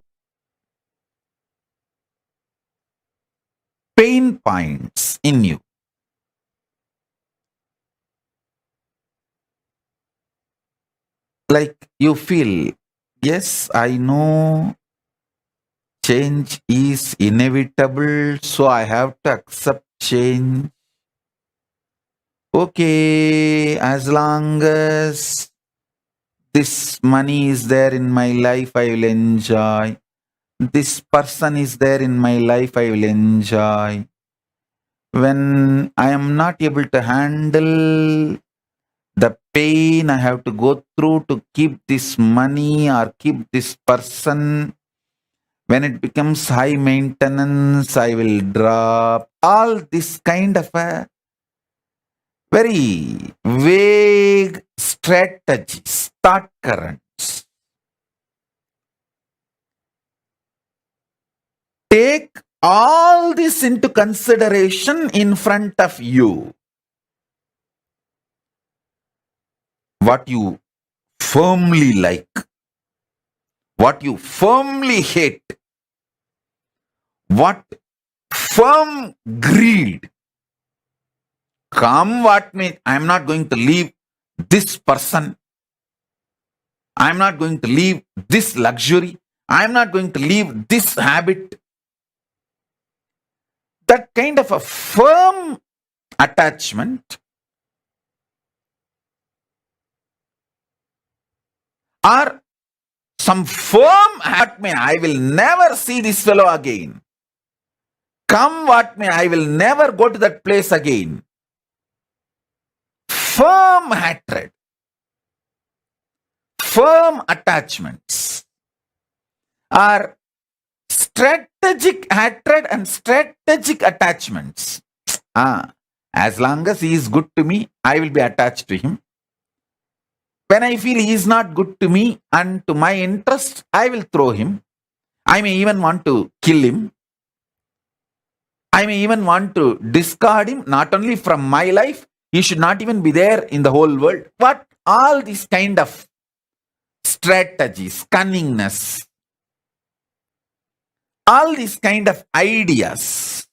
pain points in you. Like you feel, yes, I know change is inevitable, so I have to accept change. Okay, as long as this money is there in my life, I will enjoy. This person is there in my life, I will enjoy. When I am not able to handle the pain I have to go through to keep this money or keep this person, when it becomes high maintenance, I will drop. All this kind of a very vague strategies, thought currents. Take all this into consideration in front of you. What you firmly like, what you firmly hate, what firm greed. Come what may, I am not going to leave this person. I am not going to leave this luxury. I am not going to leave this habit. That kind of a firm attachment or some firm at me, I will never see this fellow again. Come what may, I will never go to that place again. Firm hatred, firm attachments are strategic hatred and strategic attachments. As long as he is good to me, I will be attached to him. When I feel he is not good to me and to my interest, I will throw him. I may even want to kill him. I may even want to discard him, not only from my life, he should not even be there in the whole world. But all these kind of strategies, cunningness, all these kind of ideas,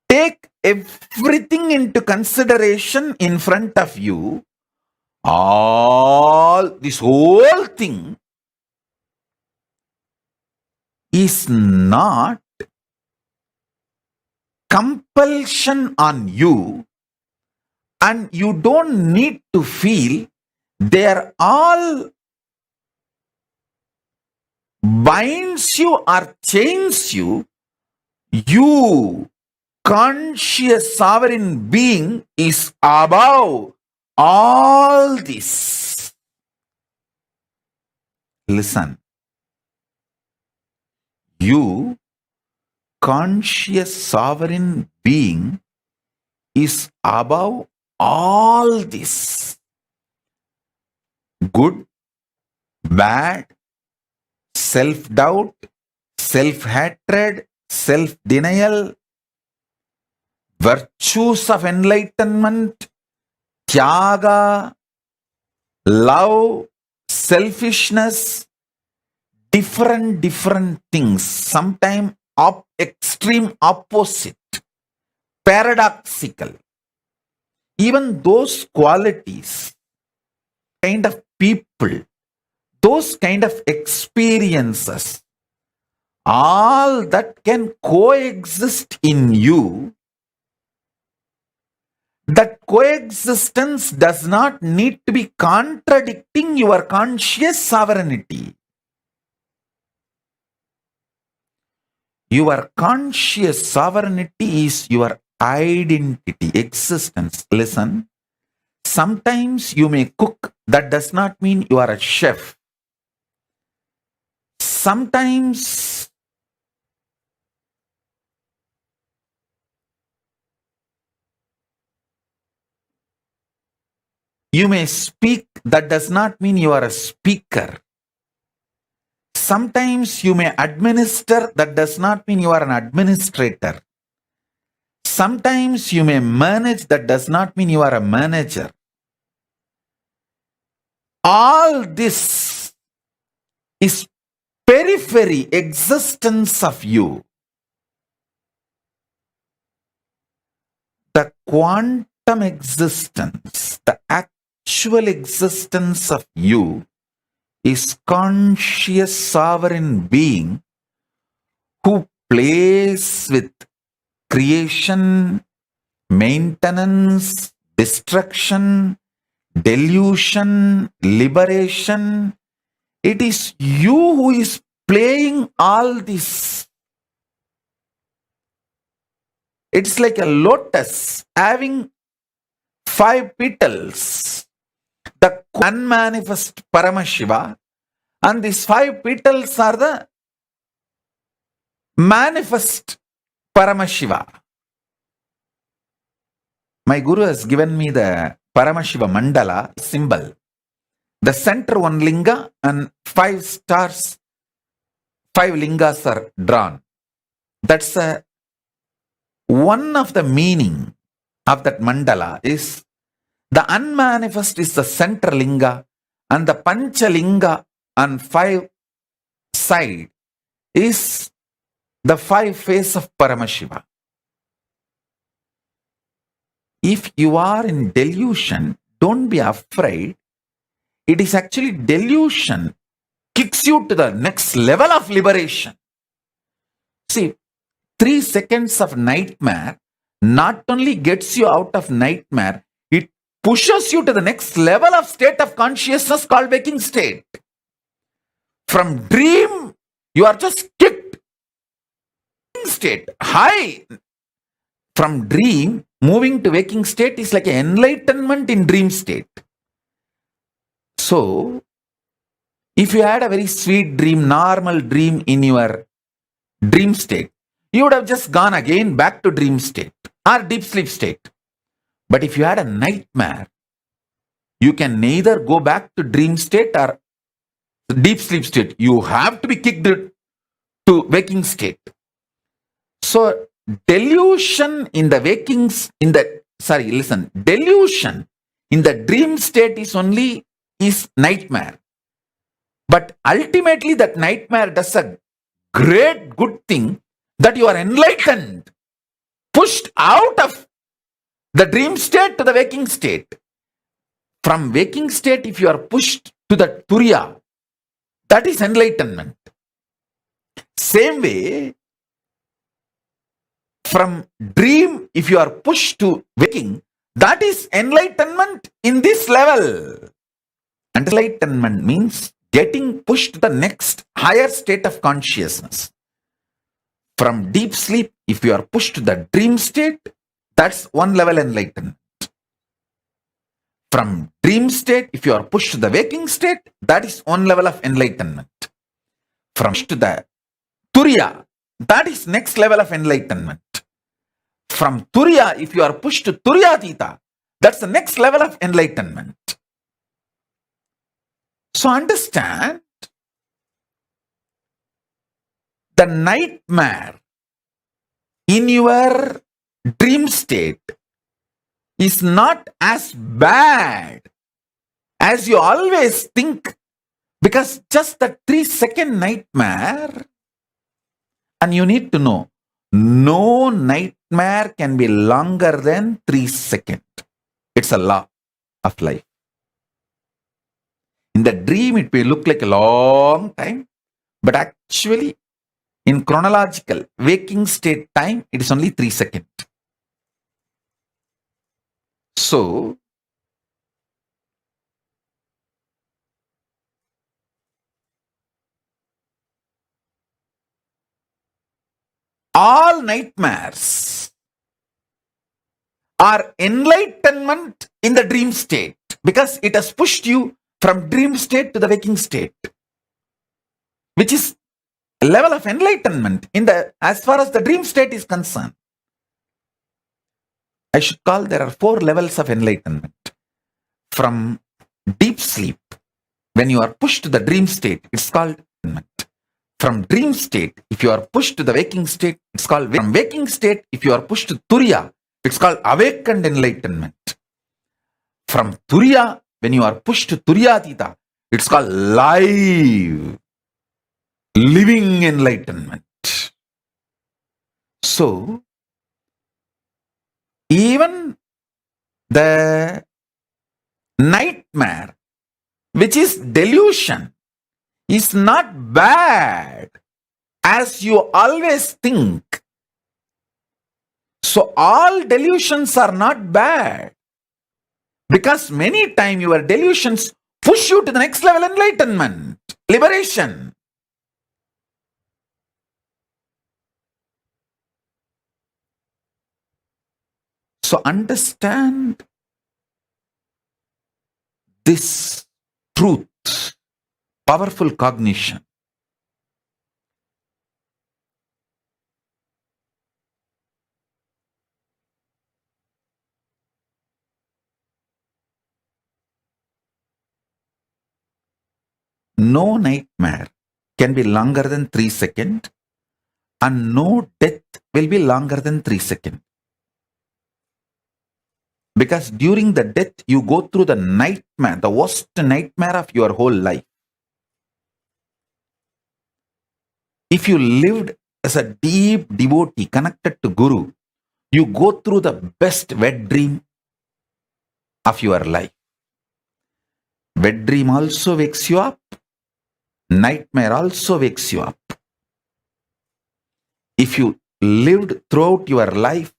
take everything into consideration in front of you. This whole thing is not compulsion on you, and you don't need to feel they are all binds you or chains you. You, conscious sovereign being, is above all this. Listen. You, conscious sovereign being, is above all this. Good, bad, self-doubt, self-hatred, self-denial, virtues of enlightenment, tyaga, love, selfishness, different things, sometimes extreme opposite, paradoxical. Even those qualities, kind of people, those kind of experiences, all that can coexist in you. That coexistence does not need to be contradicting your conscious sovereignty. Your conscious sovereignty is your identity, existence. Listen, sometimes you may cook, that does not mean you are a chef. Sometimes you may speak, that does not mean you are a speaker. Sometimes you may administer, that does not mean you are an administrator. Sometimes you may manage, that does not mean you are a manager. All this is periphery existence of you. The quantum existence, the actual existence of you is conscious sovereign being who plays with creation, maintenance, destruction, delusion, liberation. It is you who is playing all this. It's like a lotus having 5 petals. The unmanifest Paramashiva, and these 5 petals are the manifest Paramashiva. My Guru has given me the Paramashiva mandala symbol. The center one linga and 5 stars, 5 lingas are drawn. That's one of the meaning of that mandala is the unmanifest is the center linga, and the pancha linga on 5 side is the 5 face of Paramashiva. If you are in delusion, don't be afraid. It is actually delusion kicks you to the next level of liberation. See, 3 seconds of nightmare not only gets you out of nightmare, it pushes you to the next level of state of consciousness called waking state. From dream, you are just kicked. State, high. From dream, moving to waking state is like an enlightenment in dream state. So, If you had a very sweet dream, normal dream in your dream state, you would have just gone again back to dream state or deep sleep state. But if you had a nightmare, you can neither go back to dream state or deep sleep state. You have to be kicked to waking state. So delusion in the delusion in the dream state is nightmare. But ultimately that nightmare does a great good thing, that you are enlightened, pushed out of the dream state to the waking state. From waking state, if you are pushed to the Turiya, that is enlightenment. Same way, from dream, if you are pushed to waking, that is enlightenment in this level. Enlightenment means getting pushed to the next higher state of consciousness. From deep sleep, if you are pushed to the dream state, that's one level enlightenment. From dream state, if you are pushed to the waking state, that is one level of enlightenment. From to the Turiya, that is next level of enlightenment. From Turiya, if you are pushed to Turiyatita, that's the next level of enlightenment. So understand, the nightmare in your dream state is not as bad as you always think, because just the 3-second nightmare, and you need to know, no nightmare can be longer than 3 seconds. It's a law of life. In the dream, it may look like a long time, but actually, in chronological waking state time, it is only 3 seconds. So, all nightmares are enlightenment in the dream state, because it has pushed you from dream state to the waking state, which is a level of enlightenment as far as the dream state is concerned. I should call there are 4 levels of enlightenment. From deep sleep, when you are pushed to the dream state, it's called enlightenment. From dream state, if you are pushed to the waking state, it's called from waking state, if you are pushed to Turiya, it's called awakened enlightenment. From Turiya, when you are pushed to Turiyatita, it's called living enlightenment. So, even the nightmare, which is delusion, is not bad as you always think. So all delusions are not bad, because many times your delusions push you to the next level enlightenment, liberation. So understand this truth, powerful cognition. No nightmare can be longer than 3 seconds, and no death will be longer than 3 seconds. Because during the death, you go through the nightmare, the worst nightmare of your whole life. If you lived as a deep devotee connected to Guru, you go through the best wet dream of your life. Wet dream also wakes you up. Nightmare also wakes you up. If you lived throughout your life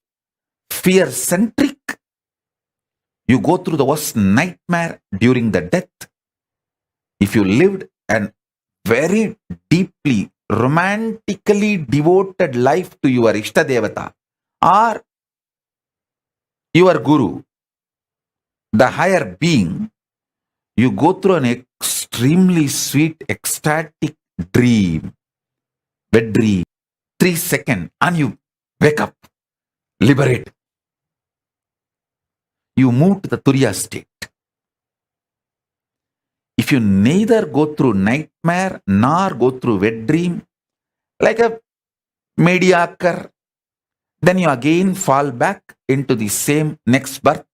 fear-centric, you go through the worst nightmare during the death. If you lived a very deeply, romantically devoted life to your Ishtadevata or your Guru, the higher being, you go through an extremely sweet, ecstatic dream, wet dream, 3 seconds, and you wake up, liberate. You move to the Turiya state. If you neither go through nightmare nor go through wet dream, like a mediocre, then you again fall back into the same next birth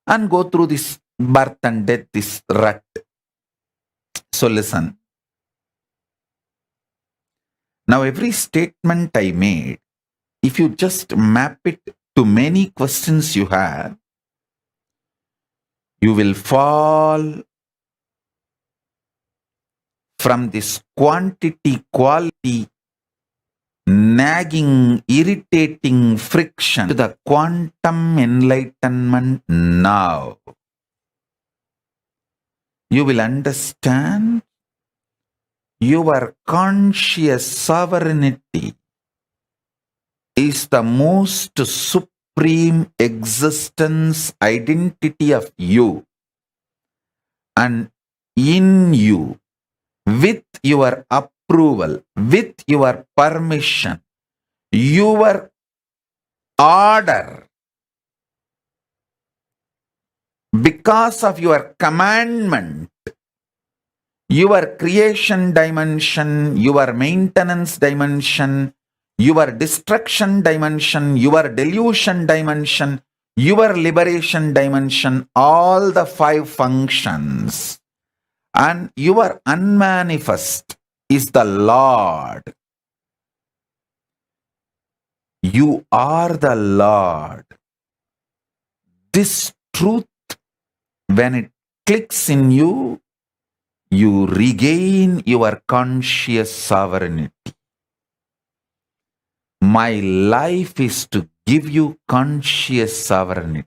and go through this birth and death, this rut. So listen. Now every statement I made, if you just map it to many questions you have, you will fall from this quantity, quality, nagging, irritating friction to the quantum enlightenment now. You will understand your conscious sovereignty is the most supreme existence identity of you, and in you, with your approval, with your permission, your order, because of your commandment, your creation dimension, your maintenance dimension, your destruction dimension, your delusion dimension, your liberation dimension, all the 5 functions, and your unmanifest is the Lord. You are the Lord. This truth, when it clicks in you, you regain your conscious sovereignty. My life is to give you conscious sovereignty.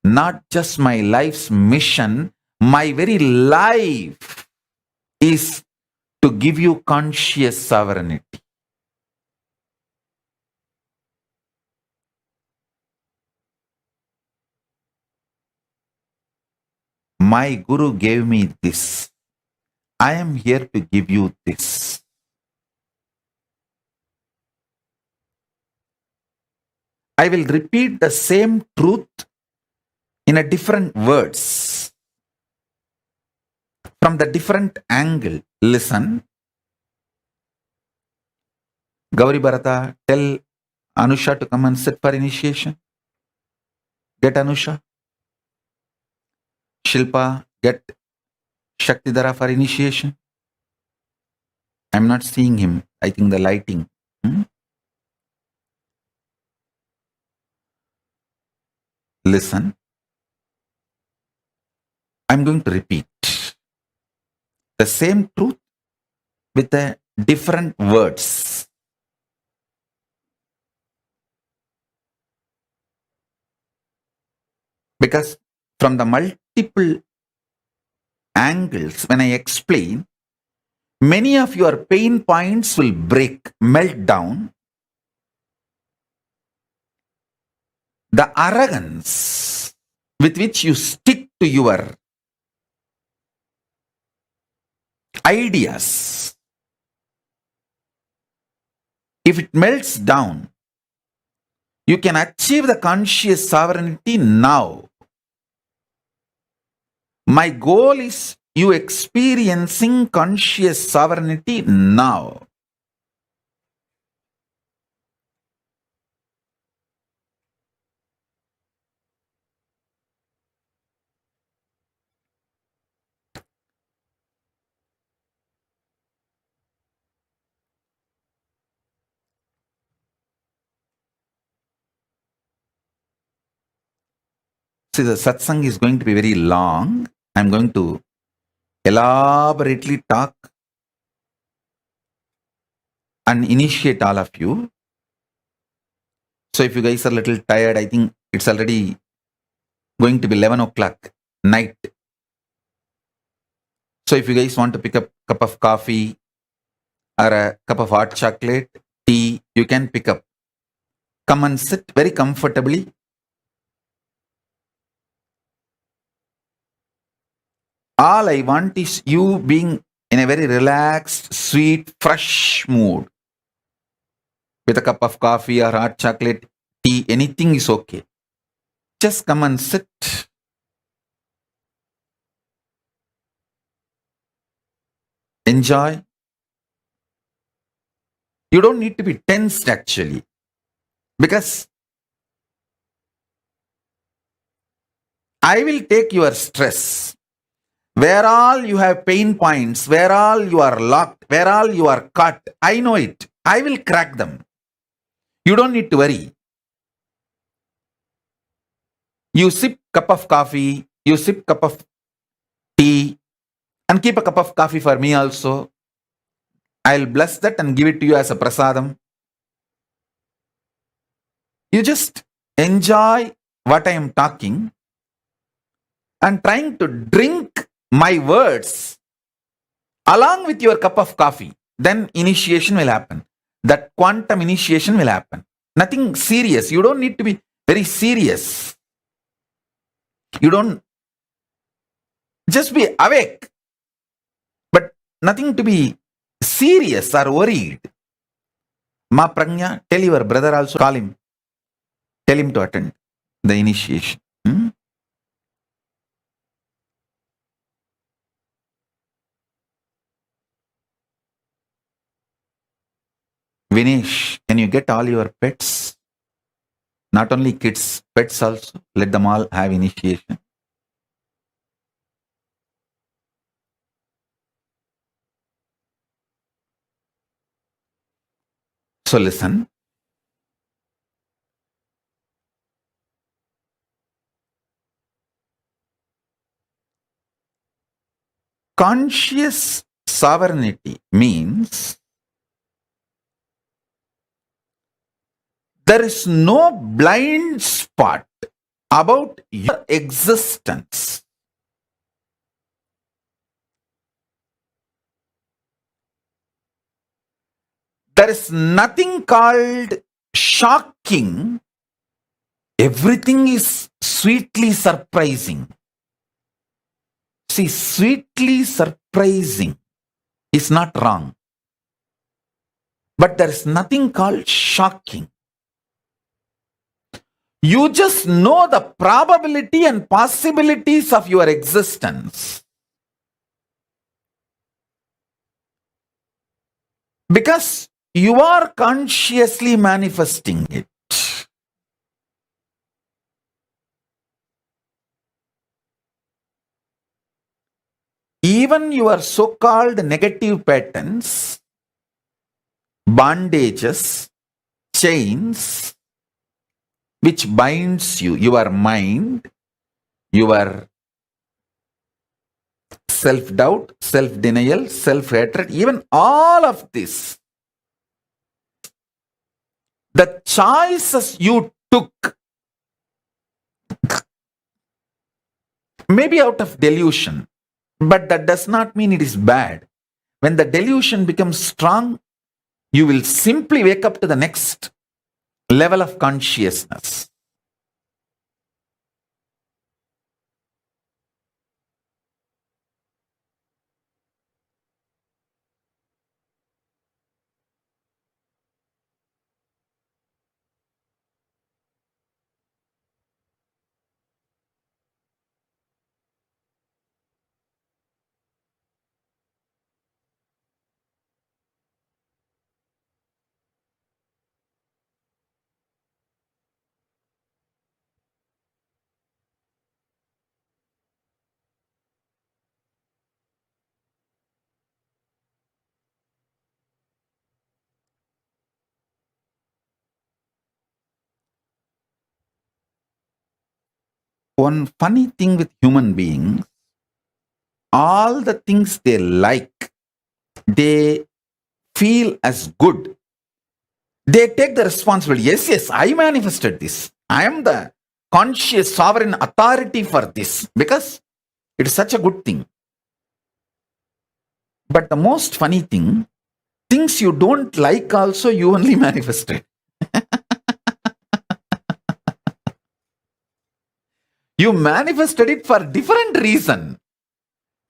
Not just my life's mission, my very life is to give you conscious sovereignty. My Guru gave me this. I am here to give you this. I will repeat the same truth in a different words, from the different angle. Listen. Gauri Bharata, tell Anusha to come and sit for initiation. Get Anusha. Shilpa, get Shaktidhara for initiation. I'm not seeing him. I think the lighting. Listen. I'm going to repeat the same truth with a different words. Because from the multiple angles, when I explain, many of your pain points will break, melt down. The arrogance with which you stick to your ideas, if it melts down, you can achieve the conscious sovereignty now. My goal is you experiencing conscious sovereignty now. See, the satsang is going to be very long. I'm going to elaborately talk and initiate all of you. So if you guys are a little tired, I think it's already going to be 11 o'clock night. So if you guys want to pick up a cup of coffee or a cup of hot chocolate, tea, you can pick up. Come and sit very comfortably. All I want is you being in a very relaxed, sweet, fresh mood. With a cup of coffee or hot chocolate, tea, anything is okay. Just come and sit. Enjoy. You don't need to be tensed actually. Because I will take your stress. Where all you have pain points, where all you are locked, where all you are caught, I know it. I will crack them. You don't need to worry. You sip cup of coffee, you sip cup of tea, and keep a cup of coffee for me also. I'll bless that and give it to you as a prasadam. You just enjoy what I am talking and trying to drink my words along with your cup of coffee. Then initiation will happen. That quantum initiation will happen. Nothing serious. You don't need to be very serious. You don't just be awake, but nothing to be serious or worried. Ma Pragnya, tell your brother also, call him. Tell him to attend the initiation. Vinesh, can you get all your pets? Not only kids, pets also. Let them all have initiation. So listen. Conscious sovereignty means there is no blind spot about your existence. There is nothing called shocking. Everything is sweetly surprising. See, sweetly surprising is not wrong. But there is nothing called shocking. You just know the probability and possibilities of your existence. Because you are consciously manifesting it. Even your so-called negative patterns, bondages, chains, which binds you, your mind, your self-doubt, self-denial, self-hatred, even all of this, the choices you took, maybe out of delusion, but that does not mean it is bad. When the delusion becomes strong, you will simply wake up to the next level of consciousness. One funny thing with human beings, all the things they like, they feel as good. They take the responsibility. Yes, I manifested this. I am the conscious sovereign authority for this because it is such a good thing. But the most funny thing, things you don't like also you only manifested. You manifested it for different reason.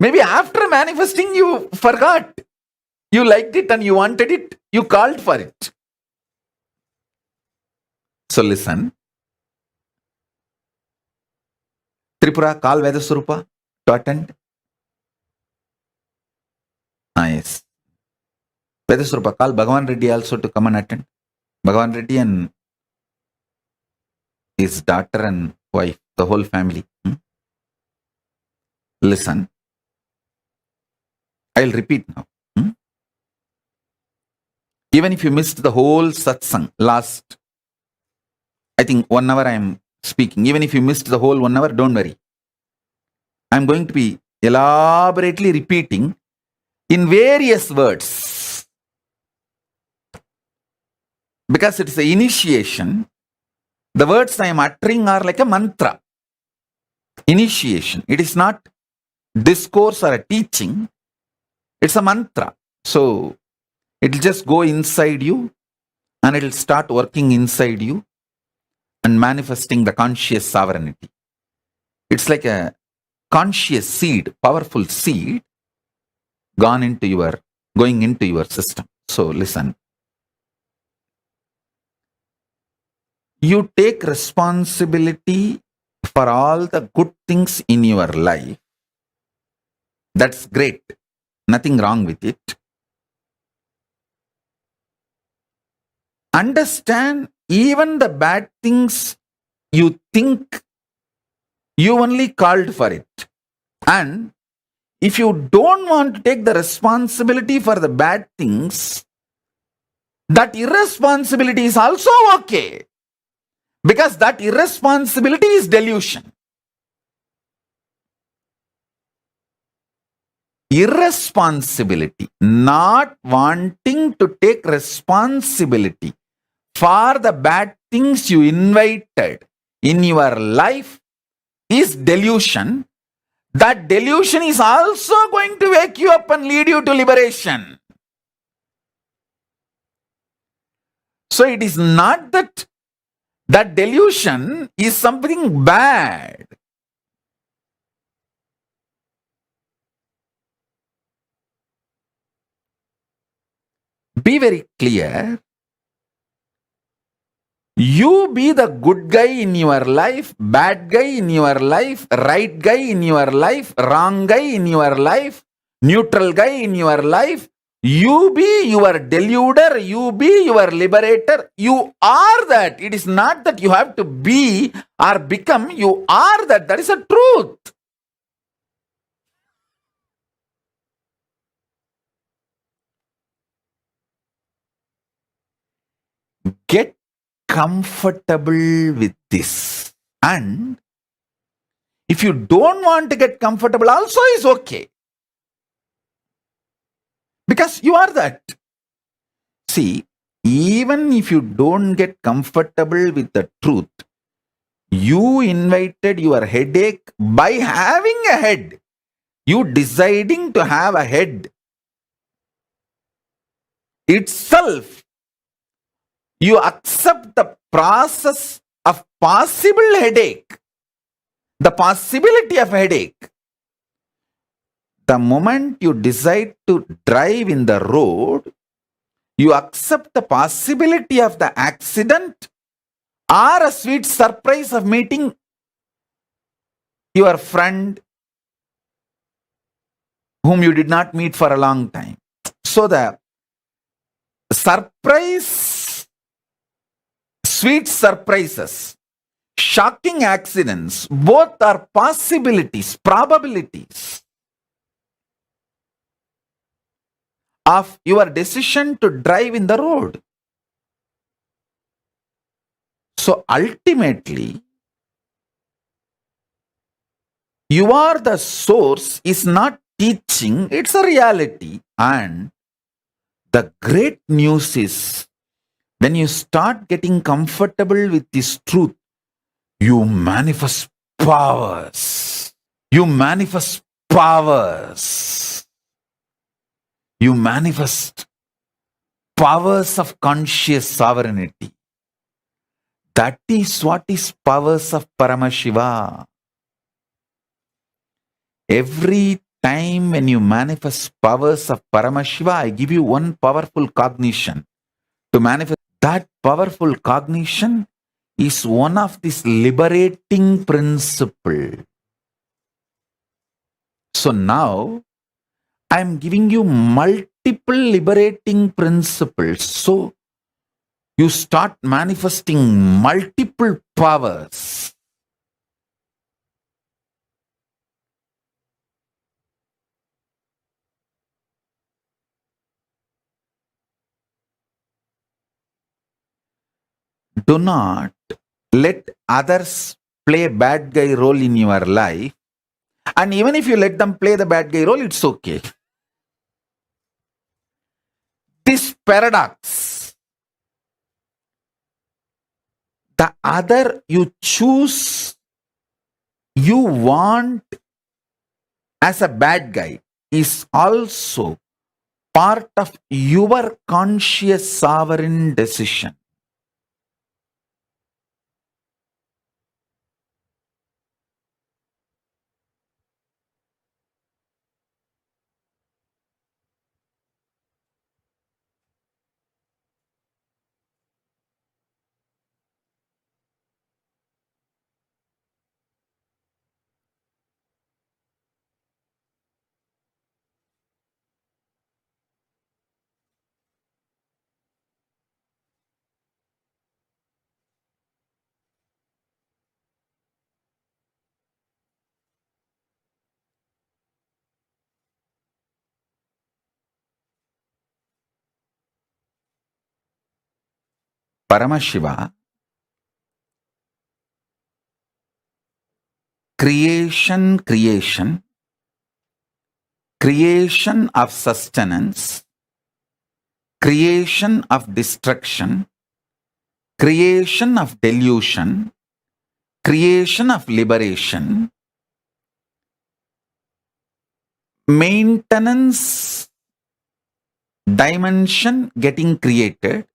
Maybe after manifesting, you forgot. You liked it and you wanted it. You called for it. So listen. Tripura, call Vedasurupa to attend. Yes. Vedasurupa, call Bhagavan Reddy also to come and attend. Bhagavan Reddy and his daughter and wife, the whole family. Listen. I'll repeat now. Even if you missed the whole satsang last, I think 1 hour I am speaking. Even if you missed the whole 1 hour, don't worry. I'm going to be elaborately repeating in various words. Because it's an initiation, the words I am uttering are like a mantra. Initiation. It is not discourse or a teaching. It's a mantra. So it will just go inside you and it will start working inside you and manifesting the conscious sovereignty. It's like a conscious seed, powerful seed going into your system. So listen. You take responsibility for all the good things in your life. That's great. Nothing wrong with it. Understand even the bad things you think you only called for it. And if you don't want to take the responsibility for the bad things, that irresponsibility is also okay. Because that irresponsibility is delusion. Irresponsibility, not wanting to take responsibility for the bad things you invited in your life is delusion. That delusion is also going to wake you up and lead you to liberation. So it is not that delusion is something bad. Be very clear. You be the good guy in your life, bad guy in your life, right guy in your life, wrong guy in your life, neutral guy in your life. You be your deluder, you be your liberator. You are that. It is not that you have to be or become. You are that. That is a truth. Get comfortable with this. And if you don't want to get comfortable, also is okay. Because you are that. See, even if you don't get comfortable with the truth, you invited your headache by having a head. You deciding to have a head itself. You accept the process of possible headache, the possibility of headache. The moment you decide to drive in the road, you accept the possibility of the accident or a sweet surprise of meeting your friend whom you did not meet for a long time. So the surprise, sweet surprises, shocking accidents, both are possibilities, probabilities of your decision to drive in the road. So ultimately, you are the source is not teaching, it's a reality. And the great news is, when you start getting comfortable with this truth, you manifest powers. You manifest powers. You manifest powers of conscious sovereignty. That is what is powers of Paramashiva. Every time when you manifest powers of Paramashiva, I give you one powerful cognition to manifest. That powerful cognition is one of this liberating principle. So now I'm giving you multiple liberating principles. So you start manifesting multiple powers. Do not let others play bad guy role in your life. And even if you let them play the bad guy role, it's okay. This paradox, the other you choose, you want as a bad guy, is also part of your conscious sovereign decision. Paramashiva, creation, creation of sustenance, creation of destruction, creation of delusion, creation of liberation, maintenance dimension getting created,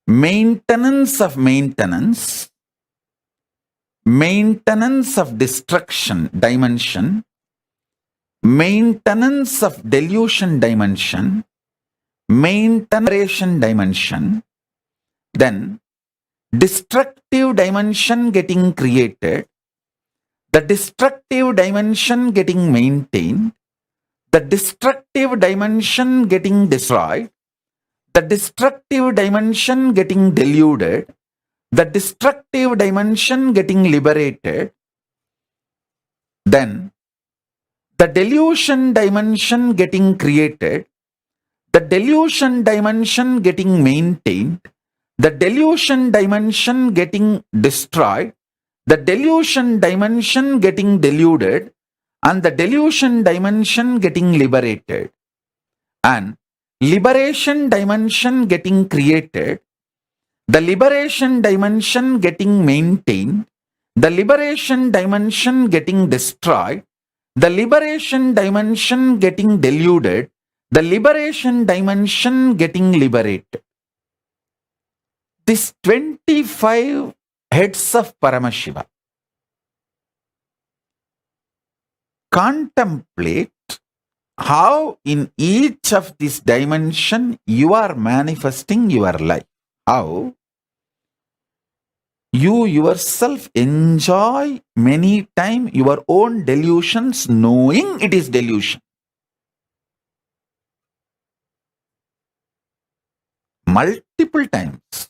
maintenance of maintenance, maintenance of destruction dimension, maintenance of delusion dimension, maintenance dimension, then destructive dimension getting created, the destructive dimension getting maintained, the destructive dimension getting destroyed, the destructive dimension getting deluded, the destructive dimension getting liberated, then the delusion dimension getting created, the delusion dimension getting maintained, the delusion dimension getting destroyed, the delusion dimension getting deluded, and the delusion dimension getting liberated, and liberation dimension getting created, the liberation dimension getting maintained, the liberation dimension getting destroyed, the liberation dimension getting deluded, the liberation dimension getting liberated. These 25 heads of Paramashiva contemplate how in each of these dimension you are manifesting your life. How you yourself enjoy many times your own delusions knowing it is delusion. Multiple times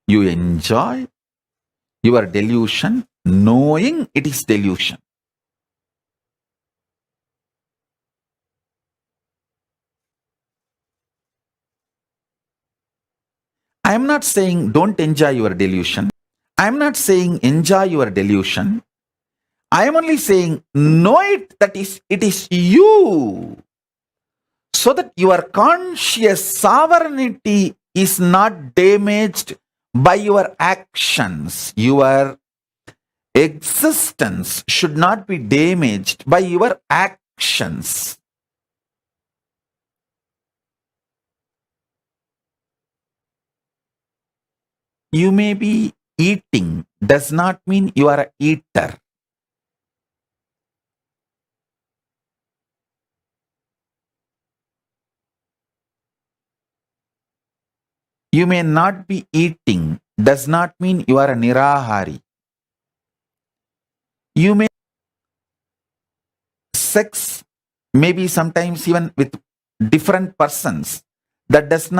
you enjoy your delusion knowing it is delusion. I am not saying don't enjoy your delusion. I am not saying enjoy your delusion. I am only saying know it that it is you, so that your conscious sovereignty is not damaged by your actions. Your existence should not be damaged by your actions. You may be eating, does not mean you are an eater. You may not be eating does not mean you are a nirahari. You may sex maybe sometimes even with different persons, that does not